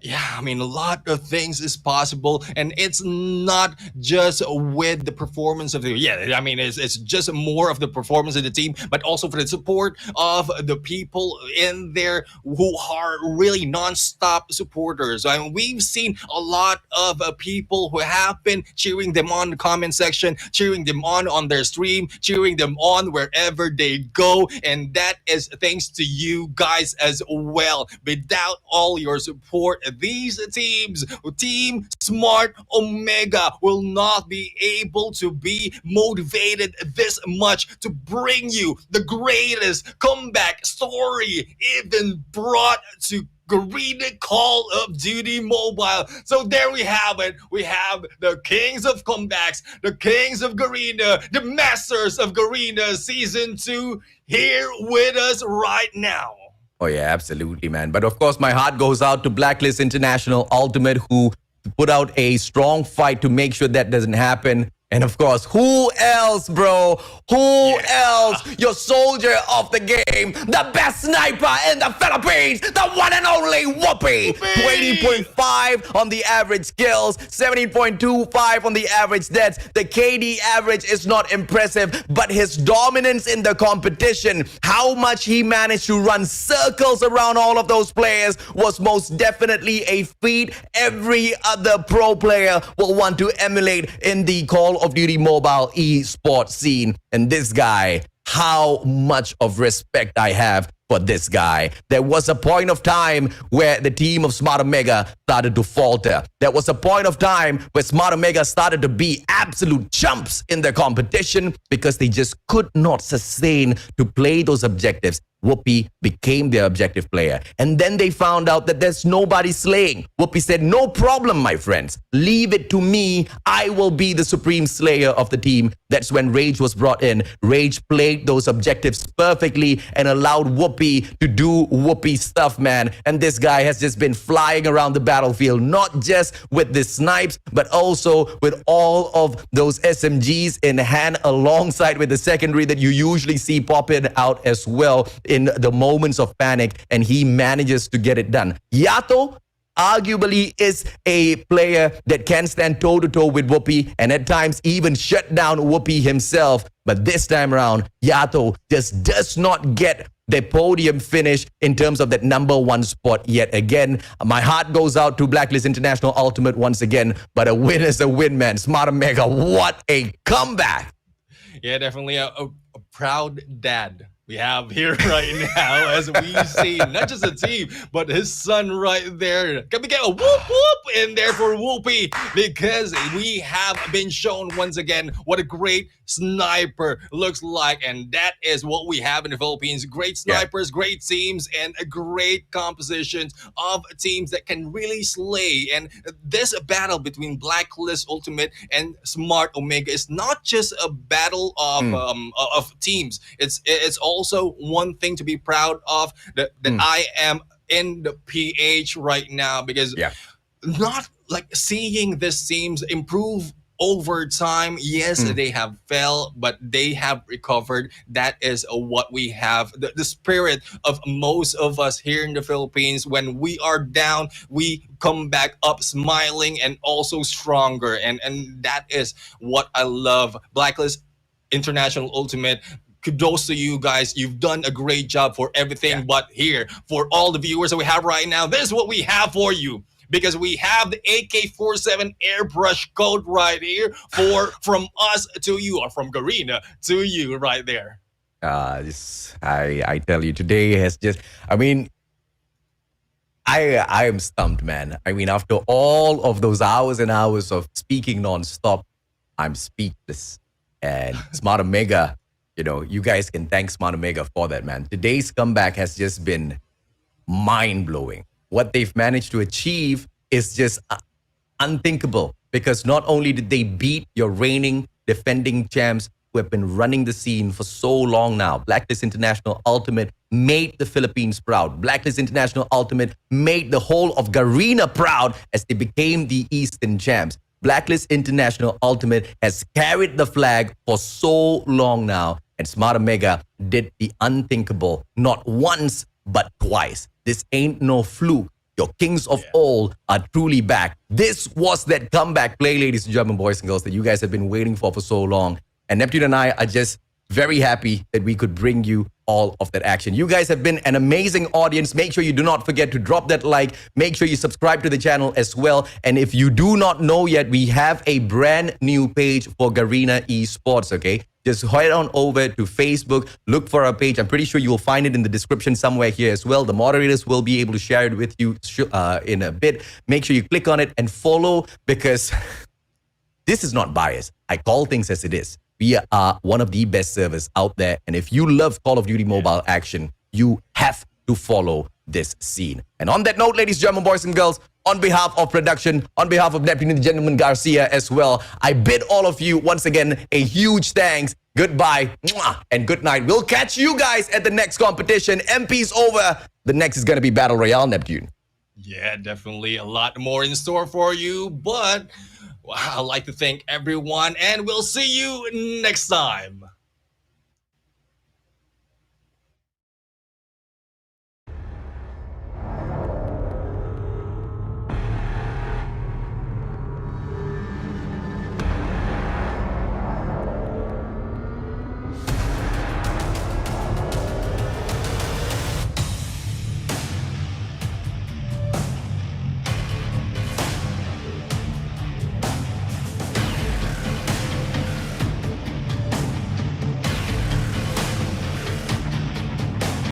Yeah, I mean, a lot of things is possible, and it's not just with the performance of the. Yeah, I mean, it's just more of the performance of the team, but also for the support of the people in there who are really non-stop supporters. I mean, we've seen a lot of people who have been cheering them on the comment section, cheering them on their stream, cheering them on wherever they go, and that is thanks to you guys as well. Without all your support, these teams, Team Smart Omega, will not be able to be motivated this much to bring you the greatest comeback story even brought to Garena Call of Duty Mobile. So there we have it. We have the kings of comebacks, the kings of Garena, the masters of Garena Season 2 here with us right now. Oh, yeah, absolutely, man. But of course, my heart goes out to Blacklist International Ultimate, who put out a strong fight to make sure that doesn't happen. And of course, who else, bro? Who else? Your soldier of the game, the best sniper in the Philippines, the one and only Whoopi. 20.5 on the average kills, 17.25 on the average deaths. The KD average is not impressive, but his dominance in the competition, how much he managed to run circles around all of those players, was most definitely a feat every other pro player will want to emulate in the Call of Duty Mobile esports scene. And this guy, how much of respect I have for this guy. There was a point of time where the team of Smart Omega started to falter. There was a point of time where Smart Omega started to be absolute chumps in their competition because they just could not sustain to play those objectives. Whoopi became their objective player. And then they found out that there's nobody slaying. Whoopi said, no problem, my friends. Leave it to me. I will be the supreme slayer of the team. That's when Rage was brought in. Rage played those objectives perfectly and allowed Whoopi to do Whoopi stuff, man. And this guy has just been flying around the battlefield, not just with the snipes, but also with all of those SMGs in hand alongside with the secondary that you usually see popping out as well in the moments of panic, and he manages to get it done. Yato arguably is a player that can stand toe-to-toe with Whoopi and at times even shut down Whoopi himself. But this time around, Yato just does not get the podium finish in terms of that number one spot yet again. My heart goes out to Blacklist International Ultimate once again, but a win is a win, man. Smart Omega, what a comeback. Yeah, definitely a proud dad we have here right now as we see not just a team, but his son right there. Can we get a whoop whoop in there for Whoopi? Because we have been shown once again what a great sniper looks like, and that is what we have in the Philippines. Great snipers, great teams, and great compositions of teams that can really slay. And this battle between Blacklist Ultimate and Smart Omega is not just a battle of teams. It's also one thing to be proud of that I am in the PH right now, because not like seeing this teams improve over time, yes, they have fell, but they have recovered. That is what we have. The spirit of most of us here in the Philippines, when we are down, we come back up smiling and also stronger. And that is what I love. Blacklist International Ultimate, kudos to you guys. You've done a great job for everything. Yeah. But here, for all the viewers that we have right now, this is what we have for you. Because we have the AK-47 airbrush code right here for from us to you, or from Garena to you right there. I tell you, today has just, I mean, I am stumped, man. I mean, after all of those hours and hours of speaking nonstop, I'm speechless. And Smart Omega, you guys can thank Smart Omega for that, man. Today's comeback has just been mind blowing. What they've managed to achieve is just unthinkable, because not only did they beat your reigning defending champs who have been running the scene for so long now. Blacklist International Ultimate made the Philippines proud. Blacklist International Ultimate made the whole of Garena proud as they became the Eastern champs. Blacklist International Ultimate has carried the flag for so long now, and Smart Omega did the unthinkable, not once, but twice. This ain't no fluke. Your kings of old are truly back. This was that comeback play, ladies and gentlemen, boys and girls, that you guys have been waiting for so long. And Neptune and I are just very happy that we could bring you all of that action. You guys have been an amazing audience. Make sure you do not forget to drop that like. Make sure you subscribe to the channel as well. And if you do not know yet, we have a brand new page for Garena Esports, okay? Just head on over to Facebook, look for our page. I'm pretty sure you will find it in the description somewhere here as well. The moderators will be able to share it with you in a bit. Make sure you click on it and follow, because this is not biased. I call things as it is. We are one of the best servers out there. And if you love Call of Duty Mobile action, you have to follow this scene. And on that note, ladies and gentlemen, boys and girls, on behalf of production, on behalf of Neptune and the Gentleman Garcia as well, I bid all of you once again a huge thanks. Goodbye and good night. We'll catch you guys at the next competition. MP's over. The next is going to be Battle Royale, Neptune. Yeah, definitely a lot more in store for you. But I'd like to thank everyone, and we'll see you next time.